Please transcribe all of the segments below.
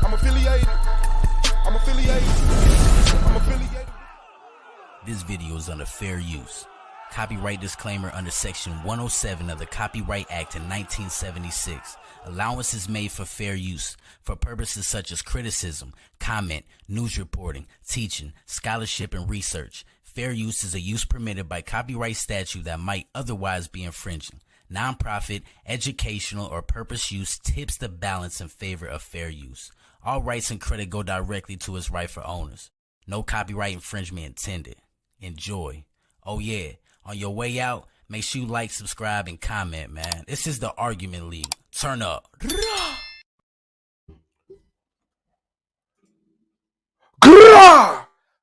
I'm affiliated. I'm affiliated. I'm affiliated. This video is under fair use. Copyright disclaimer under Section 107 of the Copyright Act in 1976. Allowance is made for fair use for purposes such as criticism, comment, news reporting, teaching, scholarship, and research. Fair use is a use permitted by copyright statute that might otherwise be infringing. Nonprofit, educational, or purpose use tips the balance in favor of fair use. All rights and credit go directly to its rightful owners. No copyright infringement intended. Enjoy. Oh yeah, on your way out, make sure you like, subscribe, and comment, man. This is the Argument League. Turn up.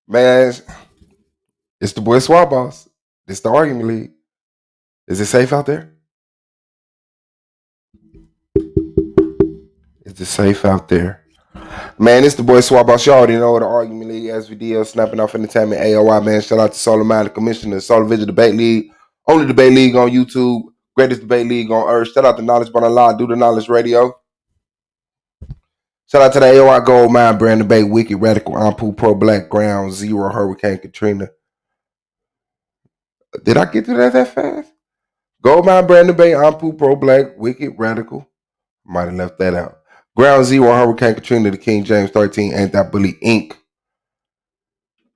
Man, it's the boy Swab Boss. It's the Argument League. Is it safe out there? Is it safe out there? Man, it's the boy Swab Boss. You already know the Argument League, SVDL, Snapping Off Entertainment, AOI, man. Shout out to Solar Man, the commissioner, Solar Vision Debate League. Only debate league on YouTube. Greatest debate league on earth. Shout out to Knowledge Bun Allah, Do the Knowledge Radio. Shout out to the AOI Gold Mine Brand Debate, Wicked Radical, Ampu Pro Black Ground Zero, Hurricane Katrina. Did I get to that fast? Gold Mine Brand Debate, Ampu Pro Black, Wicked Radical. Might have left that out. Ground Zero, Hurricane Katrina, the King James 13, Anti-Bully Inc.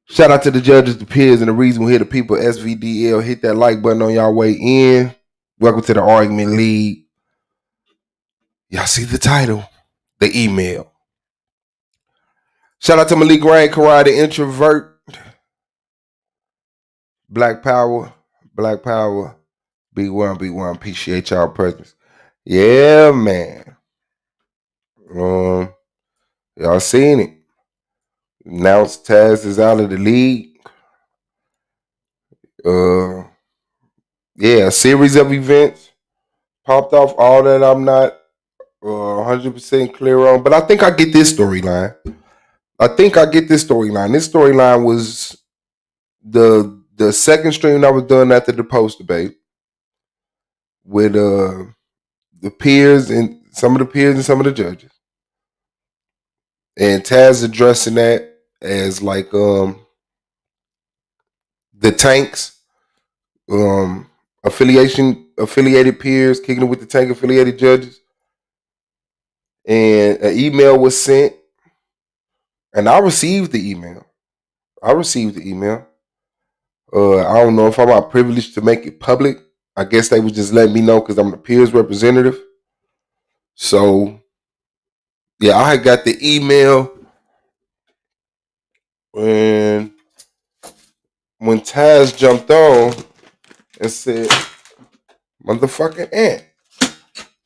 Shout out to the judges, the peers, and the reason we hear the people. SVDL, hit that like button on y'all way in. Welcome to the Argument League. Y'all see the title, the email. Shout out to Malik Rain, Karai, the introvert. Black Power, B1. Appreciate y'all presence. Yeah, man. Y'all seen it. Announced Taz is out of the league. A series of events popped off. All that I'm not 100% clear on, but I think I get this storyline. This storyline was the second stream that was done after the post debate with the peers and some of the judges, and Taz addressing that as like the tanks, affiliated peers kicking it with the tank affiliated judges, and an email was sent, and I received the email. I don't know if I'm not privileged to make it public. I guess they would just let me know because I'm the peers representative. So, yeah, I had got the email when Taz jumped on and said, motherfucking Ant.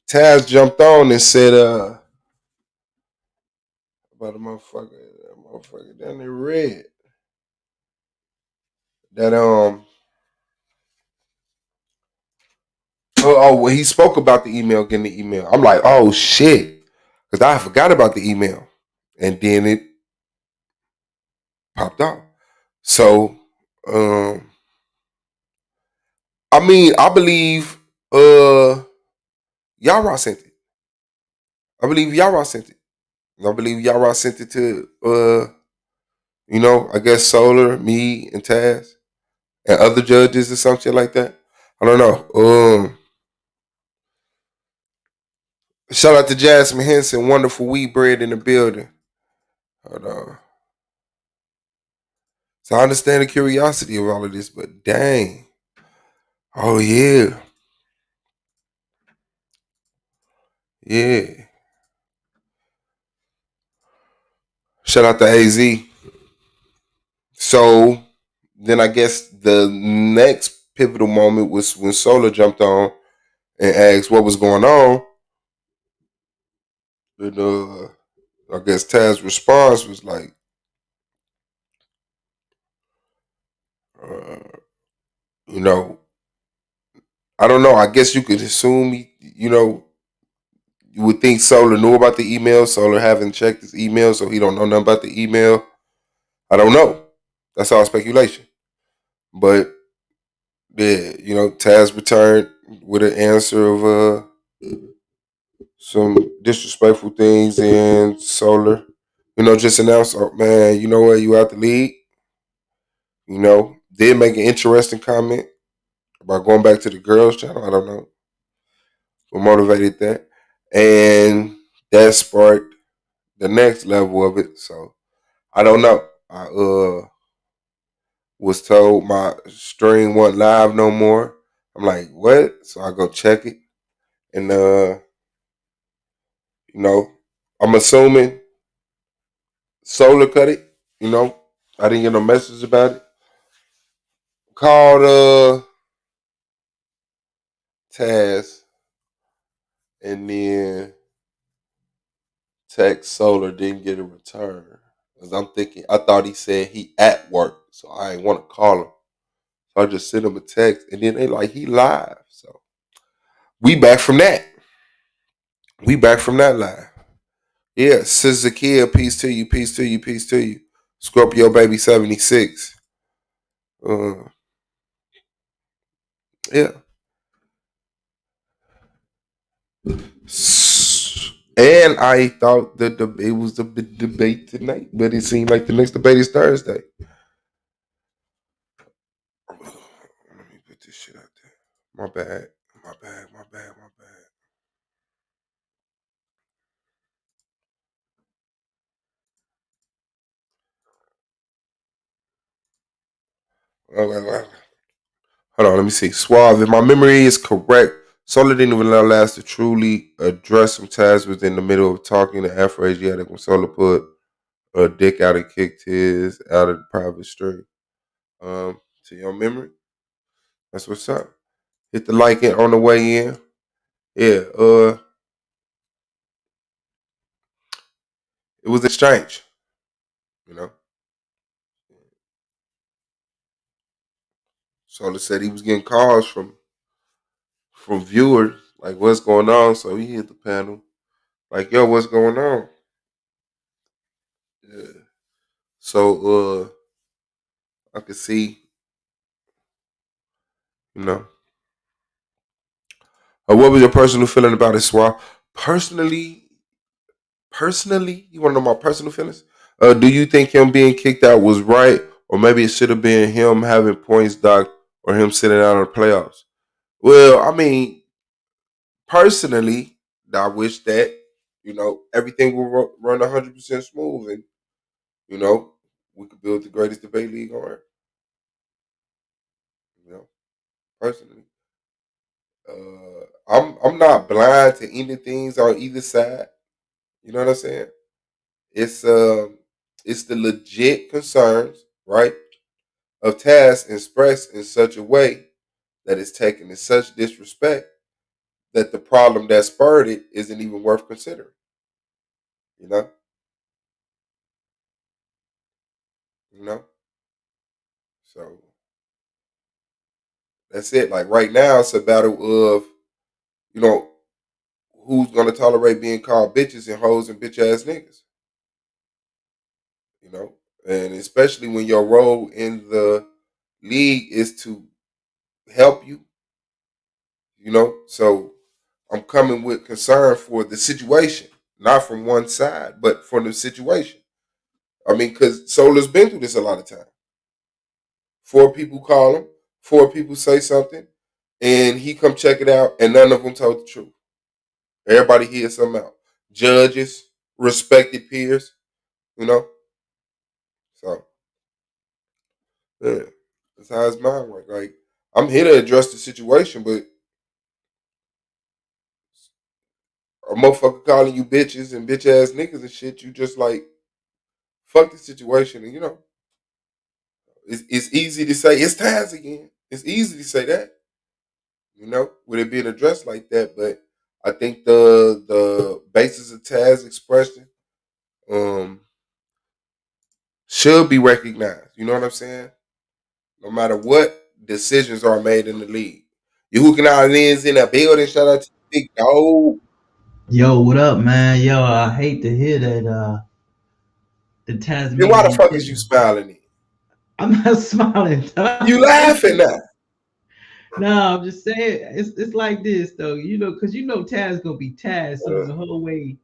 Taz jumped on and said, about a motherfucker down there red. That, he spoke about the email, getting the email. I'm like, oh shit. Because I forgot about the email. And then it popped out. So, I believe Yara sent it. I believe Yara sent it to, I guess Solar, me, and Taz, and other judges or some shit like that. I don't know. Shout out to Jasmine Henson, wonderful wheat bread in the building. Hold on. So I understand the curiosity of all of this, but dang. Oh, yeah. Yeah. Shout out to AZ. So then I guess the next pivotal moment was when Solar jumped on and asked what was going on. And I guess Taz's response was like, I don't know. I guess you could assume, you would think Solar knew about the email. Solar haven't checked his email, so he don't know nothing about the email. I don't know. That's all speculation. But yeah, Taz returned with an answer of some disrespectful things in Solar. Just announced, oh man, you know what, you out the league. Did make an interesting comment about going back to the girls' channel. I don't know what motivated that, and that sparked the next level of it. So I don't know. I was told my stream wasn't live no more. I'm like, what? So I go check it, and I'm assuming Solar cut it. I didn't get no message about it. Called Taz, and then text Solar, didn't get a return. Cause I'm thinking, I thought he said he at work, so I ain't want to call him. So I just sent him a text, and then they like, he live. So we back from that. We back from that live. Yeah, Sis Zakia, peace to you, peace to you, peace to you. Scorpio Baby 76. Yeah. And I thought that it was the debate tonight, but it seemed like the next debate is Thursday. Let me put this shit out there. My bad. Hold on, let me see. Suave, if my memory is correct, Solar didn't even allow Last to truly address some tasks within the middle of talking to Afro Asiatic when Solar put a dick out and kicked his out of the private stream. To your memory, that's what's up. Hit the like it on the way in. Yeah, it was exchange. Solar said he was getting calls from viewers like, what's going on? So he hit the panel like, yo, what's going on? Yeah. So I could see, what was your personal feeling about it, Swap? Personally, you want to know my personal feelings? Do you think him being kicked out was right, or maybe it should have been him having points docked, or him sitting out of the playoffs? Well, I mean, personally, I wish that everything will run 100% smooth, and we could build the greatest debate league on earth. Personally, I'm not blind to any things on either side. You know what I'm saying? It's the legit concerns, right, of tasks expressed in such a way that it's taken in such disrespect that the problem that spurred it isn't even worth considering. You know? So that's it. Like right now, it's a battle of, who's gonna tolerate being called bitches and hoes and bitch ass niggas. And especially when your role in the league is to help you. So I'm coming with concern for the situation, not from one side, but for the situation. I mean, because Solar's been through this a lot of time. 4 people call him, 4 people say something, and he come check it out, and none of them told the truth. Everybody hears something out. Judges, respected peers, So, yeah, that's how his mind works. Like, I'm here to address the situation, but a motherfucker calling you bitches and bitch ass niggas and shit, you just like, fuck the situation. And, it's easy to say, it's Taz again. It's easy to say that, with it being addressed like that. But I think the basis of Taz expression should be recognized. You know what I'm saying? No matter what decisions are made in the league. You hooking out lens in a building. Shout out to Big Dog. Yo, what up, man? Yo, I hate to hear that the Then why the Tasmanian fuck is you smiling? I'm not smiling. You laughing now? No, I'm just saying it's like this though, because Taz gonna be Taz. So the whole way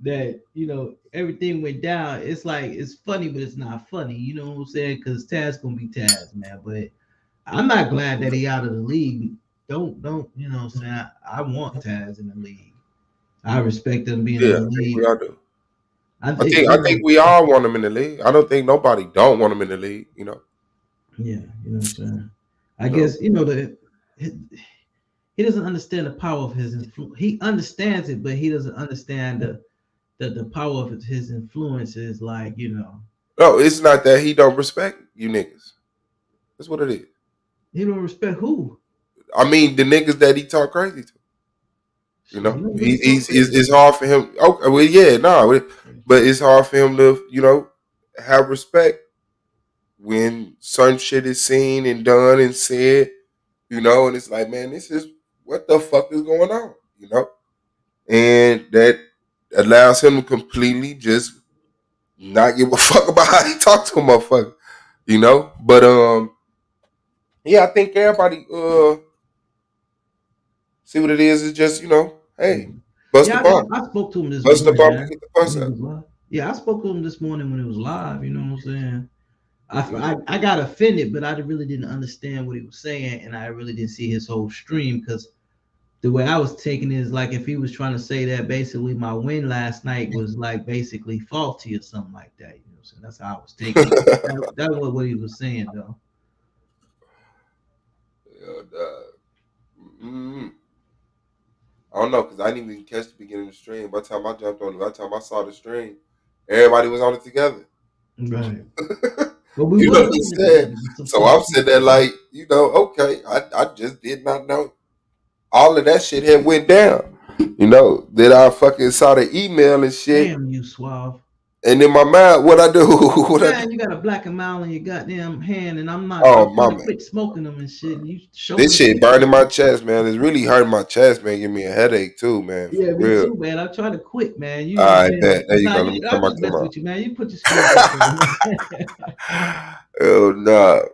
that everything went down, it's like it's funny, but it's not funny. You know what I'm saying? Because Taz gonna be Taz, man. But I'm not glad that he out of the league. Don't you know what I'm saying? I want Taz in the league. I respect him being in Yeah, the I think league. we all do. I I think think I think we all want him in the league. I don't think nobody don't want him in the league. yeah, you know what I'm saying. I You know. guess he doesn't understand the power of his influence. He understands it, but he doesn't understand the power of his influence is like No, it's not that he don't respect you niggas. That's what it is. he don't respect who. I mean, the niggas that he talk crazy to. Shit, he don't really He, talk crazy. it's hard for him. Okay, well, yeah, no, but it's hard for him to have respect when certain shit is seen and done and said. And it's like, man, this is what the fuck is going on. And that allows him to completely just not give a fuck about how he talk to a motherfucker. But yeah, I think everybody see what it is. It's just hey, bust the Yeah, bump, I spoke to him this bust the morning, bump, and man. get the bus When he out. was live. Yeah, I spoke to him this morning when it was live. You know what I'm saying? I got offended, but I really didn't understand what he was saying, and I really didn't see his whole stream because the way I was taking it is like if he was trying to say that basically my win last night was like basically faulty or something like that. You know what I'm saying? That's how I was taking it. That was what he was saying, though. Mm, I don't know because I didn't even catch the beginning of the stream. By the time I jumped on it, by the time I saw the stream, everybody was on it together. Right. Well, we You know was what I'm on it saying? together, but some So certain I'm sitting there people. like, okay, I just did not know all of that shit had went down. That I fucking saw the email and shit. Damn you, Suave. And in my mind, what I do? what I do? Man, you got a black and mild in your goddamn hand, and I'm not. Oh I'm my trying to man, quit smoking them and shit. And you showing this the shit pictures. burning my chest, man. It's really hurting my chest, man. Give me a headache too, man. For Yeah, me real. too, man. I'm trying to quit, man. You All know what I'm right, saying? there you Nah, go. Let me I'm turn my just messing camera with you, man. You put your screws back on. off. Oh no.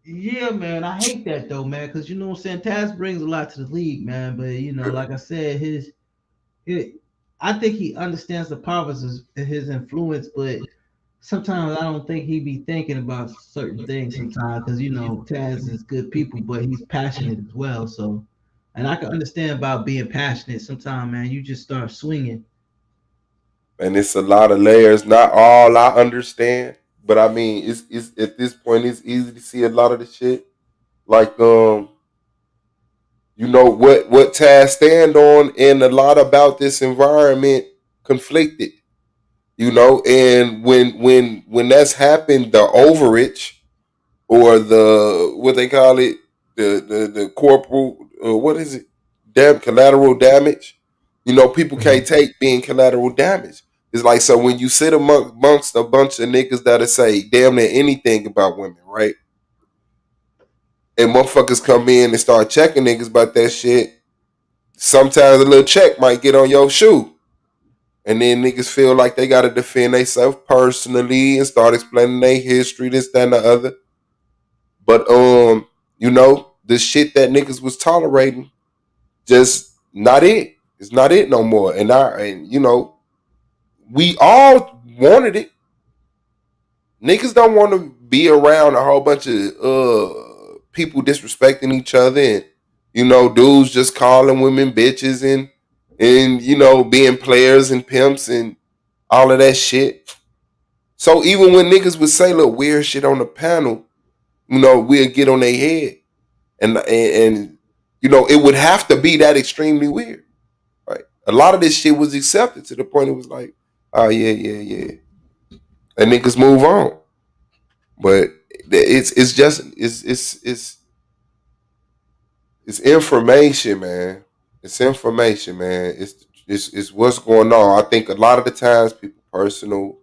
Yeah, man. I hate that though, man, because you know what I'm saying. Taz brings a lot to the league, man. But like I said, I think he understands the power of his influence, but sometimes I don't think he be thinking about certain things sometimes because Taz is good people, but he's passionate as well. So, and I can understand about being passionate. Sometimes, man, you just start swinging. And it's a lot of layers. Not all I understand, but I mean, it's at this point, it's easy to see a lot of the shit. Like what Taz stand on, and a lot about this environment conflicted. And when that's happened, the overage or the what they call it, the corporal, what is it? Collateral damage. People can't take being collateral damage. It's like, so when you sit amongst a bunch of niggas that'll say damn near anything about women, right? And motherfuckers come in and start checking niggas about that shit. Sometimes a little check might get on your shoe. And then niggas feel like they gotta defend themselves personally and start explaining their history, this, that, and the other. But the shit that niggas was tolerating, just not it. It's not it no more. And we all wanted it. Niggas don't want to be around a whole bunch of people disrespecting each other, and dudes just calling women bitches, and being players and pimps and all of that shit. So even when niggas would say little weird shit on the panel, we'll get on their head, and it would have to be that extremely weird. Right? A lot of this shit was accepted to the point it was like, oh yeah, yeah, yeah, and niggas move on. But it's information, man. It's information, man. It's what's going on. I think a lot of the times people personal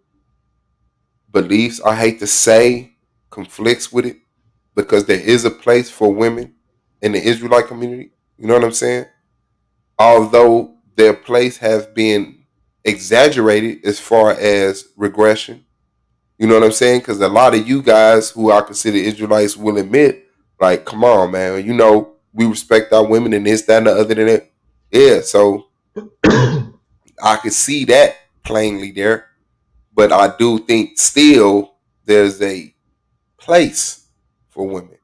beliefs, I hate to say, conflicts with it because there is a place for women in the Israelite community. You know what I'm saying? Although their place has been exaggerated as far as regression. You know what I'm saying? Because a lot of you guys who I consider Israelites will admit Like, come on, man. You know, we respect our women and this, that, and the other than it. Yeah, so I could see that plainly there. But I do think still there's a place for women.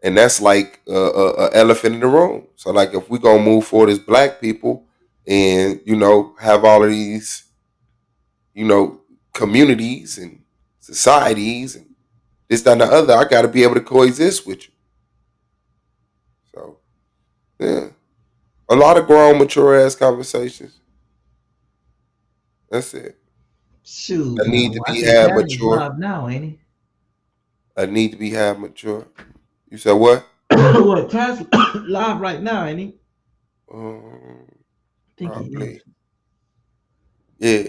And that's like a elephant in the room. So, like, if we're going to move forward as black people and, you know, have all of these, you know, communities and societies and this, that, and the other, I got to be able to coexist with you. So, yeah. A lot of grown, mature ass conversations. That's it. Shoot, I now need to I be think had Taz is mature. live now, ain't he? I need to be had mature. You said what? What Taz live right now, ain't he? Um, I think he is. Probably. Yeah.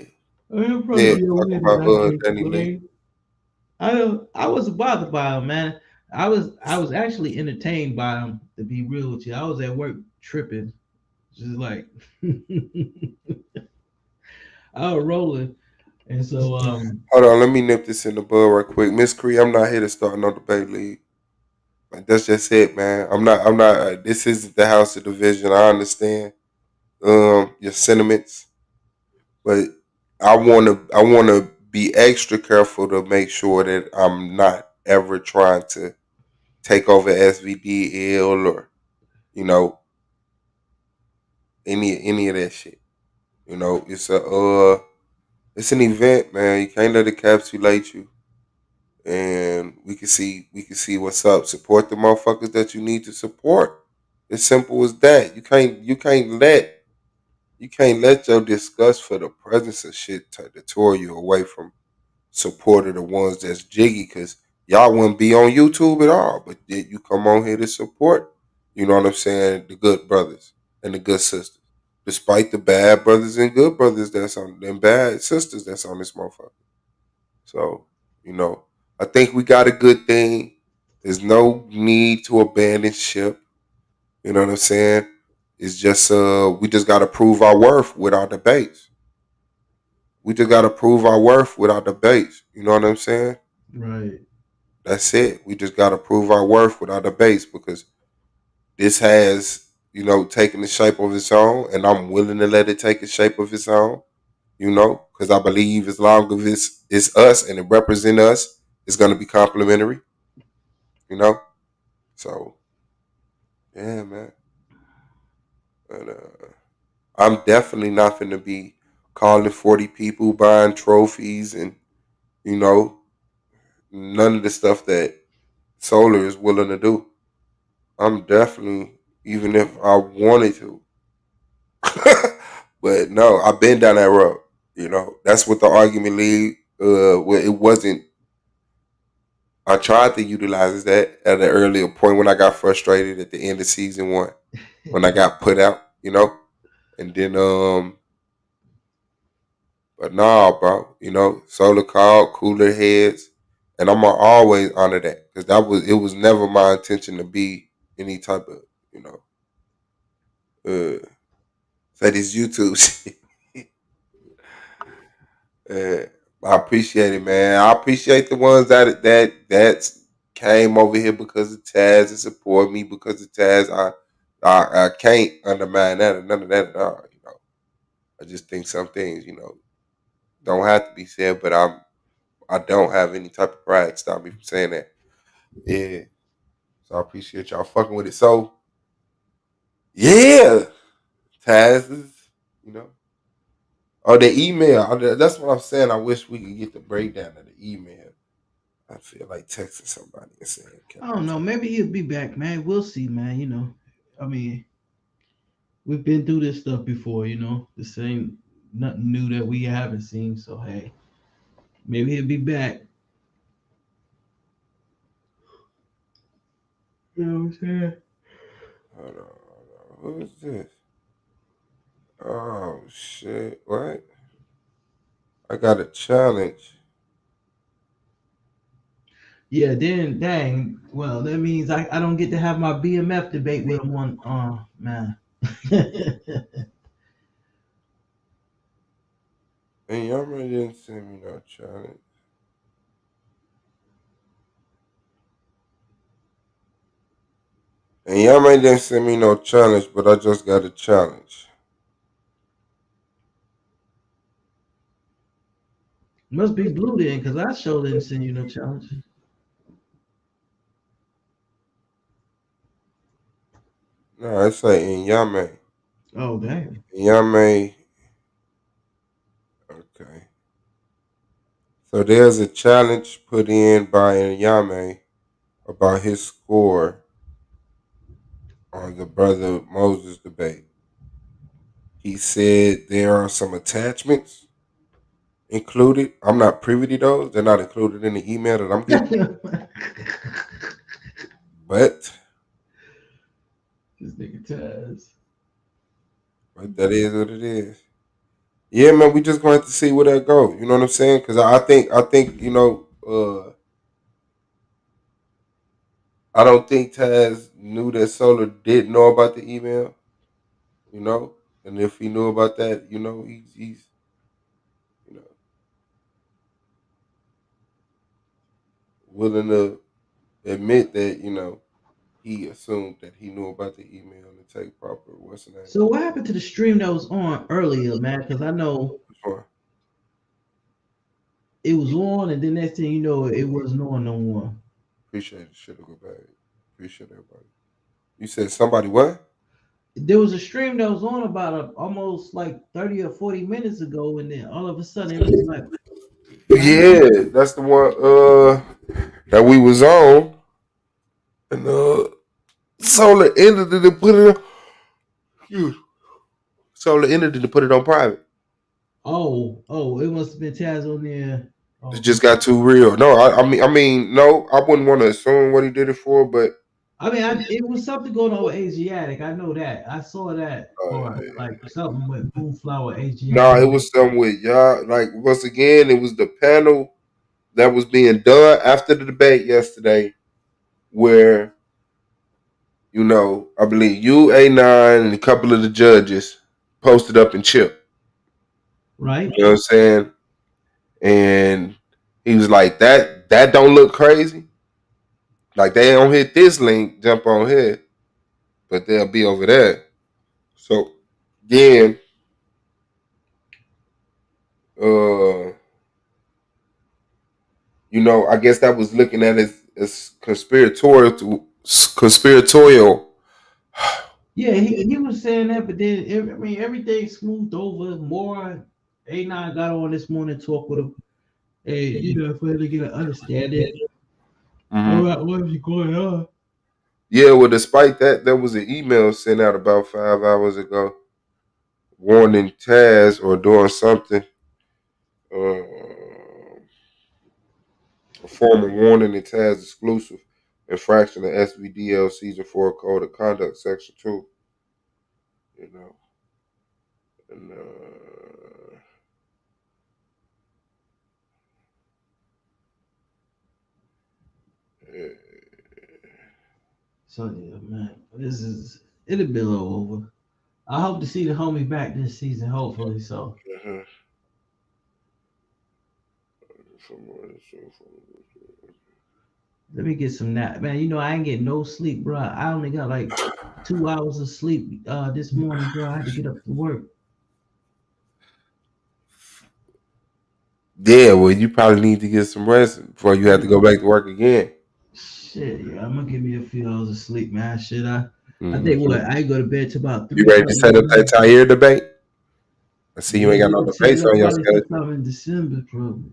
He'll probably Yeah. be over Talking here in the about next week. Danny Lee. I don't. I wasn't bothered by him, man. I was actually entertained by him. To be real with you, I was at work tripping, just like I was rolling, and so Hold on, let me nip this in the bud right quick. Miss Cree, I'm not here to start no debate league. Like, that's just it, man. I'm not this isn't the house of division. I understand your sentiments, but I wanna be extra careful to make sure that I'm not ever trying to take over SVD or, you know, any of that shit. You know, it's an event, man. You can't let it capsulate you. And we can see what's up. Support the motherfuckers that you need to support. It's simple as that. You can't let your disgust for the presence of shit deter you away from support of the ones that's jiggy, because y'all wouldn't be on YouTube at all. But yet you come on here to support, you know what I'm saying, the good brothers and the good sisters. Despite the bad brothers and good brothers that's on them bad sisters that's on this motherfucker. So, you know, I think we got a good thing. There's no need to abandon ship. You know what I'm saying? It's just we just gotta prove our worth with our debates. We just gotta prove our worth with our debates. You know what I'm saying? right. That's it. We just gotta prove our worth with our debates, because this has, you know, taken the shape of its own, and I'm willing to let it take a shape of its own. You know, because I believe as long as it's us and it represents us, it's gonna be complimentary. You know, so yeah, man. But I'm definitely not going to be calling 40 people, buying trophies, and, you know, none of the stuff that Solar is willing to do. I'm definitely, even if I wanted to, but no, I've been down that road. You know, that's what the argument league. Where it wasn't. I tried to utilize that at an earlier point when I got frustrated at the end of season one, when I got put out. You know, and then but nah, bro. You know, Solar called, cooler heads, and I'm gonna always honor that, because it was never my intention to be any type of, you know, say this YouTube shit. uh, I appreciate it, man. I appreciate the ones that came over here because of Taz and support me because of Taz. I can't undermine that or none of that at all. You know, I just think some things, you know, don't have to be said, but I don't have any type of pride to stop me from saying that. Yeah. So I appreciate y'all fucking with it. So yeah, Taz is, you know. Oh, the email. That's what I'm saying. I wish we could get the breakdown of the email. I feel like texting somebody and saying, "Can I I don't know. talk?" Maybe he'll be back, man. We'll see, man. You know, I mean, we've been through this stuff before. You know, the same, nothing new that we haven't seen. So hey, maybe he'll be back. You know what I'm saying? Hold on, hold on. Who is this? Oh shit! What? I got a challenge. Yeah. Then, dang. Well, that means I don't get to have my BMF debate with him on. Oh man. And y'all really didn't send me no challenge. And Yame didn't send me no challenge, but I just got a challenge. Must be blue then, because I sure didn't send you no challenge. No, it's like in Yame. Oh damn. Yame. Okay. So there's a challenge put in by Yame about his score on the Brother Moses debate. He said there are some attachments included. I'm not privy to those. They're not included in the email that I'm getting. But This nigga Taz. that is what it is. Yeah, man, we just going to have to see where that go. You know what I'm saying? Because I think I don't think Taz knew that Solar did know about the email. You know, and if he knew about that, he's willing to admit that he assumed that he knew about the email and take proper what's the name. So what happened to the stream that was on earlier, man? Because I know Sure. it was on, and then next thing you know, it wasn't on no more. Appreciate it. Should have go back. Appreciate everybody. You said somebody what? There was a stream that was on about almost like 30 or 40 minutes ago, and then all of a sudden it was like, Yeah, that's the one that we was on. And Solar ended it and put it on. Solar ended it and put it on private. oh, it must have been Taz on there. Oh. It just got too real. No, I mean, no, I wouldn't want to assume what he did it for, but it was something going on with Asiatic. I know that. I saw that part, like something with Moonflower Asiatic. No, it was something with y'all. Like once again, it was the panel that was being done after the debate yesterday, where I believe you, A9, and a couple of the judges posted up in Chip. Right. You know what I'm saying? And he was like, that don't look crazy. Like they don't hit this link, jump on here, but they'll be over there. So then I guess that was looking at it as conspiratorial. Yeah, he was saying that, but then everything smoothed over. More A9 got on this morning, talk with him, and for him to get an understanding about what was going on. Yeah, well, despite that, there was an email sent out about 5 hours ago warning Taz or doing something. A formal warning in Taz exclusive infraction of SVDL Season 4 Code of Conduct Section 2. And so yeah, man, it'll be a little over. I hope to see the homie back this season, hopefully. So. Let me get some nap, man. I ain't getting no sleep, bro. I only got like 2 hours of sleep this morning, bro. I had to get up to work. Yeah, well, you probably need to get some rest before you have to go back to work again. Shit, yeah, I'm gonna give me a few hours of sleep, man. Shit, I think I ain't go to bed till about 3. You ready to set up that Tahir debate? I see you ain't got no debates on your schedule. In December, probably.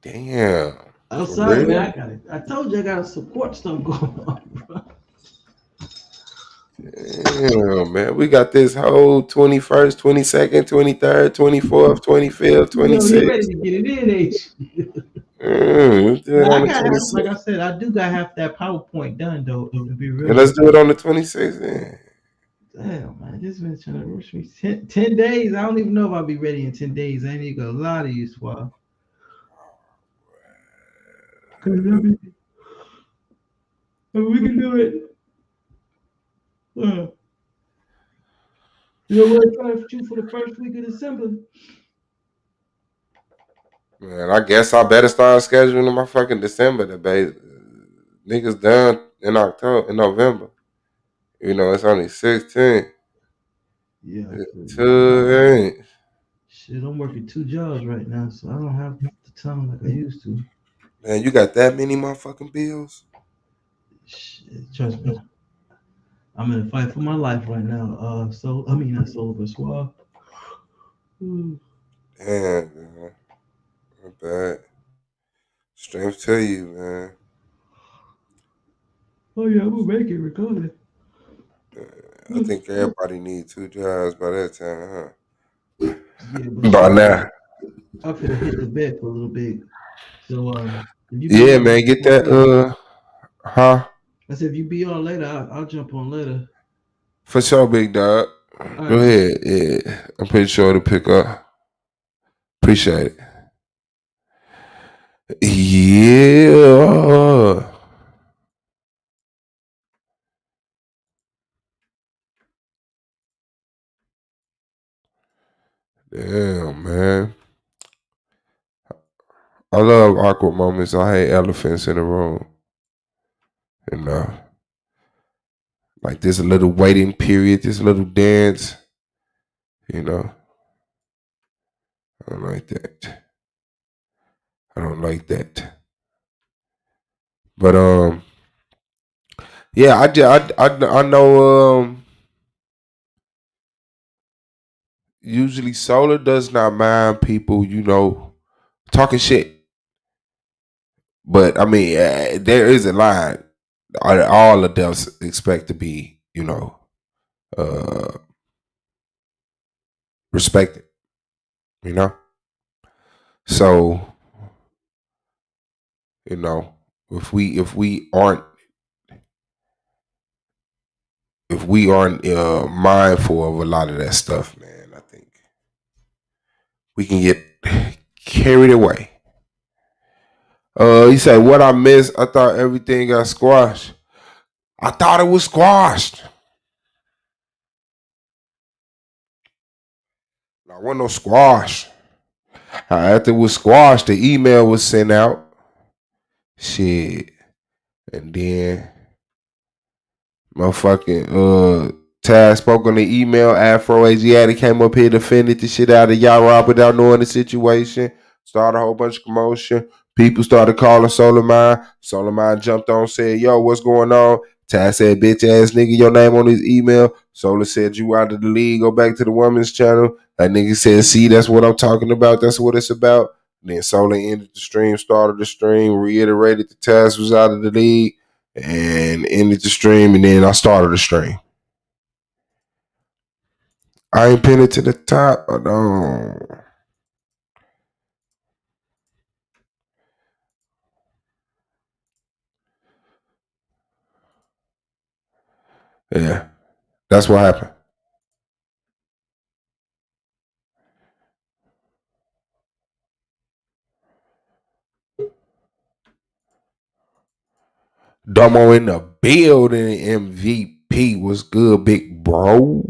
Damn. I'm sorry, man. I told you I got to support stuff going on, bro. Damn, man. We got this whole 21st, 22nd, 23rd, 24th, 25th, 26th. You ready to get it in, ain't you? Like I said, I do got half that PowerPoint done, though, to be real. And let's do it on the 26th, then. Damn, man. This been trying to rush me 10 days. I don't even know if I'll be ready in 10 days. I ain't gonna lie to you, Swab. We can do it. You know what I'm trying to shoot for the first week of December? Man, I guess I better start scheduling my fucking December debate. Niggas done in November. You know, it's only 16. Yeah. Two ain't. Shit, I'm working 2 jobs right now, so I don't have the time like I used to. Man, you got that many motherfucking bills? Shit, trust me. I'm in a fight for my life right now. Not solo, but Suave. Mm. Damn, man. Not bad. Strength to you, man. Oh yeah, I'm gonna make it regardless. I think everybody needs 2 jobs by that time, Yeah, but huh? By shit, now. I'm finna hit the bed for a little bit. So if you be Yeah, on, man, get that huh? I said if you be on later, I'll jump on later. For sure, big dog. All Go right, man. ahead. Yeah. I'm pretty sure it'll pick up. Appreciate it. Yeah. Damn, man. I love awkward moments. I hate elephants in the room. You know, like this little waiting period, this little dance. You know, I don't like that. I don't like that. But yeah, I know usually Solar does not mind people, you know, talking shit. But I mean, there is a line. All adults expect to be, you know, respected. You know, so you know if we aren't mindful of a lot of that stuff, man, I think we can get carried away. He said, "What I missed? I thought everything got squashed. I thought it was squashed. I wasn't no squash. After it was squashed, the email was sent out. Shit, and then motherfucking Taz spoke on the email. Afro Asiatic came up here, defended the shit out of y'all without knowing the situation. Started a whole bunch of commotion. People started calling Soleimani. Soleimani jumped on, said, "Yo, what's going on?" Taz said, "Bitch ass nigga, your name on his email." Solar said, "You out of the league. Go back to the women's channel." That nigga said, "See, that's what I'm talking about. That's what it's about." Then Solar ended the stream, started the stream, reiterated the Taz was out of the league, and ended the stream, and then I started the stream. I ain't pinned it to the top. I don't. Yeah, that's what happened. Domo in the building. MVP was good, big bro.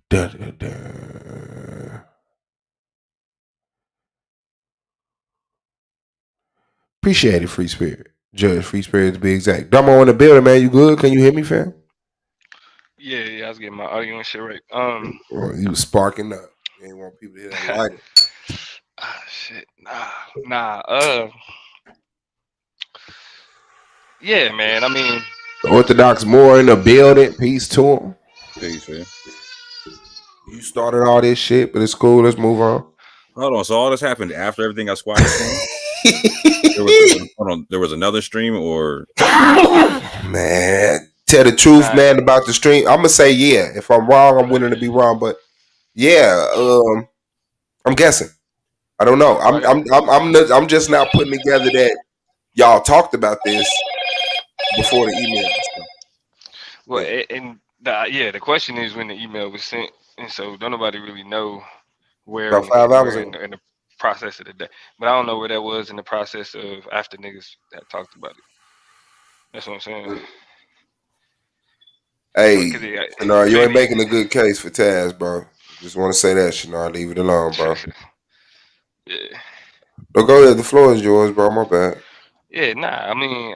Da, da, da. Appreciate it, Free Spirit. Judge Free Spirit to be exact. Domo in the building, man. You good? Can you hear me, fam? Yeah, I was getting my audio and shit right. Well, you was sparking up. You ain't want people to hear that light. Shit, nah. Yeah, man. I mean, Orthodox Moore in the building. Peace to him. Peace, man. You started all this shit, but it's cool. Let's move on. Hold on. So all this happened after everything got squashed. There was another stream, or man, tell the truth, man, about the stream. I'm gonna say yeah. If I'm wrong, I'm willing to be wrong. But yeah, I'm guessing. I don't know. I'm just now putting together that y'all talked about this before the email. well, the question is when the email was sent, and so don't nobody really know where About 5 hours in the process of the day. But I don't know where that was in the process of after niggas had talked about it. That's what I'm saying. Hey, Shinar, you ain't making a good case for Taz, bro. Just want to say that, Shinar. Leave it alone, bro. Yeah. But go ahead. The floor is yours, bro. My bad. Yeah, nah. I mean,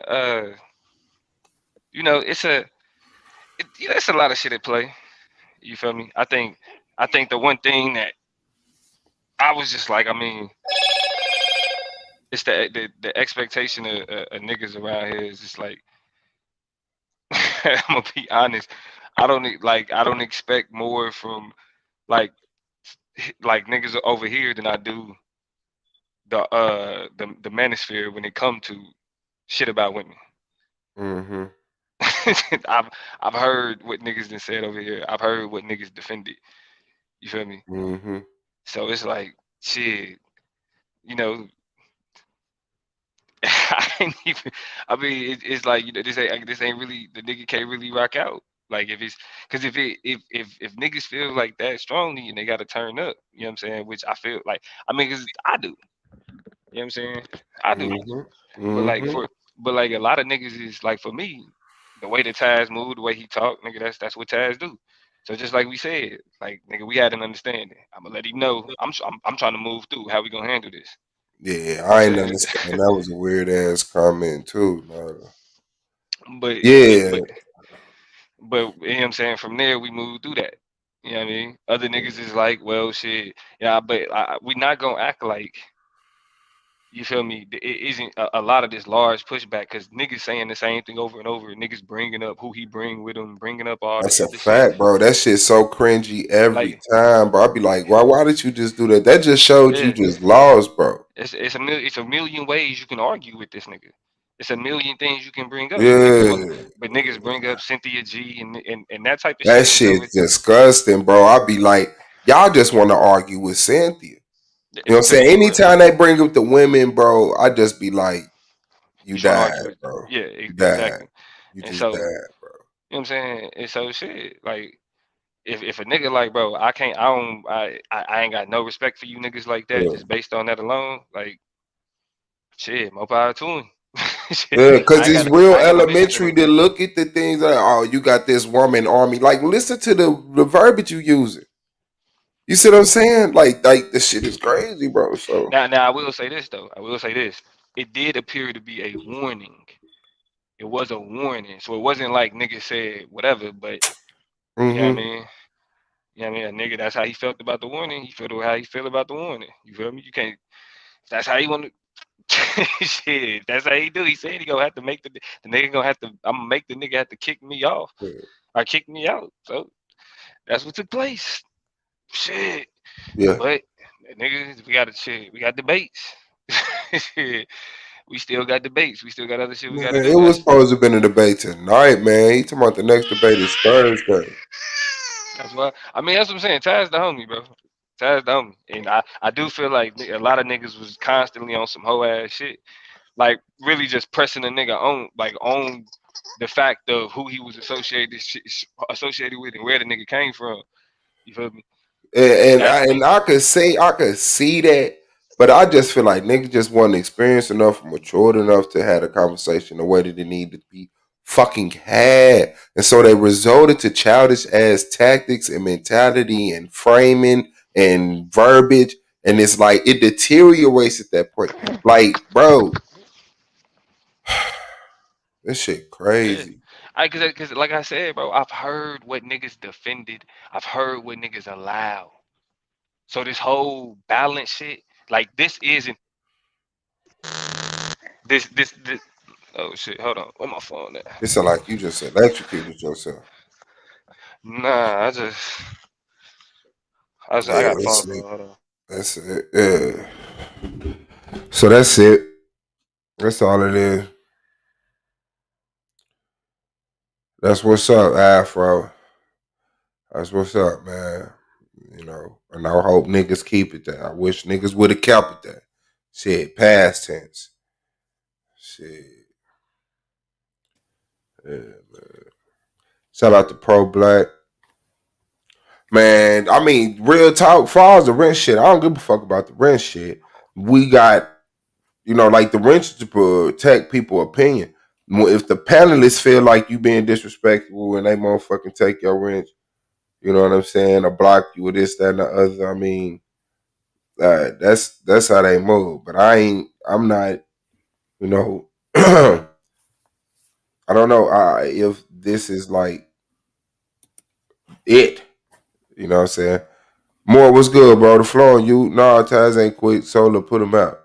you know, it's a lot of shit at play. You feel me? I think the one thing that I was just like, I mean, it's the expectation of niggas around here is just like, I'm gonna be honest. I don't expect more from like like niggas over here than I do the manosphere when it come to shit about women. Mm-hmm. I've heard what niggas done said over here. I've heard what niggas defended. You feel me? Mm-hmm. So it's like shit. You know, I ain't even. I mean, it's like you know, this ain't really the nigga can't really rock out. Like if it's because if niggas feel like that strongly and they got to turn up, you know what I'm saying? Which I feel like. I mean, cause I do. You know what I'm saying? I do. Mm-hmm. But like Mm-hmm. but like a lot of niggas is like for me, the way that Taz move, the way he talk, nigga, that's what Taz do. So just like we said, like nigga, we had an understanding. I'm gonna let him know. I'm trying to move through. How we gonna handle this? Yeah, You know I what ain't I'm saying? understand. That was a weird ass comment too. No. but Yeah. but you know what I'm saying. From there, we move through that. You know what I mean? Other niggas is like, well, shit, yeah, but we not gonna act like you feel me? It isn't a lot of this large pushback because niggas saying the same thing over and over. Niggas bringing up who he bring with him, bringing up all That's this a other shit. fact, bro. That shit's so cringy every Like, time, bro. I be like, why did you just do that? That just showed you yeah, just lost, bro. it's a million ways you can argue with this nigga. It's a million things you can bring up, Yeah. but niggas bring up Cynthia G and that type of That shit. So shit's disgusting, bro. I be like, y'all just want to argue with Cynthia. You know what I'm saying? for real, Anytime they bring up the women, bro, I just be like, you you trying to died, argue with? bro. Yeah, You died. exactly. You And just so died, bro. you know what I'm saying. And so shit, like. If a nigga like bro, I can't, I don't, I ain't got no respect for you niggas like that Yeah. just based on that alone. Like shit, more power to him. Shit, Yeah, because it's real I ain't got no business in elementary him. to look at the things like, oh, you got this woman army. Like, listen to the verbiage you using. You see what I'm saying? Like this shit is crazy, bro. So, Now I will say this though. I will say this. It did appear to be a warning. It was a warning, so it wasn't like niggas said whatever. But you know what I mm-hmm. mean? You know what I mean? A nigga, that's how he felt about the warning. He felt how he feel about the warning. You feel me? You can't. That's how he want to. Shit, that's how he do. He said he gonna have to make the nigga gonna have to. I'm gonna make the nigga have to kick me off or kick me out. So that's what took place. Shit, Yeah. but niggas, we got to shit. We got debates. Shit, we still got debates. We still got other shit we got to Man, do. it was supposed to have been a debate tonight, man. He talking about the next debate is Thursday. That's why. I mean, that's what I'm saying. Taz the homie, bro. Taz the homie, and I do feel like a lot of niggas was constantly on some hoe ass shit, like really just pressing a nigga on, like on the fact of who he was associated with and where the nigga came from. You feel me? And That I could see that, but I just feel like niggas just wasn't experienced enough, matured enough to have a conversation the way that it needed to be fucking had, and so they resorted to childish ass tactics and mentality and framing and verbiage, and it's like it deteriorates at that point. Like, bro, this shit yeah. crazy. Cause like I said, bro, I've heard what niggas defended. I've heard what niggas allow. So this whole balance shit, like this isn't this. Oh shit! Hold on, where my phone at? It sound like you just electrocuted yourself. Nah, I Yeah, got a phone call. Hold on. that's it. Yeah. So that's it. That's all it is. That's what's up, Afro. That's what's up, man. You know, and I hope niggas keep it there. I wish niggas would have kept it there. Shit, past tense. Shit. Yeah, man. Shout out to Pro Black. Man, I mean, real talk, far as the rent shit, I don't give a fuck about the rent shit. We got, you know, like the rent to protect people's opinion. If the panelists feel like you being disrespectful and they motherfucking take your rent, you know what I'm saying, or block you with this, that, and the other, I mean, that's how they move. But I'm not, you know, I don't know if this is like it. You know what I'm saying? More, what's good, bro? The floor on you. Nah, Taz ain't quit. Solar, put him out.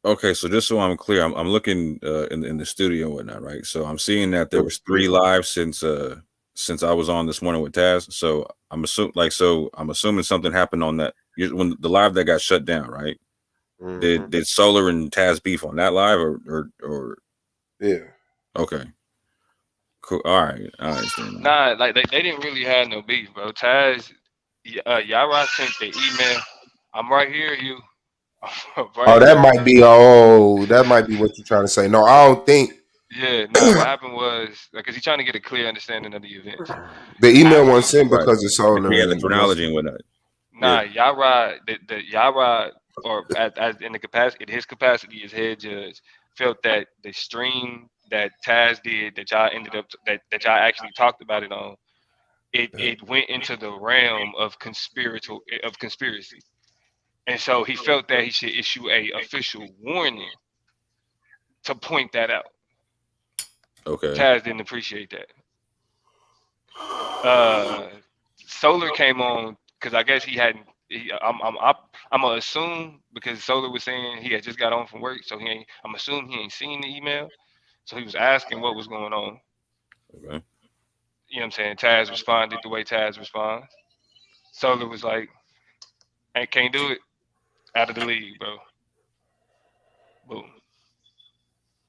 Okay, so just so I'm clear, I'm looking in the studio and whatnot, right? So I'm seeing that there was 3 lives since I was on this morning with Taz. So I'm assuming something happened on that when the live that got shut down, right? Mhm. Did Solar and Taz beef on that live or Yeah. okay. Cool. All right. I understand. Nah, like they didn't really have no beef, bro. Taz, Yara sent the email. I'm right here, you. Oh, Right that here. might be. That might be what you're trying to say. No, I don't think Yeah, nah. What happened was like, cause he's trying to get a clear understanding of the events. the email After, wasn't sent Right. because of solar. Yeah, the And chronology and whatnot. nah, Yara, the Yara, or as in the capacity, in his capacity as head judge, felt that the stream that Taz did, that y'all ended up that y'all actually talked about it on, it went into the realm of conspiracy, and so he felt that he should issue a official warning to point that out. Okay. Taz didn't appreciate that. Uh, Solar came on because I guess he hadn't. I'm gonna assume because Solar was saying he had just got on from work, so he ain't. I'm assuming he ain't seen the email, so he was asking what was going on. Okay. You know what I'm saying? Taz responded the way Taz responds. Solar was like, "I can't do it. Out of the league, bro." Boom.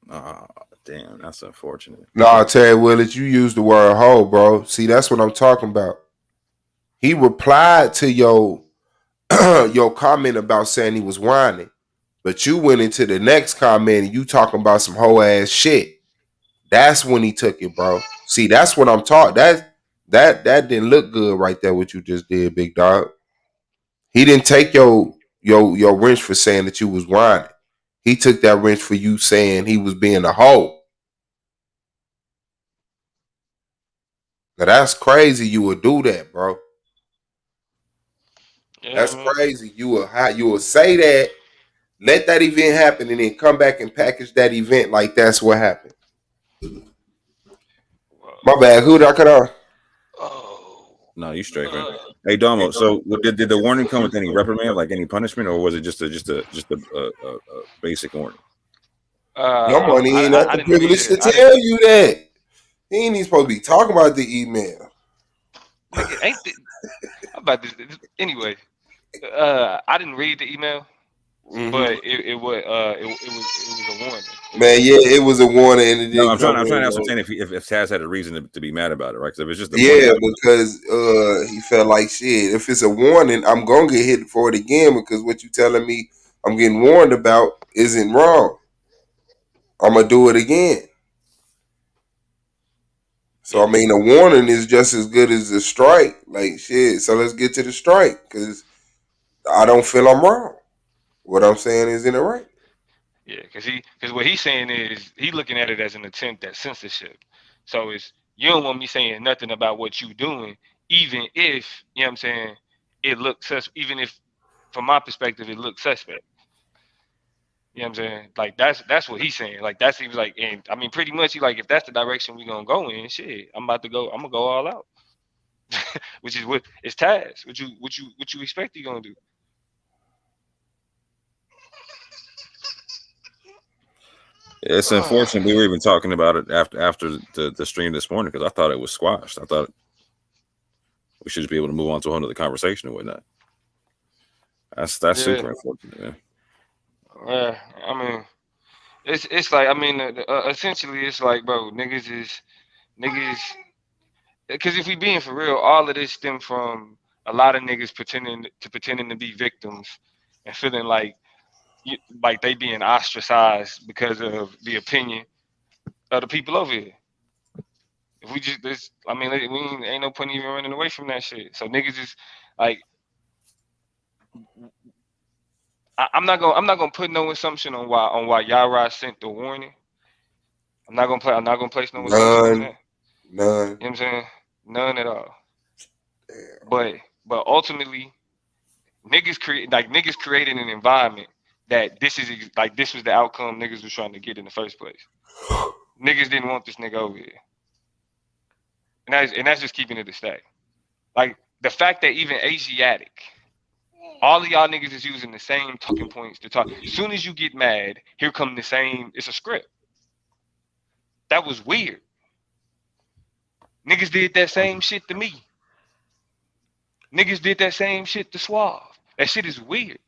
Ah, damn, that's unfortunate. nah, Terry Willis, you used the word hoe, bro. See, that's what I'm talking about. He replied to your your comment about saying he was whining, but you went into the next comment and you talking about some hoe ass shit. That's when he took it, bro. See, that's what I'm talking. That didn't look good right there. What you just did, big dog. He didn't take your wrench for saying that you was whining. He took that wrench for you saying he was being a hoe. Now that's crazy. You would do that, bro. Yeah, That's man. crazy. You will say that, let that event happen, and then come back and package that event like that's what happened. My bad. Who did I cut off? Oh. No, you straight, man. Hey, Domo. So, did the warning come with any reprimand, like any punishment, or was it just a basic warning? Your money ain't not I the didn't read privilege to it. I didn't. tell you that. He ain't even supposed to be talking about the email. Nigga, ain't the, I'm about this anyway. I didn't read the email, Mm-hmm. but it was a warning. Man, yeah, it was a warning and it No, didn't come I'm trying to in. ascertain if Taz had a reason to be mad about it, right? Because if it's just a warning, Yeah, because he felt like shit. If it's a warning, I'm gonna get hit for it again because what you telling me I'm getting warned about isn't wrong. I'm gonna do it again. So I Yeah, mean, a warning is just as good as a strike. Like shit. So let's get to the strike because I don't feel I'm wrong. What I'm saying is in the right. yeah, because what he's saying is he looking at it as an attempt at censorship. So it's you don't want me saying nothing about what you doing, even if you know what I'm saying it looks even if from my perspective it looks suspect. You know what I'm saying? Like that's what he's saying. Like that's he was like, and I mean, pretty much he like if that's the direction we gonna go in, shit, I'm about to go. I'm gonna go all out, which is what it's Taz. What you expect he gonna do? it's unfortunate we were even talking about it after the stream this morning because I thought it was squashed. I thought we should just be able to move on to another conversation and whatnot. That's Yeah, super unfortunate, man. yeah. I mean, it's like I mean, essentially it's like, bro, niggas. Because if we being for real, all of this stem from a lot of niggas pretending to be victims and feeling like they being ostracized because of the opinion of the people over here. If we just this, I mean, ain't no point even running away from that shit. So niggas is like, I'm not gonna put no assumption on why Yara sent the warning. I'm not gonna place no assumption on that. None. You know what I'm saying? None at all. Damn. But ultimately, niggas created an environment that this is like this was the outcome niggas was trying to get in the first place. Niggas didn't want this nigga over here, and that's just keeping it a stack. Like the fact that even Asiatic, all of y'all niggas is using the same talking points to talk. As soon as you get mad, here come the same. It's a script. That was weird. Niggas did that same shit to me. Niggas did that same shit to Suave. That shit is weird.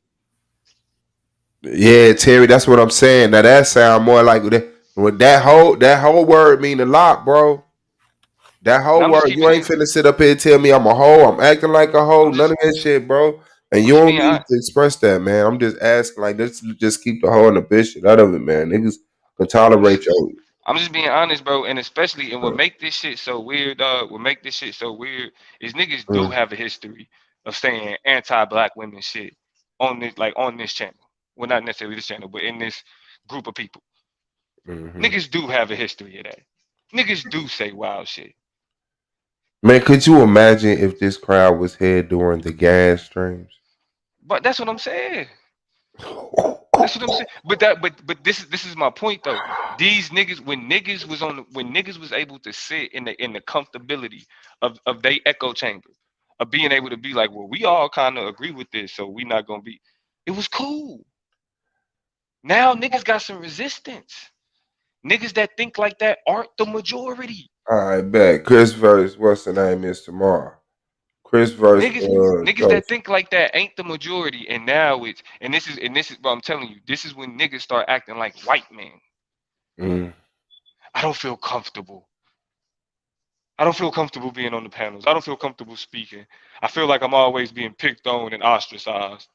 Yeah, Terry, that's what I'm saying. Now that sound more like that whole word mean a lot, bro. That whole word, you ain't finna sit up here and tell me I'm a hoe. I'm acting like a hoe. None of that shit, bro. And you don't need to express that, man. I'm just asking, like, let's just keep the hoe and the bitch shit out of it, man. Niggas can tolerate your. I'm just being honest, bro, and especially, and what make this shit so weird, dog, what make this shit so weird is niggas do have a history of saying anti-black women shit on this channel. Well, not necessarily this channel, but in this group of people. Niggas do have a history of that. Niggas do say wild shit. Man, could you imagine if this crowd was here during the gas streams? But that's what I'm saying. That's what I'm saying. But this is my point though. These niggas, when niggas was able to sit in the comfortability of their echo chamber, of being able to be like, well, we all kind of agree with this, so we not gonna be. It was cool. Now niggas got some resistance. Niggas that think like that aren't the majority. All right, bet. Chris versus what's the name is tomorrow. Chris versus niggas that think like that ain't the majority, and now this is what I'm telling you. This is when niggas start acting like white men. I don't feel comfortable. I don't feel comfortable being on the panels. I don't feel comfortable speaking. I feel like I'm always being picked on and ostracized.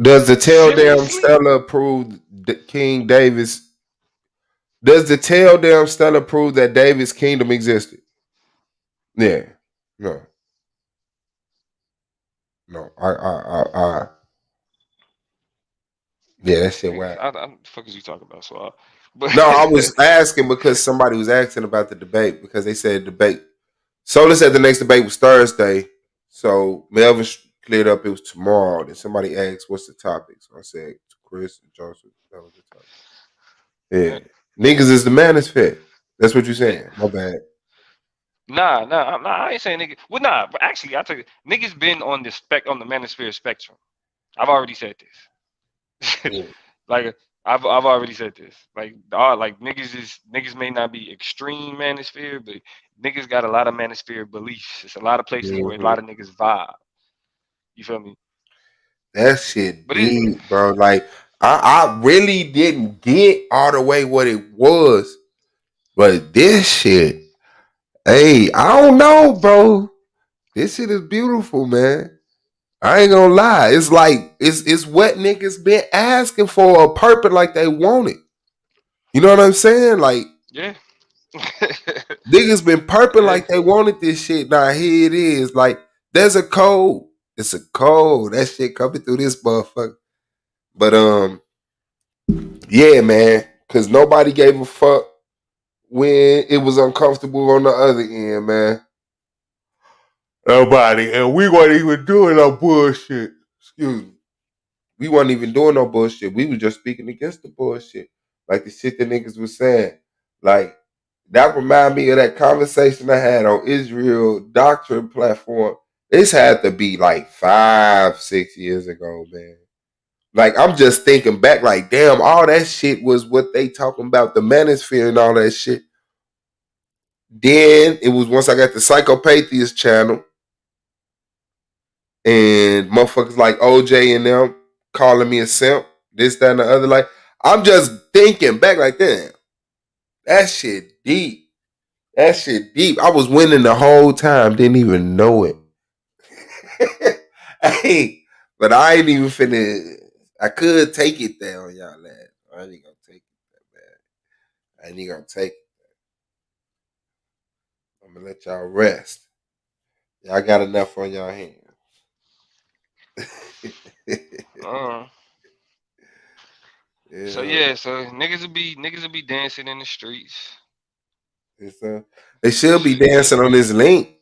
Does the Tell Damn Stella prove King Davis? Does the Tell Damn Stella prove that David's kingdom existed? Yeah. No. Yeah, that shit whack. What the fuck is you talking about? So, no, I was asking because somebody was asking about the debate because they said debate. Solar said the next debate was Thursday, so Melvin cleared up it was tomorrow. Then somebody asked, "What's the topic?" So I said to Chris and Joseph, that was the topic. Yeah, niggas is the manosphere. That's what you're saying. My bad. Nah, I ain't saying niggas. Well, nah, but actually, I tell you, niggas been on the manosphere spectrum. I've already said this. Like I've already said this. Like niggas may not be extreme manosphere, but niggas got a lot of manosphere beliefs. It's a lot of places where a lot of niggas vibe. You feel me? That shit deep, bro. Like I really didn't get all the way what it was, but this shit. Hey, I don't know, bro. This shit is beautiful, man. I ain't gonna lie. It's like it's what niggas been asking for, a purpose like they want it. You know what I'm saying? Like, yeah. Niggas been purping like they wanted this shit. Now here it is. Like, there's a code. It's a code. That shit coming through this motherfucker. But yeah, man. Cause nobody gave a fuck when it was uncomfortable on the other end, man. Nobody. And we weren't even doing no bullshit. Excuse me. We weren't even doing no bullshit. We was just speaking against the bullshit. Like the shit that niggas was saying. Like, that remind me of that conversation I had on Israel Doctrine platform. This had to be like 5-6 years ago, man. Like, I'm just thinking back, like, damn, all that shit was what they talking about, the manosphere and all that shit. Then it was once I got the Psychopatheist channel and motherfuckers like OJ and them calling me a simp, this, that, and the other. Like, I'm just thinking back like, damn, that shit deep. That shit deep. I was winning the whole time, didn't even know it. Hey, but I ain't even finna. I could take it there on y'all ass. I ain't gonna take it that bad. I ain't gonna take it. I'm gonna let y'all rest. Y'all got enough on y'all hands. Yeah. So yeah, so niggas will be dancing in the streets. They should be dancing on this link.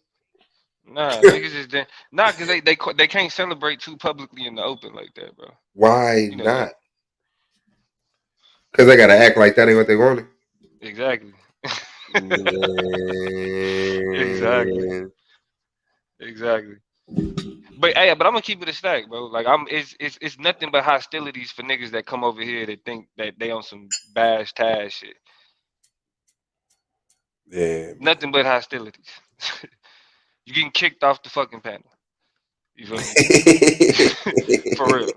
Nah, niggas is dancing. Nah, cause they can't celebrate too publicly in the open like that, bro. Why not? Because they gotta act like that ain't what they wanted. Exactly. Exactly. Exactly. But hey, I'm gonna keep it a stack, bro. Like it's nothing but hostilities for niggas that come over here that think that they on some bash Taz shit. Yeah. Nothing but hostilities. You getting kicked off the fucking panel. You feel me? For real.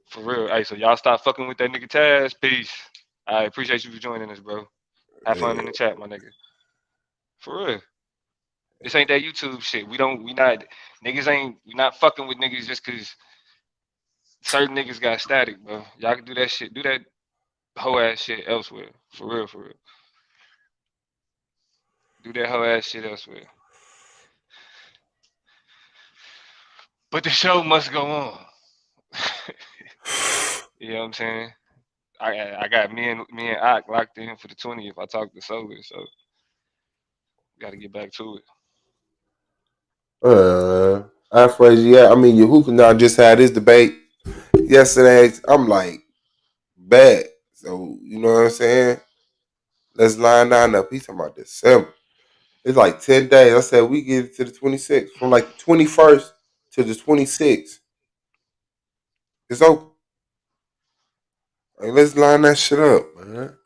For real. Hey, so y'all stop fucking with that nigga Taz. Peace. I appreciate you for joining us, bro. Have fun in the chat, my nigga. For real. This ain't that YouTube shit. We not fucking with niggas just cause certain niggas got static, bro. Y'all can do that shit. Do that whole ass shit elsewhere. For real, for real. Do that whole ass shit elsewhere. But the show must go on. You know what I'm saying? I got me and Ock locked in for the 20th. I talked to Solar, so gotta get back to it. I phrase, yeah. I mean, Yahuka now just had this debate yesterday. I'm like, bad. So you know what I'm saying? Let's line down up. He's talking about December. It's like 10 days. I said we get it to the 26th. From like the 21st to the 26th. It's open. Like, let's line that shit up, man.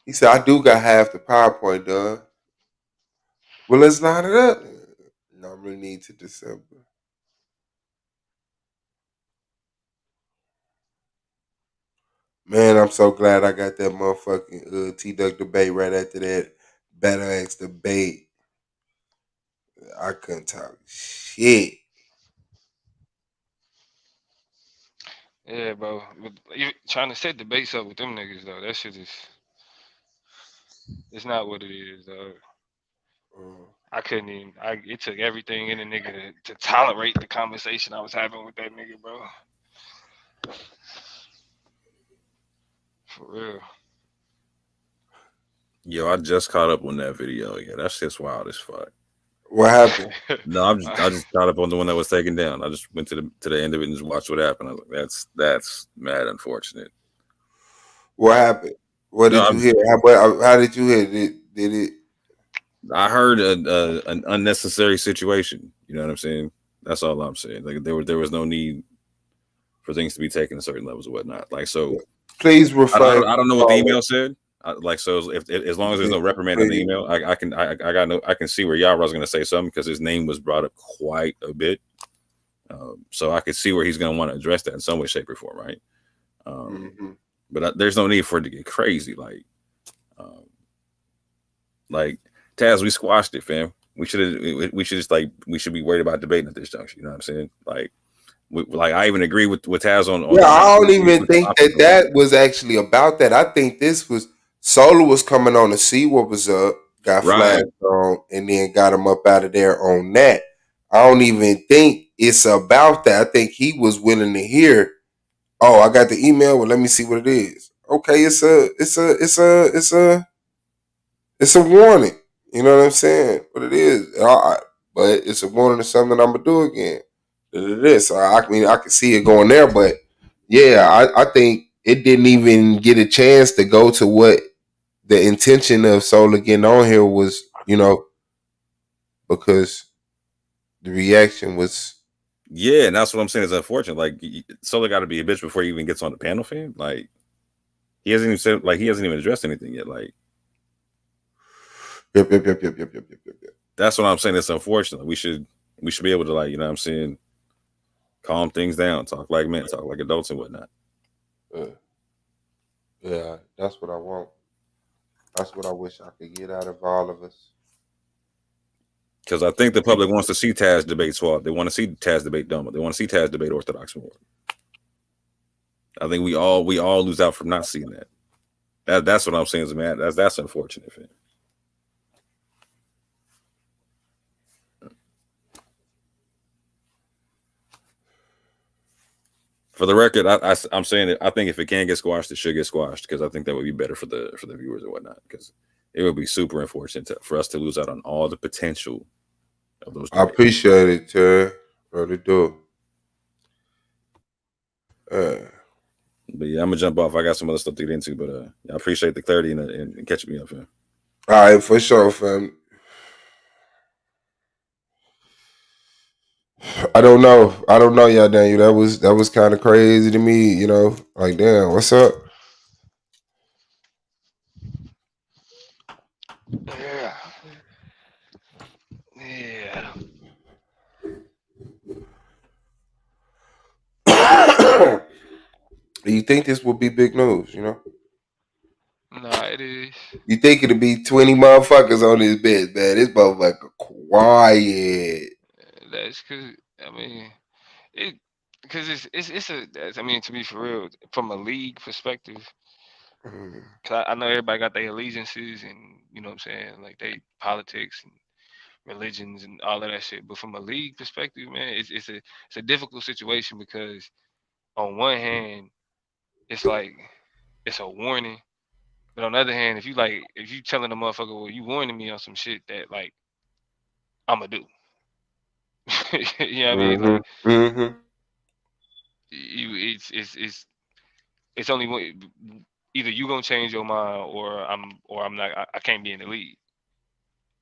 He said, I do got half the PowerPoint done. Well, let's line it up. No, I really need to December. Man, I'm so glad I got that motherfucking T-Duck debate right after that Better X debate. I couldn't talk shit. Yeah, bro. You trying to set debates up with them niggas though. That shit is. It's not what it is, though. I couldn't even. It took everything in a nigga to tolerate the conversation I was having with that nigga, bro. For real. Yo, I just caught up on that video. Yeah, that shit's wild as fuck. What happened? No, I just caught up on the one that was taken down. I just went to the end of it and just watched what happened. I was like, that's mad unfortunate. What happened? What did you hear? How did you hear? Did it? I heard an unnecessary situation. You know what I'm saying? That's all I'm saying. Like there was no need for things to be taken to certain levels or whatnot. Like so. Please refer. I don't know what the email said. So if as long as there's no reprimand in the email, I can see where Yara's going to say something because his name was brought up quite a bit. So I could see where he's going to want to address that in some way, shape, or form, right? But there's no need for it to get crazy. Like Taz, we squashed it, fam. We should be worried about debating at this junction. You know what I'm saying? Like I even agree with Taz on. Yeah, I don't even think that was actually about that. I think this was Solar was coming on to see what was up, got flagged on, and then got him up out of there on that. I don't even think it's about that. I think he was willing to hear. Oh, I got the email. Well, let me see what it is. Okay, it's a warning. You know what I'm saying? What it is, but it's a warning of something I'm gonna do again. So I mean, I can see it going there, but yeah, I think it didn't even get a chance to go to what the intention of Solar getting on here was, because the reaction was. Yeah, and that's what I'm saying is unfortunate. Like Solar got to be a bitch before he even gets on the panel, fam. Like he hasn't even said, like he hasn't even addressed anything yet. Like, Yep. That's what I'm saying. It's unfortunate. We should be able to, like, you know what I'm saying, calm things down, talk like men, talk like adults and whatnot. Yeah, that's what I want. That's what I wish I could get out of all of us. Because I think the public wants to see Taz debate Swab. They want to see Taz debate Doma. They want to see Taz debate Orthodox more. I think we all lose out from not seeing that. That's what I'm saying, is, man. That's unfortunate, man. For the record, I'm saying that I think if it can get squashed, it should get squashed, because I think that would be better for the viewers and whatnot. Because it would be super unfortunate for us to lose out on all the potential of those debates. I appreciate it, Terry. Really do. But yeah, I'm gonna jump off. I got some other stuff to get into, but I appreciate the clarity and catching me up, man. All right, for sure, fam. I don't know, y'all, Daniel. That was kind of crazy to me, you know. Like, damn, what's up? Yeah. Yeah. You think this will be big news, you know? Nah, it is. You think it'll be 20 motherfuckers on this bitch, man? This motherfucker quiet. That's because I mean it because it's a I mean to be for real from a league perspective. Mm. Cause I know everybody got their allegiances and you know what I'm saying like they politics and religions and all of that shit. But from a league perspective, man, it's a difficult situation because on one hand it's like it's a warning. But on the other hand, if you telling a motherfucker, well, you warning me on some shit that like I'ma do. You know what I mean? Like Mm-hmm. Mm-hmm. you, it's only either you gonna change your mind or I'm not. I can't be in the league.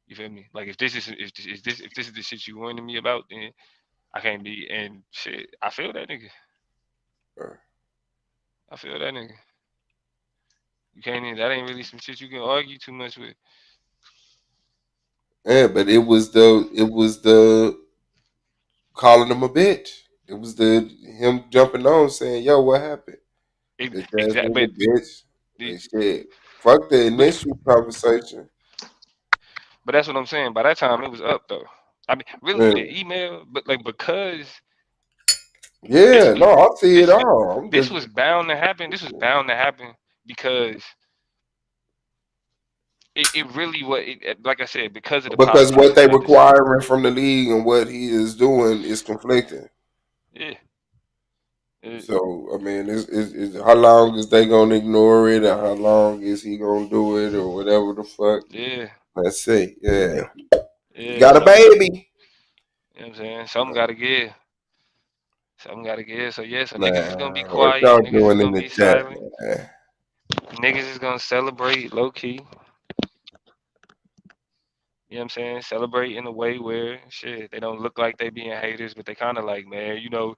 You feel me? Like if this is the shit you warning me about, then I can't be. And shit, I feel that nigga. I feel that nigga. You can't. That ain't really some shit you can argue too much with. Yeah, but it was the calling him a bitch. It was the him jumping on saying, "Yo, what happened? Bitch ass Exactly. nigga, bitch." The, Like shit. Fuck the but initial conversation. but that's what I'm saying. By that time, it was up though. I mean, really, Yeah, the email, but like because this yeah, was no, I see it this all. I'm this just was bound to happen. This was bound to happen because it really was. Like I said, because of the because politics what and they stuff. It's requiring from the league and what he is doing is conflicting. yeah, it, So I mean, it's how long is they gonna ignore it, or how long is he gonna do it, or whatever the fuck. yeah, Let's see. Yeah, you yeah. got a Some, baby, you know what I'm saying, some gotta give. Some gotta give. So yeah, so niggas is gonna be man. What quiet. y'all Niggas is doing in gonna the be chat, silent. man? Niggas is gonna celebrate low key. You know what I'm saying? Celebrate in a way where shit, they don't look like they being haters, but they kind of like, man, you know,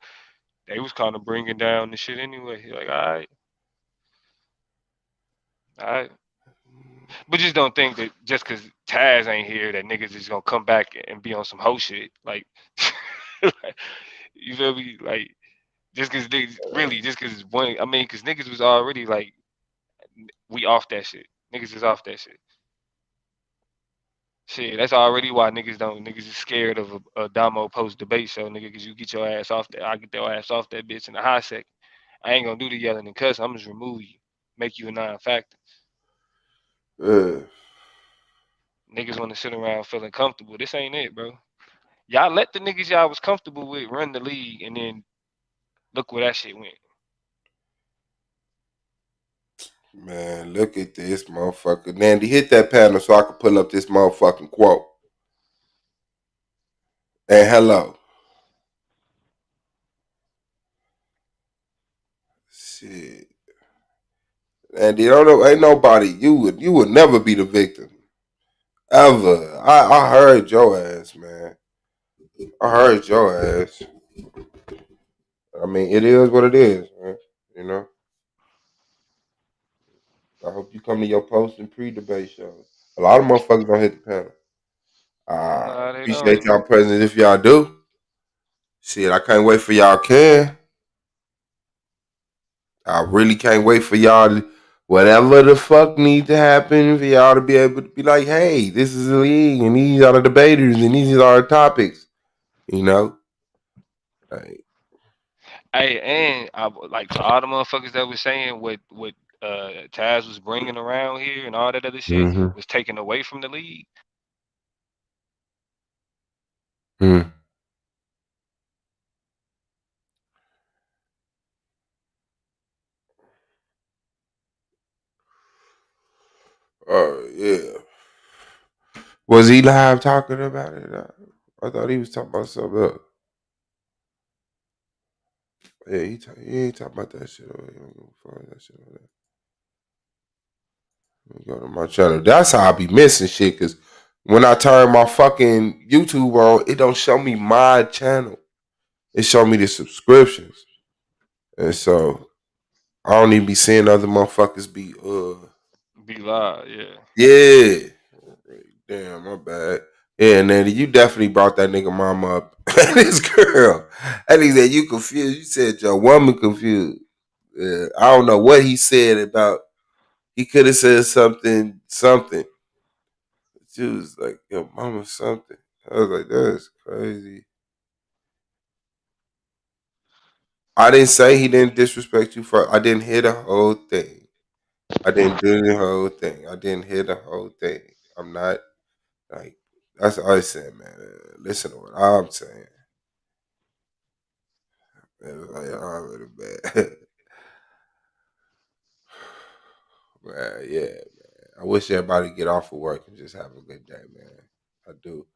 they was kind of bringing down the shit anyway. You're like, all right. But just don't think that just because Taz ain't here, that niggas is gonna come back and be on some hoe shit. Like, like, you feel me? Like, just because they really, just because one, I mean, because niggas was already like, we off that shit. Niggas is off that shit. Shit, that's already why niggas is scared of a Damo post debate show, nigga, because you get your ass off that. I get your ass off that bitch in a hot second. I ain't gonna do the yelling and cussing. I'm just remove you, make you a non-factor. Uh, Niggas want to sit around feeling comfortable. This ain't it, bro. Y'all let the niggas y'all was comfortable with run the league, and then look where that shit went. man, look at this motherfucker. Nandy, hit that panel so I can pull up this motherfucking quote. And hello. Shit. Andy, don't know, ain't nobody. You would never be the victim. Ever. I heard your ass, man. I heard your ass. I mean, it is what it is, man. You know? I hope you come to your post and pre-debate shows. A lot of motherfuckers don't hit the panel. I Nah, they appreciate don't. y'all presence if y'all do. Shit, I can't wait for y'all can. I really can't wait for y'all to, whatever the fuck need to happen for y'all to be able to be like, hey, this is the league and these are the debaters and these are the topics. You know? Like, Hey, and I like to all the motherfuckers that was saying what Taz was bringing around here and all that other shit mm-hmm. was taken away from the league. Mm. Yeah. Was he live talking about it? I thought he was talking about something else. Yeah, he ain't talking about that shit. Over here. I'm gonna find that shit over there. Let me go to my channel. That's how I be missing shit. Cause when I turn my fucking YouTube on, it don't show me my channel. It show me the subscriptions, and so I don't even be seeing other motherfuckers be Be live, yeah. yeah. Damn, my bad. Yeah, Nanny, you definitely brought that nigga mama up. This girl. That nigga said you confused. You said your woman confused. Yeah, I don't know what he said about. He could have said something. She was like, "Yo, mama, something." I was like, "That's crazy." I didn't say he didn't disrespect you. I didn't hear the whole thing. I didn't do the whole thing. I didn't hear the whole thing. I'm not like that's all I said, man. Listen to what I'm saying. Man, like, already bad. Man, yeah, man. I wish everybody get off of work and just have a good day, man. I do.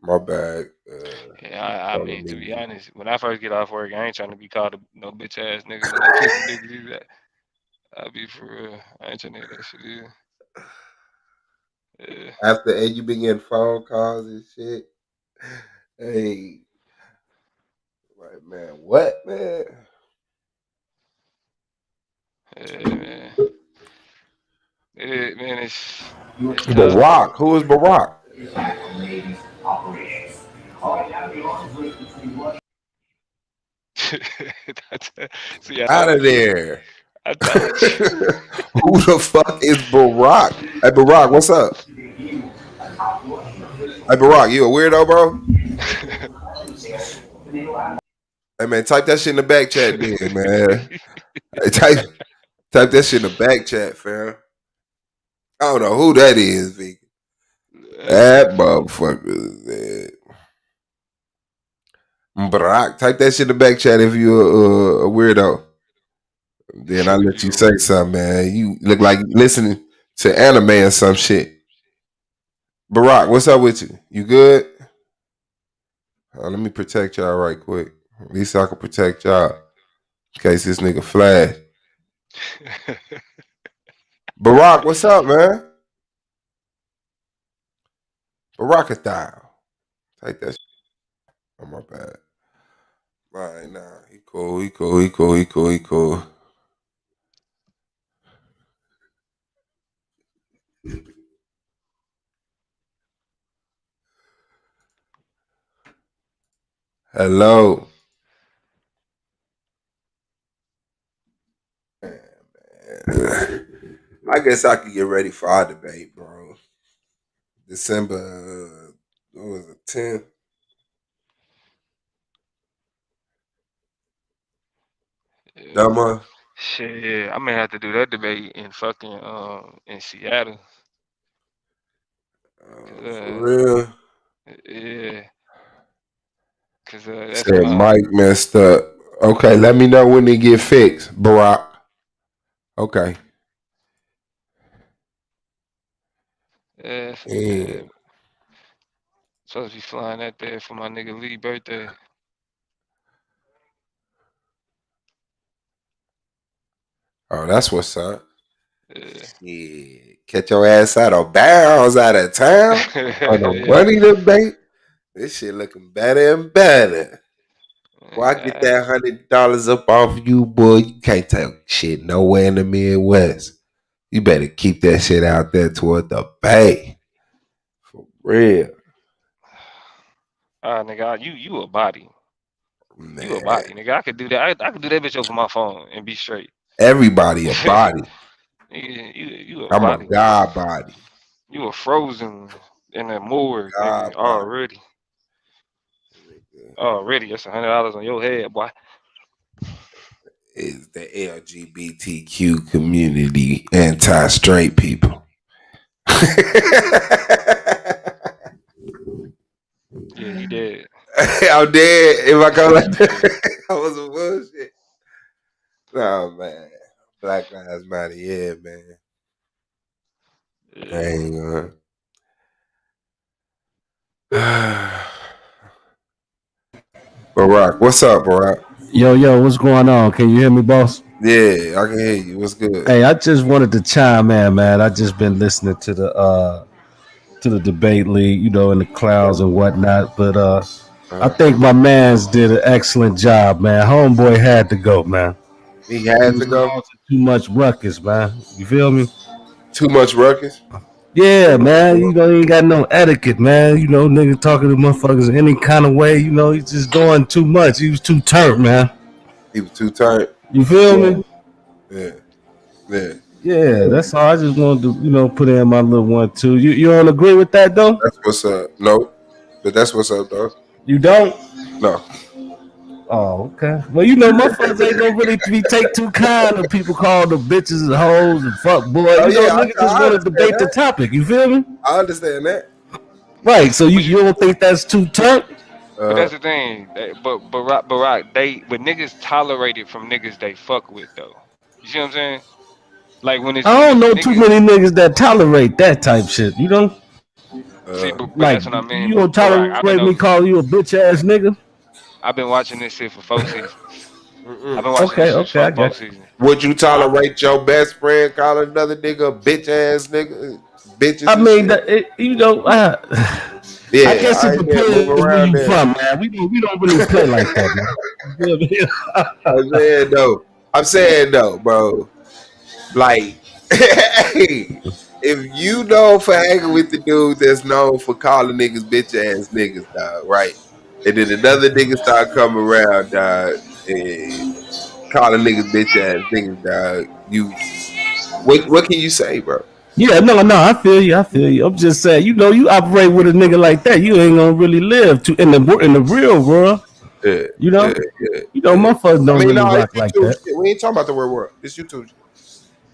My bad. Yeah, I mean, to be honest, when I first get off work, I ain't trying to be called no bitch ass nigga with no pussy niggas either. I'll be for real. I ain't trying to hear that shit either. Yeah. After you been getting phone calls and shit. Hey, like man, what man? Yeah, man. Man, it's tough. Barack. Who is Barack? See, I Out of told you. there. I told you. Who the fuck is Barack? Hey Barack, what's up? Hey Barack, you a weirdo, bro? Hey man, type that shit in the back chat, then, man. Hey, type that shit in the back chat, fam. I don't know who that is, Vic. That motherfucker, man. Barack, type that shit in the back chat if you a weirdo. Then I let you say something, man. You look like listening to anime or some shit. Barack, what's up with you? You good? Let me protect y'all right quick. At least I can protect y'all in case this nigga flash. Barack, what's up, man? Barackathon. Take that shit. Oh, my bad. All right, nah. He cool. Hello. I guess I could get ready for our debate, bro. December, what was it, 10th? Dumber. Shit, yeah. I may have to do that debate in fucking in Seattle. For real? Yeah. Cause that's Said my Mike messed up. Okay, let me know when it get fixed, Barack. Okay. yeah. Supposed to be flying out there for my nigga Lee's birthday. Oh, that's what's up. Yeah. Yeah. Catch your ass out of bounds out of town on a money debate. This shit looking better and better. Boy, I get that $100 up off you, boy. You can't take shit nowhere in the Midwest. You better keep that shit out there toward the bay. For real. Nigga, you a body. Man. You a body, nigga. I could do that. I could do that bitch over my phone and be straight. Everybody a body. Nigga, you a I'm body. a god body. You were frozen in a morgue, nigga, already. Already, that's $100 on your head, boy. Is the LGBTQ community anti-straight people? Yeah, you dead. I'm dead. If I go like that, I was a bullshit. No, man. Black Lives Matter, yeah, man. I ain't gonna. Barack, what's up, Barack? Yo, what's going on? Can you hear me, boss? Yeah, I can hear you. What's good? Hey, I just wanted to chime in, man. I just been listening to the debate league, in the clouds and whatnot. But I think my man's did an excellent job, man. Homeboy had to go, man. He He had was to go. causing too much ruckus, man. You feel me? Too much ruckus. Yeah, man. He ain't got no etiquette, man. Nigga talking to motherfuckers any kind of way. He's just doing too much. He was too turned, man. He was too tired. You feel me? Yeah, yeah. Yeah, that's all. I just wanted to, put in my little 1, 2. You don't agree with that though? That's what's up. No, but that's what's up, though. You don't? No. Oh, okay. Well, motherfuckers ain't gonna really take too kind of people call them bitches and hoes and fuck boys. Niggas just want to debate the topic. You feel me? I understand that. Right. So you don't think that's too tough? But that's the thing. But Barack, but niggas tolerate it from niggas they fuck with though. You see what I'm saying? Like when it's I don't know niggas, too many niggas that tolerate that type shit. See, but Like that's what I mean. you gonna Barack, tolerate me calling you a bitch ass nigga? I've been watching this shit for 4 seasons. I've been watching Okay, this shit I for 4 got you. seasons. Would you tolerate your best friend calling another nigga a bitch ass nigga? Bitches. I and mean, shit? I guess it depends move where around you there. from, man. We don't really play like that, man. You feel me? I'm saying though, bro. Like, if you know for hanging with the dude that's known for calling niggas bitch ass niggas, dog, right? And then another nigga start coming around, dog, and calling niggas bitch ass niggas, dog. What can you say, bro? Yeah, no, I feel you. I'm just saying, you operate with a nigga like that, you ain't gonna really live in the real world. Yeah, Motherfuckers don't really no, rock it's like YouTube that. shit. We ain't talking about the real world. It's YouTube shit.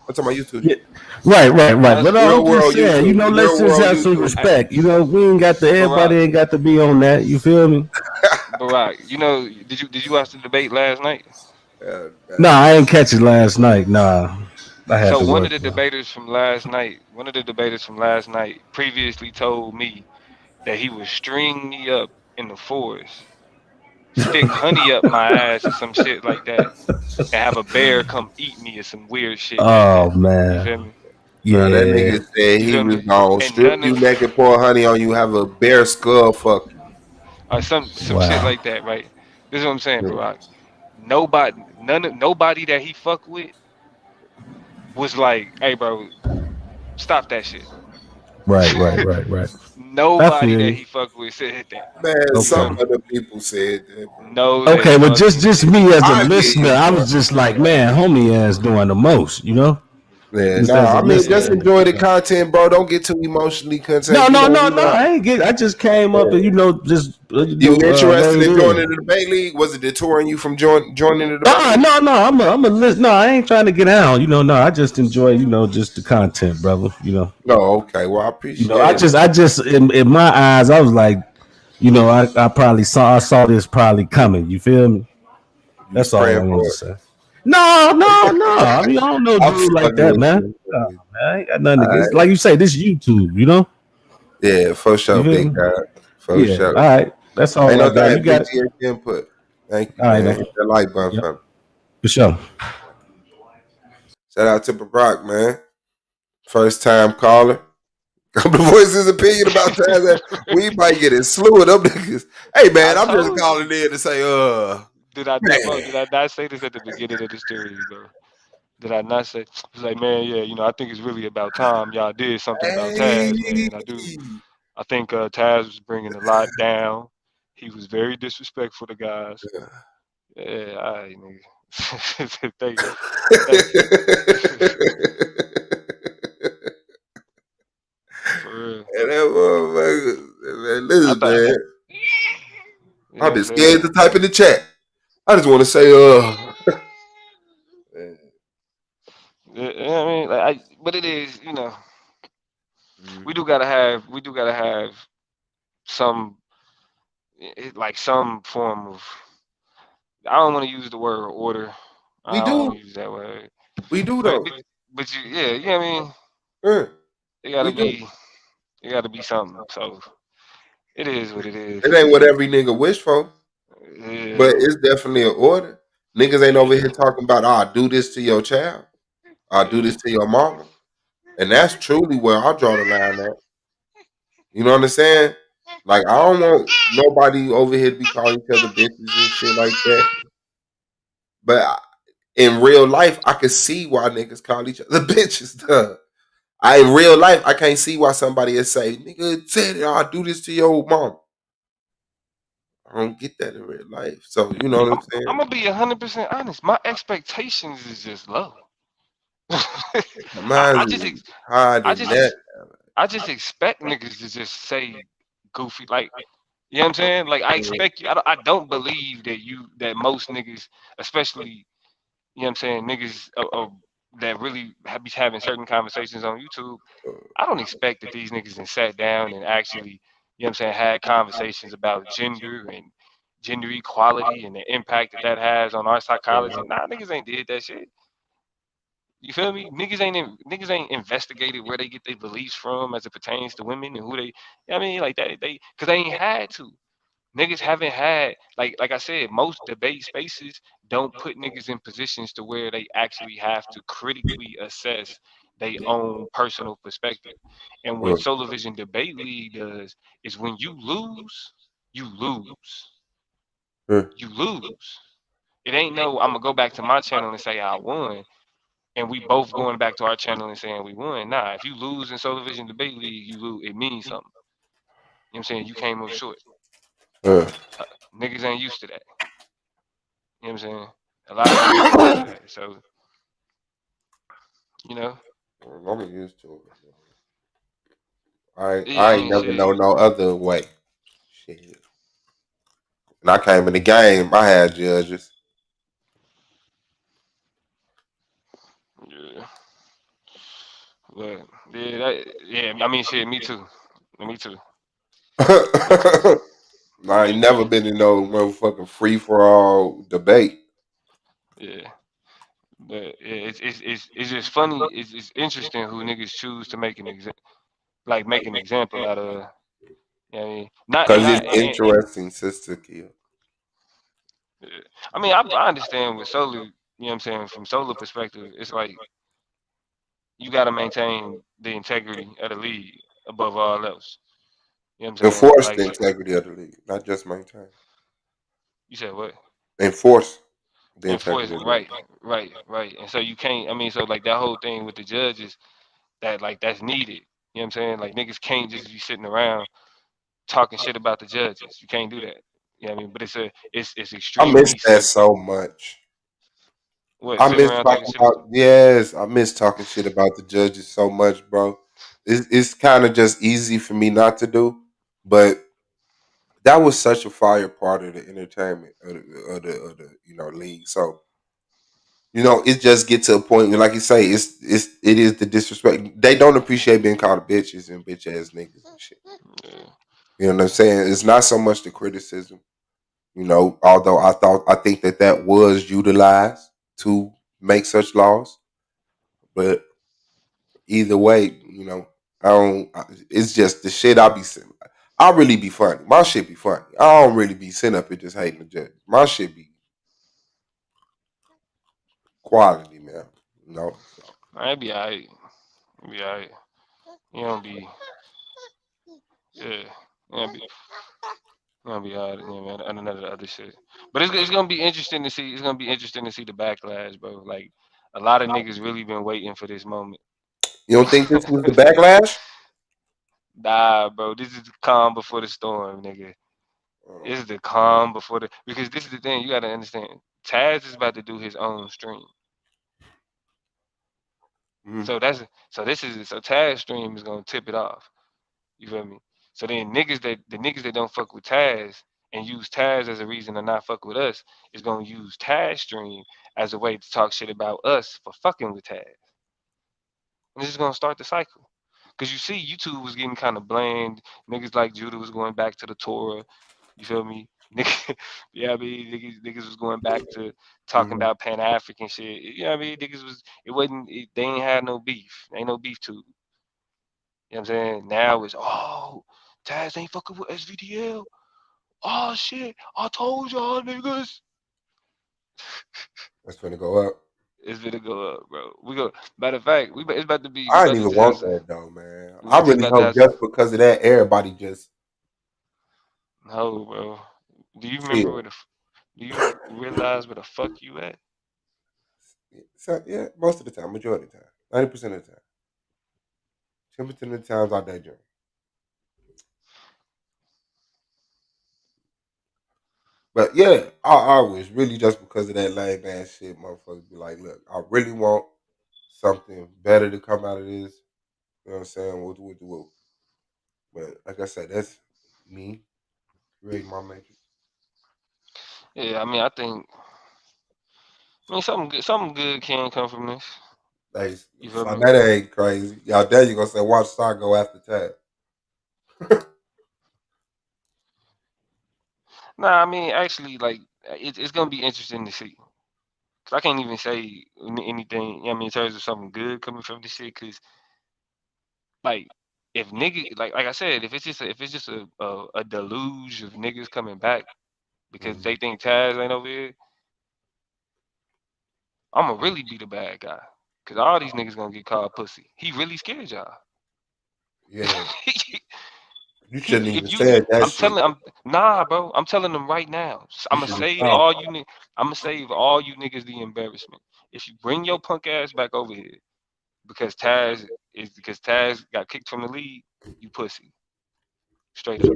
I'm talking about YouTube. Yeah. Right. But Real I'm world just saying, YouTube. let's Real just world have some YouTube. respect. We ain't got everybody ain't got to be on that. You feel me? Barack, did you watch the debate last night? Nah, I ain't catch it last night. Nah, I had So to one work. of the debaters from last night previously told me that he would string me up in the forest, stick honey up my ass or some shit like that, and have a bear come eat me or some weird shit like Oh that. You man, feel me? Nah, that yeah. nigga said You he feel was me? gonna And strip none you of naked, pour honey on you, have a bear skull fuck you. some shit Wow. like that, right? This is what I'm saying, Barack. Nobody that he fucked with was like, hey bro, stop that shit. Right. I Nobody feel that you. he fucked with said that. Man, You feel some Okay. me? other people said that, bro. No, they Okay, but fucking just did. me as a I get listener, you, I bro. was just like, man, homie ass doing the most. Yeah, Just no, as a I mean, just listener. enjoy the content, bro. Don't get too emotionally No, concerned. no, no, no. I ain't get. I just came up and just You interested laid in in. joining the debate league? Was it deterring you from joining the debate league? No. I'm a list. No, I ain't trying to get out. No. I just enjoy, just the content, brother. No, okay. Well, I I appreciate it. just in my eyes, I was like, I probably saw this probably coming. You feel me? You was That's all I praying wanted for to it. say. No. I mean, I don't know I'm dude like fucking that, with man. you. No, man, I ain't got nothing All against. right. Like you say, this YouTube. Yeah, for You sure, feel big me? guy. For Yeah. All sure. right. That's all Ain't I no got. thing. You got it. Appreciate your input. Thank you, All right, man. man. Hit that like button Yep. for me. For sure. Shout out to Barack, man. First time caller. Come to voice his opinion about time that we might get a slew of them niggas. Hey man, I I'm just told calling you. in to say, Did I not, bro? man. Did I not say this at the beginning of the series, bro? Did I not say? It's like, man, yeah, I think it's really about time y'all did something about Hey. Taz, man. I do. I think Taz was bringing a lot down. He was very disrespectful to guys. Yeah, all right, nigga. Thank you. For real. And that motherfucker, man, I listen, thought, man. you know I've what I'm been saying? scared to type in the chat. I just want to say, Yeah, I mean, but it is, we do gotta have some, like some form of. I don't want to use the word order. we I don't want do. to use that word. We do, But though. but, but yeah, you know what I mean. Yeah, It gotta we do. be it gotta be something. So it is what it is. It ain't what every nigga wish for, Yeah. but it's definitely an order. Niggas ain't over here talking about, I'll do this to your child. I'll do this to your mama. And that's truly where I draw the line at. You know what I'm saying? Like, I don't want nobody over here to be calling each other bitches and shit like that. But in real life, I can see why niggas call each other bitches, duh. In real life, I can't see why somebody would say, nigga, said I'll do this to your mom. I don't get that in real life. So, you know what I'm saying? I'm gonna be 100% honest. My expectations is just low. I Mine's just, is higher I than just, that. I just expect niggas to just say goofy, like, you know what I'm saying? Like, I expect you. I don't believe that most niggas, especially, you know what I'm saying, niggas that really be having certain conversations on YouTube. I don't expect that these niggas and sat down and actually, you know what I'm saying, had conversations about gender and gender equality and the impact that has on our psychology. Nah, niggas ain't did that shit. You feel me? Niggas ain't investigated where they get their beliefs from as it pertains to women and who they. You know what I mean, like that because they ain't had to. Niggas haven't had like I said, most debate spaces don't put niggas in positions to where they actually have to critically assess their own personal perspective. And what Solar Vision Debate League does is when you lose, you lose. You lose. It ain't no I'm gonna go back to my channel and say I won and we both going back to our channel and saying we won. Nah, if you lose in Solar Vision Debate League, you lose. It means something. You know what I'm saying? You came up short. Uh, Niggas ain't used to that. You know what I'm saying? A lot of niggas ain't used to that. So, you know, I'm used to it. I yeah, I I ain't mean, never shit. know no other way. Shit. When I came in the game, I had judges. Yeah, but yeah, I mean, shit. Me too. Me too. Me too. I ain't Me too. never been in no motherfucking free for all debate. Yeah, but yeah, it's just funny. It's interesting who niggas choose to make make an example out of. You know what I mean, not and Cause not. it's interesting, Sister Kill. Yeah. I mean, I understand with solar. You know what I'm saying? From solar perspective, it's like you got to maintain the integrity of the league above all else. You know what I'm saying? Enforce Like the so, integrity of the league, not just maintain. you said what? Enforce the Enforce integrity it, of the league. right. And so you can't. I mean, so like that whole thing with the judges, that's needed. You know what I'm saying? Like niggas can't just be sitting around talking shit about the judges. You can't do that. You know what I mean? But it's I miss extremely that simple. so much. What I sitting miss around talking talking shit? about I miss talking shit about the judges so much, bro. It's kind of just easy for me not to do, but that was such a fire part of the entertainment of the league. So it just get to a point where, like you say, it is the disrespect. They don't appreciate being called bitches and bitch ass niggas and shit. Yeah. You know what I'm saying? It's not so much the criticism. Although I think that was utilized to make such laws, but either way, I don't. It's just the shit I be saying. I really be funny. My shit be funny. I don't really be sitting up here just hating the judge. My shit be quality, man. So. I be alright. Be alright. You don't be. Yeah. You be. Alright. Yeah, man. And none of the other shit. But it's gonna be interesting to see. It's gonna be interesting to see the backlash, bro. Like a lot of niggas really been waiting for this moment. You don't think this was the backlash? Nah, bro. This is the calm before the storm, nigga. This is the calm before the because this is the thing you gotta understand. Taz is about to do his own stream. Mm-hmm. So Taz stream is gonna tip it off. You feel me? So then niggas that don't fuck with Taz and use Taz as a reason to not fuck with us is gonna use Taz stream as a way to talk shit about us for fucking with Taz. And this is gonna start the cycle. Cause you see YouTube was getting kind of bland. Niggas like Judah was going back to the Torah. You feel me? Nigga, yeah, I mean, niggas was going back to talking Mm-hmm. about Pan African shit. You know what I mean? They ain't had no beef. Ain't no beef too. You know what I'm saying? Now it's Taz ain't fucking with SVDL. Oh shit, I told y'all niggas. That's gonna go up. It's gonna go up, bro. We go. Matter of fact, it's about to be. We I about didn't to even just have want some. that though, man. We I just really about to hope have some. just because of that, everybody just No, bro. Do you remember chill. Do you realize where the fuck you at? So, yeah, most of the time, majority of the time, 90% of the time, 10% of the times I daydream. But yeah, I was really just because of that lame ass shit, motherfuckers be like, look, I really want something better to come out of this. You know what I'm saying? With. But like I said, that's me creating my matrix. Yeah, I mean, something good can come from this. Hey, You feel so me? that ain't crazy. Y'all there you gonna say watch Star go after Tab. Nah, I mean, actually, like, it's gonna be interesting to see. Cause I can't even say anything. I mean, in terms of something good coming from this shit. Cause like, if nigga, like I said, if it's just a deluge of niggas coming back because they think Taz ain't over here, I'ma really be the bad guy. Cause all these niggas gonna get called pussy. He really scared y'all. Yeah, you He, shouldn't even if you, say that I'm shit. telling, I'm nah, bro. I'm telling them right now. You I'ma should have save stopped. all you. I'ma save all you niggas the embarrassment. If you bring your punk ass back over here because Taz got kicked from the league, you pussy. Straight up.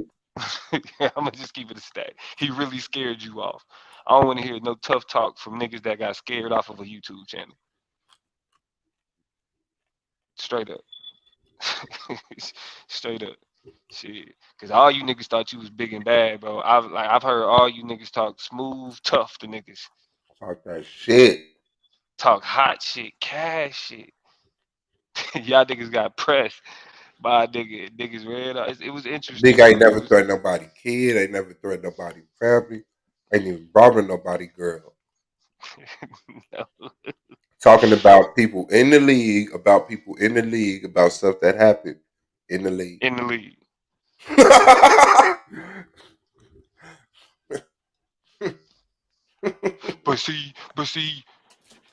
I'm gonna just keep it a stat. He really scared you off. I don't want to hear no tough talk from niggas that got scared off of a YouTube channel. Straight up. Straight up. Shit. Cause all you niggas thought you was big and bad, bro. I've heard all you niggas talk smooth, tough to niggas. Talk that shit. Talk hot shit, cash shit. Y'all niggas got pressed by niggas red. It was interesting, Nigga ain't bro. It never was threatened nobody kid, ain't never threatened nobody family, ain't even robbing nobody girl. no. Talking about people in the league, about stuff that happened in the league. In the league. But see,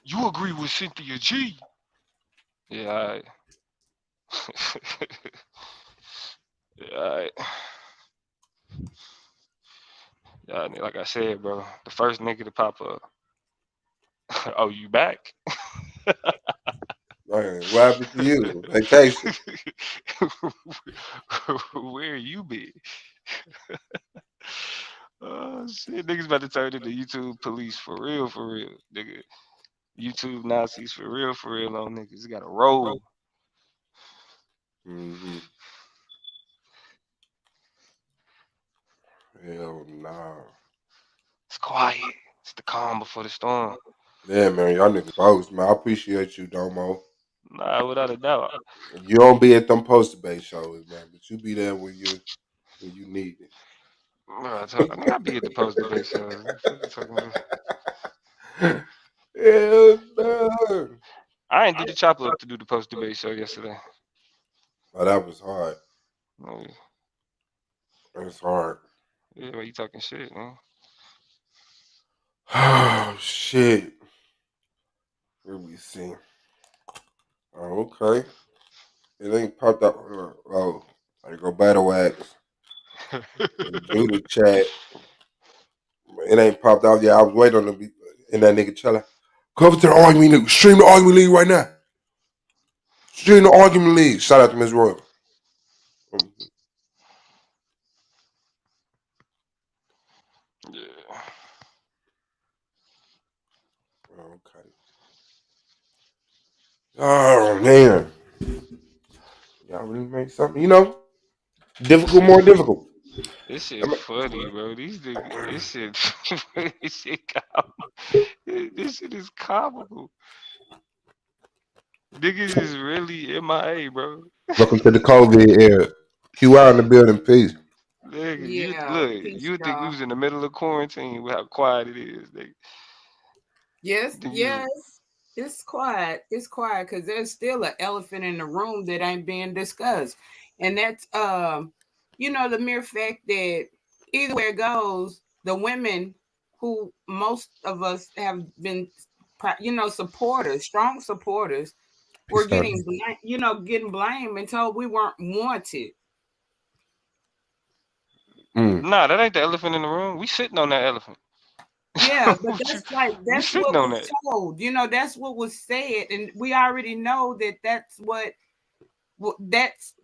you agree with Cynthia G. Yeah, all right. Yeah, all right. Yeah, like I said, bro, the first nigga to pop up. Oh, you back? Man, what happened to you? Vacation. Where you been? Oh shit, niggas about to turn into YouTube police for real, nigga. YouTube Nazis for real on niggas. You got to roll. Mm-hmm. Hell nah. It's quiet. It's the calm before the storm. Yeah, man, y'all niggas both, man. I appreciate you, Domo. Nah, without a doubt. You don't be at them poster base shows, man, but you be there when you need it. Bro, nigga, I be at the post debate shows. What the fuck you talking about? Hell no. I ain't do the chop up to do the post debate show yesterday. Oh, that was hard. No, That's hard. yeah, why you talking shit, man? Oh shit. Let me see. Oh, okay. It ain't popped up. Oh, I go battle wax. Do the chat. It ain't popped out yet. I was waiting on the beat and that nigga chilling. Come to the argument league. Stream the argument league right now. Stream the argument league. Shout out to Ms. Royal. Yeah. Okay. Oh man. Y'all really made something, difficult, more difficult. This shit funny, bro. These niggas, this shit, this shit is comical. Niggas is really MIA, bro. Welcome to the COVID era. QI in the building, peace. Nigga, you Yeah, look, peace, you would think we y'all. was in the middle of quarantine with how quiet it is, nigga. Yes, Then you, yes. It's quiet. It's quiet because there's still an elephant in the room that ain't being discussed. And that's the mere fact that either way it goes, the women who most of us have been, supporters, strong supporters, were getting getting blamed and told we weren't wanted. Nah, that ain't the elephant in the room. We sitting on that elephant. Yeah, but What you- we that's sitting what on was that. told. That's what was said, and we already know that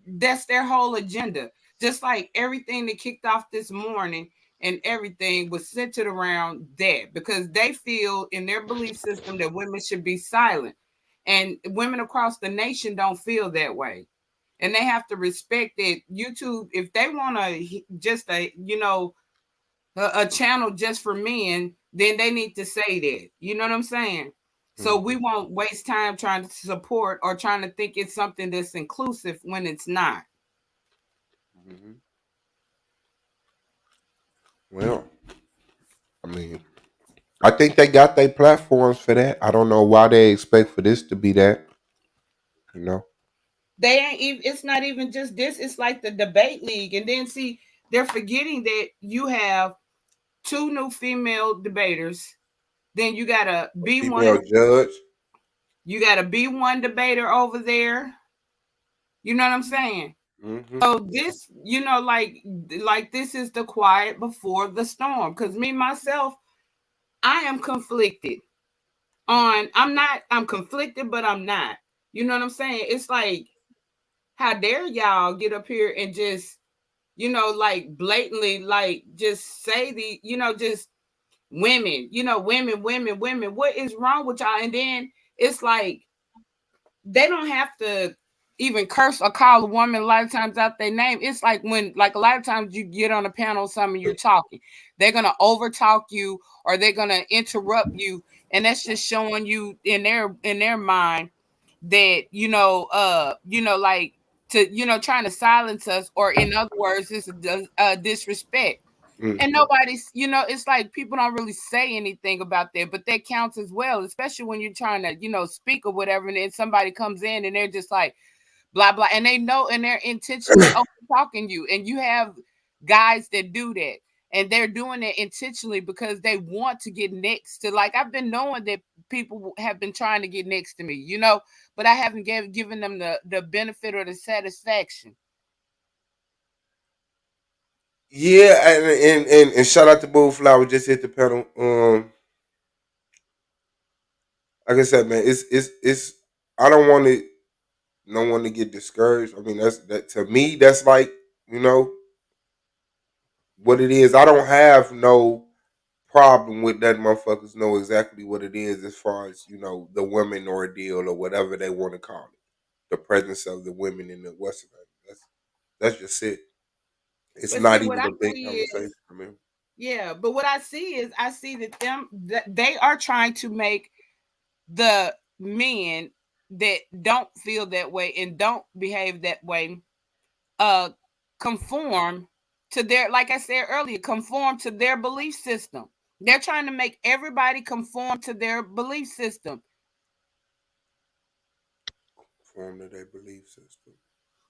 that's their whole agenda. Just like everything that kicked off this morning and everything was centered around that, because they feel in their belief system that women should be silent, and women across the nation don't feel that way, and they have to respect that. YouTube, if they want a channel just for men, then they need to say that. You know what I'm saying? So we won't waste time trying to support or trying to think it's something that's inclusive when it's not. Well, I mean, I think they got their platforms for that. I don't know why they expect for this to be that. You know, They ain't even, it's not even just this, it's like the debate league. And then see, they're forgetting that you have two new female debaters. Then you got a female B1, judge. you got a B1 debater over there. You know what I'm saying? Mm-hmm. So this, like this is the quiet before the storm. Because me myself, I am conflicted I'm conflicted, but I'm not. You know what I'm saying? It's like, how dare y'all get up here and just, like blatantly, like just say just women, women. What is wrong with y'all? And then it's like they don't have to even curse or call a woman a lot of times out their name. It's like when, like, a lot of times you get on a panel or something, you're talking, they're gonna overtalk you or they're gonna interrupt you, and that's just showing you in their mind that like to trying to silence us, or in other words, it's a disrespect. And nobody's, it's like people don't really say anything about that, but that counts as well, especially when you're trying to, speak or whatever, and then somebody comes in and they're just like blah blah, and they know, and they're intentionally over talking you, and you have guys that do that, and they're doing it intentionally because they want to get next to, like, I've been knowing that people have been trying to get next to me, but I haven't given them the benefit or the satisfaction. Yeah, and shout out to Bullflower, just hit the pedal. Like I said, man, it's I don't want it, no one to get discouraged. I mean, that to me, that's like, you know what it is. I don't have no problem with that motherfuckers know exactly what it is as far as, the women ordeal or whatever they want to call it. The presence of the women in the Western. That's just it. It's But see, not what even I a big see conversation. is, I mean, yeah, but what I see is, I see that they are trying to make the men that don't feel that way and don't behave that way uh conform to their, like I said earlier, conform to their belief system. They're trying to make everybody conform to their belief system. form of their belief system.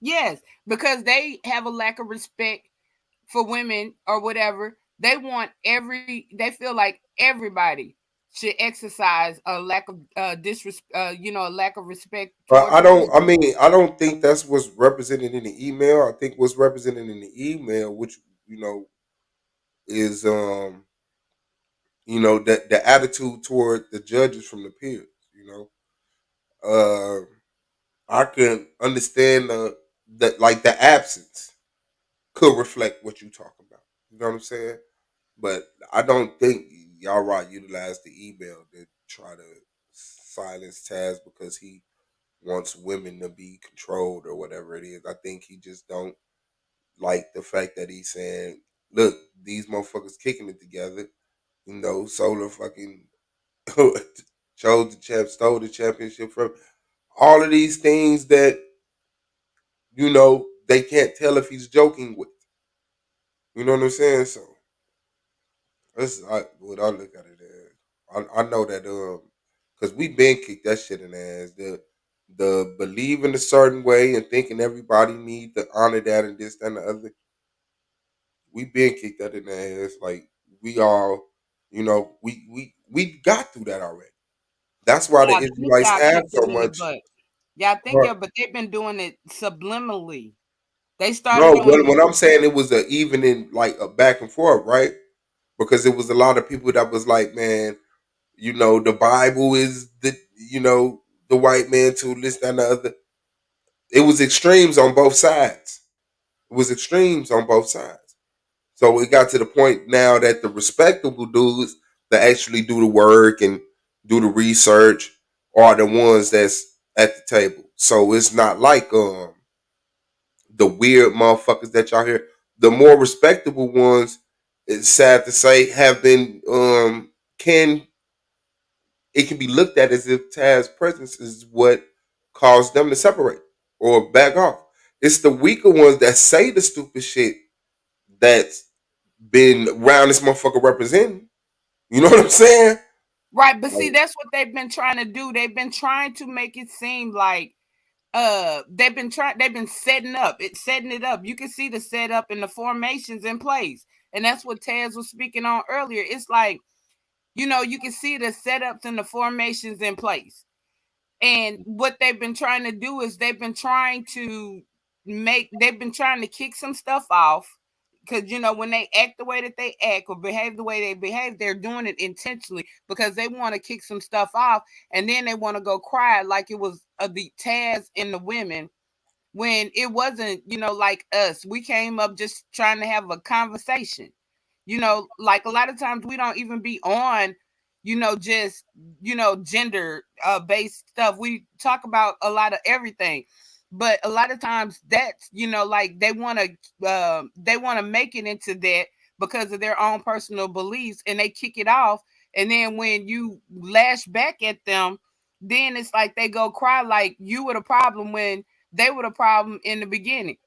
Yes, because they have a lack of respect for women or whatever. They feel like everybody should exercise a lack of disrespect, a lack of respect But towards women. I don't think that's what's represented in the email. I think what's represented in the email, which, is that the attitude toward the judges from the peers. Uh, I can understand that, like, the absence could reflect what you talk about. You know what I'm saying? But I don't think y'all right utilize the email to try to silence Taz because he wants women to be controlled or whatever it is. I think he just don't like the fact that he's saying, look, these motherfuckers kicking it together. Solar fucking chose the champ, stole the championship from all of these things that, they can't tell if he's joking with. You know what I'm saying? So that's what I look at it as. I know that because we been kicked that shit in the ass. The believing a certain way and thinking everybody need to honor that and this, that, and the other. We been kicked that in the ass. Like, we all, You know, we got through that already. That's why the Yeah, I think Israelites y'all have keep so doing it, much. but yeah, I think Right. but they've been doing it subliminally. They started No, doing when I'm saying it was a evening, like a back and forth, right? Because it was a lot of people that was like, man, you know, the Bible is the, you know, the white man to this, that, and the other. It was extremes on both sides. It was extremes on both sides. So it got to the point now that the respectable dudes that actually do the work and do the research are the ones that's at the table. So it's not like the weird motherfuckers that y'all hear. The more respectable ones, it's sad to say, have been can it can be looked at as if Taz's presence is what caused them to separate or back off. It's the weaker ones that say the stupid shit that's been around this motherfucker representing. You know what I'm saying? right, but see, Like, that's what they've been trying to do. They've been trying to make it seem like they've been setting it up. You can see the setup and the formations in place. And that's what Taz was speaking on earlier. It's like, you know, you can see the setups and the formations in place. And what they've been trying to do is they've been trying to kick some stuff off. Because, you know, when they act the way that they act or behave the way they behave, they're doing it intentionally because they want to kick some stuff off, and then they want to go cry like it was the Taz and the women, when it wasn't, you know, like us. We came up just trying to have a conversation. You know, like a lot of times we don't even be on, you know, just, you know, gender based stuff. We talk about a lot of everything. But a lot of times that's, you know, like they want to make it into that because of their own personal beliefs, and they kick it off. And then when you lash back at them, then it's like they go cry like you were the problem when they were the problem in the beginning.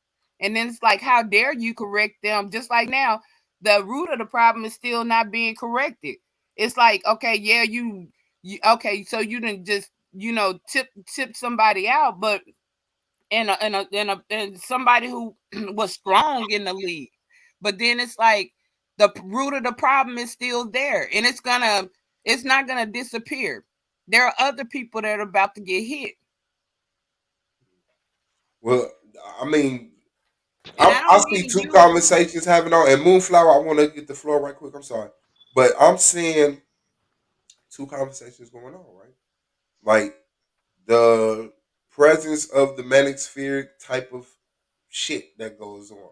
And then it's like, how dare you correct them? Just like now, the root of the problem is still not being corrected. It's like, okay, yeah, you okay, so you didn't just, you know, tip somebody out, but and somebody who was strong in the league. But then it's like the root of the problem is still there, and it's not gonna disappear. There are other people that are about to get hit. well, I mean, And I I don't see mean two you. conversations having on and Moonflower. I want to get the floor right quick. I'm sorry, but I'm seeing two conversations going on, right? Like the presence of the manosphere type of shit that goes on.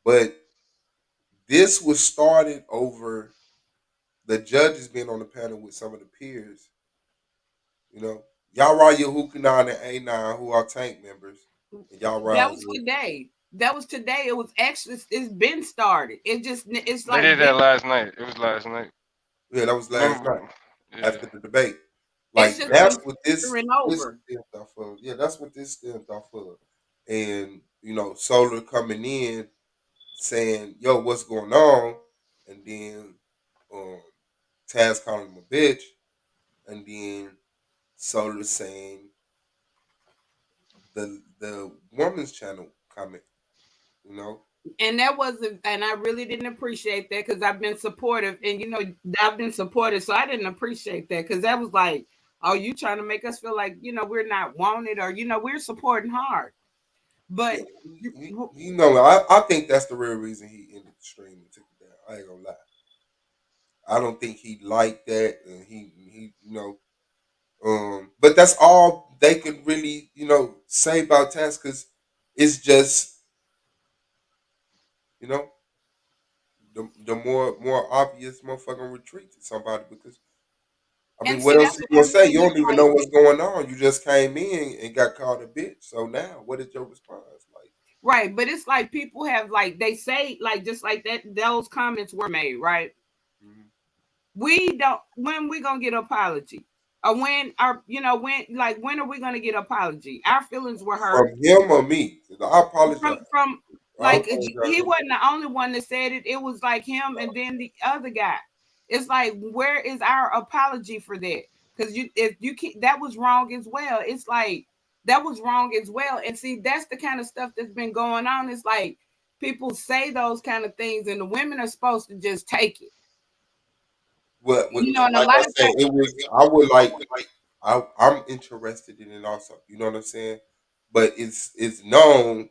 But this was started over the judges being on the panel with some of the peers. You know, y'all ride your Hukanon and A9, who are tank members, and y'all That ride was with. today. That was today. It was actually, it's been started. It's They like did been, that last night. It was last night. Yeah, that was last night Remember? Yeah. after the debate. it's Like just that's been what this filtering this over. stemmed off of. Yeah, that's what this stemmed off of. And you know, Solar coming in saying, "Yo, what's going on?" And then um, Taz calling him a bitch, and then Solar saying the woman's channel comment. You know, And that wasn't, and I really didn't appreciate that because I've been supportive, and you know, I've been supportive, so I didn't appreciate that because that was like, oh, you trying to make us feel like, you know, we're not wanted, or you know, we're supporting hard. But yeah, you know, I think that's the real reason he ended the stream and took it down. I ain't gonna lie. I don't think he liked that, and he you know, but that's all they could really, you know, say about Taz because it's just, you know, the more obvious motherfucking retreat to somebody because I mean, and what see, else that's you what gonna I say? mean. You don't It's even like, know what's going on. You just came in and got called a bitch. So now, what is your response? Like, right, but it's like people have, like, they say, like, just like that, those comments were made, right? mhm. We don't, when we gonna get an apology, or when our, you know, when are we gonna get an apology? Our feelings were From hurt him or me? I apologize. from I like, he apologize. wasn't the only one that said it. It was like him and then the other guy. It's like, where is our apology for that? Because you, if you can, that was wrong as well. It's like, that was wrong as well. And see, that's the kind of stuff that's been going on. It's like people say those kind of things, and the women are supposed to just take it. You know, and a like lot I of said, times, it was. I would like. I'm interested in it also. You know what I'm saying? But it's known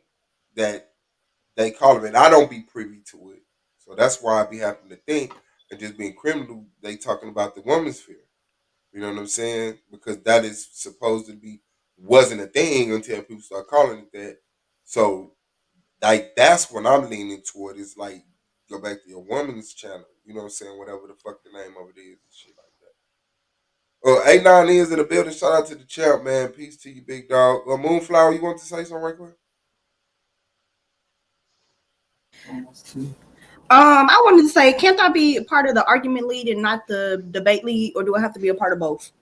that they call him, and I don't be privy to it. So that's why I be having to think and just being criminal. They talking about the woman's fear. You know what I'm saying? Because that is supposed to be wasn't a thing until people start calling it that. So like that's what I'm leaning toward is like go back to your woman's channel. You know what I'm saying? Whatever the fuck the name of it is and shit like that. Oh, A9 is in the building. Shout out to the champ, man. Peace to you, big dog. Moonflower, you want to say something right quick? I wanted to say, can't I be a part of the argument lead and not the debate lead, or do I have to be a part of both?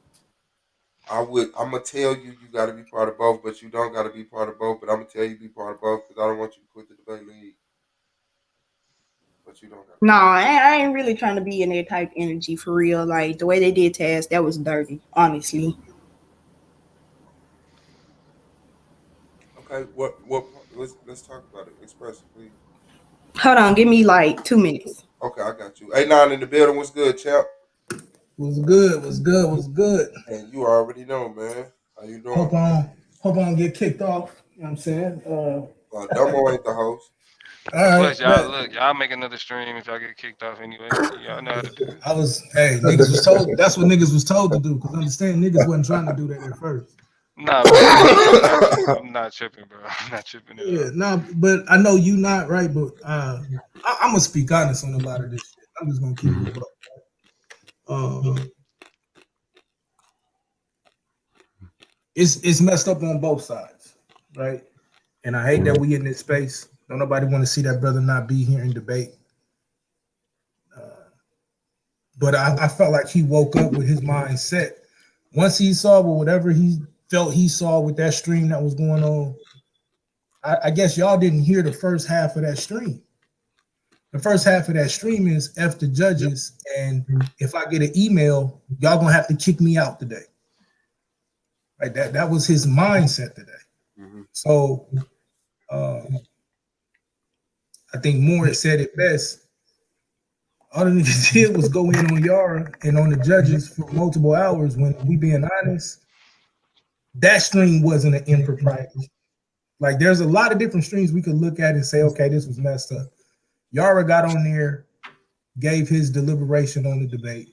I'm gonna tell you gotta be part of both, but you don't gotta be part of both. But I'm gonna tell you be part of both because I don't want you to quit the debate league. But you don't gotta. No, I ain't really trying to be in that type energy for real. Like the way they did Taz, that was dirty, honestly. Okay, what let's talk about it. Express it, please. Hold on, give me like 2 minutes. Okay, I got you. A9 in the building. What's good, champ? What's good? What's good? What's good? And you already know, man. How you doing? Hope I don't get kicked off. You know what I'm saying? Dumbo ain't the host. All right. Plus, y'all look, y'all make another stream if y'all get kicked off anyway. Y'all know how to do it. Niggas was told. That's what niggas was told to do. Because understand, niggas wasn't trying to do that at first. Nah, I'm not tripping, bro. I'm not tripping. Yeah, nah, but I know you not right. But I'm gonna speak honest on a lot of this shit. I'm just gonna keep it up. It's messed up on both sides, right? And I hate that we in this space. Don't nobody want to see that brother not be here in debate. But I felt like he woke up with his mind set. Once he saw whatever he felt he saw with that stream that was going on, I guess y'all didn't hear the first half of that stream. The first half of that stream is F the judges, and if I get an email, y'all gonna have to kick me out today. Right, that was his mindset today. Mm-hmm. So I think Morris said it best. All the niggas did was go in on Yara and on the judges for multiple hours. When we being honest, that stream wasn't an impropriety. Like there's a lot of different streams we could look at and say, okay, this was messed up. Yara got on there, gave his deliberation on the debate.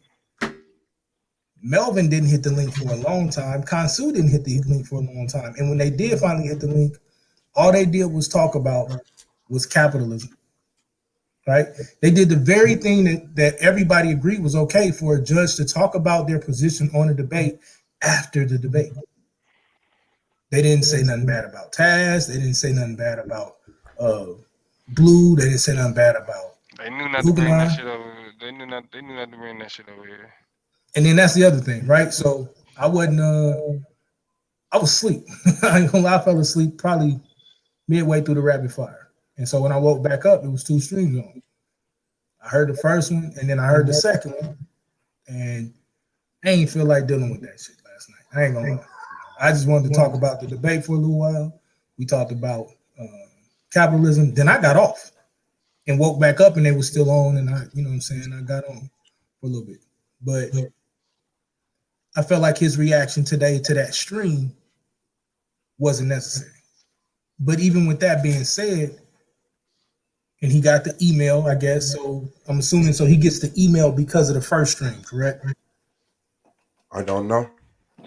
Melvin didn't hit the link for a long time. Kansu didn't hit the link for a long time. And when they did finally hit the link, all they did was talk about was capitalism. Right? They did the very thing that everybody agreed was okay for a judge to talk about their position on a debate after the debate. They didn't say nothing bad about Taz. They didn't say nothing bad about Blue. They didn't say nothing bad about. They knew not to bring that shit over. They knew not to bring that shit over here. And then that's the other thing, right? So I wasn't. I was asleep. I ain't gonna lie, I fell asleep probably midway through the rapid fire. And so when I woke back up, it was 2 streams on. I heard the first one, and then I heard the second one, and I ain't feel like dealing with that shit last night. I ain't gonna lie. I just wanted to talk about the debate for a little while. We talked about capitalism. Then I got off and woke back up, and they were still on, and I, you know what I'm saying, I got on for a little bit. But I felt like his reaction today to that stream wasn't necessary. But even with that being said, and he got the email, I guess, so I'm assuming so he gets the email because of the first stream, correct? I don't know.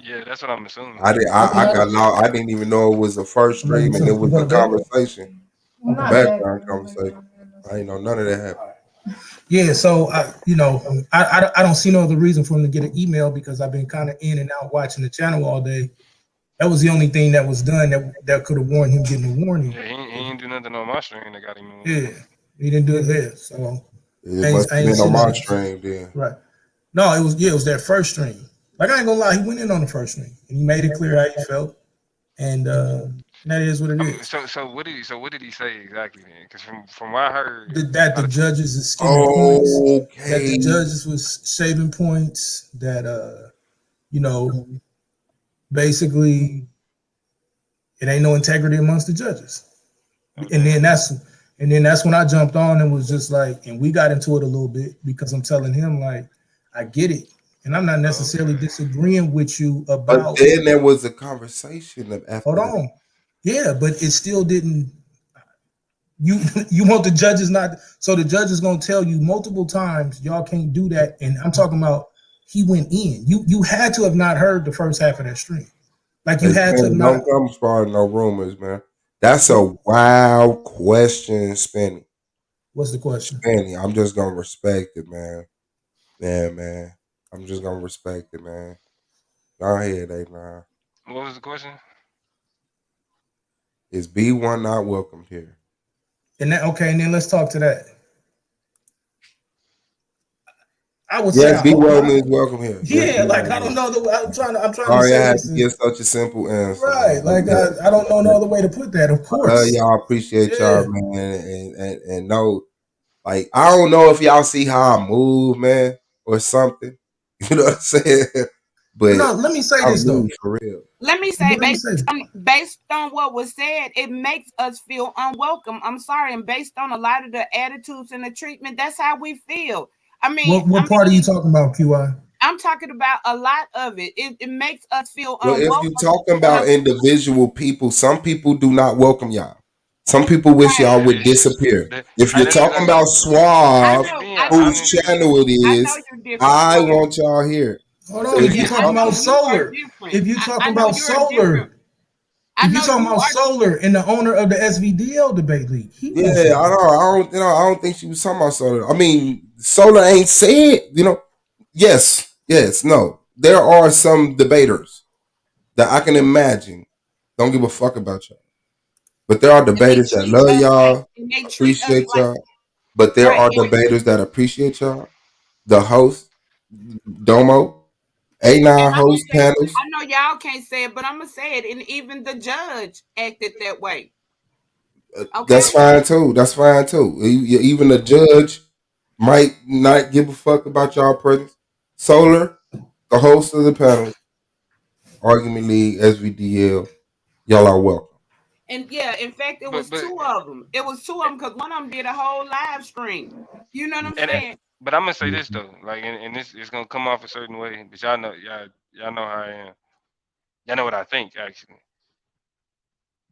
Yeah, that's what I'm assuming. I didn't even know it was the first stream and it was a conversation, background conversation. I didn't know none of that happened. Yeah, so I don't see no other reason for him to get an email because I've been kind of in and out watching the channel all day. That was the only thing that was done that could have warned him getting a warning. Yeah, he didn't do nothing on my stream that got him. Yeah, he didn't do it there. So it must have been on my stream then. Right. No, it was that first stream. Like I ain't gonna lie, he went in on the first stream and he made it clear how he felt, and that is what it is. So what did he say exactly then? Because from what I heard, that the judges is skimming points, that the judges was shaving points, that basically it ain't no integrity amongst the judges. Okay. And then that's when I jumped on and was just like, and we got into it a little bit because I'm telling him like I get it, and I'm not necessarily disagreeing with you But about. then there was a conversation of after Hold on, yeah, but it still didn't. You want the judges not, so the judge is gonna tell you multiple times y'all can't do that, and I'm talking about he went in. You had to have not heard the first half of that stream, like you had to have not. Don't come starting no rumors, man. That's a wild question, Spenny. What's the question? Spenny, I'm just gonna respect it, man. Yeah, man. I'm just gonna respect it, man. Go ahead, A9. What was the question? Is B1 not welcomed here? And that, okay, and then let's talk to that. I would Yes, say B1 is welcome here. Yeah, Yes, like I don't know the. I'm trying to Sorry, say I had this to get such a simple answer. right. Like I don't know no other way to put that. Of course, y'all appreciate y'all, man, and know, like I don't know if y'all see how I move, man, or something. You know what I'm saying? But no, let me say I this though. move for real. Let me say, based on what was said, it makes us feel unwelcome. I'm sorry, and based on a lot of the attitudes and the treatment, that's how we feel. I mean, What part are you talking about, QI? I'm talking about a lot of it. It makes us feel Well, unwelcome. if you're talking about individual people, some people do not welcome y'all. Some people wish y'all would disappear. If you're talking about Suave, whose channel it is, I want y'all here. Hold on. If you're talking about Solar, if you're talking about Solar, if you're talking about Solar and the owner of the SVDL debate league, yeah, I don't think she was talking about Solar. I mean, Solar ain't said, yes, no. There are some debaters that I can imagine don't give a fuck about y'all. But there are debaters that love y'all, appreciate y'all. But there are debaters that appreciate y'all. The host, Domo, A9 host panels. I know y'all can't say it, but I'm gonna say it. And even the judge acted that way. That's fine too. Even the judge might not give a fuck about y'all presence. Solar, the host of the panel, Argument League, SVDL, y'all are welcome. And yeah, in fact, it was two of them. It was two of them because one of them did a whole live stream. You know what I'm saying? But I'm gonna say this though, like, and this is gonna come off a certain way, but y'all know how I am. Y'all know what I think actually.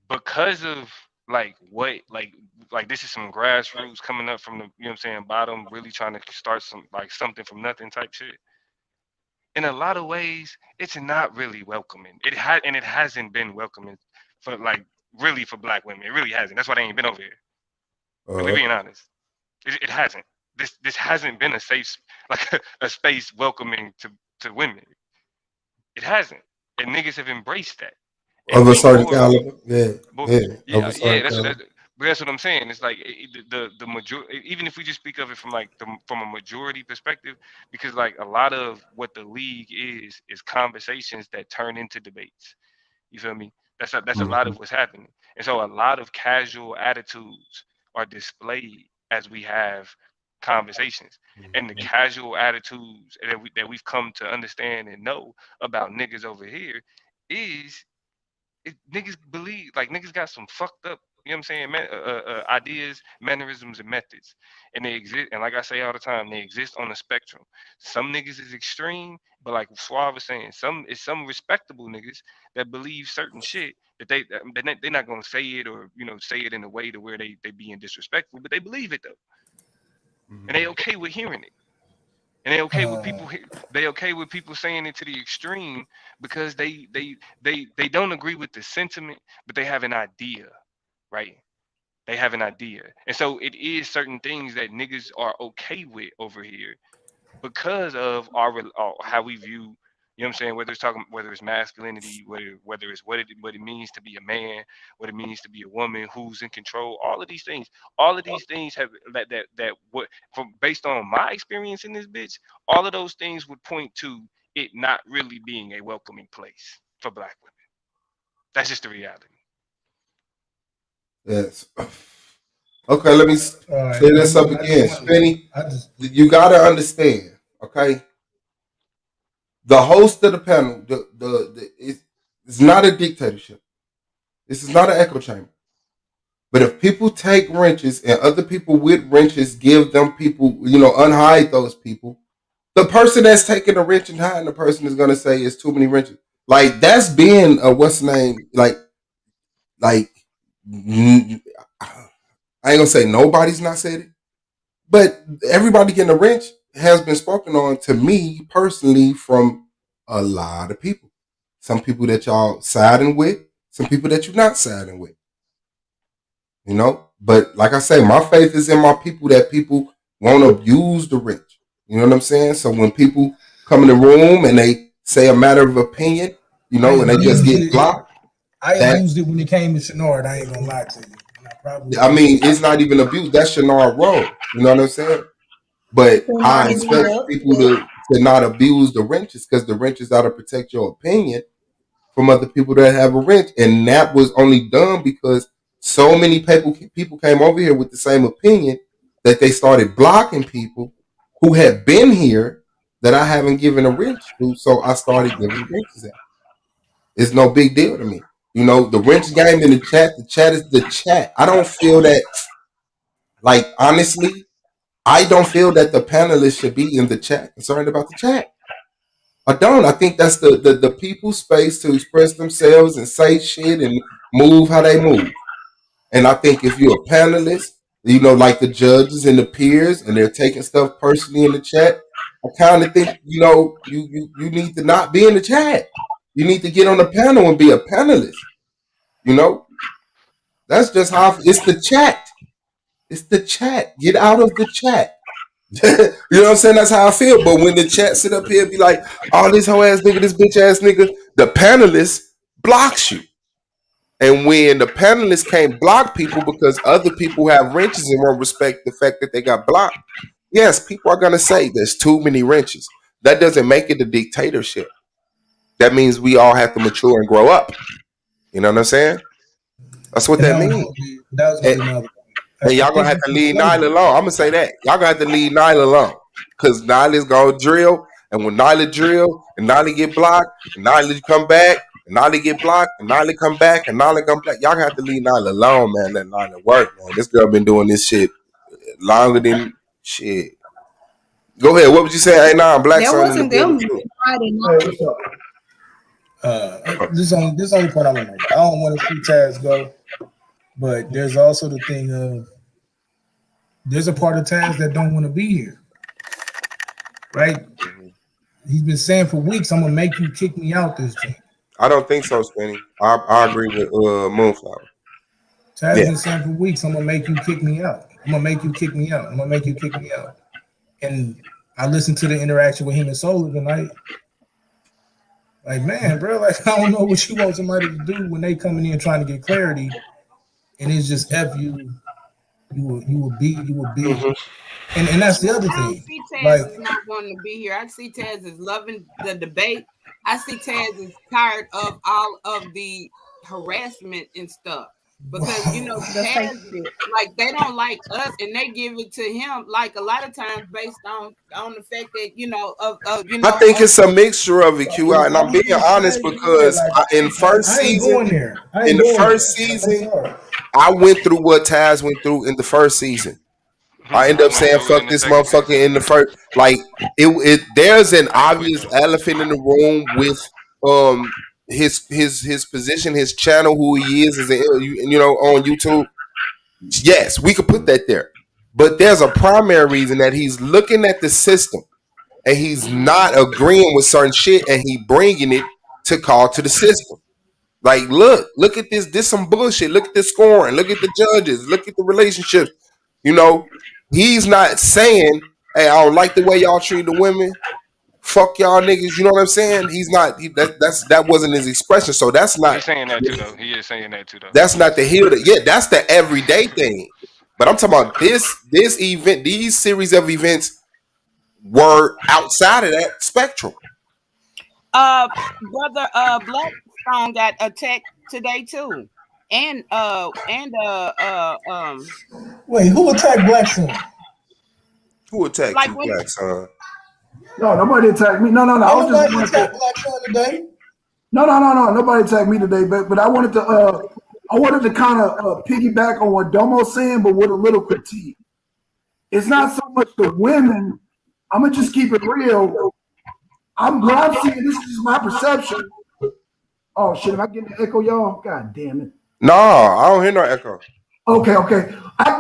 Because of like what like this is some grassroots coming up from the bottom, really trying to start something from nothing type shit. In a lot of ways, it's not really welcoming. It hasn't been welcoming for really for black women. It really hasn't. That's why they ain't been over here. Really being honest, it hasn't. This hasn't been a safe a space welcoming to women. It hasn't, and niggas have embraced that. Of a certain caliber, That's what I'm saying. It's like the majority. Even if we just speak of it from from a majority perspective, because a lot of what the league is conversations that turn into debates. You feel me? That's a lot of what's happening, and so a lot of casual attitudes are displayed as we have conversations, and the casual attitudes that we've come to understand and know about niggas over here is. Niggas believe niggas got some fucked up, you know what I'm saying, ideas, mannerisms, and methods, and they exist. And like I say all the time, they exist on the spectrum. Some niggas is extreme, but like Suave was saying, some respectable niggas that believe certain shit that they're not gonna say it or say it in a way to where they being disrespectful, but they believe it though, and they okay with hearing it. And they okay with people. They okay with people saying it to the extreme because they don't agree with the sentiment, but they have an idea, right? They have an idea, and so it is certain things that niggas are okay with over here because of our how we view. You know what I'm saying? Whether it's masculinity, whether it's what it means to be a man, what it means to be a woman, who's in control, all of these things have from based on my experience in this bitch, all of those things would point to it not really being a welcoming place for black women. That's just the reality. Yes. Okay, let me say this up again. Spenny, you gotta understand, okay? The host of the panel, it's not a dictatorship. This is not an echo chamber. But if people take wrenches and other people with wrenches give them people, unhide those people, the person that's taking a wrench and hiding the person is gonna say it's too many wrenches. Like that's being a what's the name? Like I ain't gonna say nobody's not said it, but everybody getting a wrench has been spoken on to me personally from a lot of people. Some people that y'all siding with, some people that you're not siding with. You know, but like I say, my faith is in my people that people won't abuse the wrench. You know what I'm saying? So when people come in the room and they say a matter of opinion, you know, and they just get blocked. I used it when it came to Shenard. I ain't gonna lie to you. I mean, it's not even abuse. That's Shenard role. You know what I'm saying? But I expect people to not abuse the wrenches because the wrenches are to protect your opinion from other people that have a wrench. And that was only done because so many people came over here with the same opinion that they started blocking people who had been here that I haven't given a wrench to. So I started giving wrenches out. It's no big deal to me. You know, the wrench game in the chat is the chat. I don't feel that, like, honestly, I don't feel that the panelists should be in the chat concerned about the chat. I don't. I think that's the people's space to express themselves and say shit and move how they move. And I think if you're a panelist, you know, like the judges and the peers, and they're taking stuff personally in the chat, I kind of think, you know, you need to not be in the chat. You need to get on the panel and be a panelist. You know, that's just how it's the chat. It's the chat. Get out of the chat. You know what I'm saying? That's how I feel. But when the chat sit up here and be like, "Oh, this hoe ass nigga, this bitch ass nigga," the panelist blocks you. And when the panelists can't block people because other people have wrenches and won't respect the fact that they got blocked, yes, people are gonna say there's too many wrenches. That doesn't make it a dictatorship. That means we all have to mature and grow up. You know what I'm saying? That's what that means. And y'all gonna have to leave Nyla alone. I'm gonna say that. Y'all gonna have to leave Nyla alone. Because Nyla's gonna drill. And when Nyla drill and Nyla get blocked, and Nyla come back, and Nyla get blocked, and Nyla come back, and Nyla come back. Y'all gonna have to leave Nyla alone, man. Let Nyla work, man. This girl been doing this shit longer than shit. Go ahead. What would you say? Hey, nah, Black There Sun. wasn't them Friday night. This only point I want to make. I don't want to see Taz go, but there's also the thing of there's a part of Taz that don't want to be here, right? He's been saying for weeks, "I'm gonna make you kick me out this thing." I don't think so, Spinny. I agree with Moonflower. Taz been saying for weeks, "I'm gonna make you kick me out. I'm gonna make you kick me out. I'm gonna make you kick me out." And I listened to the interaction with him and Solar tonight. Like, man, bro, like I don't know what you want somebody to do when they coming in trying to get clarity, and it's just F you. You will be. And that's the other I don't thing. see Taz Like, is not wanting to be here. I see Taz is loving the debate. I see Taz is tired of all of the harassment and stuff. Because you know, Taz, like they don't like us and they give it to him like a lot of times based on the fact that you know I think it's a mixture of it, Q. And I'm being honest because in first season, in the first season, I went through what Taz went through in the first season. I end up saying fuck this motherfucker in the first. Like it there's an obvious elephant in the room with his position, his channel, who he is as a, you know, on YouTube. Yes, we could put that there. But there's a primary reason that he's looking at the system and he's not agreeing with certain shit and he bringing it to call to the system. Like, look at this. This some bullshit. Look at the scoring. Look at the judges. Look at the relationships. You know, he's not saying, "Hey, I don't like the way y'all treat the women. Fuck y'all niggas." You know what I'm saying? He's not. That wasn't his expression. So that's not. He's saying that too, though. He is saying that too, though. That's not the hill. Yeah, that's the everyday thing. But I'm talking about this event. These series of events were outside of that spectrum. Brother Blackstone got attacked today too. And wait, who attacked Blackstone? Who attacked like you, when, Black Son? No, nobody attacked me. No. I was just Nobody attacked Blackstone today. No. Nobody attacked me today. But I wanted to kind of piggyback on what Domo's saying, but with a little critique. It's not so much the women I'm gonna just keep it real. I'm seeing this is my perception. Oh shit, am I getting an echo, y'all? God damn it. No, I don't hear no echo. Okay. I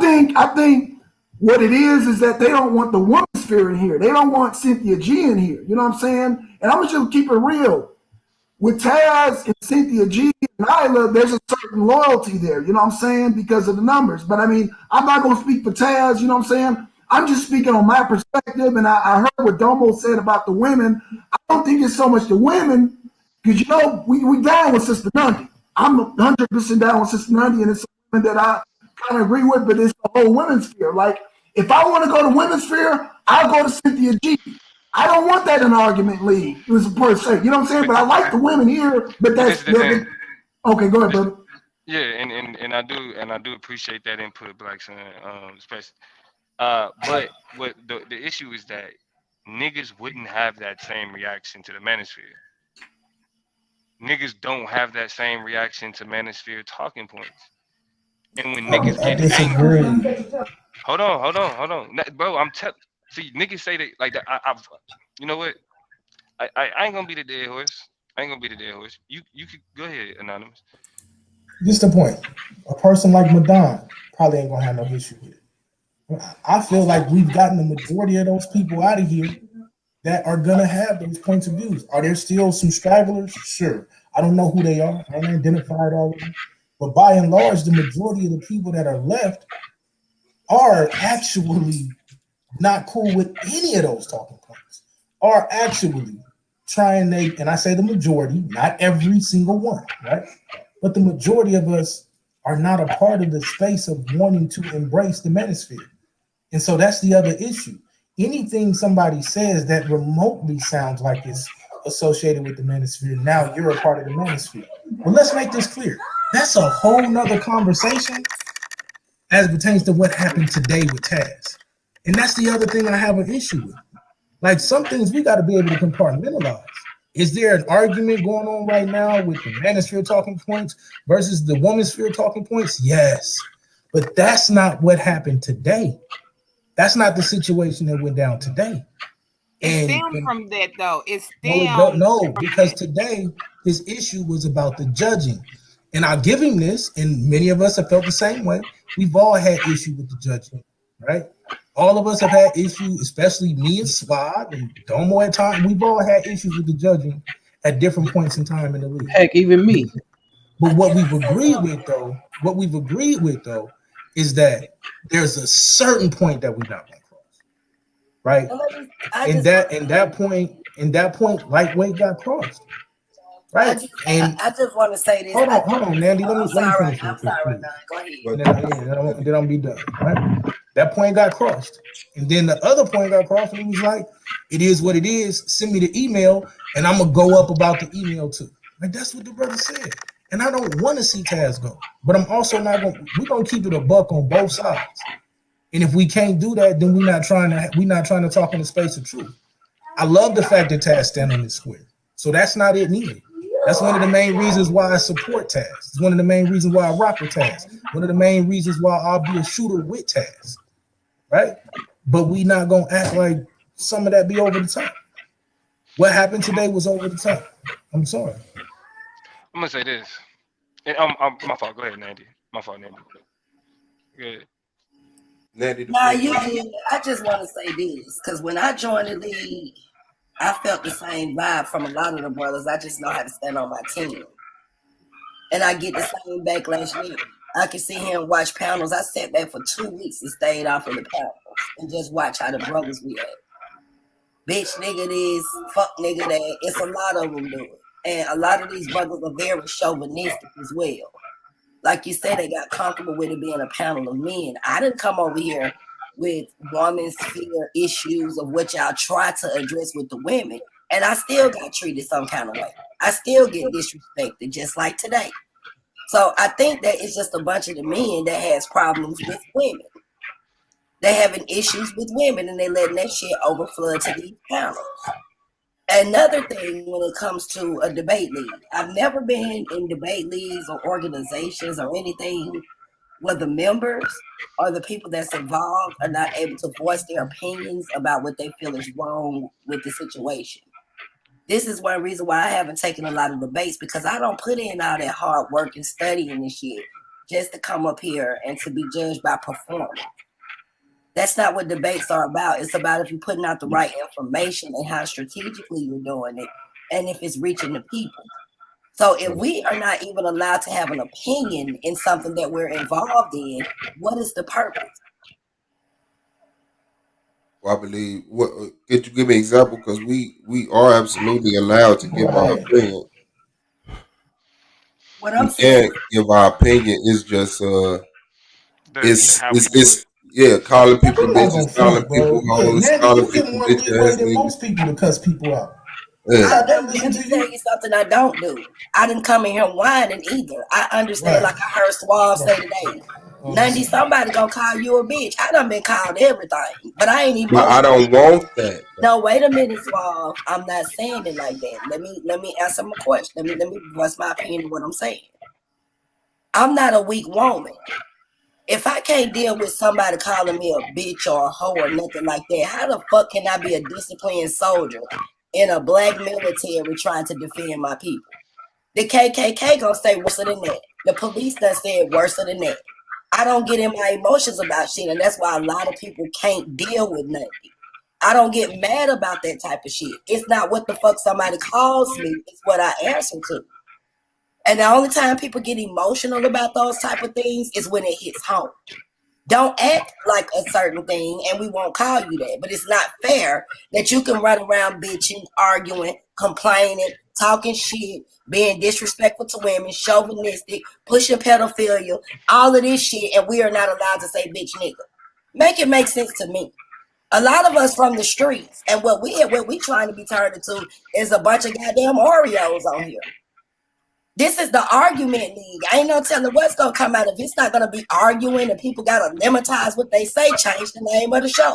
think what it is that they don't want the woman sphere in here. They don't want Cynthia G in here. You know what I'm saying? And I'm gonna just keep it real. With Taz and Cynthia G and Isla, there's a certain loyalty there, you know what I'm saying, because of the numbers. But I mean, I'm not going to speak for Taz, you know what I'm saying? I'm just speaking on my perspective, and I heard what Domo said about the women. I don't think it's so much the women, because, you know, we down with Sister Nundy. I'm 100% down with Sister Nundy, and it's something that I kind of agree with, but it's the whole women's sphere. Like, if I want to go to women's sphere, I'll go to Cynthia G. I don't want that in an argument league, per se. You know what I'm saying? But I like the women here, but that's okay. Go ahead, brother. Yeah, and I do appreciate that input, Black Son, especially. But what the issue is that niggas wouldn't have that same reaction to the manosphere. Niggas don't have that same reaction to manosphere talking points. And when niggas get angry, hold on, bro. See, niggas say that like that. I've, you know what? I ain't gonna be the dead horse. You could go ahead, Anonymous. Just a point. A person like Madon probably ain't gonna have no issue with it. I feel like we've gotten the majority of those people out of here that are gonna have those points of views. Are there still some stragglers? Sure. I don't know who they are. I haven't identified all of them. But by and large, the majority of the people that are left are actually not cool with any of those talking points, are actually trying and I say the majority, not every single one, right? But the majority of us are not a part of the space of wanting to embrace the manosphere. And so that's the other issue. Anything somebody says that remotely sounds like it's associated with the manosphere, now you're a part of the manosphere. Well, let's make this clear. That's a whole nother conversation as it pertains to what happened today with Taz. And that's the other thing I have an issue with. Like, some things we got to be able to compartmentalize. Is there an argument going on right now with the manosphere talking points versus the woman's sphere talking points? Yes. But that's not what happened today. That's not the situation that went down today. It stemmed from that, though. It stemmed. No, because today his issue was about the judging. And I'll give him this, and many of us have felt the same way. We've all had issue with the judging, right? All of us have had issues, especially me and Swab and Domo at times. We've all had issues with the judging at different points in time in the league. Heck, even me. But what we've agreed with though, is that there's a certain point that we're not going to cross, right? And that point, lightweight got crossed, right? I just want to say this. Hold on, Nandy. Let me finish. I'm sorry, go ahead. Then I'll be done, right? That point got crossed. And then the other point got crossed, and he was like, it is what it is. Send me the email, and I'm going to go up about the email too. Like, that's what the brother said. And I don't want to see Taz go. But I'm also not going to, we're going to keep it a buck on both sides. And if we can't do that, then we're not trying to talk in the space of truth. I love the fact that Taz stand on this square. So that's not it neither. That's one of the main reasons why I support Taz. It's one of the main reasons why I rock with Taz. One of the main reasons why I'll be a shooter with Taz. Right? But we not gonna act like some of that be over the top. What happened today was over the top. I'm sorry. I'm gonna say this. And my fault. Go ahead, Nandy. My fault, Nandy. Good. Nandy. I just want to say this, because when I joined the league, I felt the same vibe from a lot of the brothers. I just know how to stand on my team. And I get the same backlash now. I can sit here and watch panels. I sat back for 2 weeks and stayed off of the panels and just watch how the brothers react. Bitch nigga this, fuck nigga that. It's a lot of them doing. And a lot of these brothers are very chauvinistic as well. Like you said, they got comfortable with it being a panel of men. I didn't come over here with women's sphere issues of which y'all try to address with the women. And I still got treated some kind of way. I still get disrespected just like today. So I think that it's just a bunch of the men that has problems with women. They having issues with women and they letting that shit overflow to these panels. Another thing when it comes to a debate league, I've never been in debate leagues or organizations or anything where the members or the people that's involved are not able to voice their opinions about what they feel is wrong with the situation. This is one reason why I haven't taken a lot of debates, because I don't put in all that hard work and studying and shit just to come up here and to be judged by performance. That's not what debates are about. It's about if you're putting out the right information and how strategically you're doing it, and if it's reaching the people. So if we are not even allowed to have an opinion in something that we're involved in, what is the purpose? Well, I believe. What could you give me an example? Because we are absolutely allowed to give our opinion. What I'm We saying, can't give our opinion. It's just it's how we it's do it's yeah, calling people I'm not gonna bitches, calling front, bro. people Yeah, hoes, Nandy, calling you get people more bitch leeway ass than niggas. most people to cuss people out. Yeah. let me tell you something I don't do. I didn't come in here whining either. I understand, Right. like I heard Suave say today. Nundy, somebody gonna call you a bitch. I done been called everything, but I ain't even. But I don't want that. No, wait a minute, Suave. I'm not saying it like that. Let me answer my question. Let me voice my opinion of what I'm saying. I'm not a weak woman. If I can't deal with somebody calling me a bitch or a hoe or nothing like that, how the fuck can I be a disciplined soldier in a black military trying to defend my people? The KKK gonna say worse than that. The police done said worse than that. I don't get in my emotions about shit, and that's why a lot of people can't deal with nothing. I don't get mad about that type of shit. It's not what the fuck somebody calls me, it's what I answer to. And the only time people get emotional about those type of things is when it hits home. Don't act like a certain thing and we won't call you that. But it's not fair that you can run around bitching, arguing, complaining, talking shit, being disrespectful to women, chauvinistic, pushing pedophilia, all of this shit, and we are not allowed to say bitch nigga. Make it make sense to me. A lot of us from the streets, and what we trying to be turned into is a bunch of goddamn Oreos on here. This is the argument league. I ain't no telling what's gonna come out of it. It's not gonna be arguing and people gotta limitize what they say, change the name of the show.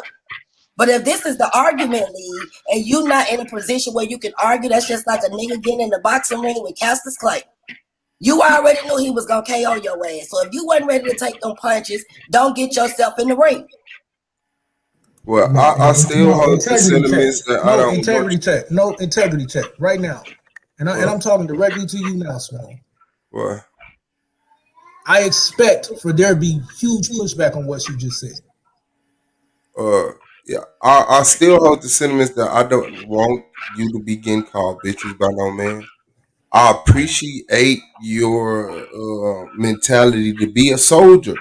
But if this is the argument league and you not in a position where you can argue, that's just like a nigga getting in the boxing ring with Cassius Clay. You already knew he was gonna KO your ass. So if you wasn't ready to take them punches, don't get yourself in the ring. Well, I still hold the sentiments that I don't integrity check. No integrity check right now. And I'm talking directly to you now, Small. What? I expect for there to be huge pushback on what you just said. Yeah, I still hold the sentiments that I don't want you to be getting called bitches by no man. I appreciate your mentality to be a soldier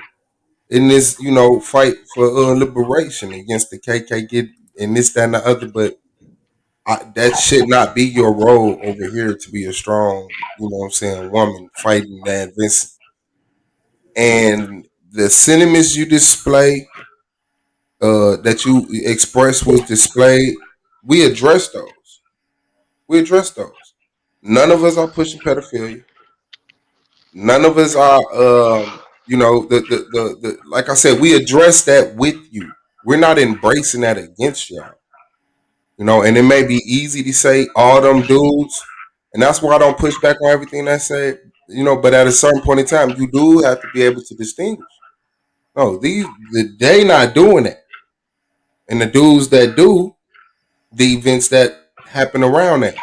in this, fight for liberation against the KKK and this, that, and the other. But that should not be your role over here to be a strong, woman fighting that Vincent. And the sentiments you display, that you express was displayed, we address those. None of us are pushing pedophilia. None of us are, the like I said, we address that with you. We're not embracing that against y'all. And it may be easy to say all them dudes, and that's why I don't push back on everything I say, but at a certain point in time, you do have to be able to distinguish. No, they not doing that. And the dudes that do, the events that happen around that.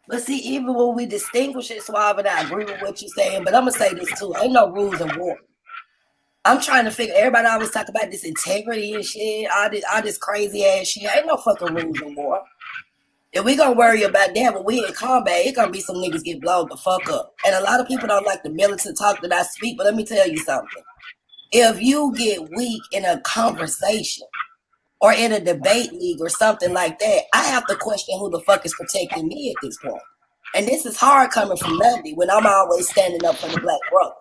But see, even when we distinguish it, Suave, and I agree with what you're saying, but I'm going to say this too. Ain't no rules in war. I'm trying to figure, everybody always talk about this integrity and shit, all this crazy ass shit. Ain't no fucking rules in war. If we gonna worry about that, when we in combat, it gonna be some niggas get blown the fuck up. And a lot of people don't like the militant talk that I speak, but let me tell you something. If you get weak in a conversation or in a debate league or something like that, I have to question who the fuck is protecting me at this point. And this is hard coming from Lundy when I'm always standing up for the black brothers.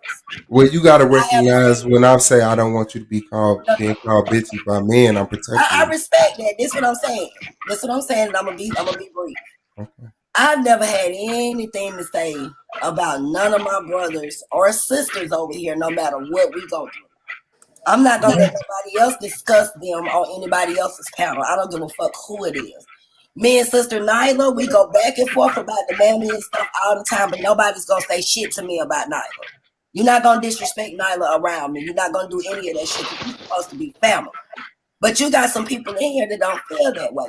Well, you got to recognize when I say I don't want you to be being called bitchy by men, I'm protecting you. I respect that. This is what I'm saying. And I'm gonna be brief. Okay. I've never had anything to say about none of my brothers or sisters over here, no matter what we go through. I'm not gonna let nobody else discuss them on anybody else's panel. I don't give a fuck who it is. Me and Sister Nyla, we go back and forth about the mammy and stuff all the time, but nobody's gonna say shit to me about Nyla. You're not gonna disrespect Nyla around me. You're not gonna do any of that shit. You're supposed to be family. But you got some people in here that don't feel that way.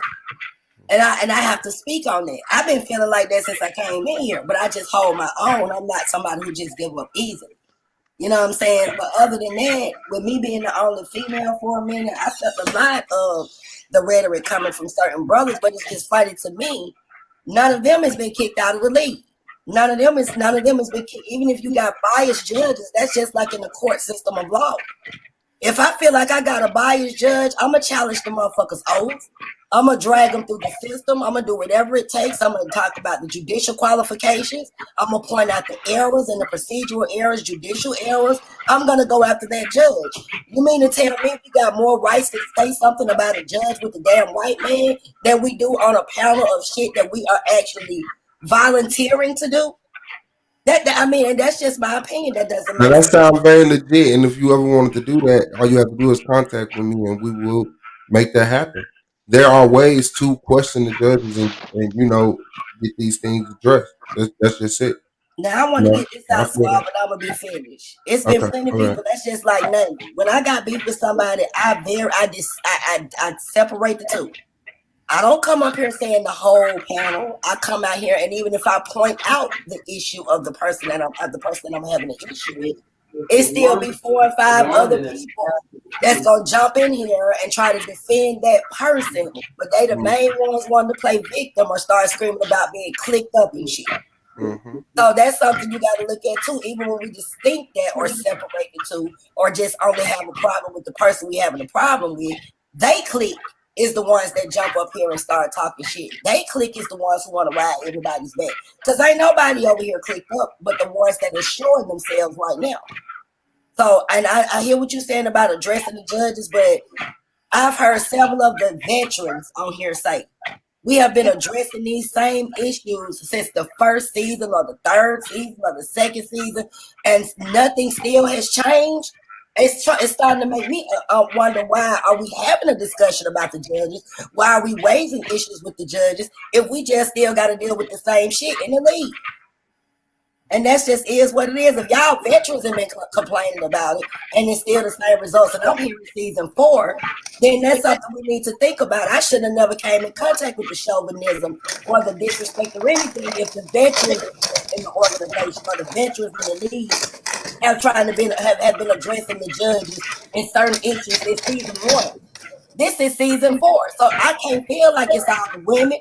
And I have to speak on that. I've been feeling like that since I came in here, but I just hold my own. I'm not somebody who just give up easily. You know what I'm saying? But other than that, with me being the only female for a minute, I felt a lot of the rhetoric coming from certain brothers, but it's just funny to me. None of them has been kicked out of the league. None of them has been kicked. Even if you got biased judges, that's just like in the court system of law. If I feel like I got a biased judge, I'm going to challenge the motherfuckers' oaths. I'm going to drag them through the system. I'm going to do whatever it takes. I'm going to talk about the judicial qualifications. I'm going to point out the errors and the procedural errors, judicial errors. I'm going to go after that judge. You mean to tell me we got more rights to say something about a judge with a damn white man than we do on a panel of shit that we are actually volunteering to do? And that's just my opinion. That doesn't make Now, that sense. sounds very legit. And if you ever wanted to do that, all you have to do is contact with me, and we will make that happen. There are ways to question the judges and get these things addressed. That's just it. Now I want to get this out suave, but I'm gonna be finished. It's been plenty of people that's just like nothing. When I got beef with somebody, I separate the two. I don't come up here saying the whole panel. I come out here, and even if I point out the issue of the person that I'm having an issue with, it still be 4 or 5 other people that's gonna jump in here and try to defend that person, but they the main ones wanting to play victim or start screaming about being clicked up and shit. So that's something you got to look at too, even when we just think that or separate the two, or just only have a problem with the person we having a problem with. They click is the ones that jump up here and start talking shit. They click is the ones who want to ride everybody's back. Because ain't nobody over here clicked up but the ones that are showing themselves right now. So, and I hear what you're saying about addressing the judges, but I've heard several of the veterans on here say, we have been addressing these same issues since the first season or the third season or the second season, and nothing still has changed. It's starting to make me wonder, why are we having a discussion about the judges? Why are we raising issues with the judges if we just still got to deal with the same shit in the league? And that's just is what it is. If y'all veterans have been complaining about it and it's still the same results, and I'm here in season 4, then that's something we need to think about. I should have never came in contact with the chauvinism or the disrespect or anything if the veterans in the organization or the veterans in the league have been addressing the judges in certain issues in season 1. This is season 4, so I can't feel like it's all the women.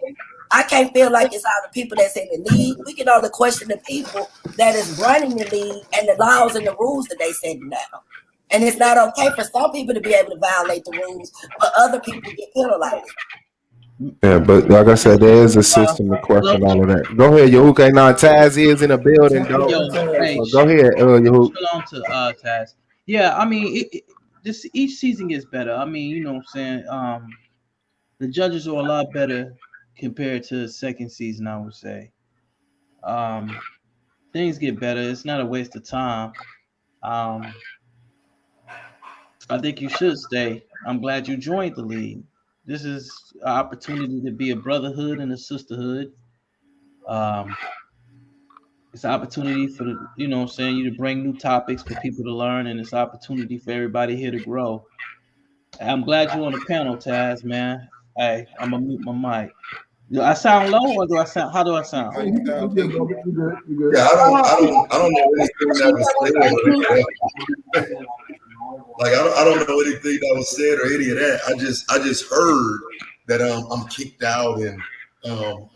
I can't feel like it's all the people that's in the league. We can only question the people that is running the league and the laws and the rules that they setting down. And it's not okay for some people to be able to violate the rules, but other people get penalized. Yeah, but like I said, there is a system to question all of that. Go ahead, Yahuka. Now Taz is in the building, though. Go ahead, Yahuka. Still on to Taz. Yeah, I mean, each season gets better. I mean, you know what I'm saying? The judges are a lot better compared to the second season, I would say. Things get better. It's not a waste of time. I think you should stay. I'm glad you joined the league. This is an opportunity to be a brotherhood and a sisterhood. It's an opportunity for you to bring new topics for people to learn, and it's an opportunity for everybody here to grow. I'm glad you're on the panel, Taz, man. Hey, I'm gonna mute my mic. Do I sound low, or do I sound? How do I sound? Yeah, I don't know anything that was said. Like I don't know anything that was said or any of that. I just heard that I'm kicked out, and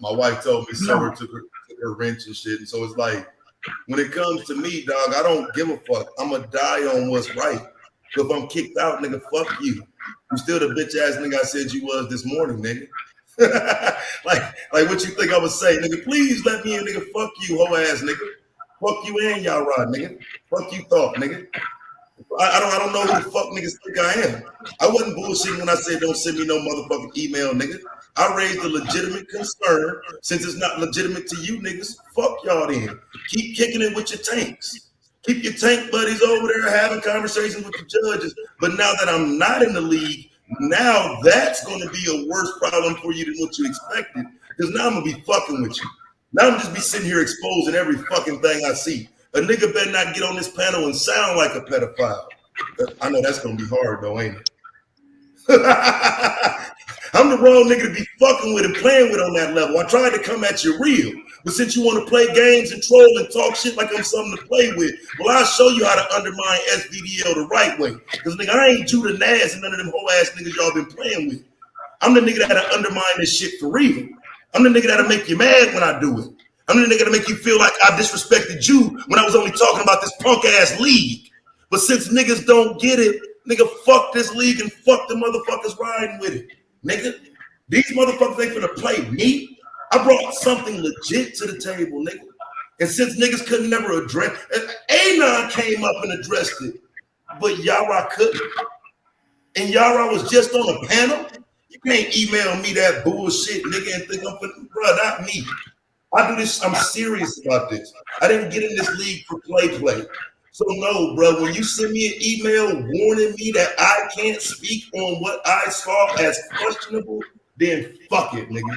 my wife told me Summer took her wrench and shit. And so it's like, when it comes to me, dog, I don't give a fuck. I'ma die on what's right. So if I'm kicked out, nigga, fuck you. You still the bitch ass nigga I said you was this morning, nigga. like what you think I would say, nigga? Please let me in, nigga. Fuck you, hoe ass nigga. Fuck you and y'all rod, nigga. Fuck you thought, nigga. I don't know who the fuck niggas think I am. I wasn't bullshitting when I said don't send me no motherfucking email, nigga. I raised a legitimate concern. Since it's not legitimate to you niggas, fuck y'all then. Keep kicking it with your tanks. Keep your tank buddies over there having conversations with the judges. But now that I'm not in the league, now that's going to be a worse problem for you than what you expected. Because now I'm going to be fucking with you. Now I'm just be sitting here exposing every fucking thing I see. A nigga better not get on this panel and sound like a pedophile. I know that's gonna be hard though, ain't it? I'm the wrong nigga to be fucking with and playing with on that level. I tried to come at you real, but since you want to play games and troll and talk shit like I'm something to play with, well, I'll show you how to undermine SVDL the right way. Because nigga, I ain't Judah Naz and none of them whole ass niggas y'all been playing with. I'm the nigga that'll undermine this shit for real. I'm the nigga that'll make you mad when I do it. I'm the nigga that'll make you feel like I disrespected you when I was only talking about this punk ass league. But since niggas don't get it, nigga, fuck this league and fuck the motherfuckers riding with it. Nigga, these motherfuckers ain't finna play me. I brought something legit to the table, nigga. And since niggas couldn't never address, Anon came up and addressed it, but Yara couldn't. And Yara was just on a panel. You can't email me that bullshit, nigga, and think I'm finna, bro, not me. I do this, I'm serious about this. I didn't get in this league for play. So no, bro, when you send me an email warning me that I can't speak on what I saw as questionable, then fuck it, nigga.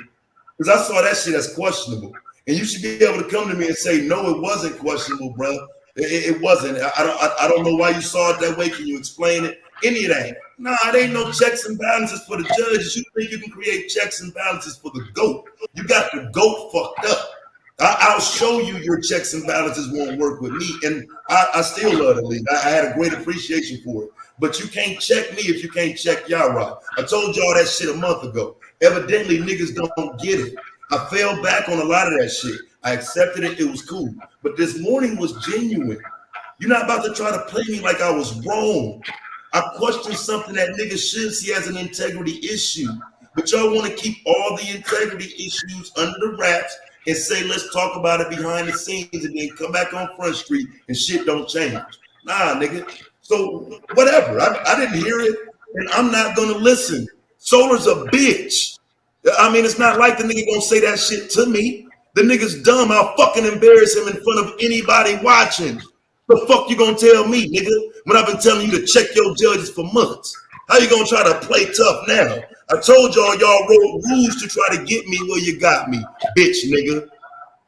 Because I saw that shit as questionable. And you should be able to come to me and say, no, it wasn't questionable, bro. It wasn't. I don't know why you saw it that way. Can you explain it? Any of that. Nah, it ain't no checks and balances for the judges. You think you can create checks and balances for the GOAT. You got the GOAT fucked up. I'll show you your checks and balances won't work with me. And I still love the league. I had a great appreciation for it. But you can't check me if you can't check Yara. I told y'all that shit a month ago. Evidently, niggas don't get it. I fell back on a lot of that shit. I accepted it. It was cool. But this morning was genuine. You're not about to try to play me like I was wrong. I questioned something that niggas should see as an integrity issue. But y'all want to keep all the integrity issues under the wraps and say, let's talk about it behind the scenes and then come back on Front Street and shit don't change. Nah, nigga. So whatever. I didn't hear it and I'm not going to listen. Solar's a bitch. I mean, it's not like the nigga gonna say that shit to me. The nigga's dumb. I'll fucking embarrass him in front of anybody watching. The fuck you gonna tell me, nigga, when I've been telling you to check your judges for months? How you gonna try to play tough now? I told y'all wrote rules to try to get me where you got me, bitch, nigga.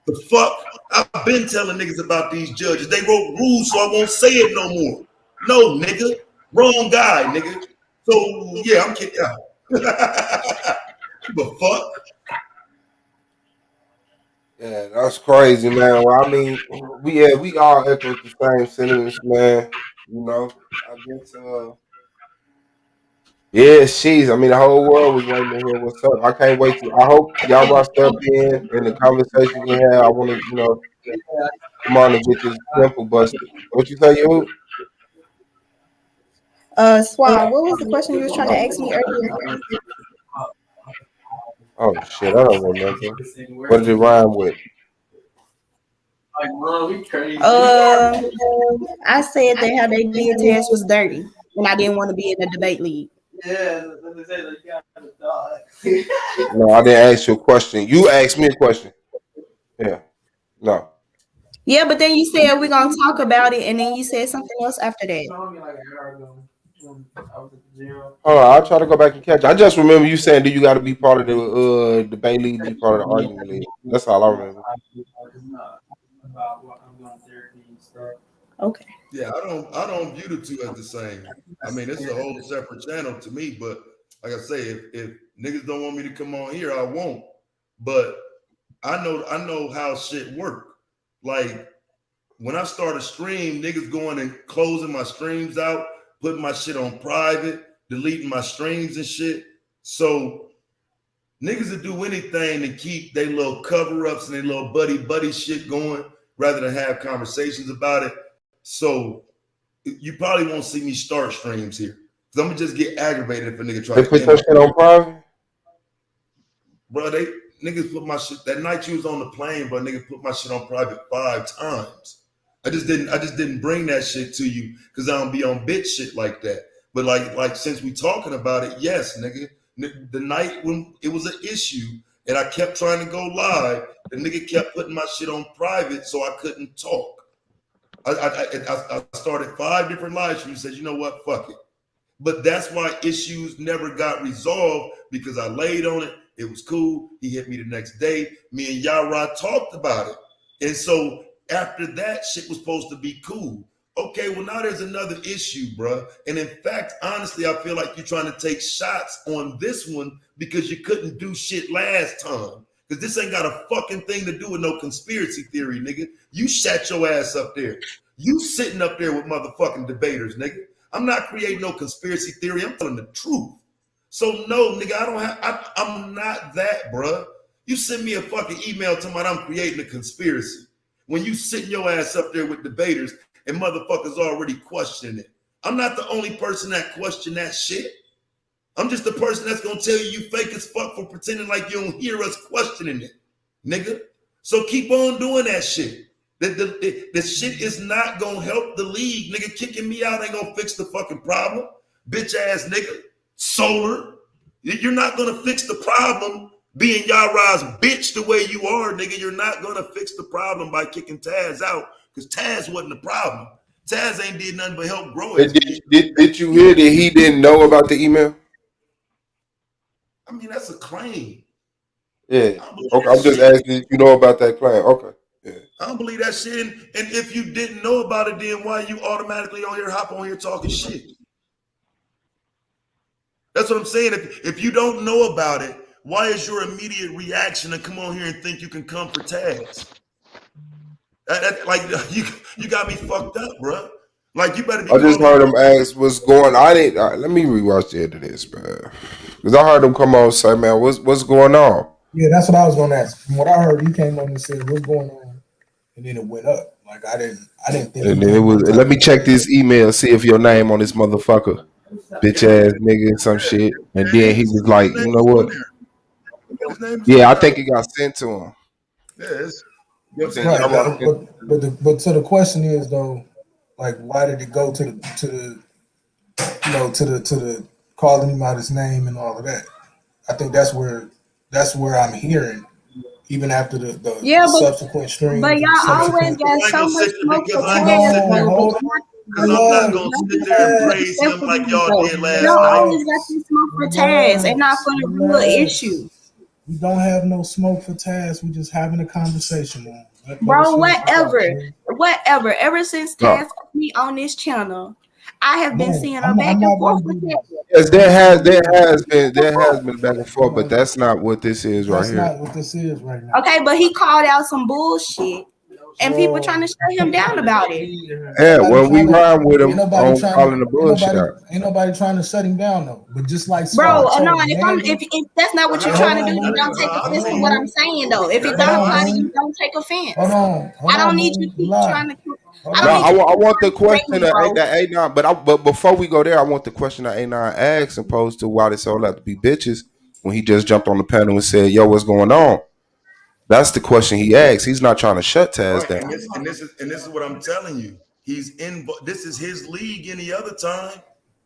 The fuck? I've been telling niggas about these judges. They wrote rules so I won't say it no more. No, nigga. Wrong guy, nigga. So, yeah, I'm kicked out. The fuck? Yeah, that's crazy, man. Well, I mean, we all echo the same sentiments, man. You know, I guess, yeah, she's. I mean, the whole world was waiting to hear what's up. I can't wait to. I hope y'all watch up in the conversation we have. I want to, you know, come on and get this temple busted. What you say, you? Swab, what was the question you was trying to ask me earlier? Oh shit, I don't remember. What did it rhyme with? I said that how they did Taz was dirty, and I didn't want to be in the debate league. No, I didn't ask you a question. You asked me a question. Yeah. No. Yeah, but then you said we're gonna talk about it, and then you said something else after that. Hold on, I'll try to go back and catch. I just remember you saying, "Do you got to be part of the debate league, be part of the argument league?" That's all I remember. Okay. Yeah, I don't view the two as the same. I mean, it's a whole separate channel to me. But like I say, if niggas don't want me to come on here, I won't. But I know how shit work. Like when I start a stream, niggas going and closing my streams out, putting my shit on private, deleting my streams and shit. So niggas will do anything to keep their little cover-ups and their little buddy shit going rather than have conversations about it. So you probably won't see me start streams here. Because I'm gonna just get aggravated if a nigga try to put that shit on private? Bro, niggas put my shit that night you was on the plane, bro. Niggas put my shit on private 5 times. I just didn't bring that shit to you because I don't be on bitch shit like that. But like since we talking about it, yes, nigga. The night when it was an issue and I kept trying to go live, the nigga kept putting my shit on private so I couldn't talk. I started 5 different live streams. Said, you know what, fuck it. But that's why issues never got resolved because I laid on it. It was cool. He hit me the next day. Me and Yara talked about it. And so After that, shit was supposed to be cool. Okay, well, now there's another issue, bruh. And in fact, honestly, I feel like you're trying to take shots on this one because you couldn't do shit last time. Because this ain't got a fucking thing to do with no conspiracy theory, nigga. You sat your ass up there. You sitting up there with motherfucking debaters, nigga. I'm not creating no conspiracy theory. I'm telling the truth. So no, nigga, I'm not that, bruh. You send me a fucking email talking about I'm creating a conspiracy when you sitting your ass up there with debaters and motherfuckers already questioning it. I'm not the only person that question that shit. I'm just the person that's gonna tell you fake as fuck for pretending like you don't hear us questioning it, nigga. So keep on doing that shit. The shit is not gonna help the league, nigga. Kicking me out ain't gonna fix the fucking problem, bitch ass nigga. Solar, you're not gonna fix the problem being Yara's bitch the way you are, nigga. You're not gonna fix the problem by kicking Taz out because Taz wasn't the problem. Taz ain't did nothing but help grow it. Did you hear that he didn't know about the email? I mean, that's a claim. Yeah. Okay, I'm just asking if you know about that claim. Okay. Yeah. I don't believe that shit. And if you didn't know about it, then why you automatically hop on here talking shit? That's what I'm saying. If you don't know about it, why is your immediate reaction to come on here and think you can come for Taz? Like you got me fucked up, bro. Like you better be. I just heard him ask what's going on. Let me rewatch the end of this, man. Because I heard him come on and say, man, what's going on? Yeah, that's what I was gonna ask. From what I heard, he came on and said, what's going on? And then it went up. Like I didn't think. And then it was, let me check this email, see if your name on this motherfucker. Bitch ass nigga, some shit. And then he was like, you know what? Yeah, I think it got sent to him. Yes. Right, but so the question is though, like, why did it go to the calling him out his name and all of that? I think that's where I'm hearing, even after the subsequent streams. But y'all always got so much smoke for Taz. Because I'm not going to sit there and praise him like y'all did last Y'all night. always got this smoke for Taz and not for the real issue. We don't have no smoke for Taz. We just having a conversation, man. Bro, whatever. Ever since Taz put me on this channel, I have been seeing a back and forth with Taz. Yes, there has been back and forth, but that's not what this is right here. That's not what this is right now. Okay, but he called out some bullshit, and people trying to shut him down about it. Yeah, when we rhyme with him on calling the bullshit out. Ain't nobody trying to shut him down though. But just like bro, no, if that's not what you're trying to do, you don't take offense to what I'm saying though. If it don't apply to you, don't take offense. Hold on, I don't need you to keep trying to. I want the question that A9, but before we go there, I want the question that A9 asked, opposed to why this all have to be bitches when he just jumped on the panel and said, "Yo, what's going on?" That's the question he asked. He's not trying to shut Taz down. And this is what I'm telling you. This is his league any other time.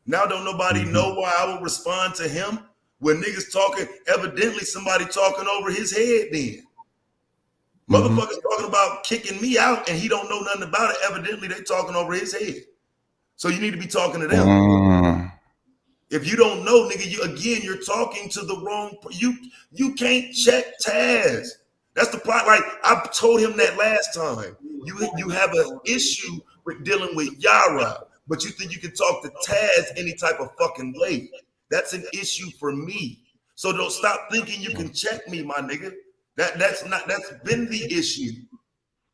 Now don't nobody know why I would respond to him when niggas talking, evidently somebody talking over his head then. Motherfuckers talking about kicking me out and he don't know nothing about it. Evidently they talking over his head. So you need to be talking to them. If you don't know, nigga, you're talking to the wrong. You can't check Taz. That's the part. Like I told him that last time. You have an issue with dealing with Yara, but you think you can talk to Taz any type of fucking way. That's an issue for me. So don't stop thinking you can check me, my nigga. That's been the issue.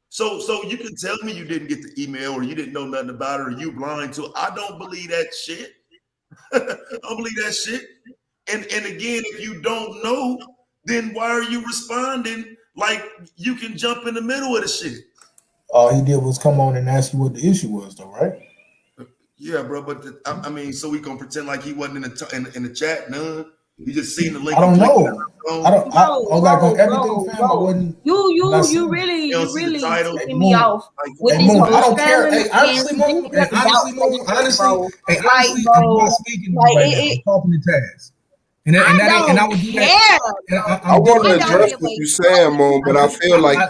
So you can tell me you didn't get the email or you didn't know nothing about it or you blind to it. I don't believe that shit. I don't believe that shit. And again, if you don't know, then why are you responding like you can jump in the middle of the shit? All he did was come on and ask you what the issue was, though, right? Yeah, bro. But I mean, so we gonna pretend like he wasn't in the chat, none. You just seen the link. I don't know. You really taking me off with this whole I don't care. Hey, honestly, I'm not speaking I'm talking to Taz. And I would do that. I want to address what you're saying, Moon, but I feel like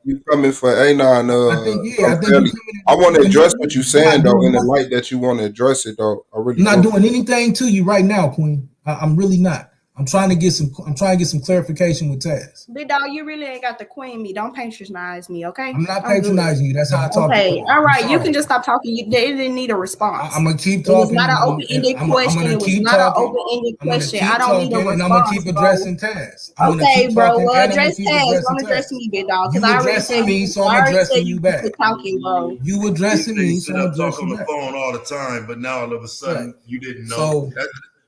you coming for A9. I want to address what you're saying though, in the light that you want to address it though. I'm not doing anything to you right now, Queen. I'm really not. I'm trying to get some clarification with Taz. Big dog, you really ain't got to queen me. Don't patronize me, okay? I'm not patronizing you. That's how I talk. Okay, all right. You can just stop talking. They didn't need a response. I'm gonna keep talking. It was not an open-ended question. It was not an open-ended question. I don't need a response. And I'm gonna keep addressing Taz. Okay, bro. Well, address Taz. Don't address me, big dog. You addressing me, so I'm addressing you back. Talking, bro. You addressing me, so I'm talk addressing on you the back. phone all the time, but now all of a sudden you didn't know.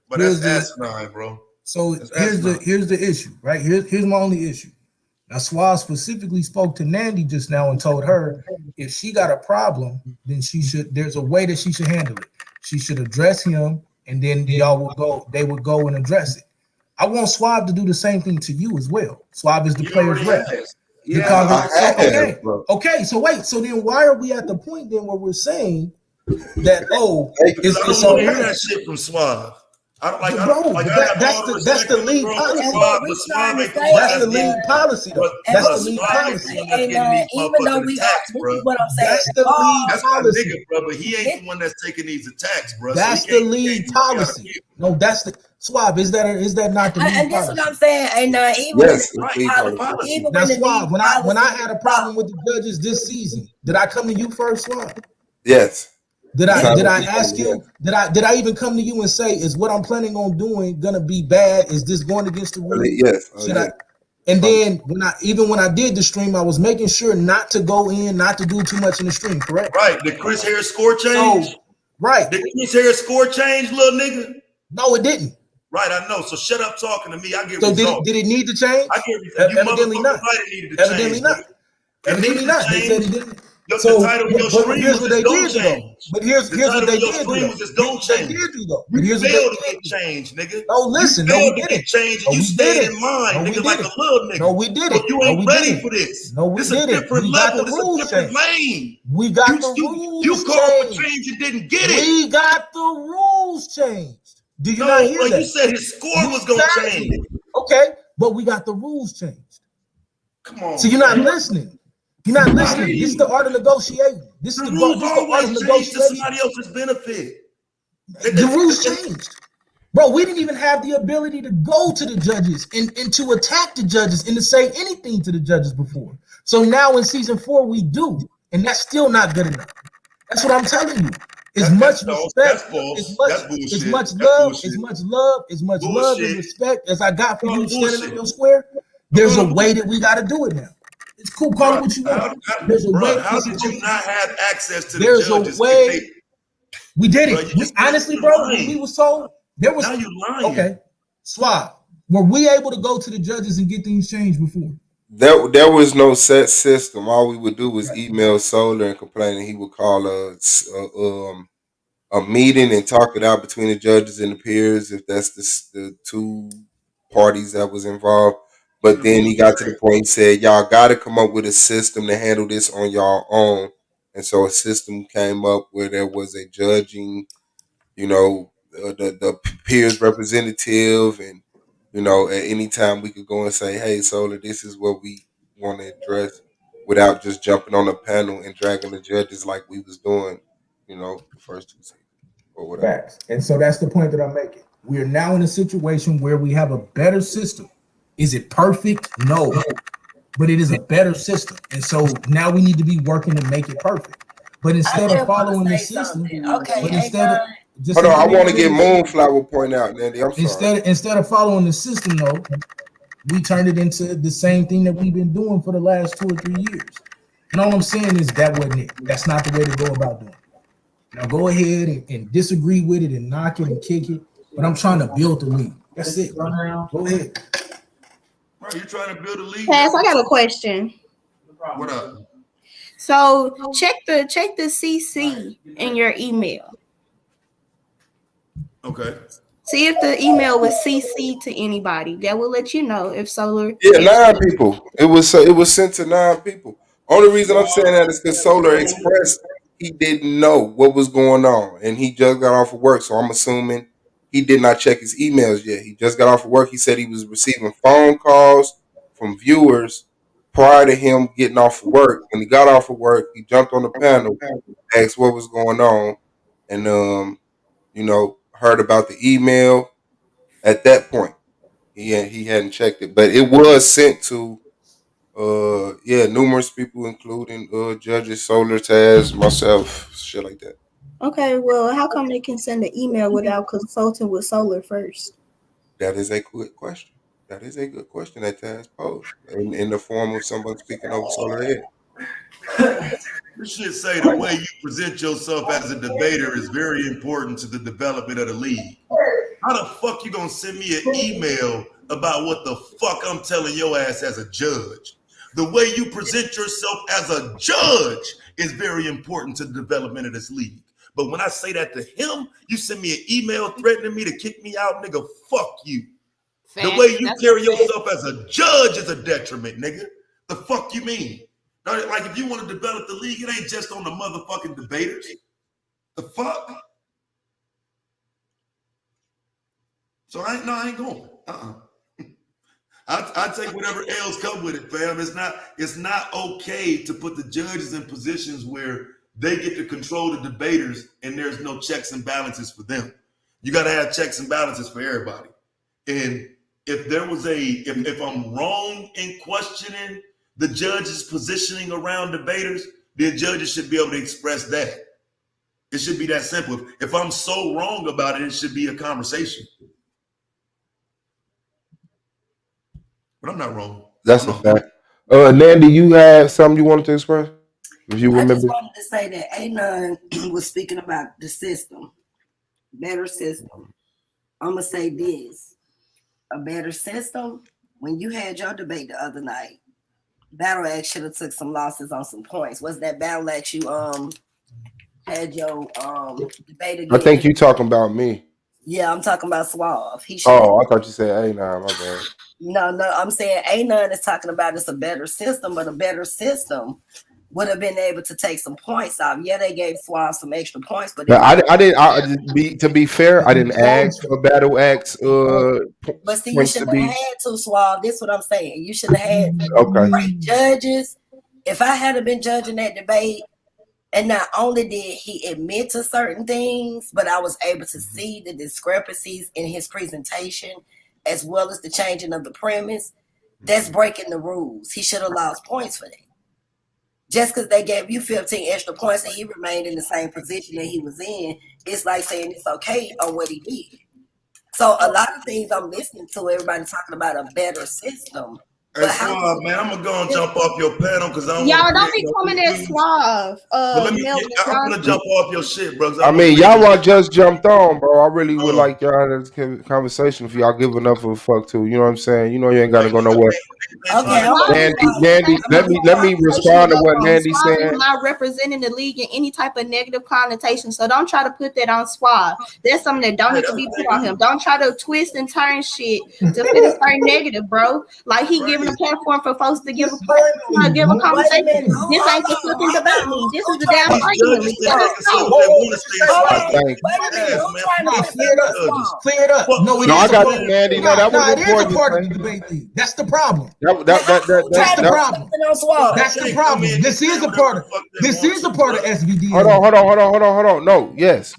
But that's asinine, bro. So here's the issue, right? Here's my only issue. Now, Swaz specifically spoke to Nandy just now and told her if she got a problem, then there's a way that she should handle it. She should address him, and then they would go and address it. I want Swab to do the same thing to you as well. Swab is the player's rep. Okay, so wait. So then why are we at the point then where we're saying that, I don't want to hear that shit from Swab. That's the league policy. That's the league policy, though. That's the league policy. Even though we got, this is what I'm saying. That's the league policy, nigga, bro. But he ain't the one that's taking these attacks, bro. That's the league policy. No, that's the Swab. Is that not the league policy? And that's what I'm saying. And even that's Swab. When I had a problem with the judges this season, did I come to you first, Swab? Yes. Did I ask you? Did I even come to you and say, is what I'm planning on doing gonna be bad? Is this going against the rules? Yes. And then when I did the stream, I was making sure not to go in, not to do too much in the stream. Correct? Right. Did Chris Harris score change? Right. Did Chris Harris score change, little nigga? No, it didn't. Right, I know. So shut up talking to me. I get so results. Did it need to change? I get results. Evidently not. Evidently not. Evidently not. They said it didn't. So here's what they did though. But here's what they did though. But here's what they did change, nigga. No, listen, no, we didn't change. You stayed in mind, nigga, like a little nigga. No, we didn't. You ain't ready for this. No, we didn't. It's a different level. It's a different lane. We got the rules. You called for change and didn't get it. We got the rules changed. Do you not hear that? You said his score was gonna change. Okay, but we got the rules changed. Come on. So you're not listening. You're not listening. This is the art of negotiating. This is the rules art of always change to negotiating. somebody else's benefit. The rules changed. Bro, we didn't even have the ability to go to the judges and to attack the judges and to say anything to the judges before. So now in season 4, we do. And that's still not good enough. That's what I'm telling you. As much respect, as much love and respect as I got for you standing in your square, there's a way that we got to do it now. It's cool, call it what you want. There's a way. How did you not have access to the There's judges? A way. We did it. Honestly, bro, when we was told, there was. Now you lying. Okay. Swab. Were we able to go to the judges and get things changed before? There was no set system. All we would do was email Solar and complain, and he would call a meeting and talk it out between the judges and the peers if that's the two parties that was involved. But then he got to the point, he said, y'all got to come up with a system to handle this on y'all own. And so a system came up where there was a judging, the peers representative. And, at any time we could go and say, hey, Solar, this is what we want to address without just jumping on a panel and dragging the judges like we was doing, the first 2 seasons or whatever. Facts. And so that's the point that I'm making. We are now in a situation where we have a better system. Is it perfect? No, but it is a better system. And so now we need to be working to make it perfect. But instead of following the system, hold on, I want to get Moonflower point out, Nandy. I'm sorry. Instead of following the system, though, we turned it into the same thing that we've been doing for the last 2 or 3 years. And all I'm saying is that wasn't it. That's not the way to go about doing it. Now go ahead and disagree with it and knock it and kick it. But I'm trying to build the league. That's it. Go ahead. Bro, you trying to build a league? Pass, I got a question. What up? So check the CC in your email. Okay. See if the email was CC to anybody. That will let you know if Solar. Yeah, 9 people. It was sent to 9 people. Only reason I'm saying that is because Solar expressed he didn't know what was going on, and he just got off of work. So I'm assuming he did not check his emails yet. He just got off of work. He said he was receiving phone calls from viewers prior to him getting off of work. When he got off of work, he jumped on the panel, asked what was going on, and heard about the email at that point. He hadn't checked it, but it was sent to numerous people, including judges, Solar, Taz, myself, shit like that. Okay, well, how come they can send an email without consulting with Solar first? That is a good question. That is a good question that Taz posed in the form of someone speaking over Solar head. You should say the way you present yourself as a debater is very important to the development of the league. How the fuck you gonna send me an email about what the fuck I'm telling your ass as a judge? The way you present yourself as a judge is very important to the development of this league. But when I say that to him, you send me an email threatening me to kick me out, nigga, fuck you. The way you carry yourself as a judge is a detriment, nigga. The fuck you mean? Like, if you want to develop the league, it ain't just on the motherfucking debaters. The fuck? So I ain't going. I take whatever else come with it, fam. It's not okay to put the judges in positions where they get to control the debaters and there's no checks and balances for them. You got to have checks and balances for everybody. And if there was if I'm wrong in questioning the judges' positioning around debaters, then judges should be able to express that. It should be that simple. If I'm so wrong about it, it should be a conversation. But I'm not wrong. That's a fact. Nandy, you had something you wanted to express? If you remember. I just wanted to say that Anon was speaking about the system, better system. I'm going to say this. A better system, when you had your debate the other night, Battle Axe should have took some losses on some points. Was that Battle Axe you had your debate again? I think you talking about me. Yeah, I'm talking about Suave. I thought you said Anon, my bad. No, I'm saying Anon is talking about it's a better system, but a better system would have been able to take some points off. Yeah, they gave Suave some extra points, but to be fair, I didn't ask for Battle Axe. But see, you shouldn't have had to, Suave. This is what I'm saying. You should have had great judges. If I had been judging that debate, and not only did he admit to certain things, but I was able to see the discrepancies in his presentation, as well as the changing of the premise, that's breaking the rules. He should have lost points for that. Just because they gave you 15 extra points and he remained in the same position that he was in, it's like saying it's okay on what he did. So a lot of things I'm listening to, everybody talking about a better system. Hey, Suave, man, I'm gonna go and jump off your panel because I don't. Y'all don't be coming at Suave. I'm gonna jump off your shit, bro. I mean, y'all just jumped on, bro. I really would like y'all to have this conversation if y'all give enough of a fuck to. You know what I'm saying? You know you ain't gotta go nowhere. Okay, Nandy, let me respond to what Nandy's saying. Suave is not representing the league in any type of negative connotation, so don't try to put that on Suave. That's something that don't need to be put on him. Don't try to twist and turn shit to fit a certain negative, bro. Like he giving a platform for folks to give a conversation. This ain't the fucking debate league. This is the damn argument league. Clear it up. No, I got you, Nandy. No, that was it is a part of the debate league. That's the problem. That's the problem. That's the problem. This is a part of. This is a part of SVD. Hold on. No, yes,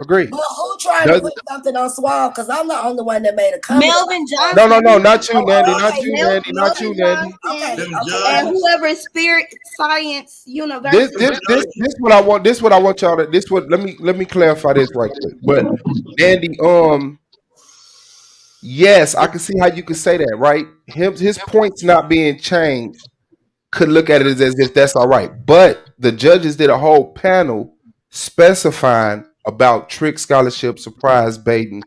agree. But who tried to put something on Suave? Because I'm the only one that made a comment. Melvin Johnson. No, not you, Nandy. Not you, Nandy. And whoever Spirit Science University. This what I want. This what I want y'all to. Let me clarify this right quick. But Nandy, yes, I can see how you could say that, right? His points not being changed could look at it as if that's all right. But the judges did a whole panel specifying about trick scholarship, surprise baiting,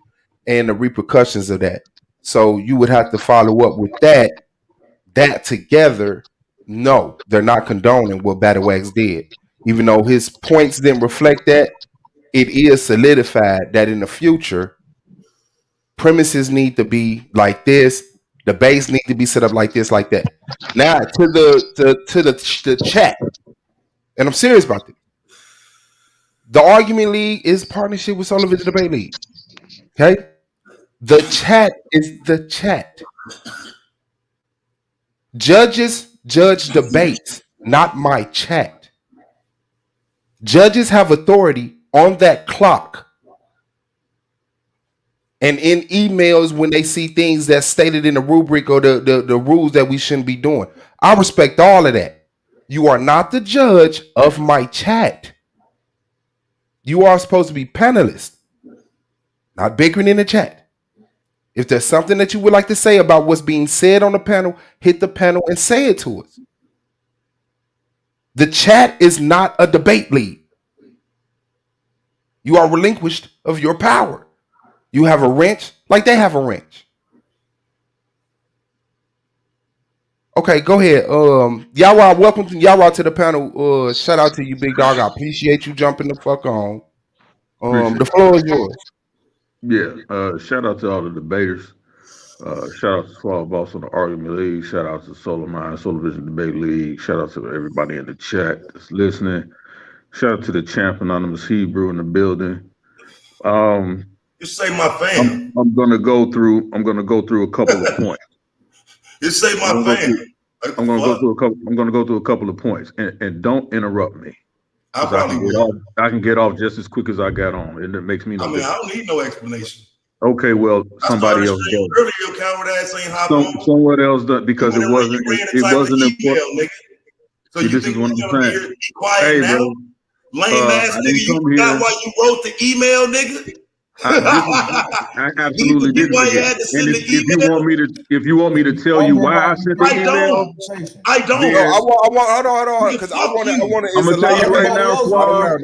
and the repercussions of that. So you would have to follow up with that. That together, no, they're not condoning what Battle Axe did. Even though his points didn't reflect that, it is solidified that in the future, premises need to be like this, the base need to be set up like this, like that. Now to the chat, and I'm serious about this. The Argument League is partnership with Sullivan Debate League. Okay, the chat is the chat. Judges judge debates, not my chat. Judges have authority on that clock. And in emails, when they see things that's stated in the rubric or the rules that we shouldn't be doing. I respect all of that. You are not the judge of my chat. You are supposed to be panelists, not bickering in the chat. If there's something that you would like to say about what's being said on the panel, hit the panel and say it to us. The chat is not a debate league. You are relinquished of your power. You have a wrench like they have a wrench. Okay, go ahead. Yawa, welcome to Yawa to the panel. Shout out to you, big dog. I appreciate you jumping the fuck on. The floor is yours. Yeah, shout out to all the debaters. Shout out to Swallow Boss on the Argument League. Shout out to Solar Mind, Solar Vision Debate League. Shout out to everybody in the chat that's listening. Shout out to the Champ Anonymous Hebrew in the building. You say my fam. I'm gonna go through a couple of points. You say my fam. I'm gonna go through a couple of points, and don't interrupt me. I can get off just as quick as I got on, and it makes me. I don't need no explanation. Okay, well, somebody else does. Earlier, your coward ass ain't hopping. Someone else does because it wasn't important. So you this is what I'm saying. Be quiet now. Bro. Lame ass nigga, you forgot why you wrote the email, nigga. I absolutely didn't. And if you want me to tell you why I sent the email, I don't. Hold on, because I want to. I'm gonna tell you right now, Suave.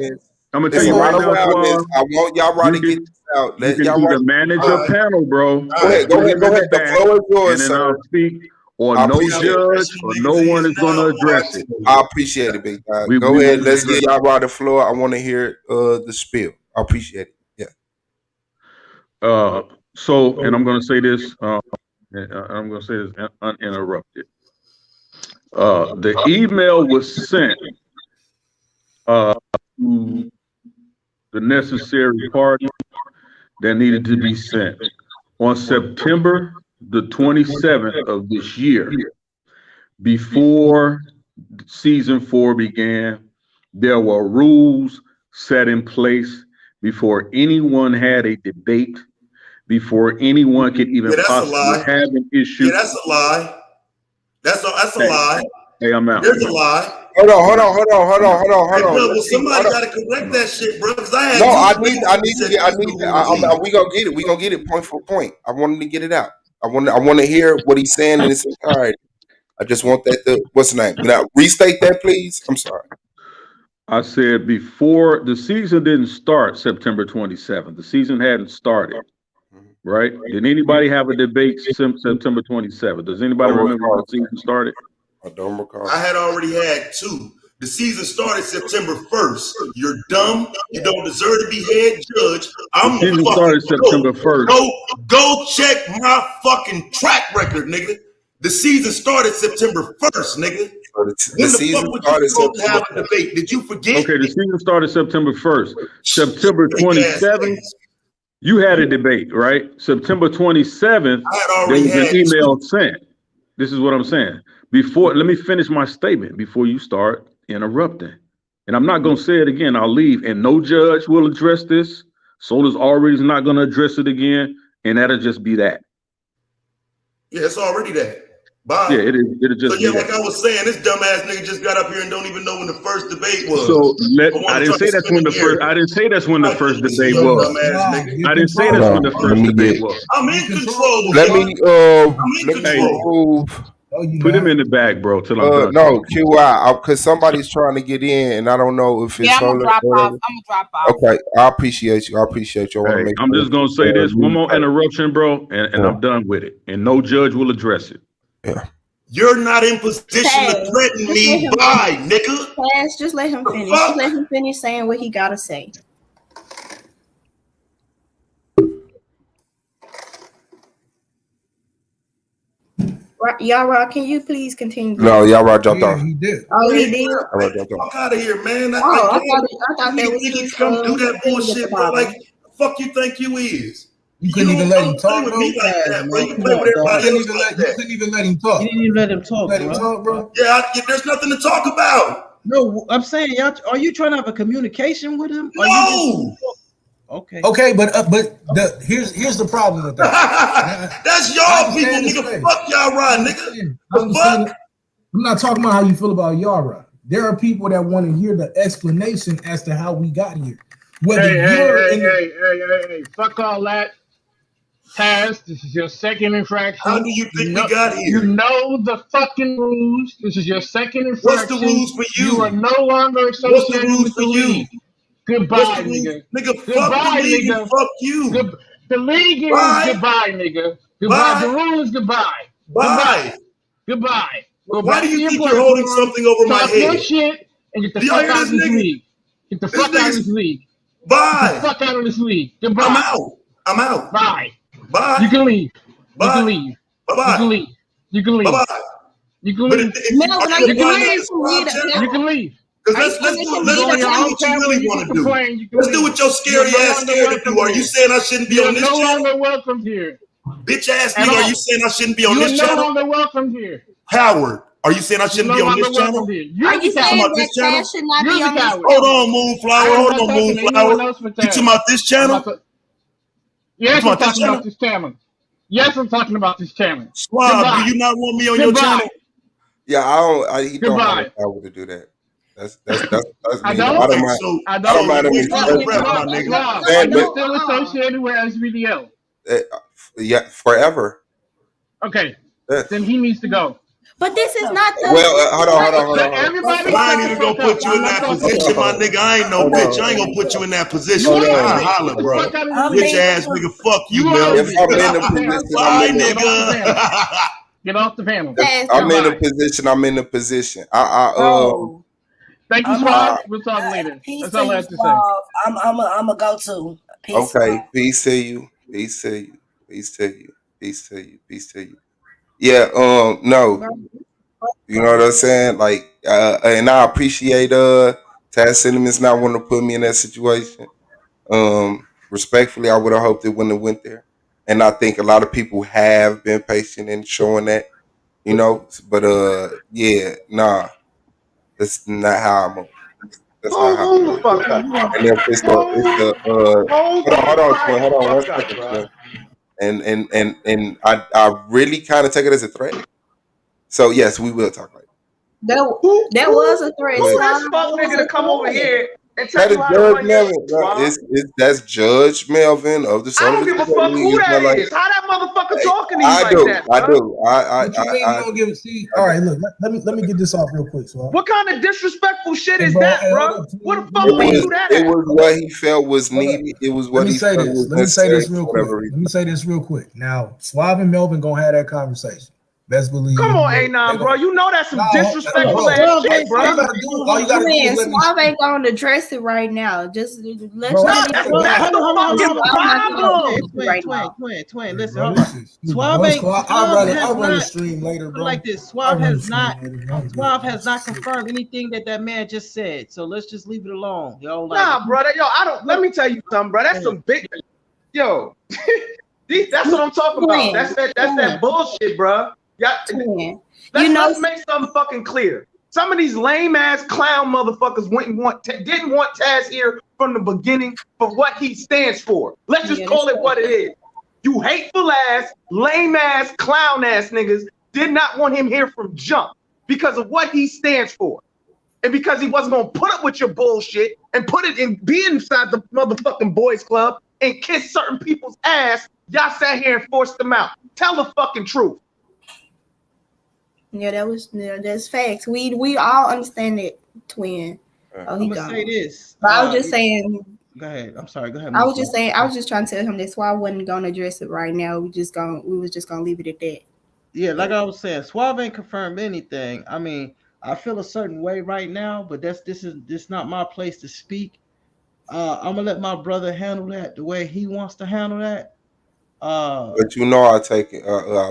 I'm gonna tell you right now, Suave. I want y'all right to get this out. You can either manage a panel, bro. Go ahead. The floor is yours, and then I'll speak. Or I no judge, or no one is going to address it. I appreciate it, big guy. Go ahead, let's get y'all right the floor. I want to hear the spiel. I appreciate it. Yeah. And I'm going to say this. I'm going to say this uninterrupted. The email was sent to the necessary party that needed to be sent on September the 27th of this year. Before season 4 began, there were rules set in place before anyone had a debate, before anyone could even possibly have an issue. Yeah, that's a lie. That's a lie. Hey, I'm out. There's a lie. Hold on. Well, somebody got to correct that shit, bro. Because I need. We gonna get it. We gonna get it point for point. I wanted to get it out. I want to hear what he's saying in its entirety. I just want that. What's the name? Now restate that, please. I'm sorry. I said before the season didn't start September 27th. The season hadn't started, right? Did anybody have a debate September 27th? Does anybody remember when the season started? I don't recall. I had already had 2. The season started September 1st. You're dumb. You don't deserve to be head judge. The season started September 1st. Go check my fucking track record, nigga. The season started September 1st, nigga. The season started September 1st. Debate? Did you forget? Okay, the season started September 1st. September 27th, you had a debate, right? September 27th, there was an email sent. This is what I'm saying. Let me finish my statement before you start interrupting. And I'm not going to say it again. I'll leave. And no judge will address this. Solar's already not going to address it again. And that'll just be that. Yeah, it's already that. Bye. Yeah, it'll just be like I was saying, this dumbass nigga just got up here and don't even know when the first debate was. So I didn't say that's when the first. I didn't say that's when the first debate was. I didn't say that's when the first debate was. I'm in control. Let me move. Put him in the bag, bro. Till I'm done. No, QI, because somebody's trying to get in, and I don't know if it's. I'm gonna drop off. Okay, I appreciate you. Hey, I'm just gonna say this: one more interruption, bro, and I'm done with it. And no judge will address it. Yeah. You're not in position to threaten me. Bye, nigga. Just let him finish. Just let him finish saying what he gotta say. Yara, can you please continue? No, Yara jumped off. He did. Oh, he did. Fuck out of here, man. I thought that was his come do that bullshit, bro. Like, the fuck you think you is? You couldn't even let him talk, bro. You couldn't even let him talk. You didn't even let him talk, bro. Yeah, there's nothing to talk about. No, I'm saying, y'all, are you trying to have a communication with him? No. Okay. Okay, but here's the problem with that. That's y'all people, nigga. Fuck Yara, nigga. The fuck? I'm not talking about how you feel about Yara. There are people that want to hear the explanation as to how we got here. Hey, fuck all that. Taz, this is your second infraction. How do you think we got here? You know the fucking rules. This is your second infraction. What's the rules for you? You are no longer associated with the league. Goodbye, nigga. Nigga, goodbye, fuck the league nigga. and fuck you. The league is goodbye, nigga. Goodbye. The rule is goodbye. Bye. Goodbye. Go Why back do you to your think you're holding something over my talk head? your shit and get the fuck out of this league. Get the fuck out of this league. Bye. Get the fuck out of this league. Goodbye. I'm out. I'm out. Bye. Bye. You can leave. Bye. You can leave. Bye-bye. You can leave. You can leave. Bye-bye. You can leave. You can leave. Because let's do what you really want to do. Let's do what your scary ass scared to do. Are you saying I shouldn't be on this channel? You're no longer welcome here. Bitch ass nigga, are you saying I shouldn't be on this channel? You're no longer welcome here. Howard, are you saying I shouldn't be on this channel? Are you saying that Taz should not be on this channel? Hold on, Moonflower. Hold on, Moonflower. You talking about this channel? Yes, I'm talking about this channel. Yes, I'm talking about this channel. Squad, do you not want me on your channel? Yeah, he don't have the power to do that. That's I me. don't. I don't mind him expressing You're still associated with SVDL. Yeah, forever. Okay, then he needs to go. But this is not the. Well, hold on. Everybody, I ain't even gonna put you in that position, my nigga. I ain't no bitch. I ain't gonna put you in that position. I holler, bro. Bitch ass nigga, fuck you, Mel. If I'm in a position, bye, nigga. Get off the panel. I'm in a position. Thank you, Swab. We'll talk later. That's all I have to say. I'm a go to. Okay, peace to you. Peace to you. Peace to you. Peace to you. Peace to you. Yeah, no. You know what I'm saying? Like, and I appreciate Taz Cinnamon's not wanting to put me in that situation. Respectfully, I would have hoped it wouldn't have went there. And I think a lot of people have been patient in showing that, you know. But yeah, nah. That's not how I'm moving. That's not how I'm moving. And then it's the hold on 1 second, twin. And I really kind of take it as a threat. So yes, we will talk later. That was a threat. Who that fuck nigga to come over here and tell That is you how Judge to run your Melvin. shit, That's Judge Melvin of the I Son don't of give a the fuck who that Like, is. How that motherfucker talking to you I like do. that, I bro? do. All right, look. Let me get this off real quick. So What kind of disrespectful shit is bro, that, hey, bro? hold up, What the fuck would you do that It at? was what he felt was needed. It was what let me he say felt this. was Let me say necessary this real for quick. whatever reason. Let me say this real quick. Now, Suave and Melvin gonna have that conversation. Best believe. Come on, A9, bro. You know that's some disrespectful hold ass on. shit, bro. All you gotta do Man, is let me Suave ain't gonna address it right now. Just let Bro, you that's know. That's the fucking problem. Twin. Listen, hold on. Suave ain't. I'd rather stream later, bro. Like this, Suave has not confirmed anything that man just said. So let's just leave it alone, yo. Like, Nah, brother. Yo, I don't. Let me tell you something, bro. That's some big. Yo, that's what I'm talking about. That's that bullshit, bro. Yeah. Let's make something fucking clear. Some of these lame ass clown motherfuckers didn't want Taz here from the beginning for what he stands for. Let's just call it what it is. You hateful ass, lame ass, clown ass niggas did not want him here from jump because of what he stands for. And because he wasn't gonna put up with your bullshit and be inside the motherfucking boys club and kiss certain people's ass, y'all sat here and forced them out. Tell the fucking truth. Yeah, that's facts. We all understand it, twin. Oh, he gone. Say this. But I was just saying. Go ahead. I'm sorry. Go ahead. I was just saying. I was just trying to tell him that's why I wasn't gonna address it right now. We was just gonna leave it at that. Yeah, like I was saying, Suave ain't confirmed anything. I mean, I feel a certain way right now, but this is not my place to speak. I'm gonna let my brother handle that the way he wants to handle that. But you know, I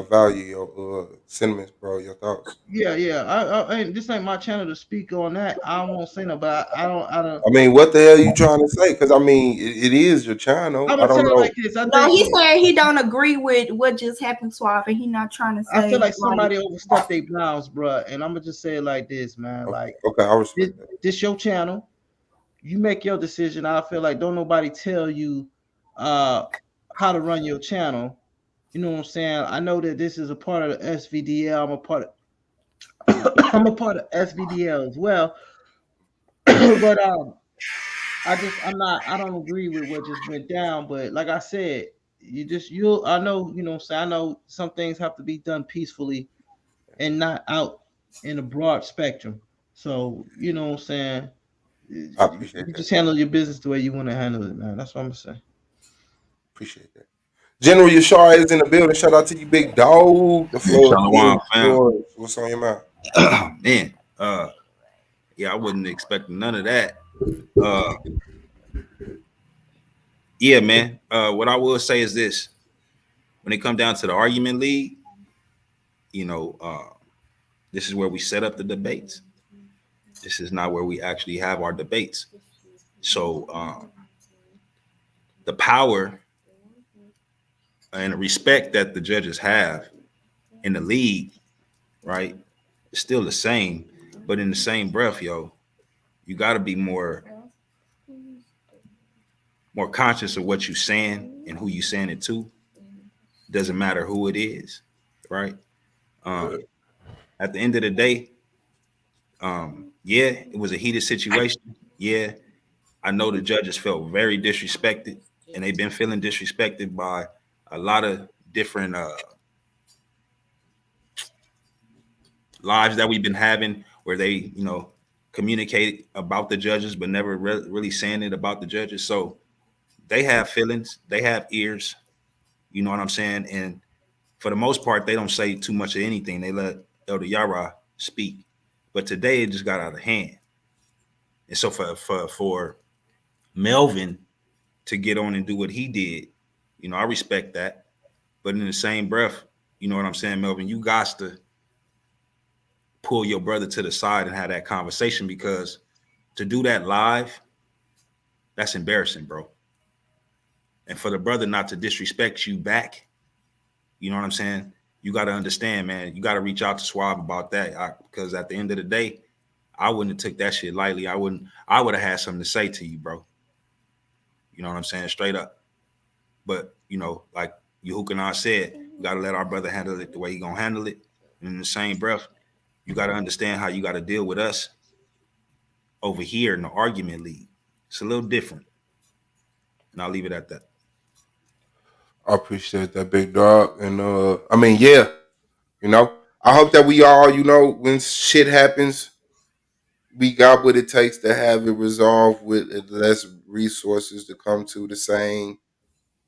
value your sentiments, bro. Your thoughts. Yeah. I this ain't my channel to speak on that. I won't say no, but I don't. I mean, what the hell are you trying to say? Because I mean, it is your channel. I'm I don't know. like this. No, he said he don't agree with what just happened, Suave, and he not trying to say. I feel like somebody overstepped their bounds, bro. And I'm gonna just say it like this, man. Like, okay, I respect this your channel. you make your decision. I feel like don't nobody tell you how to run your channel. You know what I'm saying? I know that this is a part of the SVDL. I'm a part of SVDL as well. But I don't agree with what just went down. But like I said, I know, you know what I'm saying, I know some things have to be done peacefully and not out in a broad spectrum. So, you know what I'm saying? I appreciate You that. just handle your business the way you want to handle it, man. That's what I'm saying. Appreciate that. General Yashar is in the building. Shout out to you, big dog. The floor Shalom, is fam. yours. What's on your mind? Man, yeah, I wasn't expecting none of that. Yeah, man. What I will say is this: when it comes down to the argument league, you know, this is where we set up the debates. This is not where we actually have our debates. So the power and the respect that the judges have in the league, right, is still the same. But in the same breath, yo, you got to be more conscious of what you're saying and who you're saying it to. Doesn't matter who it is, right? At the end of the day, yeah, it was a heated situation. Yeah, I know the judges felt very disrespected, and they've been feeling disrespected by a lot of different lives that we've been having, where they, you know, communicate about the judges, but never really saying it about the judges. So they have feelings, they have ears, you know what I'm saying? And for the most part, they don't say too much of anything. They let Elder Yara speak. But today it just got out of hand. And so for Melvin to get on and do what he did, you know, I respect that. But in the same breath, you know what I'm saying, Melvin, you got to pull your brother to the side and have that conversation, because to do that live, that's embarrassing, bro. And for the brother not to disrespect you back, you know what I'm saying? You got to understand, man. You got to reach out to Swab about that, because at the end of the day, I wouldn't have took that shit lightly. I would have had something to say to you, bro. You know what I'm saying? Straight up. But, you know, like Yehukanan said, you got to let our brother handle it the way he going to handle it. And in the same breath, you got to understand how you got to deal with us over here in the argument league. It's a little different. And I'll leave it at that. I appreciate that, big dog. And I mean, yeah, you know, I hope that we all, you know, when shit happens, we got what it takes to have it resolved with less resources to come to the same.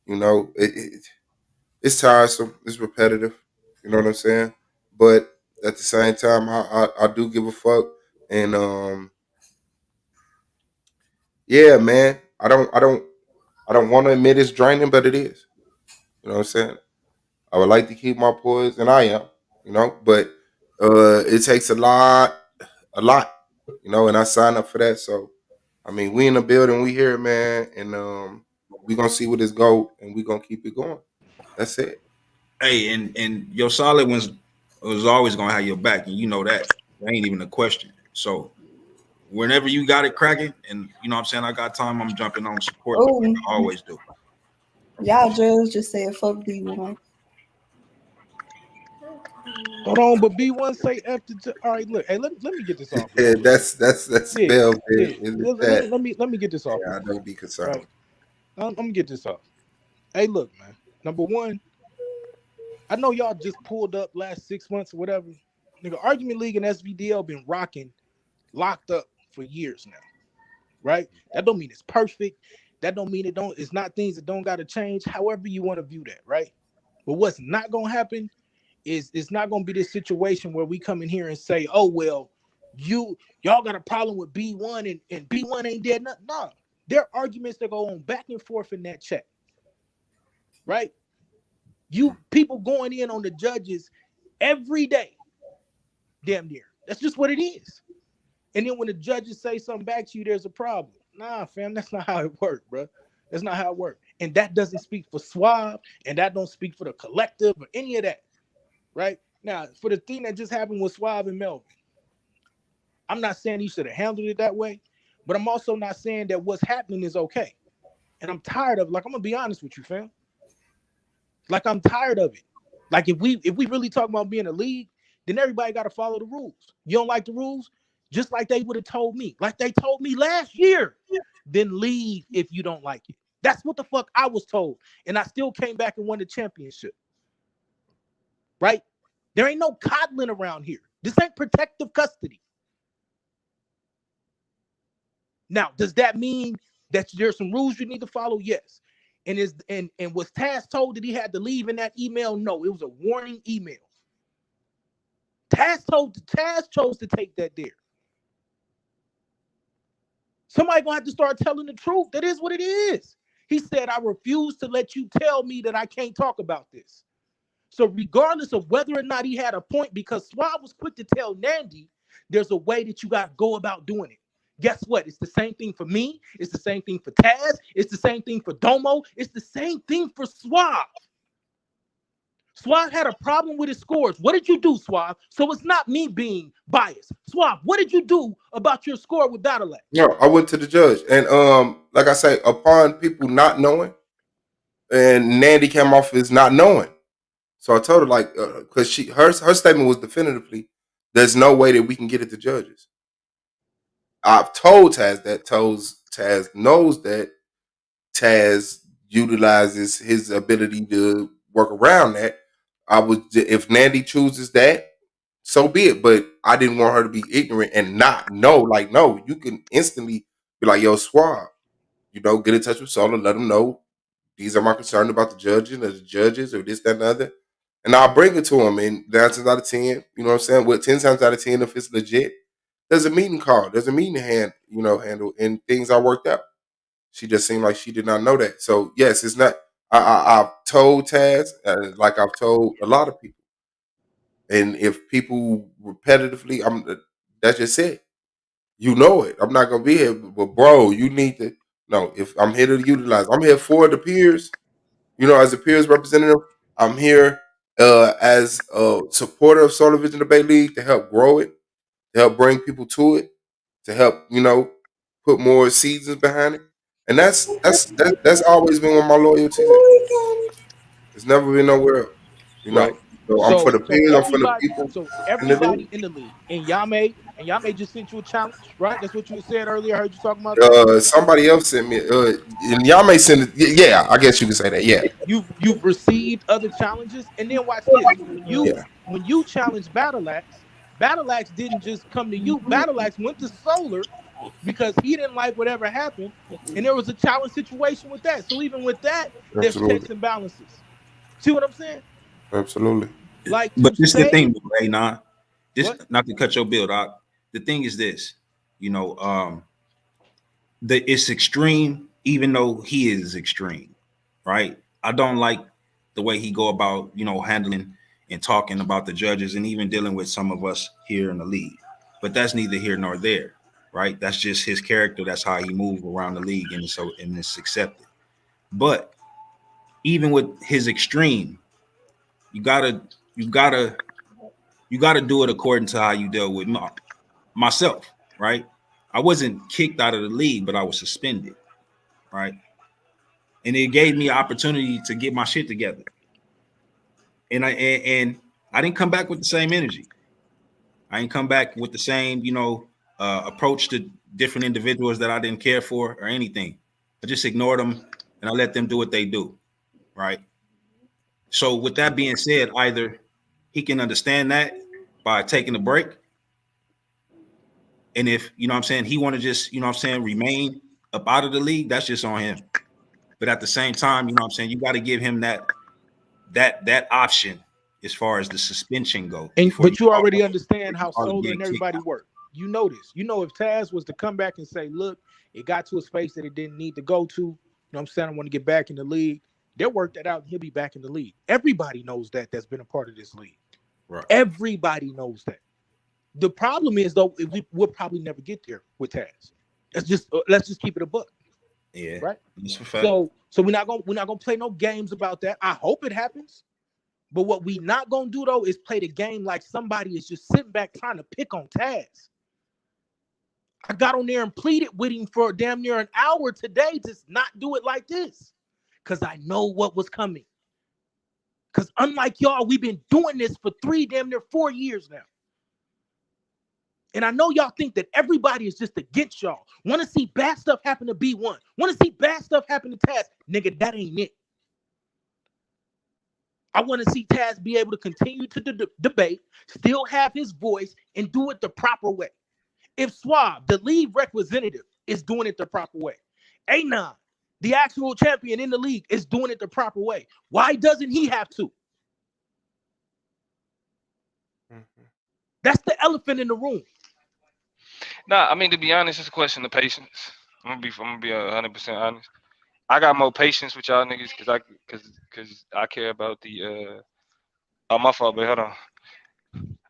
You know, it's tiresome, it's repetitive. You know what I'm saying? But at the same time, I do give a fuck. And yeah, man, I don't want to admit it's draining, but it is. You know what I'm saying? I would like to keep my poise, and I am, you know, but it takes a lot, you know, and I signed up for that. So, I mean, we in the building, we here, man, and we gonna see where this go, and we gonna keep it going. That's it. Hey, and your solid ones was always gonna have your back, and you know that. That ain't even a question. So whenever you got it cracking, and you know what I'm saying, I got time, I'm jumping on support. Oh. Like I always do. Y'all just said fuck B1. Hold on, but B1 say after. All right, look. Hey, let me get this off. Yeah, that's Yeah, Bell. yeah. Let me get this off. Yeah, I don't be concerned. Right. I'm gonna get this off. Hey, look, man. Number one, I know y'all just pulled up last 6 months or whatever. Nigga, Argument League and SVDL been rocking, locked up for years now. Right? That don't mean it's perfect. That don't mean it's not things that don't gotta change. However you want to view that, right? But what's not gonna happen is it's not gonna be this situation where we come in here and say, oh well, y'all got a problem with B1 and B1 ain't dead. No, there are arguments that go on back and forth in that chat. Right? You people going in on the judges every day, damn near. That's just what it is. And then when the judges say something back to you, there's a problem. Nah, fam, that's not how it works, bro. That's not how it works. And that doesn't speak for Swab, and that don't speak for the collective or any of that. Right? Now, for the thing that just happened with Swab and Melvin, I'm not saying he should have handled it that way, but I'm also not saying that what's happening is okay. And I'm tired of, like, I'm gonna be honest with you, fam. Like, I'm tired of it. Like, if we really talk about being a league, then everybody got to follow the rules. You don't like the rules, just like they would have told me, like they told me last year, then leave if you don't like it. That's what the fuck I was told, and I still came back and won the championship. Right? There ain't no coddling around here. This ain't protective custody. Now, does that mean that there's some rules you need to follow? Yes. And was Taz told that he had to leave in that email? No, it was a warning email. Taz chose to take that there. Somebody gonna have to start telling the truth. That is what it is. He said, I refuse to let you tell me that I can't talk about this. So regardless of whether or not he had a point, because Suave was quick to tell Nandy, there's a way that you got to go about doing it. Guess what? It's the same thing for me. It's the same thing for Taz. It's the same thing for Domo. It's the same thing for Suave. Suave had a problem with his scores. What did you do, Suave? So it's not me being biased. Suave, what did you do about your score with Battle Axe? No, I went to the judge, and like I say, upon people not knowing, and Nandy came off as not knowing. So I told her, like, because her statement was definitively, there's no way that we can get it to judges. I've told Taz that. Taz knows that. Taz utilizes his ability to work around that. If Nandy chooses that, so be it. But I didn't want her to be ignorant and not know. Like, no, you can instantly be like, yo, Suave, get in touch with Solar, let them know these are my concerns about the judges or this, that, and the other. And I'll bring it to him. And 9 times out of 10, you know what I'm saying? With 10 times out of 10, if it's legit, there's a meeting call. There's a meeting handle, and things are worked out. She just seemed like she did not know that. So yes, it's not. I've told Taz, like I've told a lot of people. And if people repetitively, that's just it. You know it. I'm not gonna be here, but bro, you need to know. If I'm here to utilize, I'm here for the peers. As a peers representative, I'm here as a supporter of Solar Vision Debate League to help grow it, to help bring people to it, to help put more seasons behind it, and that's always been one of my loyalties. It's never been nowhere else, Right. So I'm for the peers, I'm for the people. So everybody in the league, and Yame just sent you a challenge, right? That's what you said earlier. I heard you talking about. Somebody else sent me, and y'all may send it. Yeah, I guess you can say that. Yeah, you've received other challenges, and then watch this. When you challenged Battle Axe didn't just come to you. Battle Axe went to Solar because he didn't like whatever happened, and there was a challenge situation with that. So even with that, there's checks and balances. See what I'm saying? Absolutely. But this is the thing, right? Not to cut your build out. The thing is this, it's extreme, even though he is extreme, right? I don't like the way he go about, handling and talking about the judges and even dealing with some of us here in the league. But that's neither here nor there, right? That's just his character. That's how he moves around the league, and it's accepted. But even with his extreme, you gotta do it according to how you deal with myself, right? I wasn't kicked out of the league, but I was suspended, right? And it gave me an opportunity to get my shit together. And I didn't come back with the same energy. I didn't come back with the same, approach to different individuals that I didn't care for or anything. I just ignored them and I let them do what they do, right? So with that being said, either he can understand that by taking a break, and if he want to just remain up out of the league, that's just on him. But at the same time, you got to give him that option as far as the suspension goes. But you already understand how Solar and everybody work. You know this. If Taz was to come back and say, look, it got to a space that it didn't need to go to, I want to get back in the league. They'll work that out and he'll be back in the league. Everybody knows that that's been a part of this league. Right. Everybody knows that. The problem is, though, we'll probably never get there with Taz. Let's just keep it a buck. Yeah. Right. So we're not gonna play no games about that. I hope it happens. But what we not gonna do though is play the game like somebody is just sitting back trying to pick on Taz. I got on there and pleaded with him for damn near an hour today to not do it like this. Because I know what was coming. Because unlike y'all, we've been doing this for damn near 4 years now. And I know y'all think that everybody is just against y'all. Want to see bad stuff happen to B1. Want to see bad stuff happen to Taz. Nigga, that ain't it. I want to see Taz be able to continue to debate, still have his voice, and do it the proper way. If Suave, the league representative, is doing it the proper way, Anon, the actual champion in the league, is doing it the proper way, why doesn't he have to? That's the elephant in the room. Nah, I mean, to be honest, it's a question of patience. I'm gonna be 100% honest. I got more patience with y'all niggas because I care about the oh, my fault, but hold on.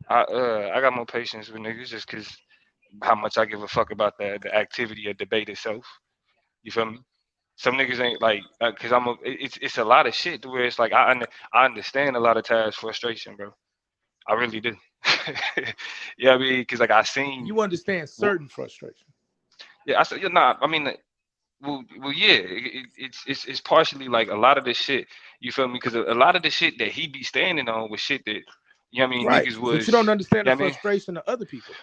I got more patience with niggas just because how much I give a fuck about the activity of debate itself. You feel me? Some niggas ain't like because it's a lot of shit to where it's like I understand a lot of Taz frustration, bro. I really do. Yeah, I mean, because like I seen you understand certain frustration. Yeah, I said, yeah, nah. I mean, well, yeah. It's partially like a lot of the shit. You feel me? Because a lot of the shit that he be standing on was shit that you know what I mean. Right. Niggas was. But you don't understand you the know what I mean? frustration of other people.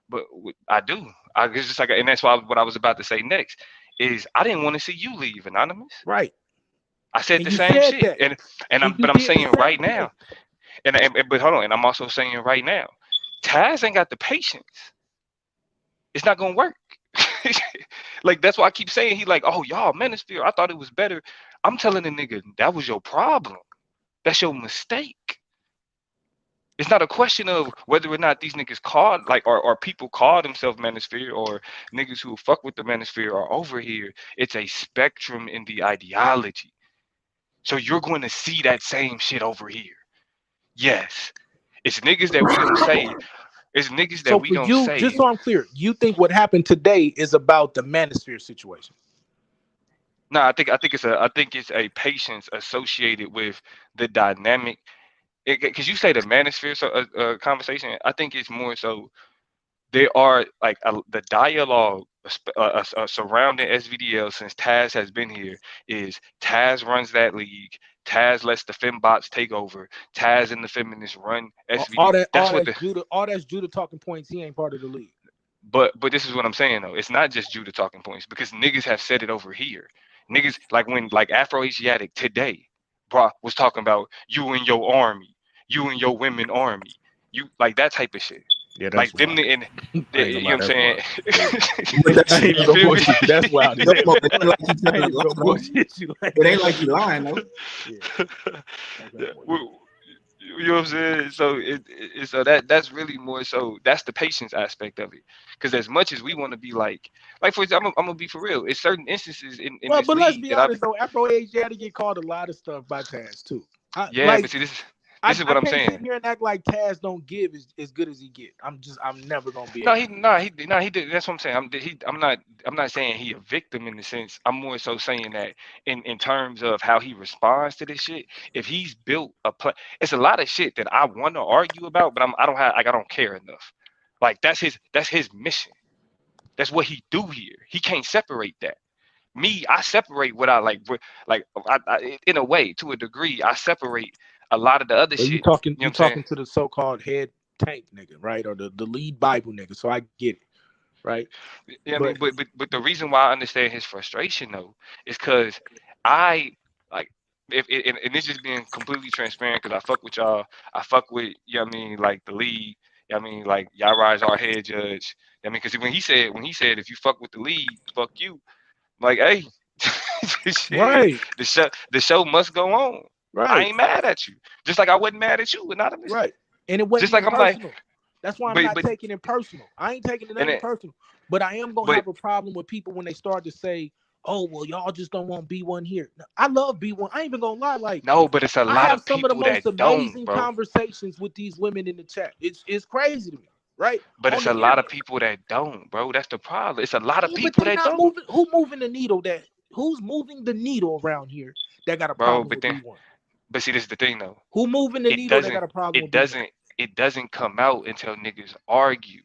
But I do. It's just like, and that's why what I was about to say next is I didn't want to see you leave, Anonymous. Right. I said And the you same said shit, that. but I'm saying right now, and but hold on, and I'm also saying right now, Taz ain't got the patience. It's not gonna work. Like that's why I keep saying he like, oh y'all Manosphere, I thought it was better. I'm telling the nigga that was your problem. That's your mistake. It's not a question of whether or not these niggas called like or people call themselves Manosphere or niggas who fuck with the Manosphere are over here. It's a spectrum in the ideology. So you're going to see that same shit over here. Yes. It's niggas that we don't say. It's niggas that So we for don't you, say. just so I'm clear, you think what happened today is about the Manosphere situation? No, I think it's a patience associated with the dynamic. Because you say the Manosphere conversation, I think it's more so there are like the dialogue surrounding SVDL since Taz has been here is Taz runs that league. Taz lets the fembots take over. Taz and the feminists run SVD. All that's Judah talking points. He ain't part of the league. But this is what I'm saying though. It's not just Judah talking points because niggas have said it over here. Niggas like when like Afro Asiatic today, bro, was talking about you and your army, you and your women army, you like that type of shit. Yeah, like them and you know what I'm saying. You feel me? That's wild. It ain't like you lying though. You know what I'm saying? So so that's really more so that's the patience aspect of it. Because as much as we want to be like for example, I'm gonna be for real. It's certain instances in well, this but league let's be that honest though, Afro Asiatic get called a lot of stuff by Taz too. But see this is what I'm saying. Sit here and act like Taz don't give as good as he get. I'm never gonna be. He did. That's what I'm saying. I'm not saying he a victim in the sense. I'm more so saying that in terms of how he responds to this shit. If he's built a play, it's a lot of shit that I want to argue about, but I don't care enough. Like that's his mission. That's what he do here. He can't separate that. Me, I separate what I like. I in a way, to a degree, I separate a lot of the other shit. You talking to the so-called head tank nigga, right? Or the lead Bible nigga. So I get it, right? Yeah, but the reason why I understand his frustration though is because I like and this just being completely transparent because I fuck with y'all. I fuck with like the league. Like y'all rise our head judge. Because when he said if you fuck with the league, fuck you. Like hey, shit, right? The show must go on. Right. I ain't mad at you. Just like I wasn't mad at you, Anonymous. Right. And it wasn't just like I'm personal. like. That's why I'm not taking it personal. I ain't taking it personal. But I am gonna have a problem with people when they start to say, "Oh, well, y'all just don't want B1 here." I love B1. I ain't even gonna lie. Like no, but it's a lot of people some of the most amazing bro. conversations with these women in the chat. It's crazy to me, right? But it's a lot of people that don't, bro. That's the problem. It's a lot of people that don't. Who's moving the needle? Who's moving the needle around here that got a problem with B1? But see, this is the thing though. Who moving the needle that got a problem? It doesn't come out until niggas argue.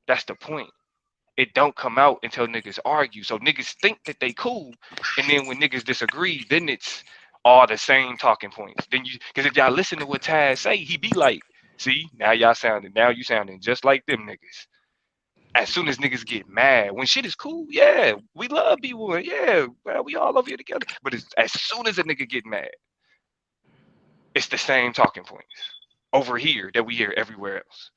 That's the point. it don't come out until niggas argue. So niggas think that they cool, and then when niggas disagree, then it's all the same talking points. Then you, because if y'all listen to what Taz say, he be like, see, now you sounding just like them niggas. As soon as niggas get mad, when shit is cool, yeah, we love B1, yeah, well, we all over here together. But as soon as a nigga get mad, it's the same talking points over here that we hear everywhere else.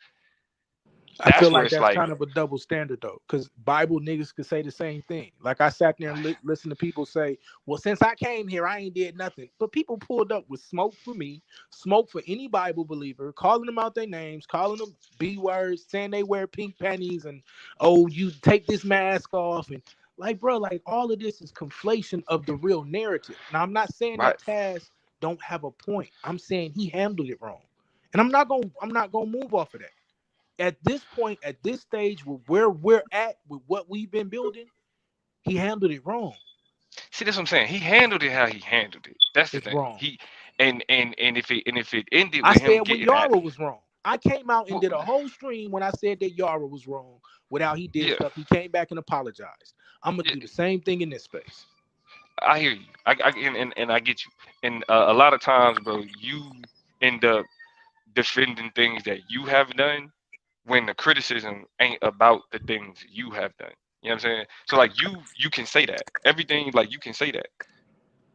I feel where like it's that's like, kind of a double standard though, because Bible niggas could say the same thing. Like I sat there and listened to people say, "Well, since I came here, I ain't did nothing." But people pulled up with smoke for me, smoke for any Bible believer, calling them out their names, calling them B words, saying they wear pink panties, and oh, you take this mask off, and like, bro, like all of this is conflation of the real narrative. Now, I'm not saying that Taz don't have a point. I'm saying he handled it wrong, and I'm not gonna move off of that. At this point, at this stage, where we're at with what we've been building, he handled it wrong. See, that's what I'm saying. He handled it how he handled it. That's the thing. Wrong. He and if it ended I with him said when getting Yara at, was wrong. I came out and did a whole stream when I said that Yara was wrong with how he did stuff. He came back and apologized. I'm gonna do the same thing in this space. I hear you. I get you. And a lot of times, bro, you end up defending things that you have done when the criticism ain't about the things you have done. You know what I'm saying? So like you can say that. Everything, like, you can say that.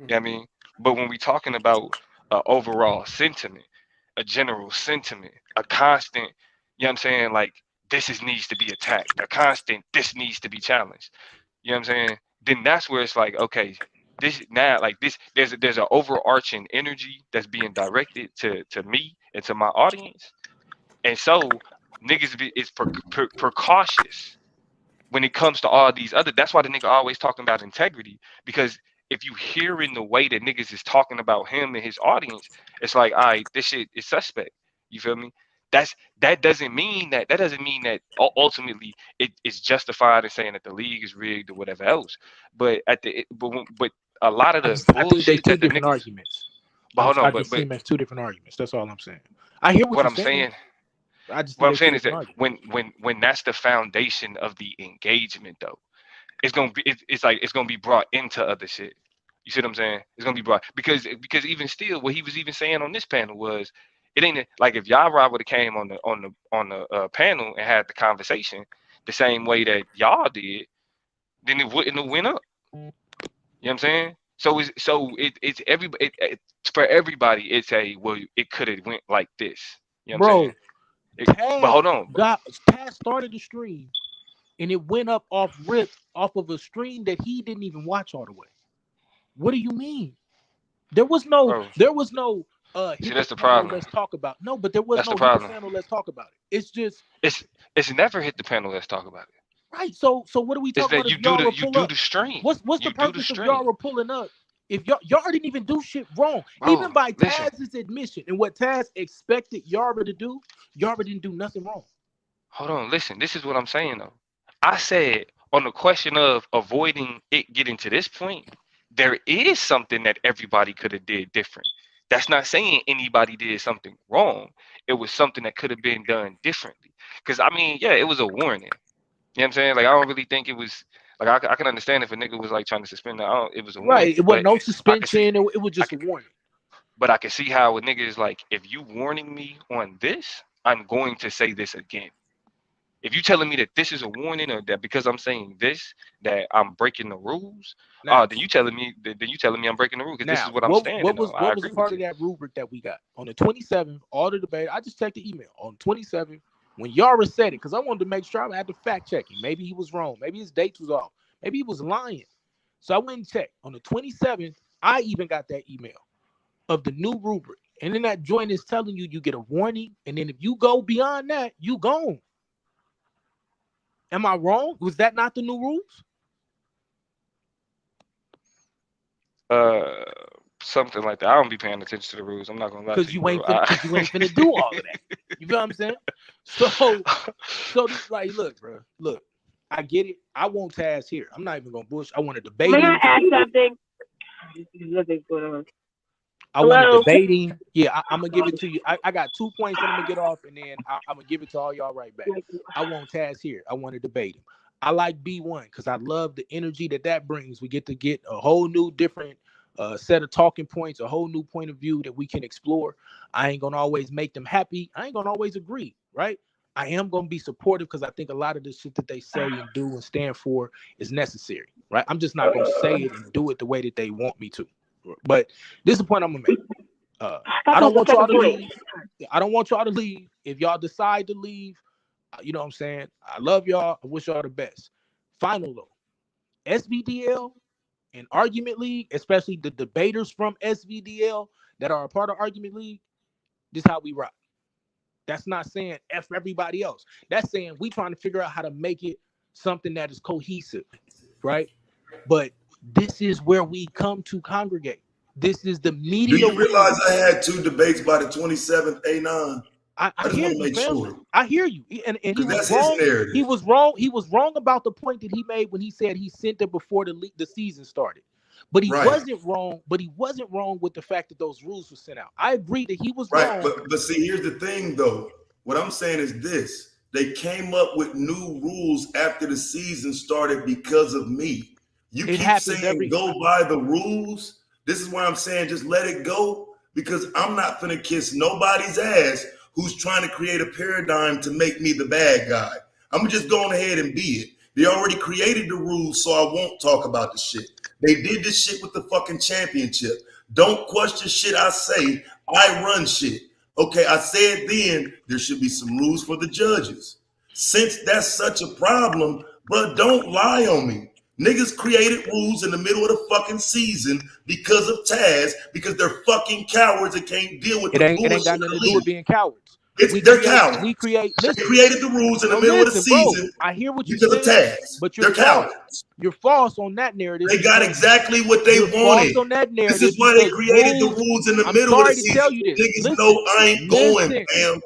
You know what I mean? But when we talking about overall sentiment, a general sentiment, a constant, you know what I'm saying, like, this needs to be attacked, a constant, this needs to be challenged. You know what I'm saying? Then that's where it's like, okay, this now, like, this, there's an overarching energy that's being directed to me and to my audience. And so niggas is precautious when it comes to all these other. That's why the nigga always talking about integrity, because if you hear in the way that niggas is talking about him and his audience, it's like, all right, this shit is suspect. You feel me? That doesn't mean that ultimately it is justified in saying that the league is rigged or whatever else. But but a lot of the I think they bullshit two that the different niggas. arguments. But hold on, I just see them as two different arguments. That's all I'm saying. I hear what what you're I'm saying. I just What I'm think saying they're is two that different arguments. when that's the foundation of the engagement, though, it's gonna be it's like it's gonna be brought into other shit. You see what I'm saying? It's gonna be brought because even still, what he was even saying on this panel was, it ain't like if y'all would have came on the panel and had the conversation the same way that y'all did, then it wouldn't have went up. You know what I'm saying? So it's everybody. For everybody, it's it could have went like this. You know what I'm saying? But hold on. Taz started the stream, and it went up off of a stream that he didn't even watch all the way. What do you mean? There was no. See, that's the problem. Let's talk about. No, but there was That's no the problem. panel. Let's talk about it. It's just. It's never hit the panel. Let's talk about it. Right. So what are we talking about? You do the stream. What's the purpose of Yara pulling up? If Yara didn't even do shit wrong, even by Taz's admission and what Taz expected Yara to do, Yara didn't do nothing wrong. Hold on, listen. This is what I'm saying though. I said on the question of avoiding it getting to this point, there is something that everybody could have did different. That's not saying anybody did something wrong. It was something that could have been done differently. Because I mean, yeah, it was a warning. You know what I'm saying? Like, I don't really think it was. Like, I can understand if a nigga was like trying to suspend that. It was a warning. Right. It wasn't no suspension. It was just a warning. But I can see how a nigga is like, if you warning me on this, I'm going to say this again. If you telling me that this is a warning, or that because I'm saying this that I'm breaking the rules, then you telling me I'm breaking the rules because this is what I'm standing what was on. I was agree part with of that rubric that we got on the 27th? All the debate. I just checked the email on 27th when Yara said it because I wanted to make sure I had to fact check him. Maybe he was wrong. Maybe his dates was off. Maybe he was lying. So I went and checked. On the 27th, I even got that email of the new rubric. And then that joint is telling you get a warning. And then if you go beyond that, you gone. Am I wrong? Was that not the new rules? Something like that. I don't be paying attention to the rules. I'm not gonna lie. Because you ain't finna do all of that. You feel what I'm saying? So like, look, bro. Look, I get it. I want Taz here. I'm not even gonna bullshit. I want to debate. May I add something? I want to debate him. Yeah, I'm gonna give it to you. I got 2 points that I'm gonna get off, and then I'm gonna give it to all y'all right back. I want Taz here. I want to debate him. I like B1 because I love the energy that brings. We get a whole new different set of talking points, a whole new point of view that we can explore. I ain't gonna always make them happy. I ain't gonna always agree, right? I am gonna be supportive because I think a lot of the shit that they say and do and stand for is necessary, right? I'm just not gonna say it and do it the way that they want me to. But this is the point I'm gonna make. I don't want y'all to leave. I don't want y'all to leave. If y'all decide to leave, you know what I'm saying? I love y'all. I wish y'all the best. Final though, SVDL and Argument League, especially the debaters from SVDL that are a part of Argument League, this is how we rock. That's not saying F everybody else. That's saying we trying to figure out how to make it something that is cohesive, right? But this is where we come to congregate. This is the media. Do you realize I had 2 debates by the 27th, A9? I just hear want to you, make fam. sure. I hear you. And he was that's wrong. his narrative. He was wrong. He was wrong about the point that he made when he said he sent it before the season started. But he wasn't wrong. But he wasn't wrong with the fact that those rules were sent out. I agree that he was wrong. But see, here's the thing though. What I'm saying is this: they came up with new rules after the season started because of me. You keep saying go by the rules. This is why I'm saying just let it go, because I'm not finna kiss nobody's ass who's trying to create a paradigm to make me the bad guy. I'm gonna just go ahead and be it. They already created the rules, so I won't talk about the shit. They did this shit with the fucking championship. Don't question shit I say. I run shit. Okay, I said then there should be some rules for the judges. Since that's such a problem, but don't lie on me. Niggas created rules in the middle of the fucking season because of Taz, because they're fucking cowards and can't deal with the bullshit. It ain't got nothing to do with being cowards. They're cowards. We created the rules in the middle of the season. I hear what you're because saying, of Taz. but you're cowards. You're false on that narrative. They got exactly what they wanted. False on that narrative. This is why they created the rules in the middle of the season. Tell you this. Niggas know I ain't going, fam.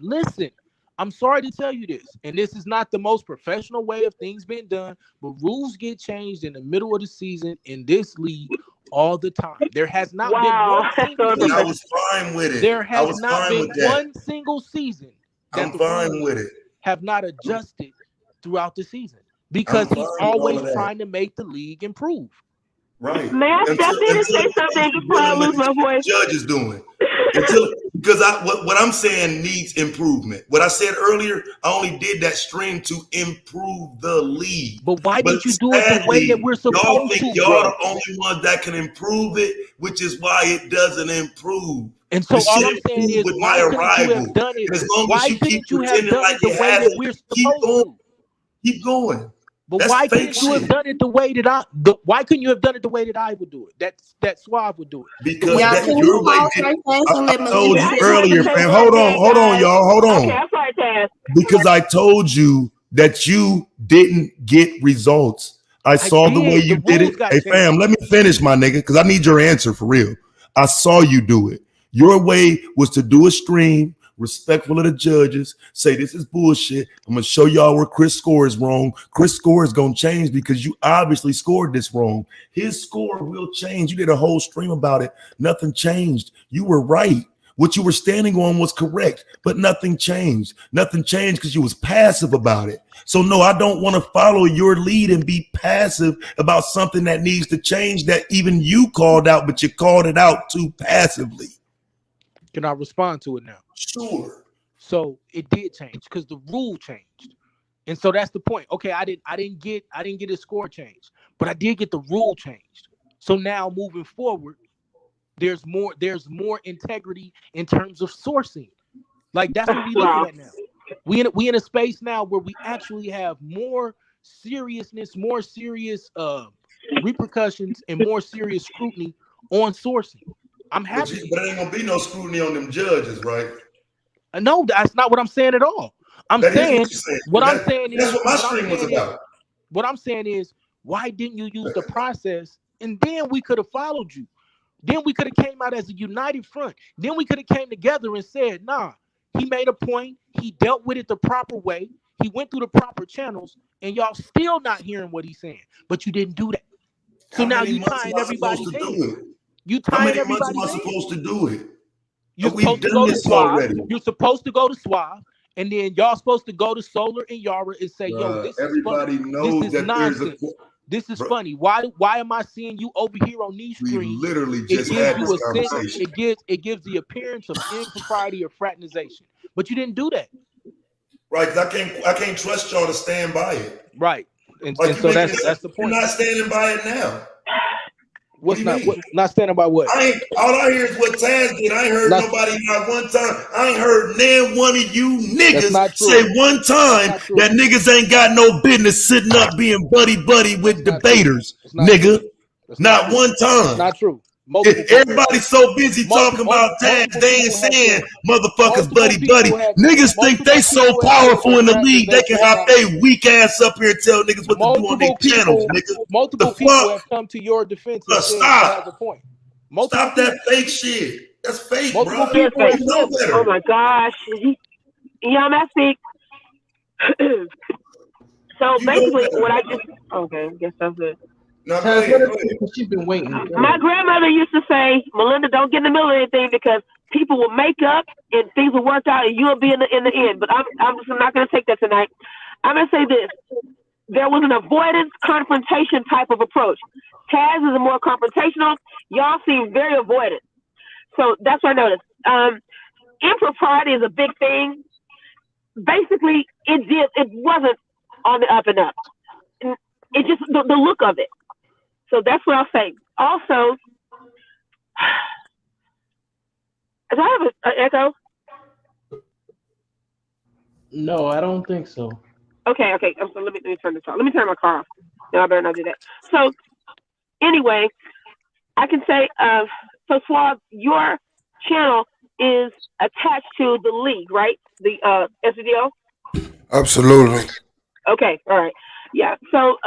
Listen. I'm sorry to tell you this, and this is not the most professional way of things being done, but rules get changed in the middle of the season in this league all the time. There has not been one single season. I was fine with it. There has not been one single season that I'm fine with it. Have not adjusted throughout the season because he's always trying to make the league improve. Right. May I step in and say something before I lose my voice? Judges doing because what I'm saying needs improvement. What I said earlier, I only did that stream to improve the league. But why did you do it the way that we're supposed y'all think to? Y'all the only ones that can improve it, which is why it doesn't improve. And so all I'm saying is, why couldn't you have done it? As long Why as you keep couldn't you have pretending done like it the it way that hasn't, we're supposed to? Keep going. But That's why fake couldn't you have shit. done it the way that why couldn't you have done it the way that I would do it? That Suave would do it. Because Y'all, that can your you way pause did- right fast and let I me told finish? you earlier, fam. Hold on, y'all. Hold on. Okay, I'm sorry, Taz. Because I told you that you didn't get results. I saw the did. way you The did rules it. got Hey, fam, let me finish, my nigga, because I need your answer for real. I saw you do it. Your way was to do a stream, respectful of the judges, say this is bullshit. I'm gonna show y'all where Chris score is wrong. Chris score is gonna change because you obviously scored this wrong. His score will change. You did a whole stream about it. Nothing changed. You were right. What you were standing on was correct, but nothing changed. Nothing changed because you was passive about it. So no, I don't want to follow your lead and be passive about something that needs to change that even you called out, but you called it out too passively. Can I respond to it now? Sure. So it did change because the rule changed. And so that's the point. Okay, I didn't get his score changed, but I did get the rule changed. So now moving forward, there's more integrity in terms of sourcing. Like that's what we looking at now. We in a space now where we actually have more seriousness, more serious repercussions, and more serious scrutiny on sourcing. I'm happy. But ain't gonna be no scrutiny on them judges, right? No, that's not what I'm saying at all. I'm saying what I'm saying is that's what my stream was about. What I'm saying is, why didn't you use the process? And then we could have followed you. Then we could have came out as a united front. Then we could have came together and said, nah, he made a point. He dealt with it the proper way. He went through the proper channels, and y'all still not hearing what he's saying. But you didn't do that. So now you tying everybody's hands. You tying How many months am I everybody's hands. supposed to do it? You're We've supposed to done go to this Suave. already. You're supposed to go to Suave and then y'all supposed to go to Solar and Yara and say, "Yo, this everybody is funny. knows This is that nonsense. This is funny. Why am I seeing you over here on these We screens?" literally It just gives had you this a sense. conversation. It gives the appearance of impropriety or fraternization. But you didn't do that, Right, 'cause I can't trust y'all to stand by it. right? And, Like and you so making it, that's the you're point. not standing by it now. What's do you not mean? what, not standing by what? All I hear is what Taz did. I ain't heard Not- nobody not one time. I ain't heard nan one of you niggas not true. say one time not true. that niggas ain't got no business sitting up being buddy with debaters, not nigga. true. That's Not true. one time. It's not true. Multiple Everybody's so busy talking about Taz, they ain't saying motherfuckers buddy. Niggas think they so powerful in the league, they can have they weak ass up here and tell niggas what to do on their channels, nigga. Multiple people have come to your defense and said you have a point. Stop that fake shit. That's fake, bro. Multiple people have You know better. Oh my gosh. Y'all may speak. So basically, what I just okay, I guess that's it. No, she's been waiting. My grandmother used to say, "Melinda, don't get in the middle of anything because people will make up and things will work out and you'll be in the end." But I'm just not going to take that tonight. I'm going to say this: there was an avoidance confrontation type of approach. Taz is a more confrontational. Y'all seem very avoidant. So that's what I noticed. Impropriety is a big thing. Basically, it wasn't on the up and up. It just the look of it. So that's what I'll say. Also, do I have an echo? No, I don't think so. Okay. So let me turn this off. Let me turn my car off. No, I better not do that. So anyway, I can say, so Suave, your channel is attached to the league, right? The SVDO? Absolutely. Okay, all right. Yeah. So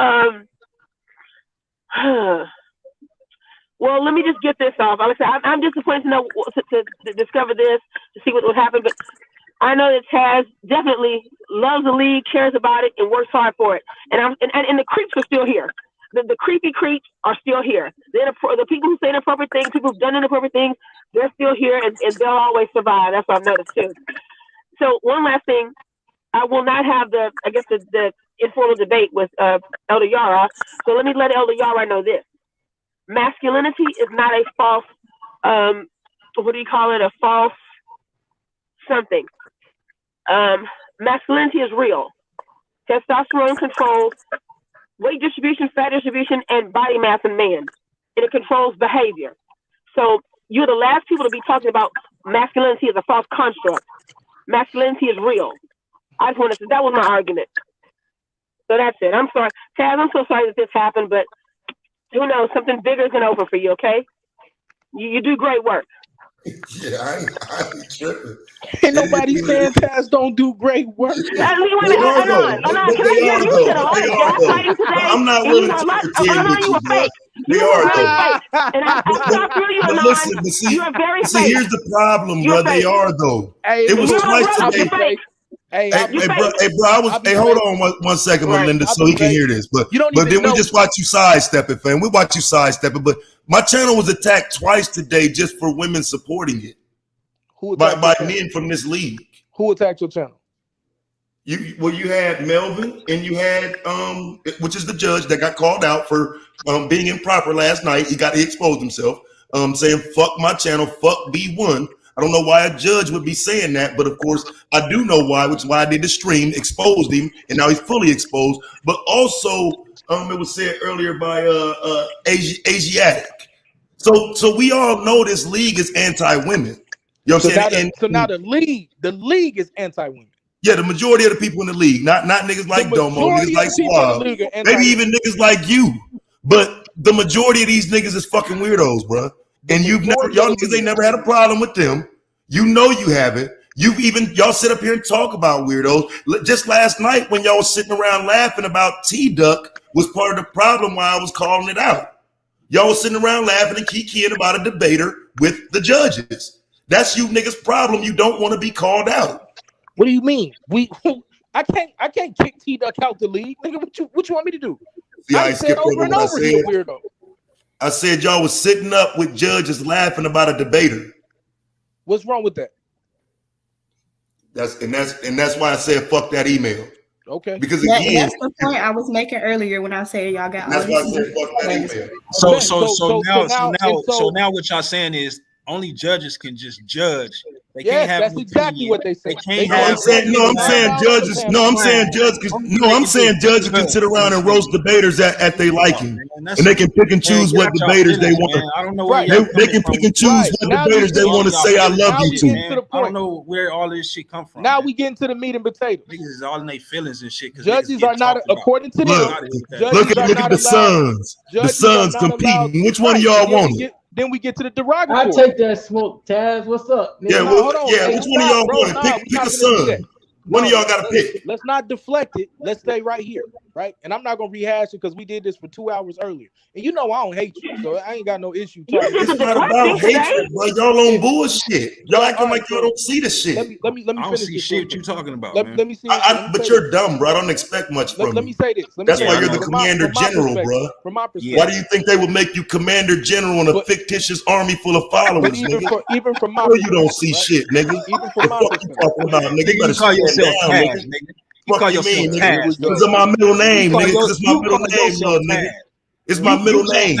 well, let me just get this off. Like I said, I'm disappointed to know to discover this, to see what will happen, but I know that Taz definitely loves the league, cares about it, and works hard for it. And the creeps are still here. The creepy creeps are still here. The people who say inappropriate things, people who've done inappropriate things, they're still here, and they'll always survive. That's what I've noticed too. So one last thing, I will not have the informal debate with Elder Yara. So let me let Elder Yara know this: masculinity is not a false. What do you call it? A false something. Masculinity is real. Testosterone controls weight distribution, fat distribution, and body mass in man. And it controls behavior. So you're the last people to be talking about masculinity as a false construct. Masculinity is real. I just wanted to, that was my argument. So that's it. I'm sorry. Taz, I'm so sorry that this happened, but who knows? Something bigger is going to open for you, okay? You do great work. Yeah, I ain't tripping. Ain't nobody saying Taz don't do great work. I'm not willing to pretend that you do. They are though. And I saw through you, Anon. Listen, but see, You're very see, fake. here's the problem, bro. They are though. Hey, it was look, twice today. Hey, bro, hold on one second, Right, Melinda, I'll so be he can fake. hear this. But You don't then even we know. just watch you sidestepping, fam. We watch you sidestepping. But my channel was attacked twice today just for women supporting it Who by attacked your men channel? from this league. Who attacked your channel? You had Melvin and you had which is the judge that got called out for being improper last night. He exposed himself, saying fuck my channel, fuck B1. I don't know why a judge would be saying that, but of course I do know why, which is why I did the stream, exposed him, and now he's fully exposed. But also, it was said earlier by Asiatic. So we all know this league is anti-women. You know what I'm saying? So now the league is anti-women. Yeah, the majority of the people in the league, not niggas like Domo, niggas like Suave, maybe even niggas like you. But the majority of these niggas is fucking weirdos, bro. And y'all niggas ain't never had a problem with them. You know you haven't. Y'all sit up here and talk about weirdos. Just last night when y'all was sitting around laughing about T-Duck was part of the problem why I was calling it out. Y'all was sitting around laughing and kikiing about a debater with the judges. That's you niggas' problem. You don't want to be called out. What do you mean? I can't kick T-Duck out the league. Nigga, what you want me to do? See, I said over and over he a weirdo. I said y'all was sitting up with judges laughing about a debater. What's wrong with that? That's why I said fuck that email. Okay. Because again, that's the point I was making earlier when I said y'all got all that's why I these. said fuck that email. So now what y'all saying is only judges can just judge. They Yes, can't have that's an exactly opinion. what they say. They They can't can't have. say- I'm saying judges. No, I'm saying judges can sit around and roast debaters at they liking, and they can pick and choose what debaters they want. I don't know where They can pick and choose what Now debaters they want to say I love you to. I don't know where all this shit come from. Now we get into the meat and potatoes. Niggas is all in their feelings and shit. Judges are not, according to them. Look at the Suns. The Suns competing. Which one of y'all want it? Then we get to the derogatory. I take that smoke, Taz. What's up? Yeah, No, hold on. Hey, which one of y'all bro, want it? Pick a Sun. One of y'all got to pick. Let's not deflect it. Let's stay right here, right? And I'm not gonna rehash it because we did this for 2 hours earlier. And you know I don't hate you, so I ain't got no issue. It's not about hatred, bro. Y'all on bullshit. Y'all acting like y'all don't see the shit. Let me I don't finish see this shit you talking about, Let, man. let me see. But you're dumb, bro. I don't expect much from you. Let me say this. That's why you're the commander general, bro. From my perspective. Why do you think they would make you commander general in a fictitious army full of followers, But even nigga? even from my Bro, you don't see shit, nigga. Even from my perspective. Talking about, nigga. You better call stand yourself down, Taz, nigga. nigga. You call yourself Taz. Because of my middle name, nigga. Because it's my middle name, little nigga. It's my middle name.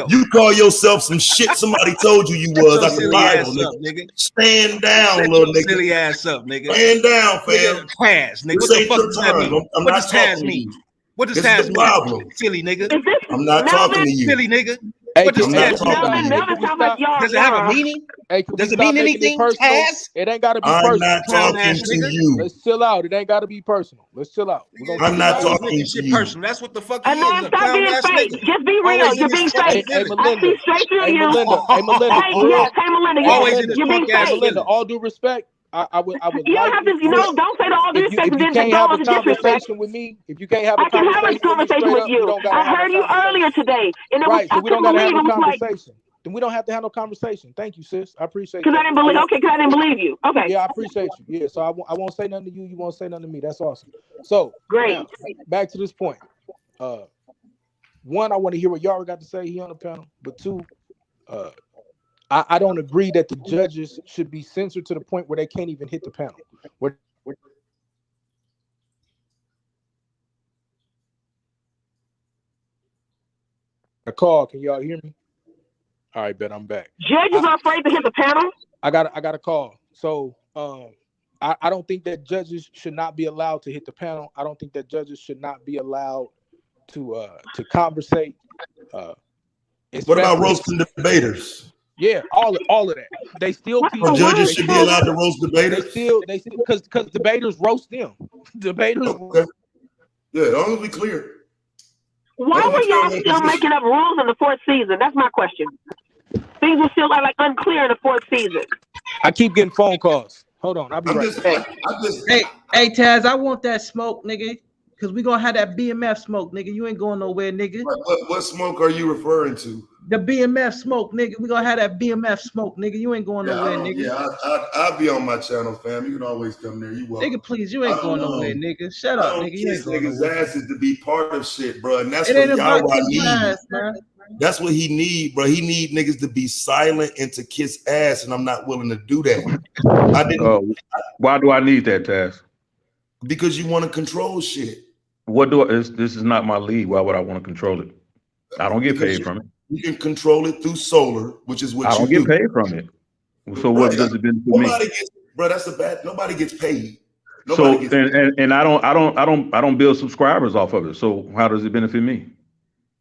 You call yourself some shit somebody told you was. That's the Bible, nigga. Stand down, little nigga. Silly ass up, nigga. Stand down, fam. Taz, nigga. What the fuck does that mean? What does Taz mean? What does Taz mean? Silly nigga. I'm not talking to you. Silly nigga. Hey, What does I'm not Taz talking mean? to you. Does it have a meaning? Hey, Does it mean anything, Taz? It ain't gotta be I'm personal. not talking to you. Let's chill out. It ain't gotta be personal. Let's chill out. I'm not talking to you. Personal. That's what the fuck he No, is. A stop clown being ass fake. nigga. Just be real. Always You're in being his fake. fucking feelings. I see straight through you. Hey, Melinda. Hey, yes, hey, Melinda. Always Yes, in his you're being punk ass fake. Melinda, all due respect, I would You don't like have to, don't say the all due if you respect and then can't go have on a to disrespect. conversation with me, if you can't have a I can have a conversation conversation with we you. don't gotta I have heard a you conversation. earlier today, and it was, Right, so I we don't couldn't gotta have believe no it was like, conversation. Then we don't have to have no conversation. Thank you, sis. I appreciate because that. I didn't believe. Okay, because I didn't believe you. Okay. Yeah, I appreciate you. Yeah, so I won't say nothing to you. You won't say nothing to me. That's awesome. So Great. now, back to this point. One, I want to hear what Yara got to say. He on the panel. But two, I don't agree that the judges should be censored to the point where they can't even hit the panel. A call. Can y'all hear me? All right, bet I'm back. Judges are afraid to hit the panel. I got a call. So I don't think that judges should not be allowed to hit the panel. I don't think that judges should not be allowed to conversate. What about roasting debaters? Yeah, all of that. They still keep judges should be allowed to roast debaters. They still because debaters roast them. Debaters. Okay. Yeah, as long as we clear. Why were y'all still making up rules in the fourth season? That's my question. Things were still like unclear in the fourth season. I keep getting phone calls. Hold on, I'll be right back. Hey, Taz, I want that smoke, nigga. Because we going to have that BMF smoke, nigga. You ain't going nowhere, nigga. What smoke are you referring to? The BMF smoke, nigga. We going to have that BMF smoke, nigga. You ain't going nowhere, nigga. Yeah, I'll be on my channel, fam. You can always come there. You welcome. Nigga, please, you ain't going nowhere, nigga. Shut up, nigga. You ain't going niggas' nowhere. asses to be part of shit, bro. And that's It what ain't about Yahweh kissing needs. ass, man. That's what he need, bro. He need niggas to be silent and to kiss ass, and I'm not willing to do that. I didn't. Why do I need that, Taz? Because you want to control shit. What do I, this is not my lead. Why would I want to control it? I don't get paid from it. You can control it through solar, which is what I you don't do. get paid from it. So what does it benefit me? Nobody gets, bro. That's a bad. Nobody gets paid. So and I don't build subscribers off of it. So how does it benefit me?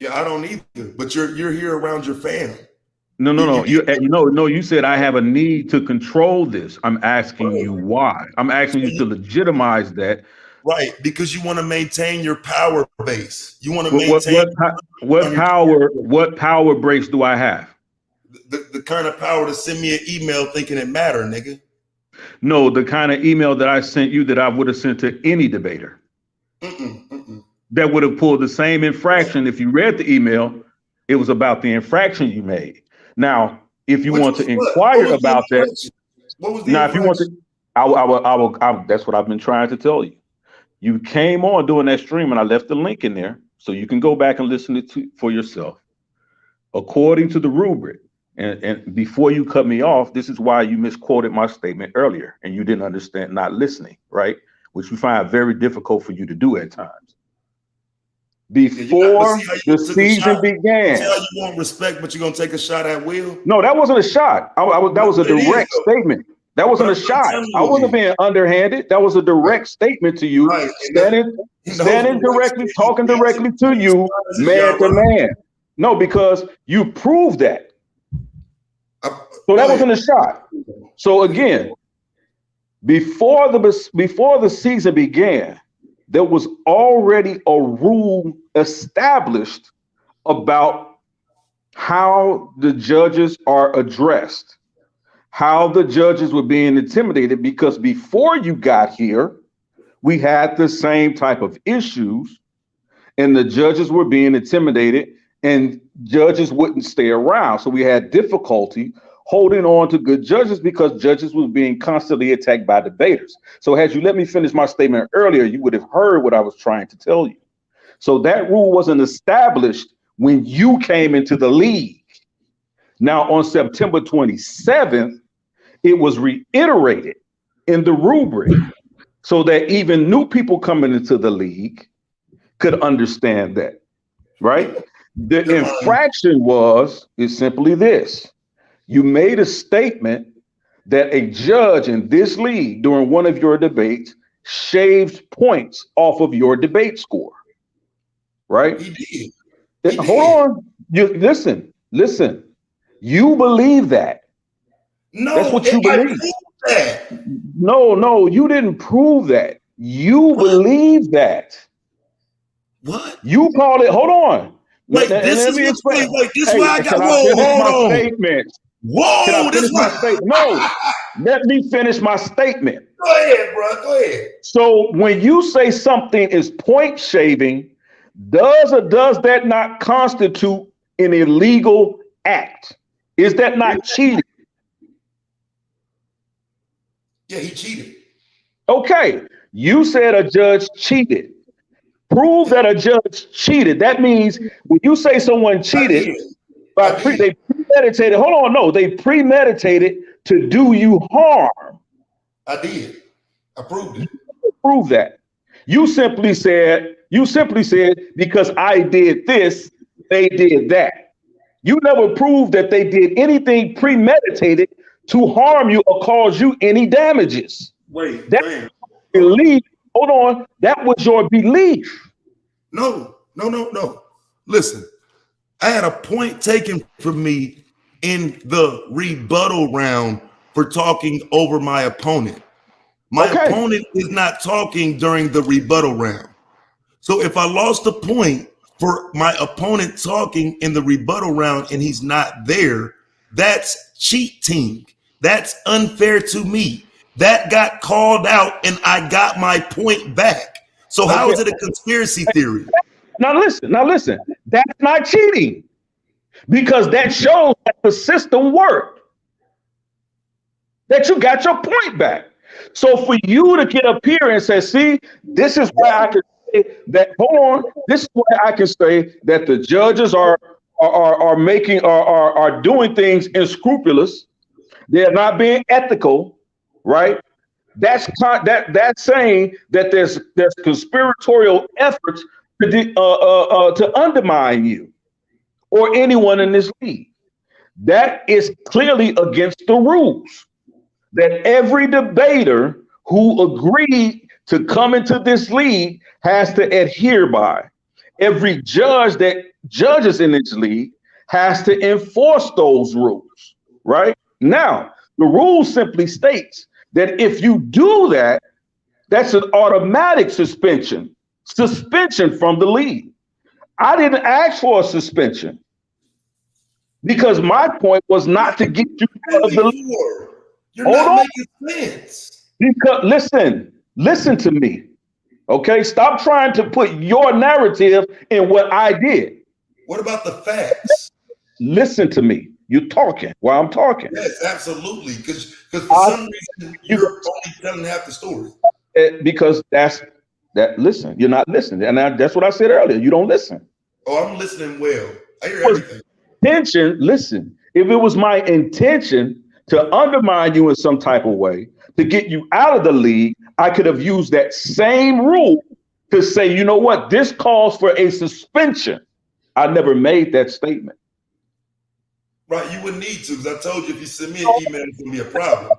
Yeah, I don't either. But you're here around your fam. No. You said I have a need to control this. I'm asking you why. I'm asking you to legitimize that. Right, because you want to maintain your power base. You want to maintain what power base do I have? The kind of power to send me an email thinking it matter, nigga. No, the kind of email that I sent you that I would have sent to any debater. That would have pulled the same infraction. If you read the email, it was about the infraction you made. Now, if you want to inquire about that, now if you want to, I will. That's what I've been trying to tell you. You came on doing that stream, and I left the link in there so you can go back and listen to it for yourself. According to the rubric, And before you cut me off, this is why you misquoted my statement earlier and you didn't understand, not listening, right? Which we find very difficult for you to do at times. Before the season began. See how you want respect, but you're gonna take a shot at Will? No, that wasn't a shot. That was a direct statement. That wasn't a shot. I wasn't being underhanded. That was a direct statement to you, standing directly, talking directly to you, man to man. No, because you proved that. So that wasn't a shot. So again, before the season began, there was already a rule established about how the judges are addressed, how the judges were being intimidated, because before you got here, we had the same type of issues and the judges were being intimidated and judges wouldn't stay around. So we had difficulty holding on to good judges because judges was being constantly attacked by debaters. So had you let me finish my statement earlier, you would have heard what I was trying to tell you. So that rule wasn't established when you came into the league. Now on September 27th, it was reiterated in the rubric so that even new people coming into the league could understand that, right? The infraction is simply this. You made a statement that a judge in this league during one of your debates shaved points off of your debate score, right? He did. Hold on. You listen. You believe that. No, that's what you believe. That. No, you didn't prove that. You believe that. What? You call it. Hold on. Wait, this is why I got. Whoa, statement. Whoa, can I finish my statement? No, let me finish my statement. Go ahead, bro. Go ahead. So when you say something is point shaving, does or does that not constitute an illegal act? Is that not cheating? Yeah, he cheated. Okay, you said a judge cheated. Prove that a judge cheated. That means when you say someone cheated, they premeditated. Hold on, no, they premeditated to do you harm. I did. I proved it. Prove that. You simply said because I did this, they did that. You never proved that they did anything premeditated to harm you or cause you any damages. Wait, that belief. Hold on, that was your belief. No. Listen, I had a point taken from me in the rebuttal round for talking over my opponent. My opponent is not talking during the rebuttal round. So if I lost a point for my opponent talking in the rebuttal round and he's not there, that's cheating. That's unfair to me. That got called out and I got my point back. So how is it a conspiracy theory? Now listen, that's not cheating because that shows that the system worked, that you got your point back. So for you to get up here and say, see, this is why I can say that, hold on, this is why I can say that the judges are doing things unscrupulous. They're not being ethical, right? That's saying that there's conspiratorial efforts to undermine you or anyone in this league. That is clearly against the rules that every debater who agreed to come into this league has to adhere by. Every judge that judges in this league has to enforce those rules, right? Now, the rule simply states that if you do that, that's an automatic suspension from the league. I didn't ask for a suspension because my point was not to get you out of the league. You're not making sense. Because listen to me. Okay, stop trying to put your narrative in what I did. What about the facts? Listen to me. You're talking while I'm talking. Yes, absolutely. Because for some reason you're only telling half the story. Because listen, you're not listening. And that's what I said earlier. You don't listen. Oh, I'm listening well. I hear everything. if it was my intention to undermine you in some type of way, to get you out of the league, I could have used that same rule to say, you know what, this calls for a suspension. I never made that statement. Right, you wouldn't need to, because I told you if you send me an email, it's gonna be a problem.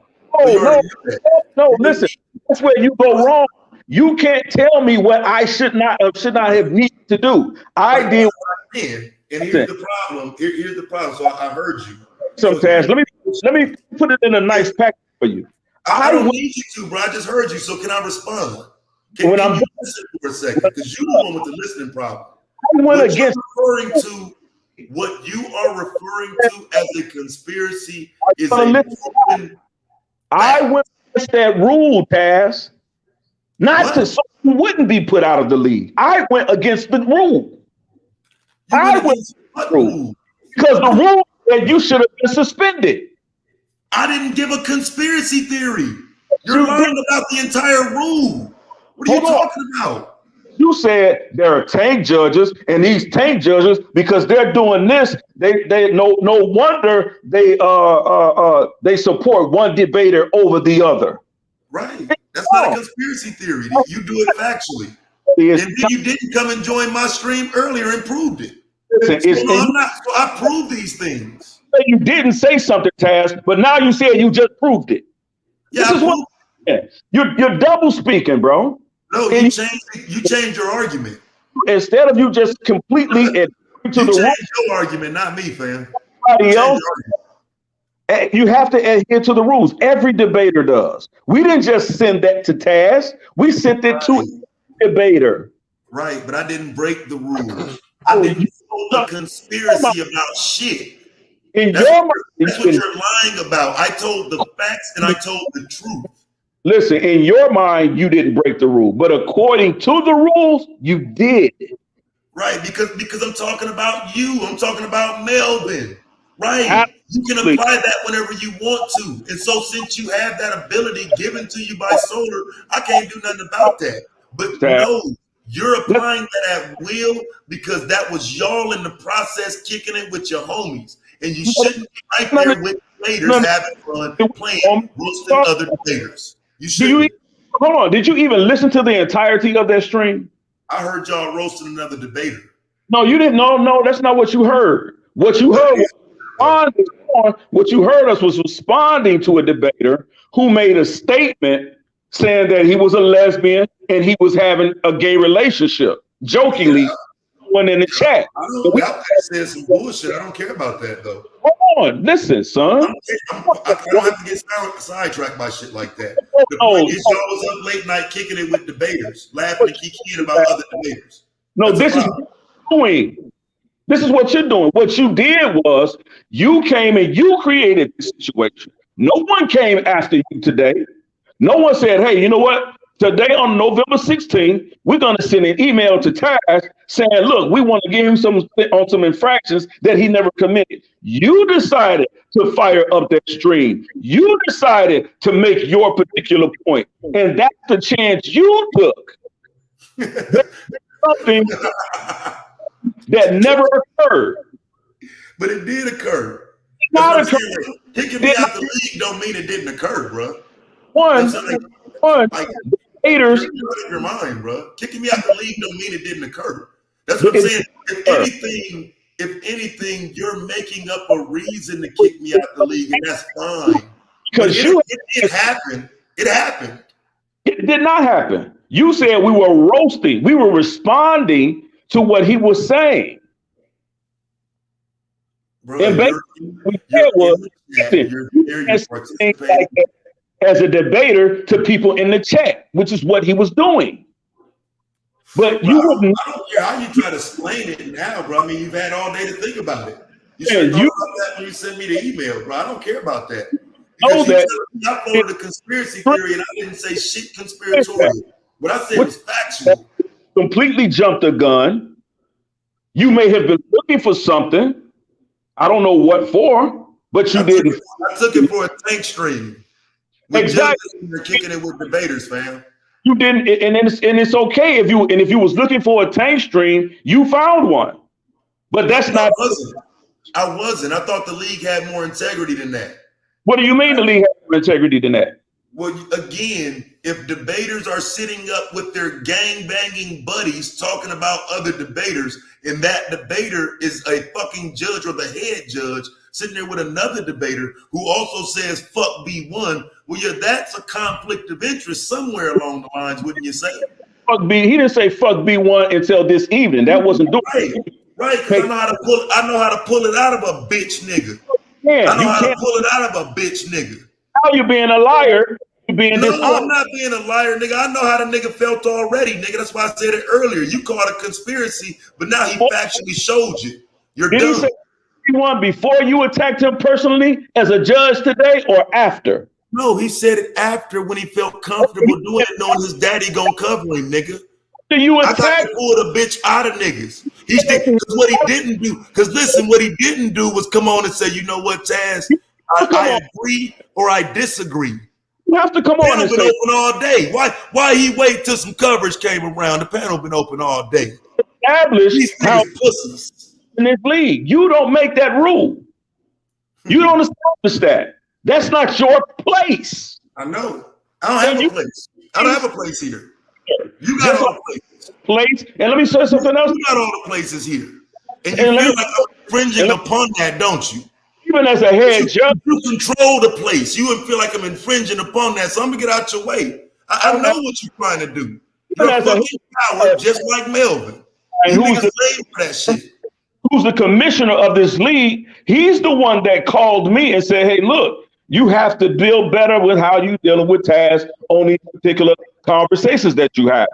No, listen, that's where you go wrong. You can't tell me what I should not have needed to do. I did. And here's the problem. Here's the problem. So I heard you. Sometimes let me put it in a nice package for you. I don't need you to, bro. I just heard you. So can I respond? Can you listen for a second? Because you're the one with the listening problem. What you're referring to, what you are referring to as a conspiracy is I went against that rule, Taz. Not to so you wouldn't be put out of the league. I went against the rule. I went against the rule because the rule said you should have been suspended. I didn't give a conspiracy theory. You're lying about the entire rule. What are you talking about? You said there are tank judges, and these tank judges, because they're doing this, they no wonder they support one debater over the other. Right. That's not a conspiracy theory. You do it factually. And then you didn't come and join my stream earlier and proved it. So I proved these things. You didn't say something, Taz, but now you said you just proved it. Yeah, this is what you're double speaking, bro. No, you changed your argument. Instead of you just completely you changed your argument, not me, fam. You have to adhere to the rules. Every debater does. We didn't just send that to Taz. We sent it to a debater. Right, but I didn't break the rules. I didn't hold a conspiracy about shit. That's what you're lying about. I told the facts and I told the truth. Listen, in your mind, you didn't break the rule, but according to the rules, you did. Right, because I'm talking about you. I'm talking about Melvin. Right. Absolutely. You can apply that whenever you want to. And so since you have that ability given to you by Solar, I can't do nothing about that. But no, you're applying that at will because that was y'all in the process kicking it with your homies. And you shouldn't be right there with debaters having fun, playing, roasting other debaters. You should. Hold on. Did you even listen to the entirety of that stream? I heard y'all roasting another debater. No, you didn't. No, that's not what you heard. What you heard was responding to a debater who made a statement saying that he was a lesbian and he was having a gay relationship. Jokingly, went in the chat. Y'all said some bullshit. I don't care about that though. Hold on, listen, son. I don't have to get sidetracked by shit like that. The point is, y'all was up late night kicking it with debaters, laughing and kicking about other debaters. No, this is what you're doing. This is what you're doing. What you did was you came and you created this situation. No one came after you today. No one said, hey, you know what? Today on November 16th, we're going to send an email to Taz saying, look, we want to give him some infractions that he never committed. You decided to fire up that stream. You decided to make your particular point. And that's the chance you took. Something that never occurred. But it did occur. Not occur. Kicking me out the league don't mean it didn't occur, bro. Haters. Your mind, bro. Kicking me out the league don't mean it didn't occur. That's what I'm saying. If anything, you're making up a reason to kick me out the league, and that's fine. Because it happened. It happened. It did not happen. You said we were roasting. We were responding to what he was saying. Bro, and basically, what we said was, as a debater to people in the chat, which is what he was doing. But you wouldn't. I don't care how you try to explain it now, bro. I mean, you've had all day to think about it. You should know about that when you send me the email, bro. I don't care about that. Because I followed the conspiracy theory and I didn't say shit conspiratorial. What I said was factual. Completely jumped the gun. You may have been looking for something. I don't know what for, but you didn't. I took it for a tank stream. Exactly. You're kicking it with debaters, fam. You didn't, and it's okay if you was looking for a tank stream, you found one. But that's not. I wasn't. I thought the league had more integrity than that. What do you mean the league has more integrity than that? Well, again, if debaters are sitting up with their gang-banging buddies talking about other debaters, and that debater is a fucking judge or the head judge sitting there with another debater who also says fuck B1, well, yeah, that's a conflict of interest somewhere along the lines, wouldn't you say? Fuck B. He didn't say fuck B1 until this evening. That wasn't doing it. Right, because I know how to pull it out of a bitch nigga. Yeah, I know how to pull it out of a bitch nigga. How you being a liar? You being No, dishonest. I'm not being a liar, nigga. I know how the nigga felt already, nigga. That's why I said it earlier. You called it a conspiracy, but now he factually showed you. You're Did dumb. he say B1 before you attacked him personally as a judge today or after? No, he said it after when he felt comfortable doing it, knowing his daddy gonna cover him, nigga. Do you I got attack? to pull the bitch out of niggas. He's what he didn't do. Because listen, what he didn't do was come on and say, you know what, Taz, I agree or I disagree. You have to come on and been say open all day. Why he wait till some coverage came around? The panel been open all day. establish how pussies in this league. You don't make that rule. You don't establish that. That's not your place. I know. I don't have a place. I don't have a place here. You got all the places. And let me say something else. You got all the places here. And you feel like I'm infringing upon that, don't you? Even as a head judge, you control the place. You would feel like I'm infringing upon that. So I'm gonna get out your way. I know what you're trying to do. You're a fucking coward, just like Melvin. And You who's niggas lame for that shit. who's the commissioner of this league, he's the one that called me and said, hey, look, you have to deal better with how you dealing with Taz on these particular conversations that you have.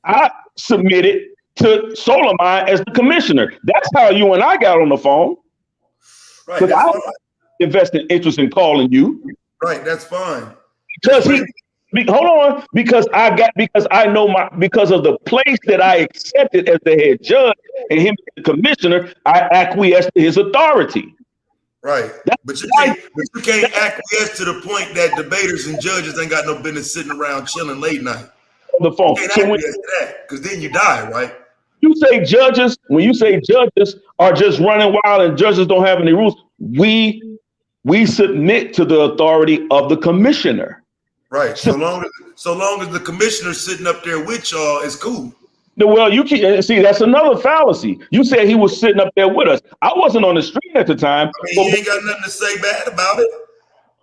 I submitted to Solomon as the commissioner. That's how you and I got on the phone. Right. Because I invested interest in calling you. Right, that's fine. Because hold on, because I know because of the place that I accepted as the head judge and him as the commissioner, I acquiesced to his authority. Right. But you can't acquiesce to the point that debaters and judges ain't got no business sitting around chilling late night. On the phone. You can't So when acquiesce to that, because then you die, right? you say judges, when you say judges are just running wild and judges don't have any rules, we submit to the authority of the commissioner. Right. So long as the commissioner's sitting up there with y'all, it's cool. No, well, you can see that's another fallacy. You said he was sitting up there with us. I wasn't on the street at the time. I mean, he ain't got nothing to say bad about it.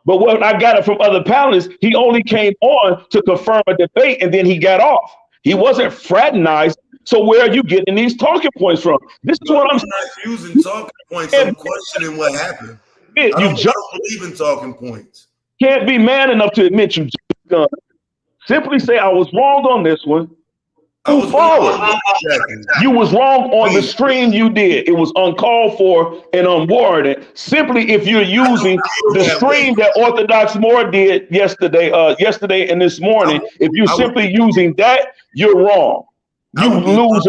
But what I got it from other panelists, he only came on to confirm a debate and then he got off. He wasn't fraternized. So where are you getting these talking points from? This is what I'm not using talking points. I'm questioning what happened. I don't believe in talking points. Can't be man enough to admit you done. Simply say I was wrong on this one. Move forward. You was wrong on the stream you did. It was uncalled for and unwarranted. Simply if you're using the stream that Orthodox Moore did yesterday and this morning, if you're simply using that, you're wrong. You lose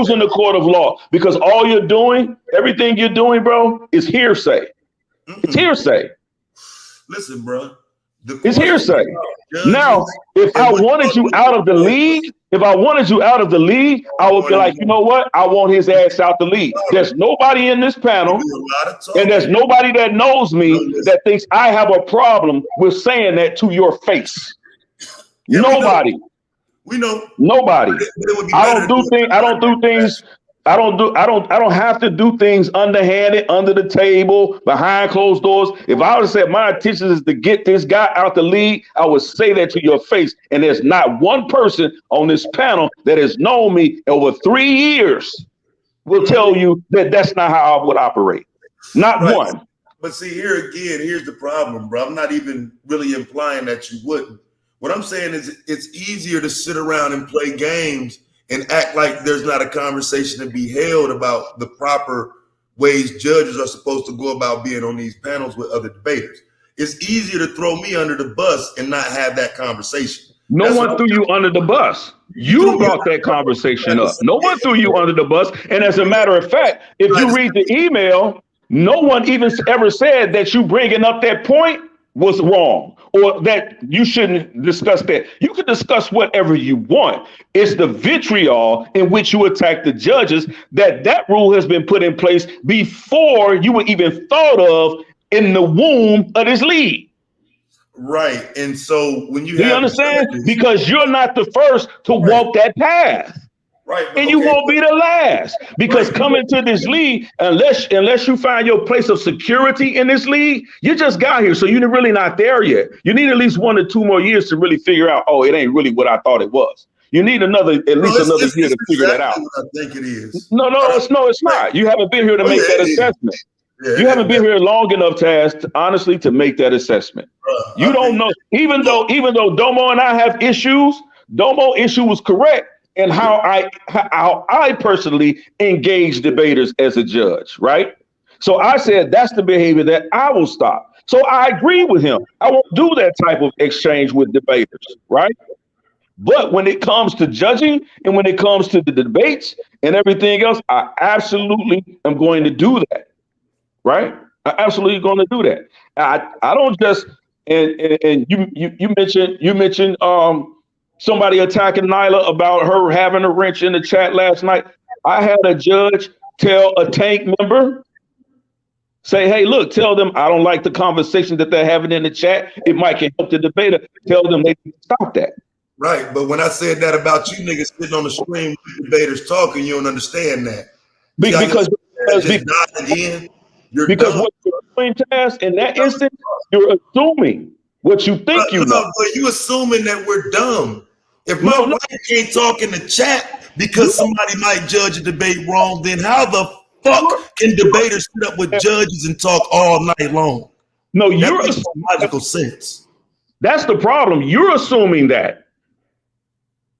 in the court of law because all you're doing, everything you're doing, bro, is hearsay. It's hearsay. Listen, bro. It's hearsay. Now, if I wanted you out of the league, I would be like, you know what? I want his ass out the league. There's nobody in this panel, and there's nobody that knows me that thinks I have a problem with saying that to your face. Nobody. We know. Nobody. I don't have to do things underhanded, under the table, behind closed doors. If I would have said my intention is to get this guy out the league, I would say that to your face. And there's not one person on this panel that has known me over 3 years will tell you that that's not how I would operate. Not one. But see, here again, here's the problem, bro. I'm not even really implying that you wouldn't. What I'm saying is it's easier to sit around and play games and act like there's not a conversation to be held about the proper ways judges are supposed to go about being on these panels with other debaters. It's easier to throw me under the bus and not have that conversation. No one threw you under the bus. You brought that conversation up. No one threw you under the bus. And as a matter of fact, if you read the email, no one even ever said that you bringing up that point was wrong or that you shouldn't discuss that. You can discuss whatever you want. It's the vitriol in which you attack the judges that rule has been put in place before you were even thought of in the womb of this league. Right. And so when you Do you understand? Because you're not the first to walk that path. Right. And you won't be the last, because coming to this league, unless you find your place of security in this league, you just got here. So you're really not there yet. You need at least 1 or 2 more years to really figure out, oh, it ain't really what I thought it was. You need at least another year to figure that out. What I think it is. No, it's not. You haven't been here to make that assessment. You haven't been here long enough, Taz, honestly, to make that assessment. You don't know, even though Domo and I have issues, Domo issue was correct. And how I personally engage debaters as a judge, right? So I said that's the behavior that I will stop. So I agree with him. I won't do that type of exchange with debaters, right? But when it comes to judging and when it comes to the debates and everything else, I absolutely am going to do that, right? I'm absolutely going to do that. I don't just and you mentioned somebody attacking Nyla about her having a wrench in the chat last night. I had a judge tell a Tank member, say, hey, look, tell them I don't like the conversation that they're having in the chat. It might can help the debater. Tell them they can stop that. Right. But when I said that about you niggas sitting on the screen with debaters talking, you don't understand that. Because what you're doing, Taz, in that instance, you're assuming what you think you know. But you assuming that we're dumb. If my wife can't talk in the chat because somebody might judge a debate wrong, then how the fuck can debaters sit up with judges and talk all night long? No, that makes no logical sense. That's the problem. You're assuming that.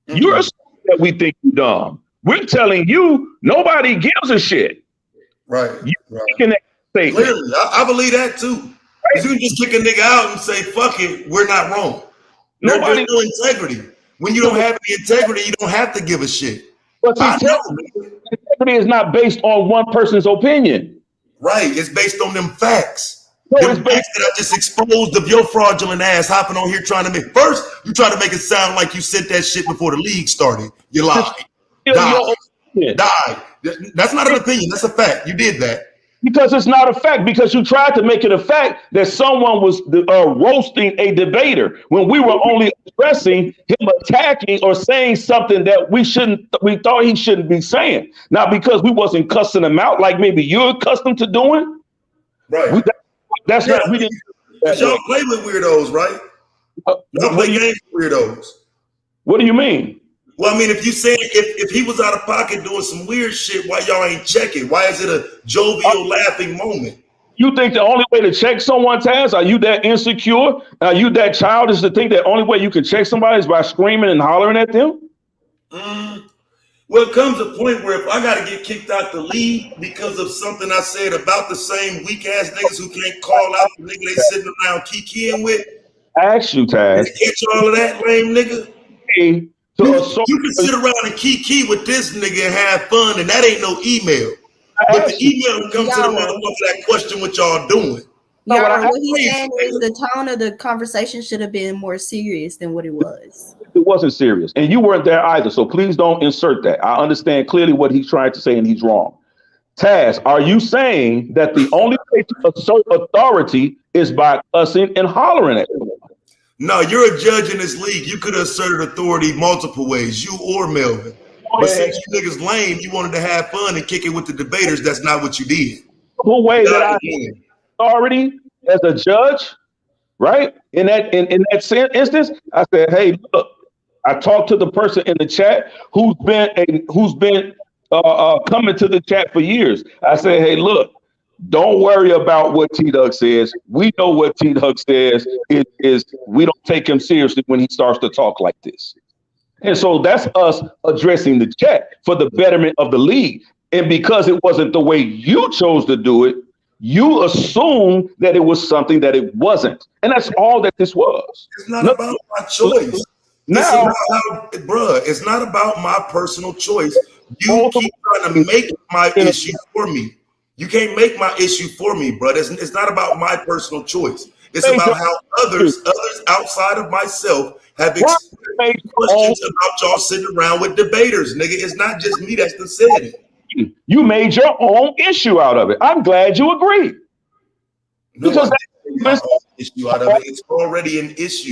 You're assuming that we think you're dumb. We're telling you nobody gives a shit. Right. That clearly, I believe that too. Right. You can just kick a nigga out and say, fuck it, we're not wrong. There's no integrity. When you don't have any integrity, you don't have to give a shit. But integrity is not based on one person's opinion. Right. It's based on them facts. Them facts that I just exposed of your fraudulent ass hopping on here trying to make. First, you try to make it sound like you said that shit before the league started. You lied. Died. That's not an opinion. That's a fact. You did that. Because it's not a fact, because you tried to make it a fact that someone was roasting a debater when we were only addressing him attacking or saying something that we thought he shouldn't be saying. Not because we wasn't cussing him out like maybe you're accustomed to doing. Right. We didn't. Y'all play with weirdos, right? Y'all play games with weirdos. What do you mean? Well, I mean, if you say if he was out of pocket doing some weird shit, why y'all ain't checking? Why is it a jovial, laughing moment? You think the only way to check someone, Taz? Are you that insecure? Are you that childish to think that only way you can check somebody is by screaming and hollering at them? Well, it comes a point where if I got to get kicked out the league because of something I said about the same weak ass niggas who can't call out the nigga they sitting around kikiing with. I asked you, Taz. Catch all of that, lame nigga. Hey. You can sit around and kiki with this nigga and have fun, and that ain't no email. But the email will come to the motherfucker that question what y'all doing. What he's saying is the tone of the conversation should have been more serious than what it was. It wasn't serious. And you weren't there either. So please don't insert that. I understand clearly what he's trying to say and he's wrong. Taz, are you saying that the only way to assert authority is by cussing and hollering at them? No, you're a judge in this league. You could have asserted authority multiple ways, you or Melvin. But since you niggas lame, you wanted to have fun and kick it with the debaters. That's not what you did. The way that I have authority as a judge, right? In that instance, I said, hey, look, I talked to the person in the chat who's been coming to the chat for years. I said, hey, look, don't worry about what T-Duck says. We know what T-Duck says is we don't take him seriously when he starts to talk like this. And so that's us addressing the chat for the betterment of the league. And because it wasn't the way you chose to do it, you assumed that it was something that it wasn't. And that's all that this was. It's not about my choice. It's not about my personal choice. You keep trying to make my issue for me. You can't make my issue for me, bro. It's not about my personal choice. It's about how others outside of myself have expressed questions about y'all sitting around with debaters, nigga. It's not just me that's the said it. You made your own issue out of it. I'm glad you agree. No, Because I didn't make my own issue out of it. It's already an issue.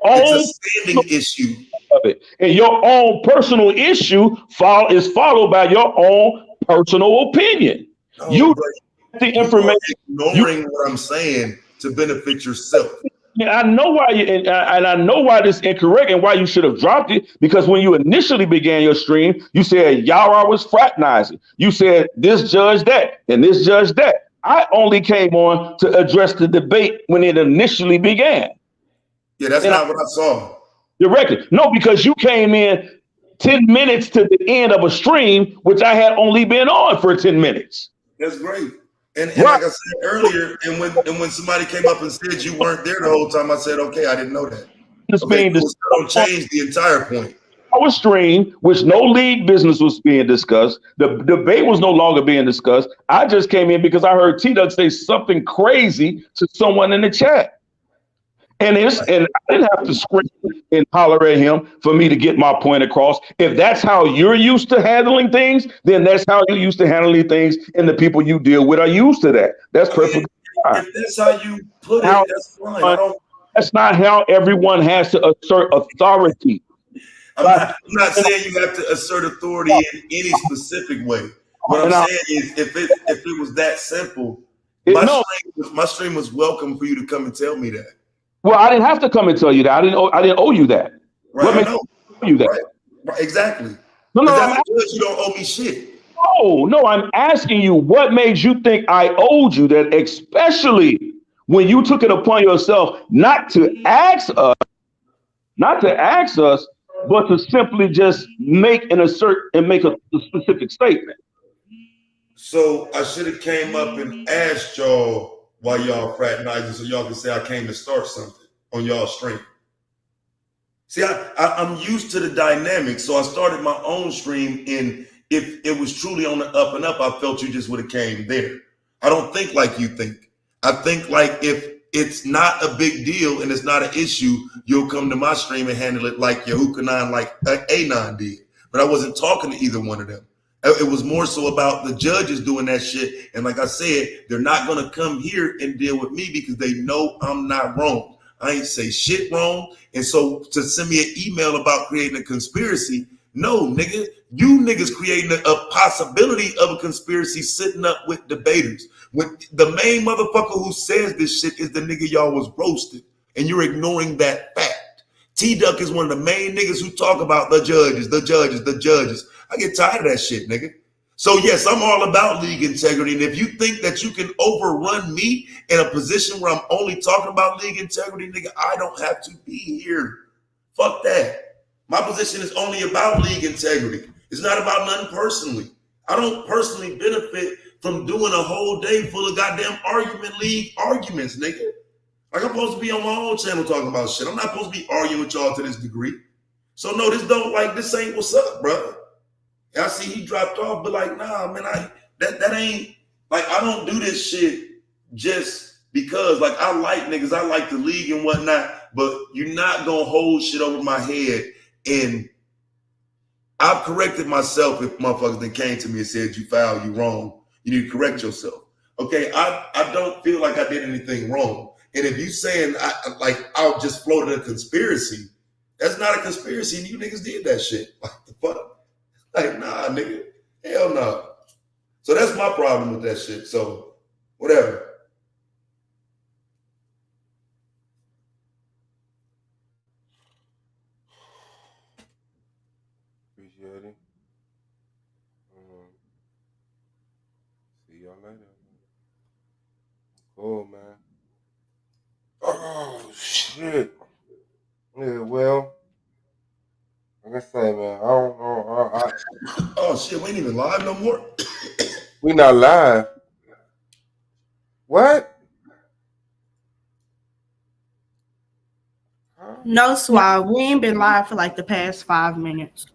It's a standing issue. Of it. And your own personal issue is followed by your own personal opinion. No, You the information. Ignoring what I'm saying to benefit yourself. Yeah, I know why and I know why this is incorrect and why you should have dropped it, because when you initially began your stream, you said Yara was fraternizing. You said this judge that and this judge that. I only came on to address the debate when it initially began. Yeah, that's not what I saw. Directly. No, because you came in 10 minutes to the end of a stream, which I had only been on for 10 minutes. That's great. And like I said earlier, and when somebody came up and said you weren't there the whole time, I said, okay, I didn't know that. Okay, so don't change the entire point. Our stream, which no league business was being discussed, the debate was no longer being discussed. I just came in because I heard T-Duck say something crazy to someone in the chat. And I didn't have to scream and holler at him for me to get my point across. If that's how you're used to handling things, then that's how you're used to handling things, and the people you deal with are used to that. That's perfectly fine. If that's how you put it, that's fine. That's not how everyone has to assert authority. I'm not saying you have to assert authority in any specific way. What I'm saying is, if it was that simple, my stream was welcome for you to come and tell me that. Well, I didn't have to come and tell you that. I didn't owe you that. Right, what makes me owe you that? Right, exactly. No, you don't owe me shit. No, I'm asking you what made you think I owed you that, especially when you took it upon yourself not to ask us, but to simply just make a specific statement. So I should have came up and asked y'all why y'all fraternizing, so y'all can say I came to start something on y'all stream. See, I'm used to the dynamic, so I started my own stream, and if it was truly on the up and up, I felt you just would have came there. I don't think like you think. I think like if it's not a big deal and it's not an issue, you'll come to my stream and handle it like Yahukanan, like Anon did. But I wasn't talking to either one of them. It was more so about the judges doing that shit. And like I said, they're not going to come here and deal with me because they know I'm not wrong. I ain't say shit wrong. And so to send me an email about creating a conspiracy, no, nigga, you niggas creating a possibility of a conspiracy sitting up with debaters. When the main motherfucker who says this shit is the nigga y'all was roasted, and you're ignoring that fact. T-Duck is one of the main niggas who talk about the judges. I get tired of that shit, nigga. So yes, I'm all about league integrity. And if you think that you can overrun me in a position where I'm only talking about league integrity, nigga, I don't have to be here. Fuck that. My position is only about league integrity. It's not about nothing personally. I don't personally benefit from doing a whole day full of goddamn league arguments, nigga. Like I'm supposed to be on my own channel talking about shit. I'm not supposed to be arguing with y'all to this degree. So no, this ain't what's up, bro. I see he dropped off, but like, nah, man, that ain't like I don't do this shit just because like I like niggas, I like the league and whatnot, but you're not gonna hold shit over my head. And I've corrected myself if motherfuckers that came to me and said you foul, you wrong. You need to correct yourself. Okay, I don't feel like I did anything wrong. And if you saying I'll just floated a conspiracy, that's not a conspiracy. And you niggas did that shit. Like the fuck? Like, nah, nigga. Hell no. So that's my problem with that shit. So whatever. Appreciate it. See y'all later. Cool, man. Oh shit. Yeah, well, like I say, man, I don't know. Oh shit, we ain't even live no more. We not live. What? No, Swab. We ain't been live for like the past 5 minutes.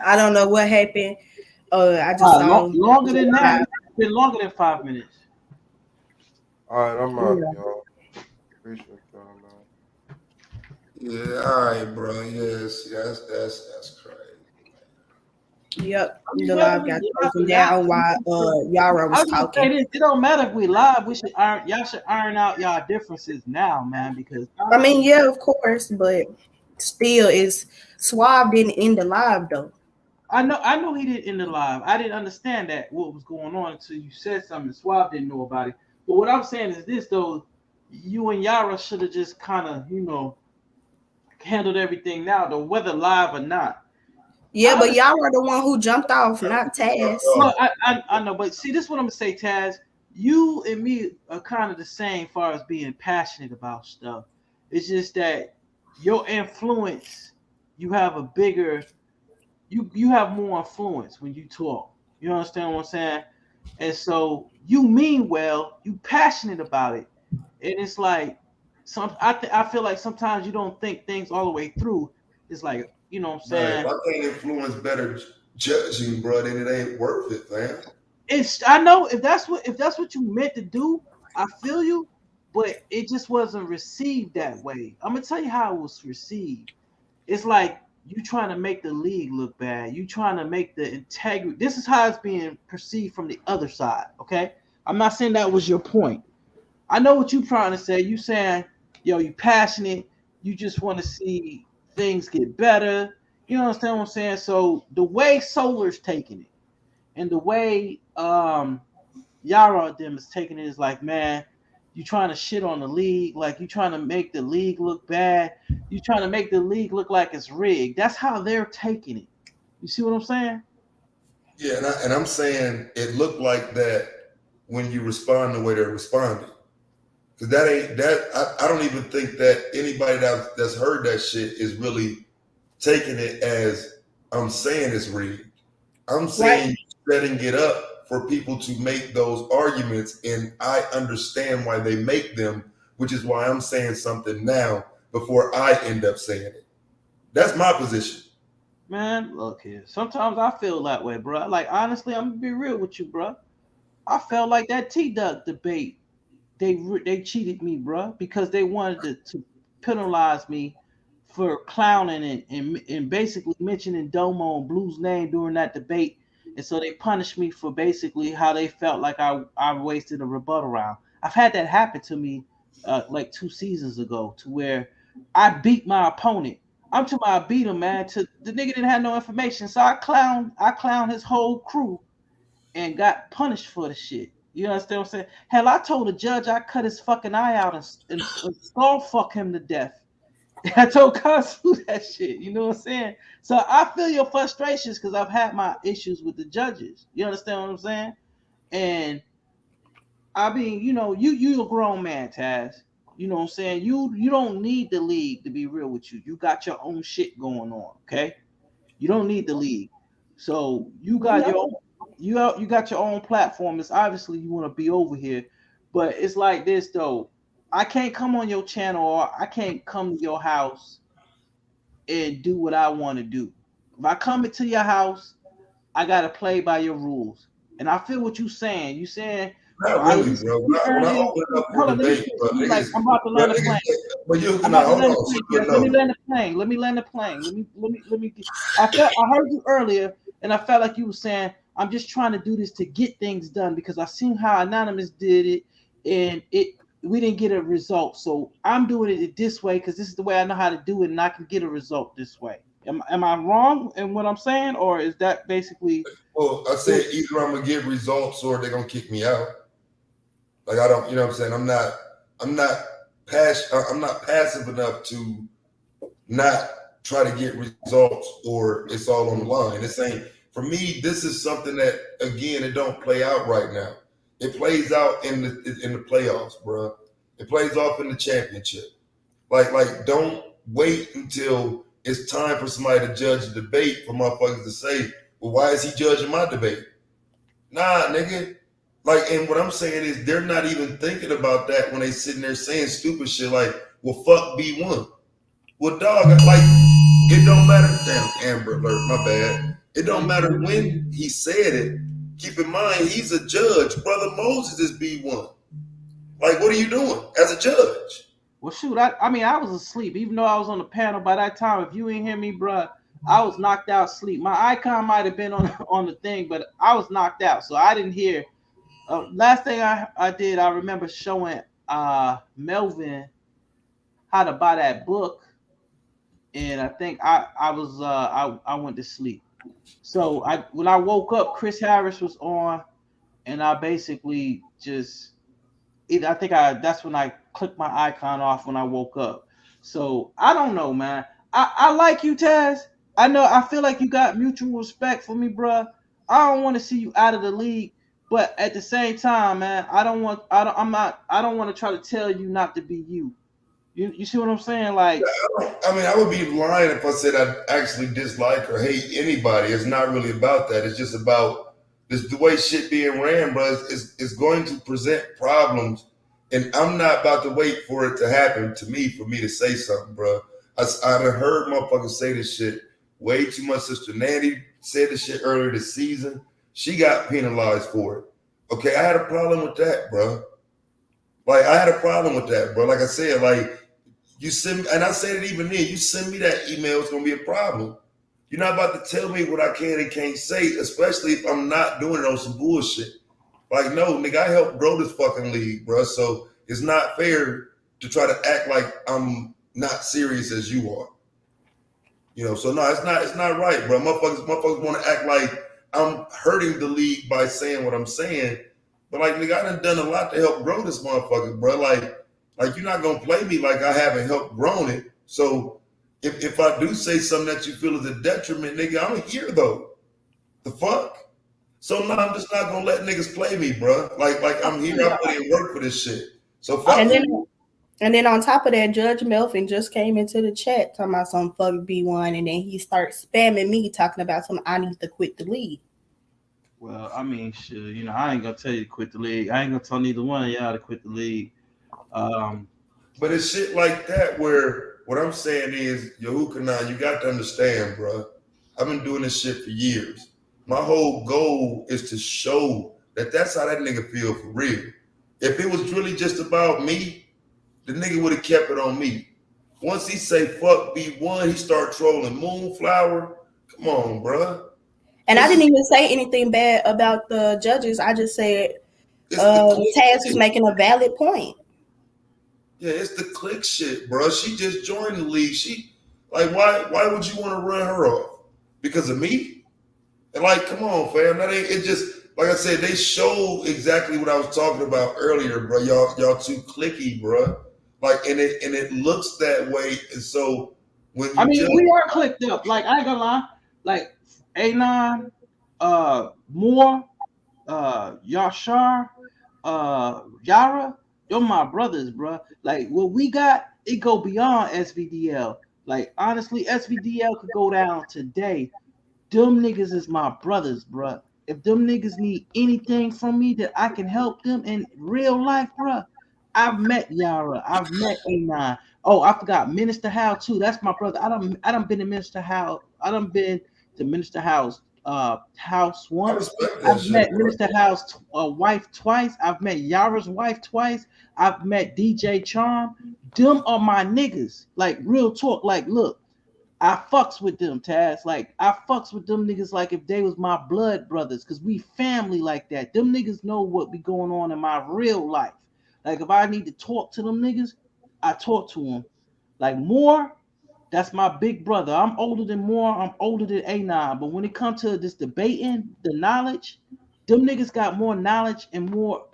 I don't know what happened. I just longer than that. It's been longer than 5 minutes. All right, I'm out, y'all. Appreciate y'all, man. Yeah, all right, bro. Yes, that's crazy. Yep, I mean, the whether live we got live taken or down not, while Yara I was was gonna say talking. this. It don't matter if we live. We should iron. Y'all should iron out y'all differences now, man. Because I mean, yeah, of course, but still, is Suave didn't end the live though. I know he did in the live. I didn't understand that what was going on until you said something. Suave didn't know about it. But what I'm saying is this though: you and Yara should have just kind of, handled everything now, though, whether live or not. Yeah, but y'all were the one who jumped off, not Taz. Well, I know, but see, this is what I'm gonna say, Taz. You and me are kind of the same, as far as being passionate about stuff. It's just that your influence, you have a bigger, you have more influence when you talk. You understand what I'm saying? And so you mean well, you passionate about it, and it's like I feel like sometimes you don't think things all the way through. It's like, you know what I'm saying? Man, if I can't influence better judging, bro, then it ain't worth it, man. I know if that's what you meant to do, I feel you, but it just wasn't received that way. I'm gonna tell you how it was received. It's like you trying to make the league look bad. You trying to make the integrity. This is how it's being perceived from the other side. Okay, I'm not saying that was your point. I know what you're trying to say. You saying, yo, you passionate. You just want to see things get better. You understand what I'm saying? So the way Solar's taking it, and the way Yara them is taking it is like, man, you trying to shit on the league, like you trying to make the league look bad. You trying to make the league look like it's rigged. That's how they're taking it. You see what I'm saying? Yeah, and I'm saying it looked like that when you respond the way they're responding. Because that ain't that. I don't even think that anybody that's heard that shit is really taking it as I'm saying it's rigged. I'm saying setting it up for people to make those arguments, and I understand why they make them, which is why I'm saying something now before I end up saying it. That's my position. Man, look here. Sometimes I feel that way, bro. Like, honestly, I'm gonna be real with you, bro. I felt like that T-Duck debate. They cheated me, bro, because they wanted to penalize me for clowning and basically mentioning Domo and Blue's name during that debate. And so they punished me for basically how they felt like I wasted a rebuttal round. I've had that happen to me like 2 seasons ago, to where I beat my opponent. I'm talking about I beat him, man. The nigga didn't have no information. So I clowned his whole crew and got punished for the shit. You understand what I'm saying? Hell, I told the judge I cut his fucking eye out and skull fuck him to death. I told Consu that shit. You know what I'm saying? So I feel your frustrations because I've had my issues with the judges. You understand what I'm saying? And I mean, you a grown man, Taz. You know what I'm saying? You don't need the league, to be real with you. You got your own shit going on, okay? You don't need the league. So you got your own, you got your own platform. It's obviously you want to be over here, but it's like this though. I can't come on your channel, or I can't come to your house and do what I want to do. If I come into your house, I gotta play by your rules. And I feel what you're saying. You saying, not really, bro. When I open up for debate, like, I'm about to land the plane. But you Let me land the plane. Let me land the plane. Let me. I heard you earlier, and I felt like you were saying, I'm just trying to do this to get things done because I seen how Anonymous did it, and we didn't get a result. So I'm doing it this way because this is the way I know how to do it, and I can get a result this way. Am I wrong in what I'm saying, or is that basically? Well, I said either I'm gonna get results or they're gonna kick me out. Like I don't, you know what I'm saying? I'm not passive enough to not try to get results, or it's all on the line. It's saying for me, this is something that again, it don't play out right now. It plays out in the playoffs, bro. It plays off in the championship. Like don't wait until it's time for somebody to judge a debate for motherfuckers to say, well, why is he judging my debate? Nah, nigga. Like, and what I'm saying is they're not even thinking about that when they sitting there saying stupid shit like, well, fuck B1. Well, dog, like, it don't matter. Damn, Amber Alert, my bad. It don't matter when he said it. Keep in mind, he's a judge. Brother Moses is B1. Like, what are you doing as a judge? Well, shoot, I mean, I was asleep. Even though I was on the panel by that time, if you ain't hear me, bruh, I was knocked out asleep. My icon might have been on the thing, but I was knocked out, so I didn't hear. Last thing I did, I remember showing Melvin how to buy that book, and I think I went to sleep. So when I woke up, Chris Harris was on, and I basically just that's when I clicked my icon off when I woke up. So I don't know, man. I like you, Taz. I feel like you got mutual respect for me, bruh. I don't want to see you out of the league, but at the same time, man, I don't want to try to tell you not to be you. You see what I'm saying? Like, I would be lying if I said I actually dislike or hate anybody. It's not really about that. It's just about the way shit being ran, bro. It's going to present problems, and I'm not about to wait for it to happen to me for me to say something, bro. I've heard motherfuckers say this shit way too much. Sister Nanny said this shit earlier this season. She got penalized for it. Okay, I had a problem with that, bro. Like, I had a problem with that, bro. Like I said, like, you send me, and I said it even then, you send me that email, it's gonna be a problem. You're not about to tell me what I can and can't say, especially if I'm not doing it on some bullshit. Like, no, nigga, I helped grow this fucking league, bro. So it's not fair to try to act like I'm not serious as you are. You know, so no, it's not right, bro. Motherfuckers want to act like I'm hurting the league by saying what I'm saying. But like, nigga, I done a lot to help grow this motherfucker, bro. Like you're not gonna play me like I haven't helped grown it. So if I do say something that you feel is a detriment, nigga, I'm here though. The fuck? So no, I'm just not gonna let niggas play me, bro. Like I'm here, I put in work for this shit. So fuck. And then on top of that, Judge Melvin just came into the chat talking about some fuck B1, and then he starts spamming me talking about some I need to quit the league. Well, I mean, shit, you know, I ain't gonna tell you to quit the league. I ain't gonna tell neither one of y'all to quit the league. But it's shit like that where what I'm saying is, Yahukanan, you got to understand, bro. I've been doing this shit for years. My whole goal is to show that that's how that nigga feel for real. If it was really just about me, the nigga would have kept it on me. Once he say fuck B1, he start trolling Moonflower. Come on, bro. And I didn't even say anything bad about the judges. I just said Taz is making a valid point. Yeah, it's the click shit, bro. She just joined the league. Why would you want to run her off? Because of me? And like, come on, fam. That ain't it. Just like I said, they showed exactly what I was talking about earlier, bro. Y'all too clicky, bro. Like, and it looks that way. And so when you we are clicked up. Like, I ain't gonna lie. Like A9, Moore, Yashar, Yara. You're my brothers, bro. Like, what we got, it go beyond SVDL. Like, honestly, SVDL could go down today. Them niggas is my brothers, bro. If them niggas need anything from me that I can help them in real life, bro, I've met Yara. I've met A9. Oh, I forgot Minister Howe too. That's my brother. I done been to Minister Howe. I done been to Minister Howe's house once. I've met Minister Howe's wife twice. I've met Yara's wife twice. I've met DJ Charm. Them are my niggas. Like, real talk. Like, look, I fucks with them, Taz. Like, I fucks with them niggas like if they was my blood brothers, because we family like that. Them niggas know what be going on in my real life. Like, if I need to talk to them niggas, I talk to them. Like, Moore, that's my big brother. I'm older than Moore. I'm older than A9. But when it comes to this debating, the knowledge, them niggas got more knowledge and more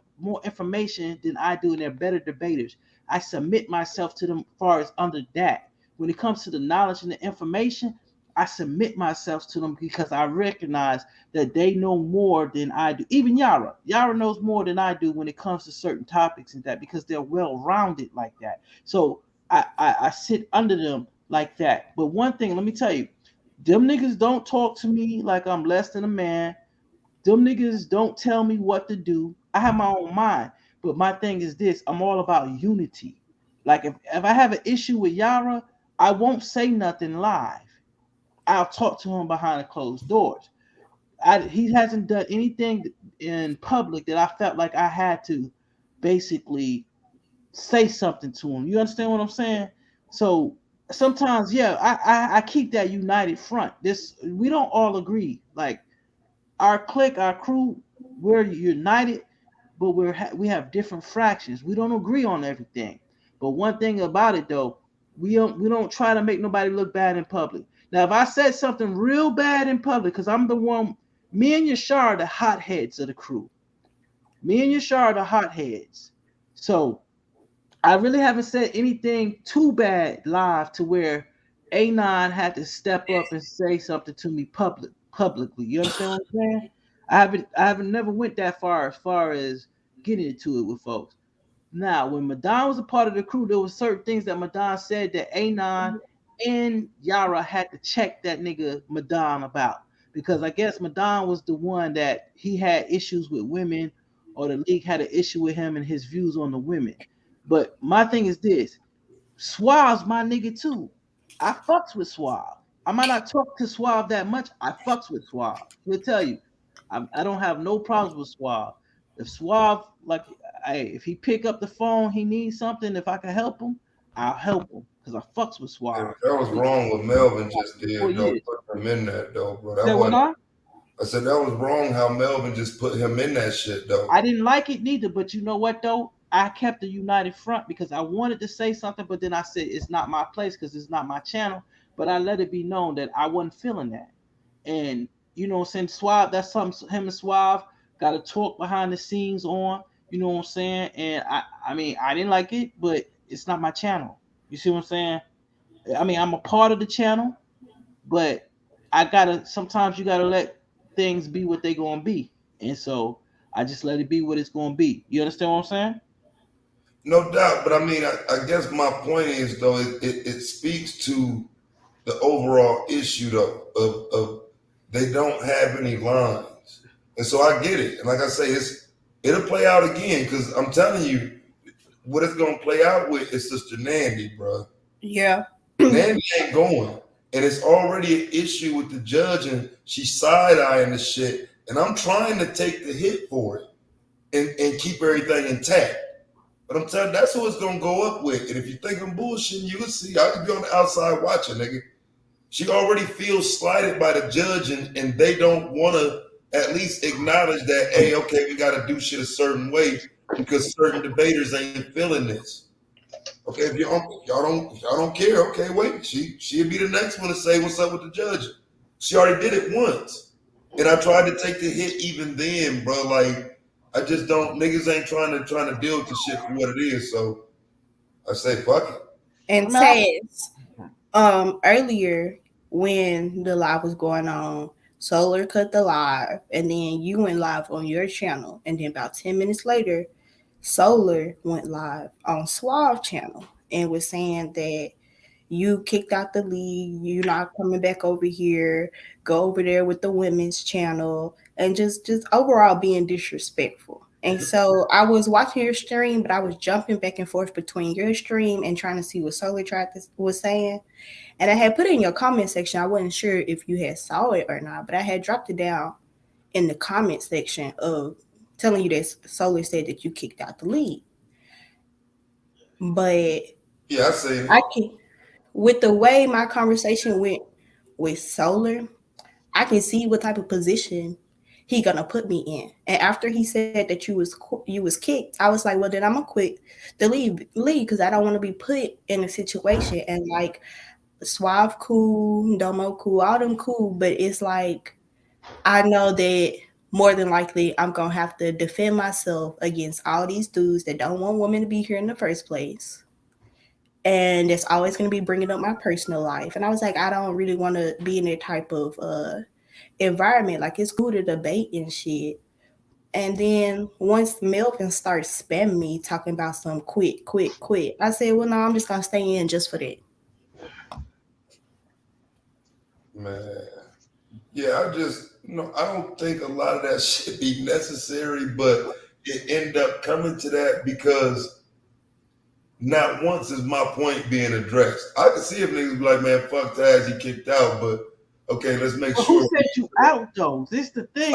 information than I do, and they're better debaters. I submit myself to them as far as under that. When it comes to the knowledge and the information, I submit myself to them because I recognize that they know more than I do. Even Yara. Yara knows more than I do when it comes to certain topics and that, because they're well-rounded like that. So I sit under them like that. But one thing, let me tell you, them niggas don't talk to me like I'm less than a man. Them niggas don't tell me what to do. I have my own mind. But my thing is this, I'm all about unity. Like, if I have an issue with Yara, I won't say nothing live. I'll talk to him behind closed doors. He hasn't done anything in public that I felt like I had to basically say something to him. You understand what I'm saying? So sometimes, yeah, I keep that united front. We don't all agree. Like our clique, our crew, we're united, but we have different fractions. We don't agree on everything. But one thing about it though, we don't try to make nobody look bad in public. Now, if I said something real bad in public, because I'm the one, me and Yashar are the hotheads of the crew. Me and Yashar are the hotheads. So I really haven't said anything too bad live to where A9 had to step up and say something to me publicly. You understand what I'm saying? I haven't never went that far as getting into it with folks. Now, when Madon was a part of the crew, there were certain things that Madon said that A9 and Yara had to check that nigga Madon about. Because I guess Madon was the one that he had issues with women, or the league had an issue with him and his views on the women. But my thing is this: Suave's my nigga too. I fucks with Suave. I might not talk to Suave that much. I fucks with Suave. He'll tell you, I don't have no problems with Suave. If Suave, like, if he pick up the phone, he needs something. If I can help him, I'll help him because I fucks with Suave. That was wrong what Melvin just did, though. Put him in that, though, bro. I said that was wrong how Melvin just put him in that shit, though. I didn't like it neither, but you know what though? I kept the united front because I wanted to say something, but then I said it's not my place because it's not my channel. But I let it be known that I wasn't feeling that. And you know what I'm saying? Suave, that's something him and Suave got to talk behind the scenes on, you know what I'm saying? And I mean, I didn't like it, but it's not my channel. You see what I'm saying? I mean, I'm a part of the channel, but sometimes you gotta let things be what they're gonna be. And so I just let it be what it's gonna be. You understand what I'm saying? No doubt, but I mean, I guess my point is though, it speaks to the overall issue though of they don't have any lines, and so I get it. And like I say, it'll play out again because I'm telling you, what it's gonna play out with is Sister Nandy, bro. Yeah, Nandy ain't going, and it's already an issue with the judge, and she's side-eyeing the shit, and I'm trying to take the hit for it and keep everything intact. But I'm telling you, that's who it's gonna go up with. And if you think I'm bullshitting, you will see. I could be on the outside watching, nigga. She already feels slighted by the judge, and they don't want to at least acknowledge that, hey, okay, we got to do shit a certain way because certain debaters ain't feeling this. Okay, if y'all don't care, okay, wait. She'll be the next one to say what's up with the judge. She already did it once, and I tried to take the hit even then, bro. Like, I just don't. Niggas ain't trying to deal with the shit for what it is. So I say fuck it. And Taz, earlier when the live was going on, Solar cut the live, and then you went live on your channel, and then about 10 minutes later, Solar went live on Suave channel and was saying that you kicked out the league, you're not coming back over here, go over there with the women's channel, and just overall being disrespectful. And so I was watching your stream, but I was jumping back and forth between your stream and trying to see what Solar was saying. And I had put it in your comment section. I wasn't sure if you had saw it or not, but I had dropped it down in the comment section of telling you that Solar said that you kicked out the league. But yeah, I see it. With the way my conversation went with Solar, I can see what type of position he gonna put me in. And after he said that you was kicked, I was like, well, then I'm gonna quit the league because I don't want to be put in a situation. And like Suave cool, Domo cool, all them cool, but it's like I know that more than likely I'm gonna have to defend myself against all these dudes that don't want women to be here in the first place. And it's always going to be bringing up my personal life. And I was like, I don't really want to be in that type of environment. Like, it's cool to debate and shit. And then once Melvin starts spamming me, talking about some quit, I said, well, no, I'm just going to stay in just for that. Man. Yeah, I don't think a lot of that shit be necessary, but it ended up coming to that because not once is my point being addressed. I could see if niggas be like, man, fuck Taz, he kicked out, but Okay, let's make But sure. who said you out though? This the thing.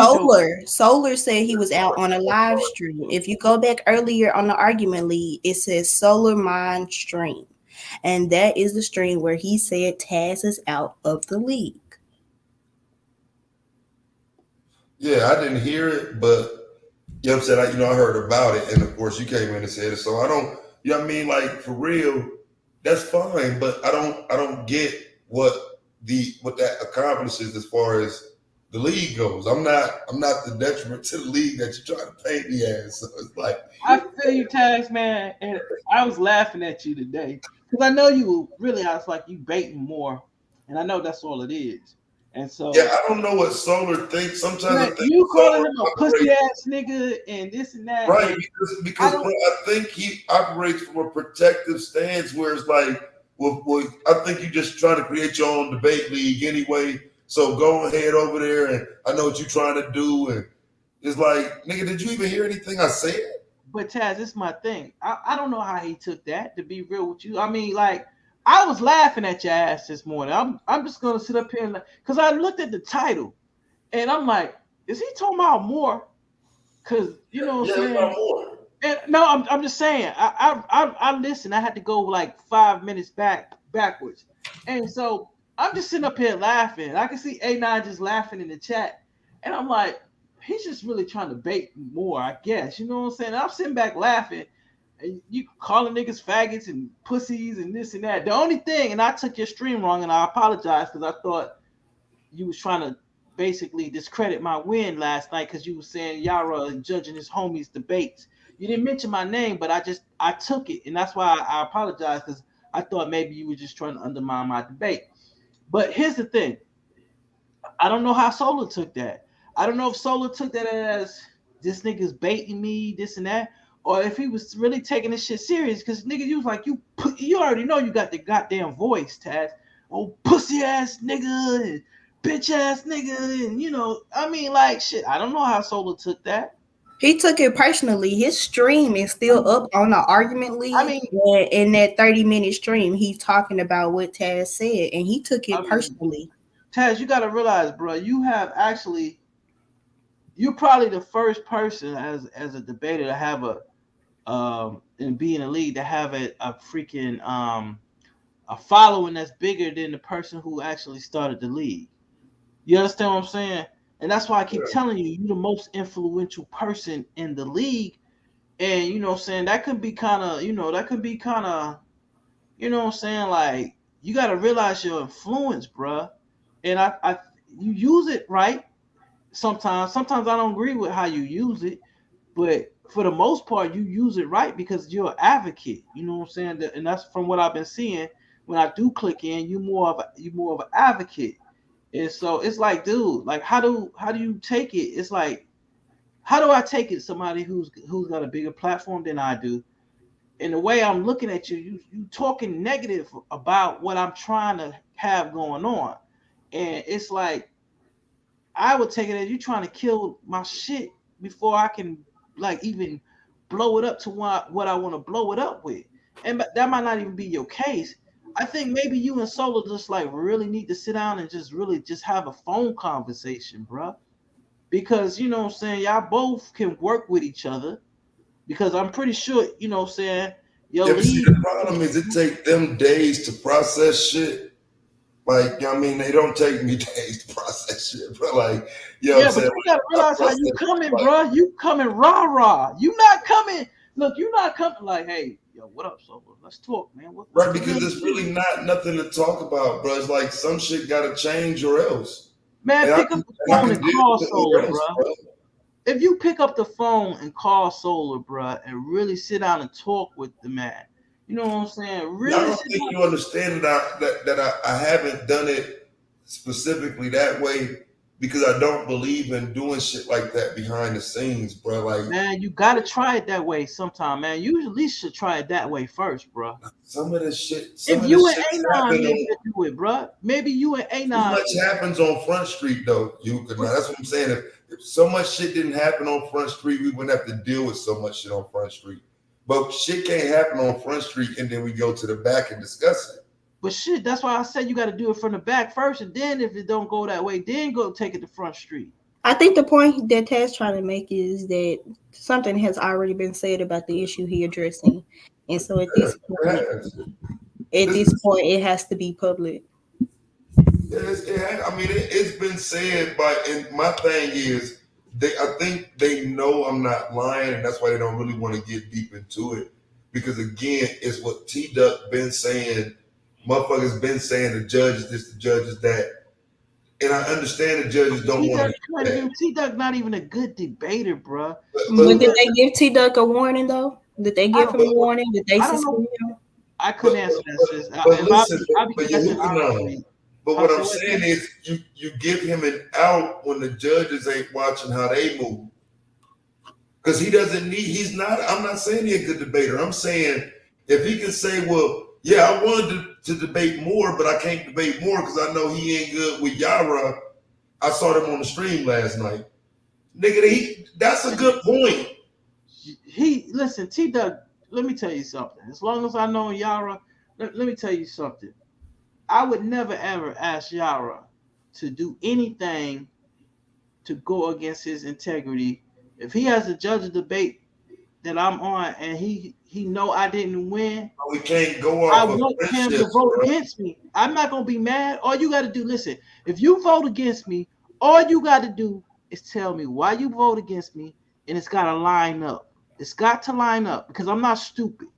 Solar said he was out on a live stream. If you go back earlier on the argument lead, it says Solar Mind stream. And that is the stream where he said Taz is out of the league. Yeah, I didn't hear it, but you know what I'm saying? I heard about it, and of course you came in and said it. So I don't, you know what I mean? Like for real, that's fine, but I don't get what that accomplishes as far as the league goes. I'm not the detriment to the league that you're trying to paint me as. So it's like I feel you, Taz, man, and I was laughing at you today because I know you really. I was like you baiting more, and I know that's all it is. And so yeah, I don't know what Solar thinks. Sometimes I think you calling him a pussy ass nigga and this and that. Right, because I think he operates from a protective stance where it's like, well, I think you're just trying to create your own debate league anyway. So go ahead over there, and I know what you're trying to do. And it's like, nigga, did you even hear anything I said? But Taz, this is my thing. I don't know how he took that, to be real with you. I mean, like, I was laughing at your ass this morning. I'm just gonna sit up here and because I looked at the title and I'm like, is he talking about more? Because you know what I'm saying. About more. And no, I'm just saying. I listened. I had to go like 5 minutes backwards, and so I'm just sitting up here laughing. I can see A9 just laughing in the chat, and I'm like, he's just really trying to bait more, I guess. You know what I'm saying? I'm sitting back laughing. And you calling niggas faggots and pussies and this and that. The only thing, and I took your stream wrong, and I apologize because I thought you was trying to basically discredit my win last night because you was saying Yara judging his homies debates. You didn't mention my name, but I took it, and that's why I apologize because I thought maybe you were just trying to undermine my debate. But here's the thing. I don't know how Solar took that. I don't know if Solar took that as this nigga's baiting me, this and that. Or if he was really taking this shit serious, because nigga, you was like, you already know you got the goddamn voice, Taz. Oh, pussy ass nigga, and bitch ass nigga, and you know, I mean, like shit. I don't know how Solar took that. He took it personally. His stream is still up on the argument league. I mean, in that 30-minute stream, he's talking about what Taz said, and he took it personally. Taz, you got to realize, bro, you're probably the first person as a debater to have and be in a league to have a freaking a following that's bigger than the person who actually started the league. You understand what I'm saying? And that's why I keep telling you, you're the most influential person in the league. And you know what I'm saying, that could be kind of, you know what I'm saying, like you got to realize your influence, bruh. And you use it right sometimes I don't agree with how you use it, but for the most part, you use it right because you're an advocate. You know what I'm saying? And that's from what I've been seeing. When I do click in, you more of an advocate. And so it's like, dude, like how do you take it? It's like, how do I take it? Somebody who's got a bigger platform than I do. And the way I'm looking at you talking negative about what I'm trying to have going on. And it's like, I would take it as you trying to kill my shit before I can like even blow it up to what I want to blow it up with. And that might not even be your case. I think maybe you and Solar just like really need to sit down and just have a phone conversation, bro. Because you know what I'm saying, y'all both can work with each other. Because I'm pretty sure, you know what I'm saying, the problem is it takes them days to process shit. Like, you know what I mean? They don't take me days to process shit, bro. Like, you know what I'm saying? But you gotta realize how you coming, bro. You coming rah-rah. You not coming, look, you not coming like, hey, yo, what up, Solar? Let's talk, man. Right, because it's really not nothing to talk about, bro. It's like some shit gotta change or else. Man, pick up the phone and call Solar, bro. If you pick up the phone and call Solar, bro, and really sit down and talk with the man, you know what I'm saying? Really, I don't think you understand that I haven't done it specifically that way because I don't believe in doing shit like that behind the scenes, bro. Like, man, you gotta try it that way sometime, man. You at least should try it that way first, bro. Some of this shit. If you and A9 need to do it, bro, maybe you and A9. Much happens on Front Street, though. That's what I'm saying. If so much shit didn't happen on Front Street, we wouldn't have to deal with so much shit on Front Street. But shit can't happen on Front Street and then we go to the back and discuss it. But shit, that's why I said you got to do it from the back first, and then if it don't go that way, then go take it to Front Street. I think the point that Taz trying to make is that something has already been said about the issue he addressing, and so at this point, it has to be public. It's been said, and my thing is, I think they know I'm not lying, and that's why they don't really want to get deep into it. Because again, it's what T-Duck been saying. Motherfuckers been saying the judges this, the judges that. And I understand the judges don't want to. T-Duck not even a good debater, bro. But did they give T-Duck a warning though? Did they give him a warning? Did they suspend him? I couldn't answer that, sis. But what I'm saying is, you give him an out when the judges ain't watching how they move. Because I'm not saying he's a good debater. I'm saying if he can say, well, yeah, I wanted to debate more, but I can't debate more because I know he ain't good with Yara. I saw them on the stream last night. Nigga, that's a good point. Listen, T-Duck, let me tell you something. As long as I know Yara, let me tell you something. I would never, ever ask Yara to do anything to go against his integrity. If he has a judge debate that I'm on and he know I didn't win, we can't go I want him to vote against me. I'm not going to be mad. All you got to do, listen, if you vote against me, all you got to do is tell me why you vote against me, and it's got to line up. It's got to line up because I'm not stupid.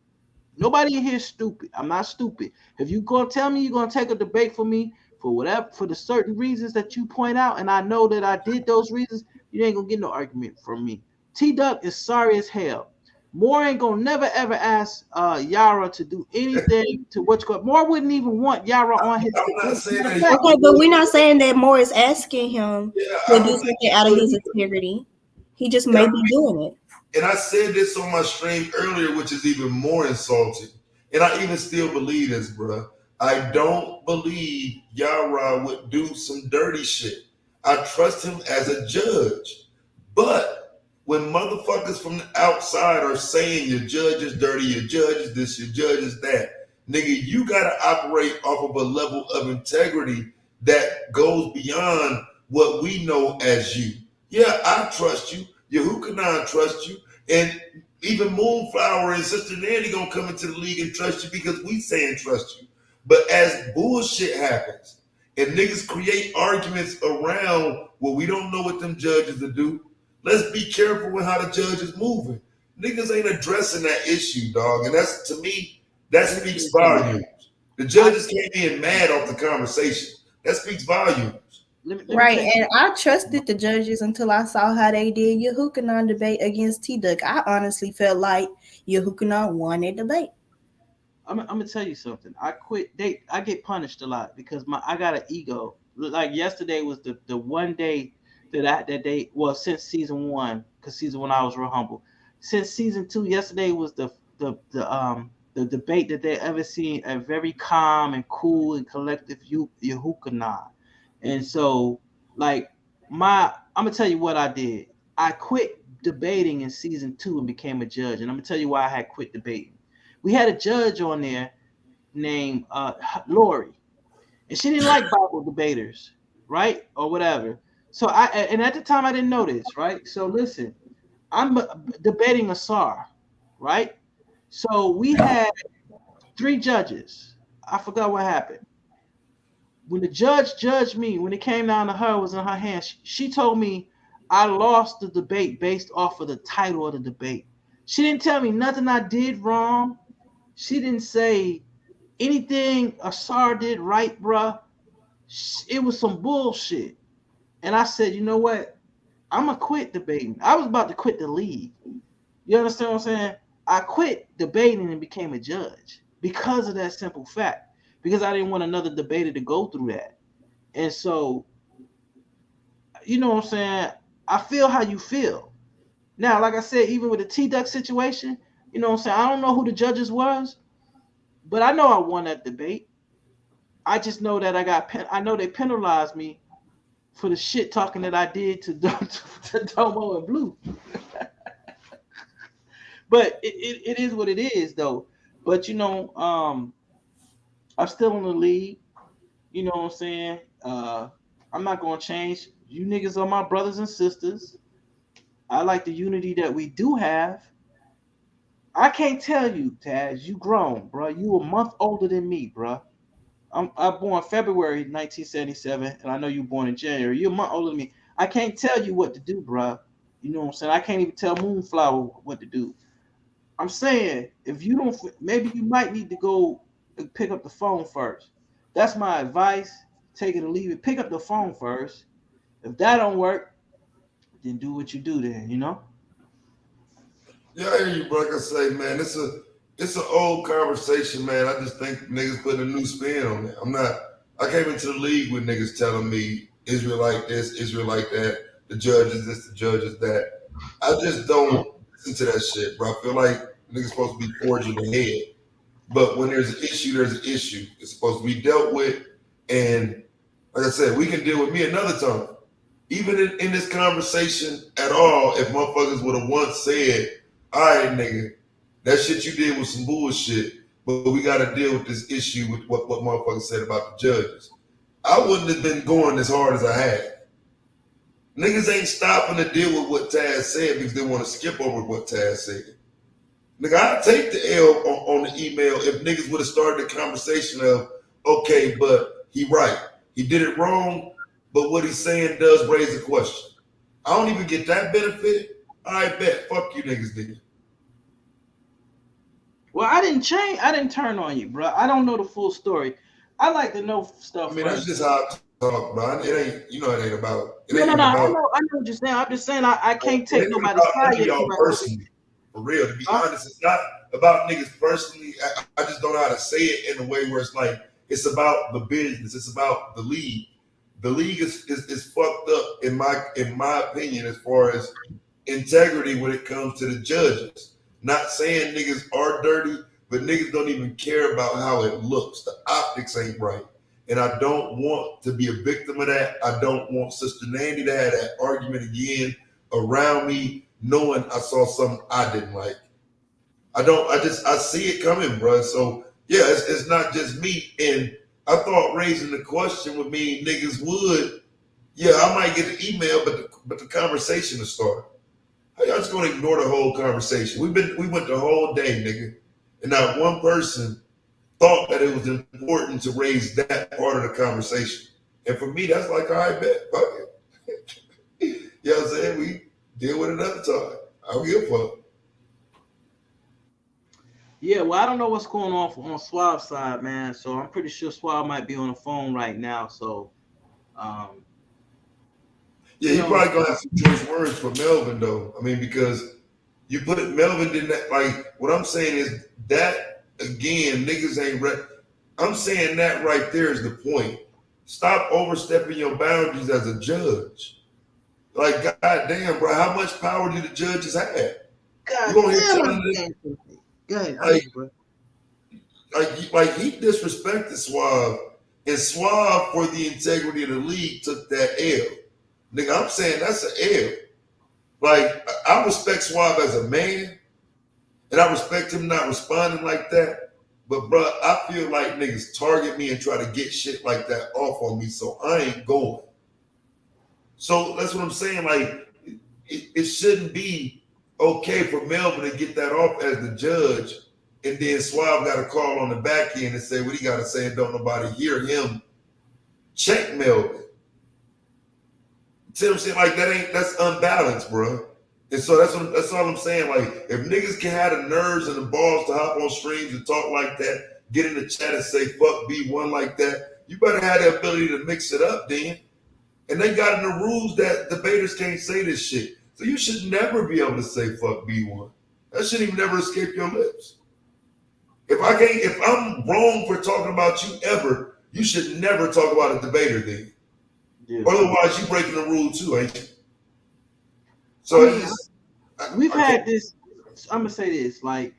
Nobody in here is stupid. I'm not stupid. If you're going to tell me you're going to take a debate for me for the certain reasons that you point out, and I know that I did those reasons, you ain't going to get no argument from me. T-Duck is sorry as hell. Moore ain't going to never, ever ask Yara to do anything to Moore wouldn't even want Yara on his. Okay, but we're not saying that Moore is asking him to do something out of his integrity. He just may be doing it. And I said this on my stream earlier, which is even more insulting. And I even still believe this, bro. I don't believe Yara would do some dirty shit. I trust him as a judge. But when motherfuckers from the outside are saying your judge is dirty, your judge is this, your judge is that, nigga, you gotta operate off of a level of integrity that goes beyond what we know as you. Yeah, I trust you. Yehukanan trust you, and even Moonflower and Sister Nanny gonna come into the league and trust you because we saying trust you. But as bullshit happens and niggas create arguments around what we don't know what them judges to do, let's be careful with how the judge is moving. Niggas ain't addressing that issue, dog, and that's, to me, that speaks volumes. The judges came in mad off the conversation. That speaks volumes. Right, and I trusted the judges until I saw how they did Yehukanan debate against T-Duck. I honestly felt like Yehukanan won that debate. I'm gonna tell you something. I get punished a lot because I got an ego. Like yesterday was the one day since season 1, because season 1 I was real humble. Since season 2, yesterday was the debate that they ever seen, a very calm and cool and collective Yehukanan. And so, like, I'm gonna tell you what I did. I quit debating in season 2 and became a judge. And I'm gonna tell you why I had quit debating. We had a judge on there named Lori, and she didn't like Bible debaters, right, or whatever. So and at the time I didn't know this, right? So listen, I'm debating Asar, right? So we had 3 judges. I forgot what happened. When the judge judged me, when it came down to her, it was in her hands. She told me I lost the debate based off of the title of the debate. She didn't tell me nothing I did wrong. She didn't say anything Asar did right, bruh. It was some bullshit. And I said, you know what? I'm going to quit debating. I was about to quit the league. You understand what I'm saying? I quit debating and became a judge because of that simple fact. Because I didn't want another debater to go through that. And so, you know what I'm saying? I feel how you feel. Now, like I said, even with the T-Duck situation, you know what I'm saying? I don't know who the judges was, but I know I won that debate. I just know that I know they penalized me for the shit talking that I did to Domo and Blue. But it is what it is, though. But, you know, I'm still in the league. You know what I'm saying? I'm not gonna change. You niggas are my brothers and sisters. I like the unity that we do have. I can't tell you, Taz, you grown, bro. You a month older than me, bro. I'm born February 1977, and I know you born in January. You're a month older than me. I can't tell you what to do, bro. You know what I'm saying? I can't even tell Moonflower what to do. I'm saying if you don't, maybe you might need to go and pick up the phone first. That's my advice. Take it or leave it. Pick up the phone first. If that don't work, then do what you do. Then you know. Yeah, I hear you, bro. Like I say, man, it's an old conversation, man. I just think niggas putting a new spin on it. I came into the league with niggas telling me Israel like this, Israel like that, the judges this, the judges that. I just don't listen to that shit, bro. I feel like niggas supposed to be forging ahead. But when there's an issue, there's an issue. It's supposed to be dealt with. And like I said, we can deal with me another time. Even in this conversation at all, if motherfuckers would have once said, all right, nigga, that shit you did was some bullshit, but we got to deal with this issue with what motherfuckers said about the judges. I wouldn't have been going as hard as I had. Niggas ain't stopping to deal with what Taz said because they want to skip over what Taz said. Nigga, I'd take the L on the email if niggas would have started the conversation of, okay, but he right. He did it wrong, but what he's saying does raise a question. I don't even get that benefit. I bet. Fuck you niggas did. Well, I didn't change. I didn't turn on you, bro. I don't know the full story. I like to know stuff. I mean, first. that's just how I talk, bro. It ain't, you know, it ain't about. No. I know what you're saying. I'm just saying I can't take nobody's side. Y'all personally, for real. To be honest, it's not about niggas personally. I just don't know how to say it in a way where it's like it's about the business. It's about the league. The league is fucked up in my opinion as far as integrity when it comes to the judges. Not saying niggas are dirty, but niggas don't even care about how it looks. The optics ain't right. And I don't want to be a victim of that. I don't want Sister Nandy to have that argument again around me, knowing I saw something I didn't like. I see it coming, bro. So yeah, it's not just me. And I thought raising the question would mean niggas would, yeah, I might get an email, but the conversation will start. How y'all just gonna ignore the whole conversation? We went the whole day, nigga, and not one person thought that it was important to raise that part of the conversation. And for me, that's like, all right, bet, fuck it. You know what I'm saying? We deal with it another time. I don't give a fuck. Yeah, well, I don't know what's going on Suave's side, man. So I'm pretty sure Suave might be on the phone right now. So, yeah, you probably gonna have some choice words for Melvin though. I mean, because you put it, Melvin didn't like. What I'm saying is that again, niggas ain't. I'm saying that right there is the point. Stop overstepping your boundaries as a judge. Like, goddamn, bro, how much power do the judges have? God you gonna hear damn, telling this? Like he disrespected Suave, and Suave for the integrity of the league took that L. Nigga, I'm saying that's an L. Like, I respect Suave as a man, and I respect him not responding like that. But bro, I feel like niggas target me and try to get shit like that off on me, so I ain't going. So that's what I'm saying. Like, it shouldn't be okay for Melvin to get that off as the judge, and then Suave got a call on the back end and say what he got to say, and don't nobody hear him check Melvin. See what I'm saying? Like, that's unbalanced, bro. And so that's all I'm saying. Like, if niggas can have the nerves and the balls to hop on streams and talk like that, get in the chat and say fuck B1 like that, you better have the ability to mix it up then. And they got in the rules that debaters can't say this shit. So you should never be able to say fuck B1. That shouldn't even never escape your lips. If I'm wrong for talking about you ever, you should never talk about a debater then. Yeah. Otherwise, you breaking the rule too, ain't you? So we've had this. I'm gonna say this: like,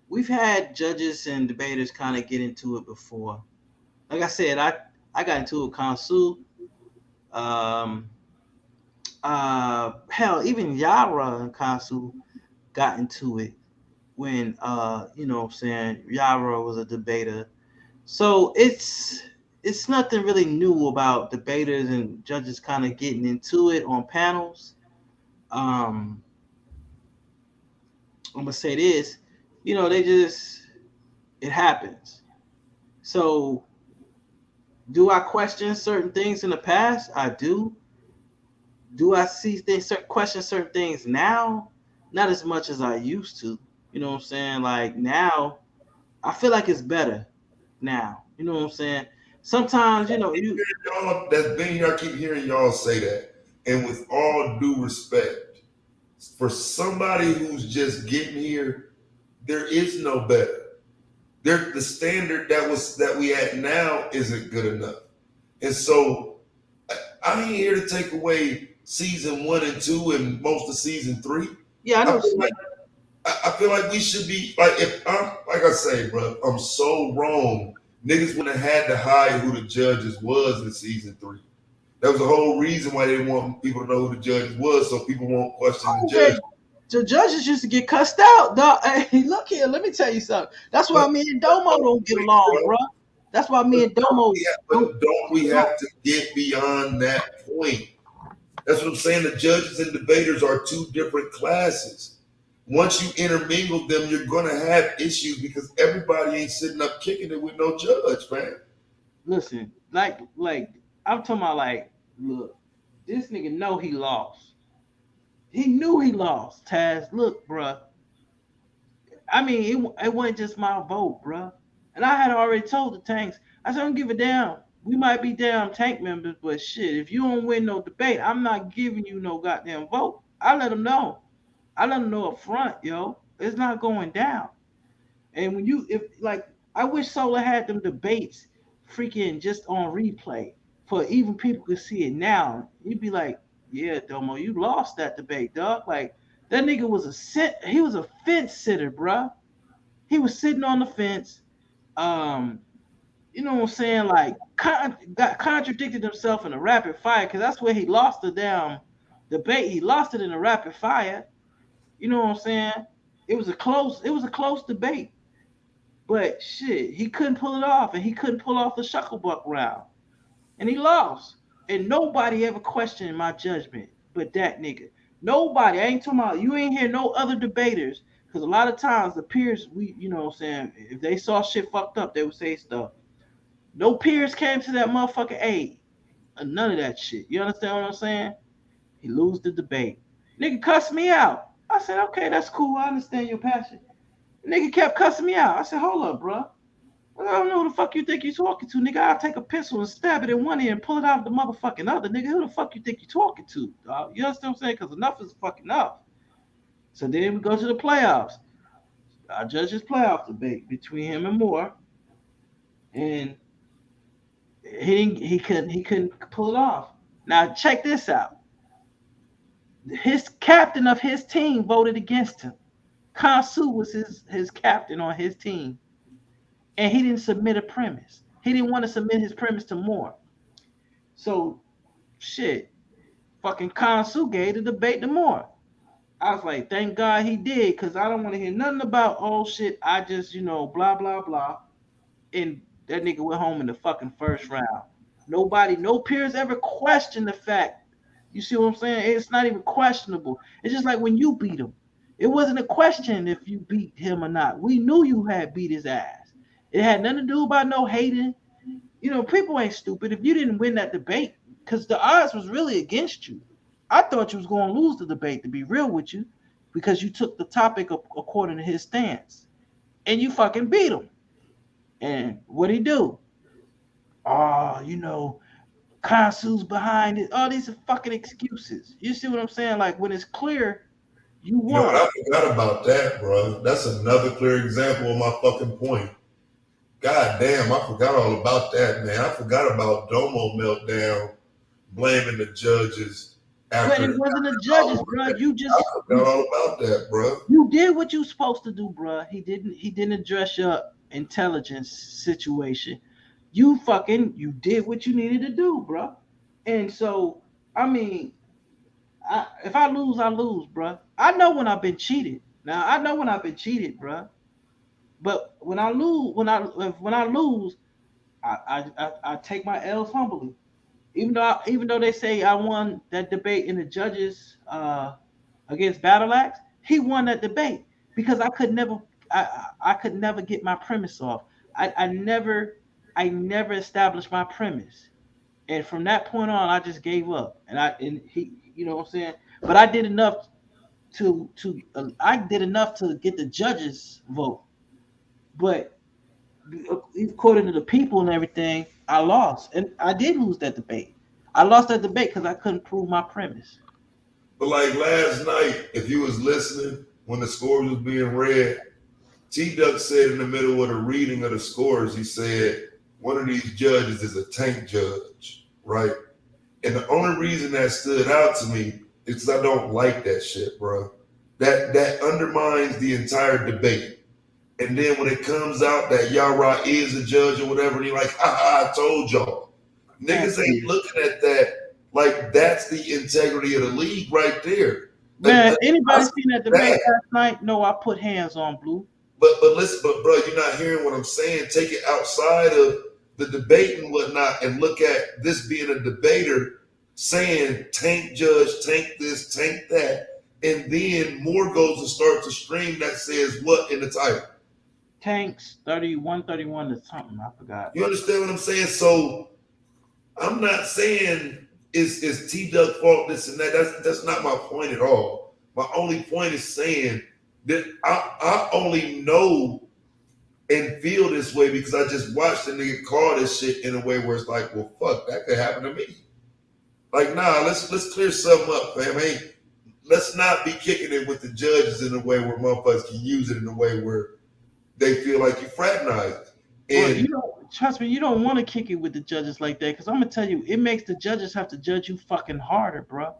we've had judges and debaters kind of get into it before. Like I said, I got into it with Kansu. Hell, even Yara and Kansu got into it when you know what I'm saying, Yara was a debater So it's nothing really new about debaters and judges kind of getting into it on panels. I'm gonna say this, it happens. So do I question certain things in the past? I do. Do I see things, question certain things now? Not as much as I used to. You know what I'm saying? Like now, I feel like it's better now. You know what I'm saying? Sometimes, y'all that's been here, I keep hearing y'all say that. And with all due respect, for somebody who's just getting here, there is no better. The standard that we at now isn't good enough. And so I ain't here to take away season 1 and 2 and most of season 3. Yeah, I know. I feel like we should be like, if I'm like I say, bro, I'm so wrong. Niggas wouldn't have had to hide who the judges was in season 3. That was the whole reason why they didn't want people to know who the judges was, so people won't question the judge. The judges used to get cussed out, dog. Hey, look here, let me tell you something. That's why me and Domo don't get along, bro. That's why me and Domo. But don't we have to get beyond that point? That's what I'm saying. The judges and debaters are two different classes. Once you intermingle them, you're gonna have issues because everybody ain't sitting up kicking it with no judge, man. Listen, like I'm talking about, like, look, this nigga know he lost. He knew he lost, Taz. Look, bruh. I mean, it wasn't just my vote, bruh. And I had already told the tanks, I said, I don't give a damn. We might be damn tank members, but shit, if you don't win no debate, I'm not giving you no goddamn vote. I let them know. I let them know up front, yo. It's not going down. And I wish Solar had them debates freaking just on replay for even people could see it now. You'd be like, yeah, Domo, you lost that debate, dog. Like, that nigga was a fence sitter, bruh. He was sitting on the fence. You know what I'm saying? Like, contradicted himself in a rapid fire, because that's where he lost the damn debate. He lost it in a rapid fire. You know what I'm saying? It was a close debate. But shit, he couldn't pull it off, and he couldn't pull off the Shucklebuck round. And he lost. And nobody ever questioned my judgment but that nigga. Nobody. I ain't talking about, you ain't hear no other debaters, because a lot of times the peers, you know what I'm saying, if they saw shit fucked up, they would say stuff. No peers came to that motherfucking aid. None of that shit. You understand what I'm saying? He lose the debate. Nigga cussed me out. I said, okay, that's cool. I understand your passion. The nigga kept cussing me out. I said, hold up, bro. I don't know who the fuck you think you're talking to, nigga. I'll take a pencil and stab it in one ear and pull it out of the motherfucking other, nigga. Who the fuck you think you're talking to, dog? You understand what I'm saying? Because enough is fucking enough. So then we go to the playoffs. Our judges playoff debate between him and Moore. And he couldn't pull it off. Now check this out. His captain of his team voted against him. Kansu was his captain on his team. And he didn't submit a premise. He didn't want to submit his premise to Moore. So, shit, fucking Kansu gave the debate to Moore. I was like, thank God he did, because I don't want to hear nothing about, oh shit, I just, blah, blah, blah. And that nigga went home in the fucking first round. No peers ever questioned the fact. You see what I'm saying? It's not even questionable. It's just like when you beat him. It wasn't a question if you beat him or not. We knew you had beat his ass. It had nothing to do about no hating. People ain't stupid. If you didn't win that debate, because the odds was really against you. I thought you was going to lose the debate, to be real with you, because you took the topic according to his stance. And you fucking beat him. And what'd he do? Kansu's behind it. All these are fucking excuses. You see what I'm saying? Like, when it's clear, you won. I forgot about that, bro. That's another clear example of my fucking point. God damn, I forgot all about that, man. I forgot about Domo meltdown, blaming the judges. But it wasn't the judges, bro. I forgot all about that, bro. You did what you was supposed to do, bro. He didn't address your intelligence situation. You did what you needed to do, bro. And so, I mean, if I lose, I lose, bro. I know when I've been cheated. Now I know when I've been cheated, bro. But when I lose, I take my L's humbly. Even though they say I won that debate in the judges against Battle Axe, he won that debate because I could never get my premise off. I never established my premise, and from that point on, I just gave up. And he, you know what I'm saying. But I did enough to get the judges vote, but according to the people and everything, I lost, and I did lose that debate. I lost that debate because I couldn't prove my premise. But like last night, if you was listening when the scores was being read, T-Duck said in the middle of the reading of the scores, he said one of these judges is a tank judge, right? And the only reason that stood out to me is because I don't like that shit, bro. That undermines the entire debate. And then when it comes out that Yara is a judge or whatever, and you're like, I told y'all. Niggas ain't looking at that like that's the integrity of the league right there. Man, anybody seen that debate last night? No, I put hands on Blue. But listen, bro, you're not hearing what I'm saying. Take it outside of the debate and whatnot and look at this being a debater saying tank judge, tank this, tank that. And then more goes to start to stream that says what in the title? Tanks 131 to something. I forgot. You understand what I'm saying? So I'm not saying is T-Duck fault this and that. That's not my point at all. My only point is saying that I only know and feel this way because I just watched the nigga call this shit in a way where it's like, well, fuck, that could happen to me. Like, nah, let's clear something up, fam. Hey, let's not be kicking it with the judges in a way where motherfuckers can use it in a way where they feel like you fraternize. And trust me, you don't want to kick it with the judges like that because I'm gonna tell you, it makes the judges have to judge you fucking harder, bro.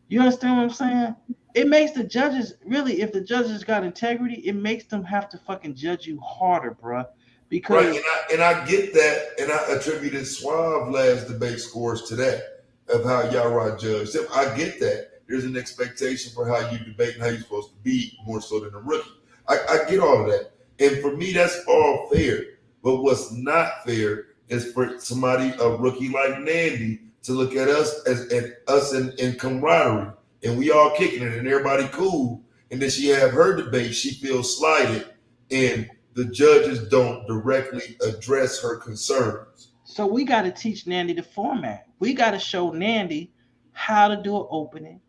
You understand what I'm saying? It makes the judges really, if the judges got integrity, it makes them have to fucking judge you harder, bro. Because right, and I get that, and I attributed Suave last debate scores to that of how Yara judged him. I get that. There's an expectation for how you debate and how you're supposed to be more so than a rookie. I get all of that. And for me, that's all fair. But what's not fair is for somebody, a rookie like Nandy, to look at us in camaraderie. And we all kicking it and everybody cool. And then she have her debate, she feels slighted. And the judges don't directly address her concerns. So we got to teach Nandy the format. We got to show Nandy how to do an opening.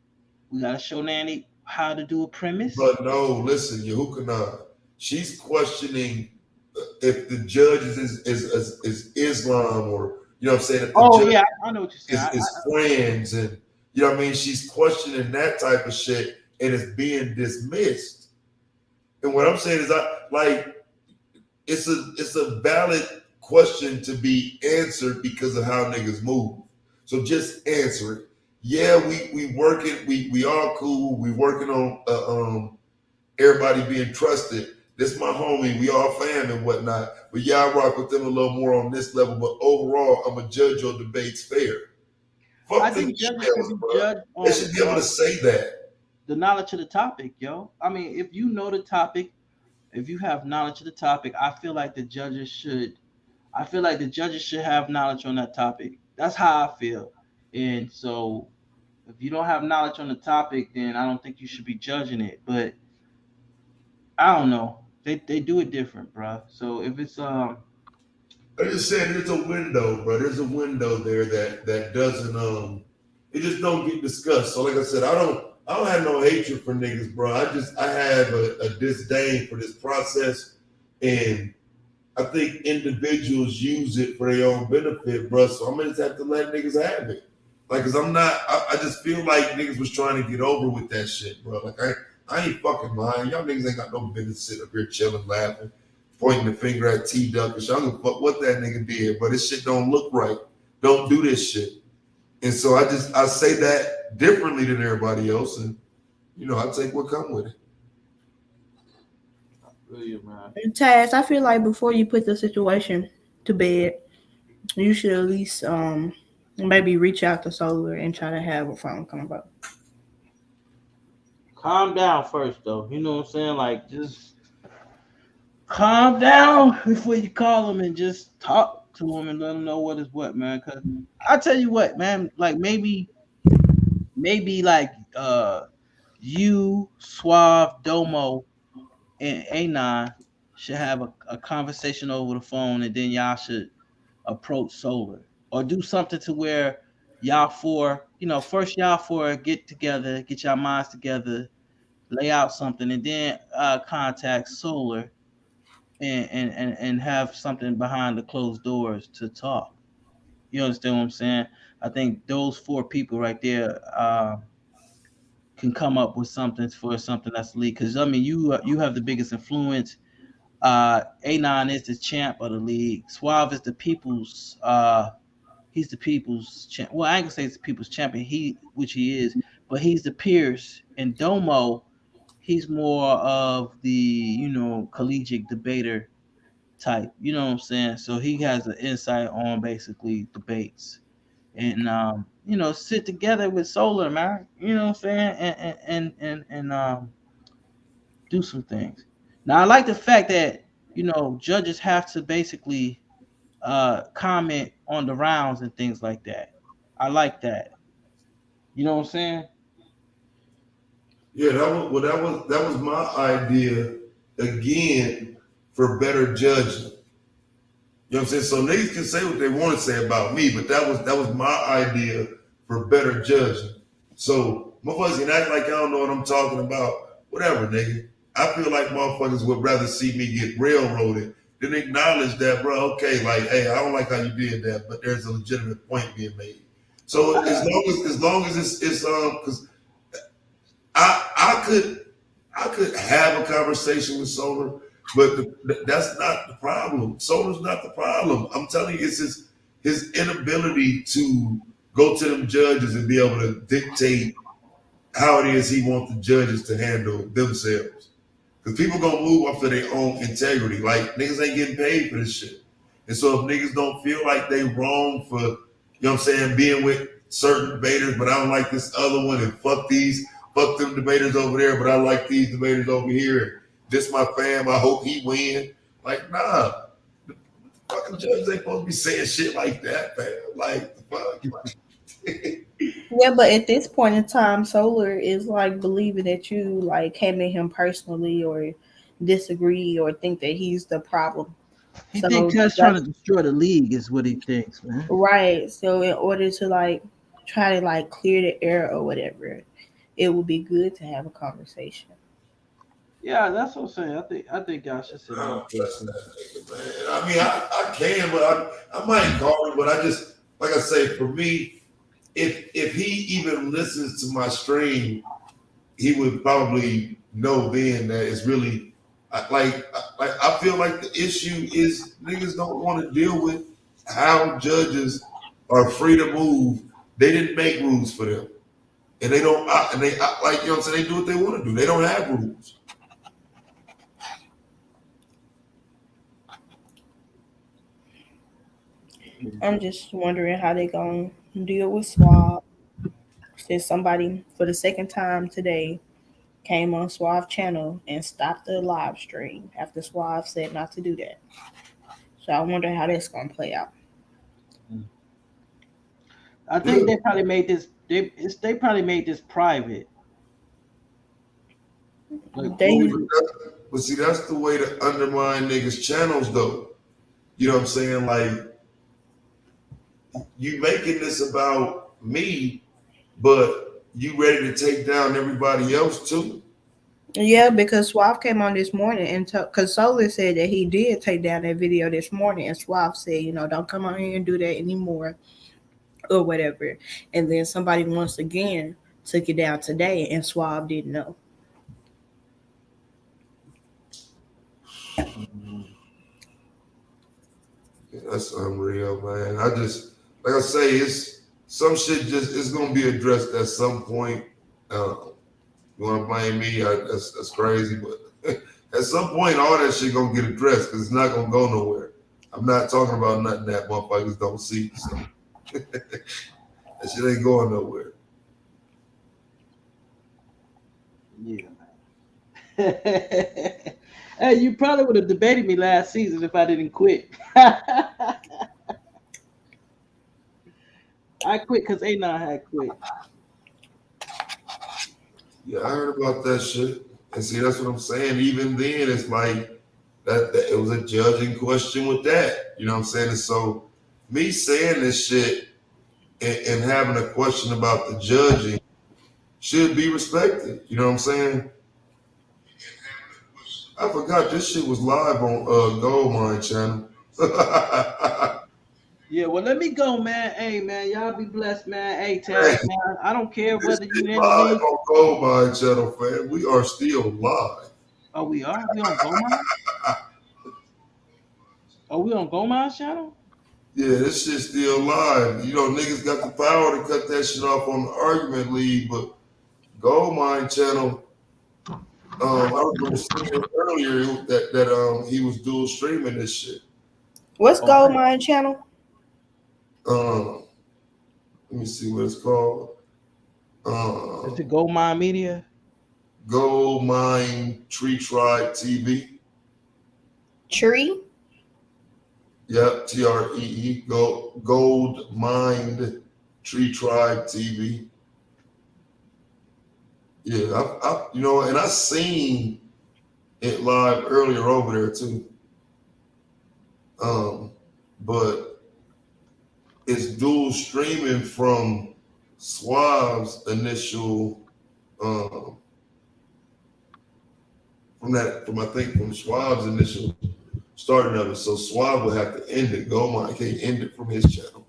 We got to show Nandy how to do a premise. But no, listen, Yehukanan, she's questioning if the judges is Islam or, you know what I'm saying? If the yeah, I know what you're saying. Is friends and, you know what I mean? She's questioning that type of shit and it's being dismissed. And what I'm saying is it's a valid question to be answered because of how niggas move. So just answer it. Yeah, we working, we all cool. We working on everybody being trusted. This my homie, we all fam and whatnot. But y'all rock with them a little more on this level. But overall, I'm a judge your debates fair. Fuck, I think judges should be judged on. They should be able to say that. The knowledge of the topic, yo. I mean, if you know the topic, if you have knowledge of the topic, I feel like the judges should have knowledge on that topic. That's how I feel. And so if you don't have knowledge on the topic, then I don't think you should be judging it. But I don't know. They do it different, bro. So if it's I just said there's a window, bro. There's a window there that doesn't it just don't get discussed. So like I said, I don't have no hatred for niggas, bro. I have a disdain for this process, and I think individuals use it for their own benefit, bro. So I'm gonna just have to let niggas have it. Like, cause I just feel like niggas was trying to get over with that shit, bro. Like I ain't fucking lying. Y'all niggas ain't got no business sitting up here chilling, laughing, pointing the finger at T-Duck. Y'all don't fuck what that nigga did, but this shit don't look right. Don't do this shit. And so I say that differently than everybody else, and you know, I take what come with it. Taz, I feel like before you put the situation to bed, you should at least maybe reach out to Solar and try to have a phone come about. Calm down first, though. You know what I'm saying? Like, just calm down before you call them and just talk. to them and let them know what is what, man. Cause I tell you what, man, like maybe like you, Suave, Domo, and A9 should have a conversation over the phone, and then y'all should approach Solar or do something to where y'all four, first y'all four get together, get y'all minds together, lay out something, and then contact Solar and have something behind the closed doors to talk. You understand what I'm saying? I think those four people right there can come up with something that's league. Because I mean, you have the biggest influence. A9 is the champ of the league. Suave is the people's. He's the people's champ. Well, I ain't gonna say it's the people's champion. Which he is, but he's the Pierce. And Domo, he's more of the collegiate debater type. You know what I'm saying? So he has an insight on basically debates, and sit together with Solar, man. You know what I'm saying? And do some things. Now I like the fact that judges have to basically comment on the rounds and things like that. I like that. You know what I'm saying? Yeah, that was my idea again for better judging. You know what I'm saying? So niggas can say what they want to say about me, but that was my idea for better judging. So motherfuckers can act like I don't know what I'm talking about. Whatever, nigga. I feel like motherfuckers would rather see me get railroaded than acknowledge that, bro. Okay, like, hey, I don't like how you did that, but there's a legitimate point being made. So as long as it's because I could have a conversation with Solar, but that's not the problem. Solar's not the problem. I'm telling you, it's his inability to go to them judges and be able to dictate how it is he wants the judges to handle themselves. Because people gonna move off of their own integrity. Like, niggas ain't getting paid for this shit. And so if niggas don't feel like they wrong for, you know what I'm saying, being with certain debaters, but I don't like this other one, and fuck them debaters over there, but I like these debaters over here, and this my fam, I hope he win. Like, nah. The fucking judges ain't supposed to be saying shit like that, fam. Like, the fuck? Yeah, but at this point in time, Solar is like believing that you like came at him personally or disagree or think that he's the problem. He thinks that's trying to destroy the league is what he thinks, man. Right. So in order to like try to like clear the air or whatever, it would be good to have a conversation. Yeah, that's what I'm saying. I think y'all should sit down. I mean, I can, but I might call him, but I just, like I say, for me, if he even listens to my stream, he would probably know then that it's really I feel like the issue is niggas don't want to deal with how judges are free to move. They didn't make rules for them, and they don't. Like, you know what I'm saying, they do what they want to do. They don't have rules. I'm just wondering how they gonna deal with Suave. Since somebody for the second time today came on Suave channel and stopped the live stream after Suave said not to do that. So I wonder how that's gonna play out. I think they probably made this. They probably made this private. But see, that's the way to undermine niggas' channels, though. You know what I'm saying? Like, you making this about me, but you ready to take down everybody else too? Yeah, because Suave came on this morning and because Solar said that he did take down that video this morning, and Suave said, don't come on here and do that anymore or whatever. And then somebody once again took it down today, and Suave didn't know. That's unreal, man. I just, like I say, it's some shit it's gonna be addressed at some point. You wanna blame me? That's crazy, but at some point, all that shit gonna get addressed because it's not gonna go nowhere. I'm not talking about nothing that motherfuckers don't see. So that shit ain't going nowhere. Yeah. Hey, you probably would have debated me last season if I didn't quit. I quit because A9 had quit. Yeah, I heard about that shit. And see, that's what I'm saying. Even then, it's like that it was a judging question with that. You know what I'm saying? And so me saying this shit and having a question about the judging should be respected. You know what I'm saying? I forgot this shit was live on Goldmine channel. Yeah, well, let me go, man. Hey, man, y'all be blessed, man. Hey, Taz, man, I don't care whether you in the Live league. on Goldmine channel, fam. We are still live. Oh, we are? We on Goldmine? Oh, we on Goldmine channel? Yeah, this shit's still live. You know, niggas got the power to cut that shit off on the argument league, but Goldmine channel, I remember seeing earlier that he was dual streaming this shit. What's Goldmine channel? Let me see what it's called. Is it Goldmine Media? Goldmine Tree Tribe TV. Tree? Yep, TREE. Gold Mind Tree Tribe TV. Yeah, I you know, and I seen it live earlier over there too. But it's dual streaming from Suave's initial from Suave's initial starting of it. So Suave will have to end it. Goldmine can't end it from his channel.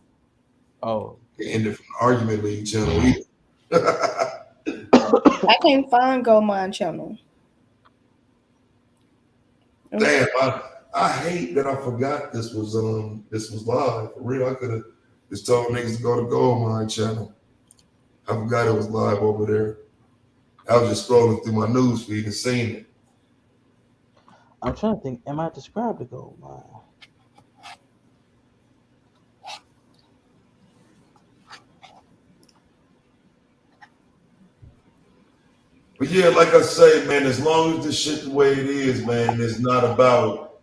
Oh. Can't end it from the Argument League channel either. I can't find Goldmine channel. Damn, I hate that I forgot this was live. For real, I could have just told niggas to go to Goldmine channel. I forgot it was live over there. I was just scrolling through my news feed and seeing it. I'm trying to think. Am I described to Goldmine? But yeah, like I say, man, as long as this shit the way it is, man, it's not about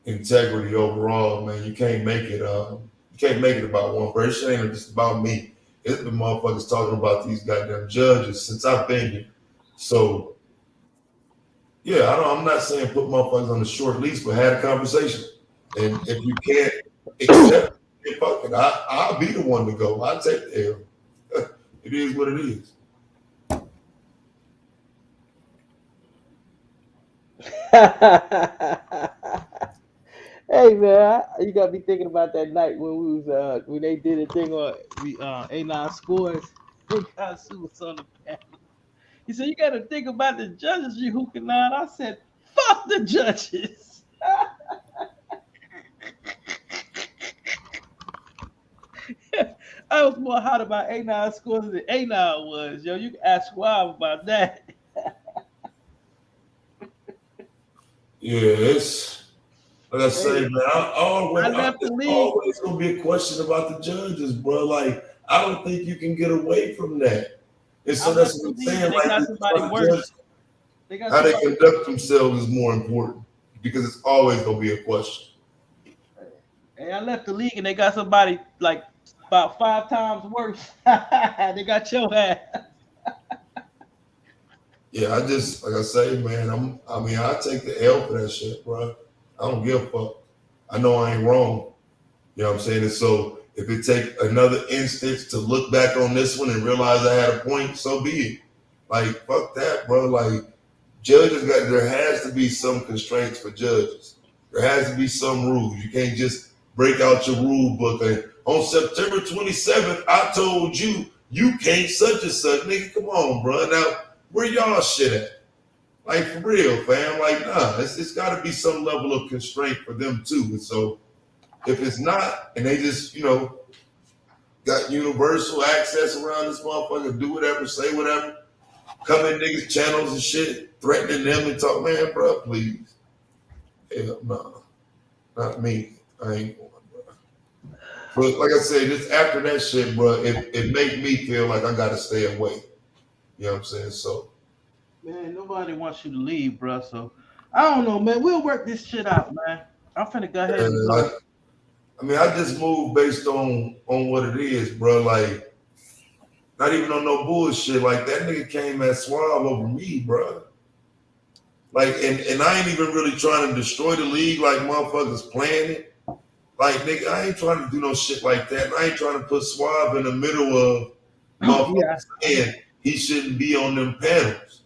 integrity overall, man. You can't make it about one person. It ain't just about me. It's been motherfuckers talking about these goddamn judges since I've been here. So yeah, I'm not saying put motherfuckers on the short leash, but had a conversation. And if you can't accept it, fuck it. I'll be the one to go. I'll take the L. It is what it is. Hey man, you got me thinking about that night when we was when they did a thing on A9 scores. They got Suits on the panel. He said, "You got to think about the judges, you hookah nine." I said, "Fuck the judges." I was more hot about A9 scores than A9 was. Yo, you can ask Schwab about that. Yeah, it's like I say, man. There's always gonna be a question about the judges, bro. Like I don't think you can get away from that. And so that's what I'm saying. Like how they conduct themselves is more important because it's always gonna be a question. Hey, I left the league and they got somebody like about 5 times worse. They got your ass. Yeah, I just like I say, man. I take the L for that shit, bro. I don't give a fuck. I know I ain't wrong. You know what I'm saying? And so if it take another instance to look back on this one and realize I had a point, so be it. Like fuck that, bro. Like there has to be some constraints for judges. There has to be some rules. You can't just break out your rule book and on September 27th, I told you can't such and such. Nigga, come on, bro. Now, where y'all shit at? Like, for real, fam. Like, nah, it's got to be some level of constraint for them, too. And so, if it's not, and they just, got universal access around this motherfucker, do whatever, say whatever, come in niggas' channels and shit, threatening them and talk, man, bro, please. Hell no. Not me. I ain't going, bro. But like I said, just after that shit, bro, it made me feel like I got to stay away. You know what I'm saying? So, man, nobody wants you to leave, bro. So, I don't know, man. We'll work this shit out, man. I'm finna go ahead and go. I mean, I just move based on what it is, bro. Like, not even on no bullshit. Like, that nigga came at Suave over me, bro. Like, and I ain't even really trying to destroy the league like motherfuckers playing it. Like, nigga, I ain't trying to do no shit like that. I ain't trying to put Suave in the middle of motherfuckers saying he shouldn't be on them panels.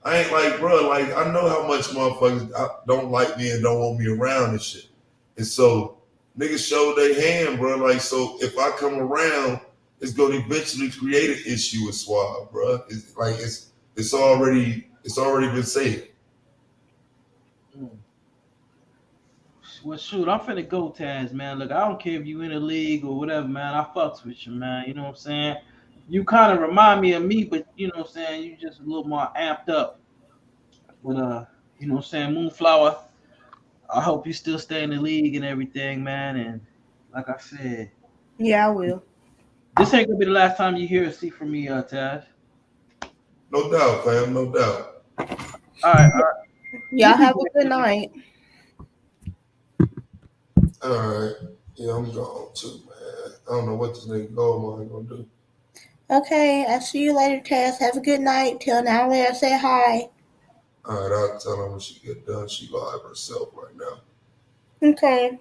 I ain't like, bro, like, I know how much motherfuckers don't like me and don't want me around and shit. And so, niggas showed their hand, bro. Like, so if I come around, it's going to eventually create an issue with Suave, bro. It's like, it's already been said. Well, shoot, I'm finna go, Taz, man. Look, I don't care if you in the league or whatever, man. I fucks with you, man. You know what I'm saying? You kind of remind me of me, but you know what I'm saying? You just a little more amped up. But you know what I'm saying? Moonflower, I hope you still stay in the league and everything, man. And like I said, yeah, I will. This ain't gonna be the last time you hear or see from me, Taz. No doubt, fam. No doubt. All right. Y'all have a good night. All right. Yeah, I'm gone too, man. I don't know what this nigga Goldmine gonna do. Okay, I'll see you later, Taz. Have a good night. Tell Natalie I say hi. All right, I'll tell her when she get done. She live herself right now. Okay.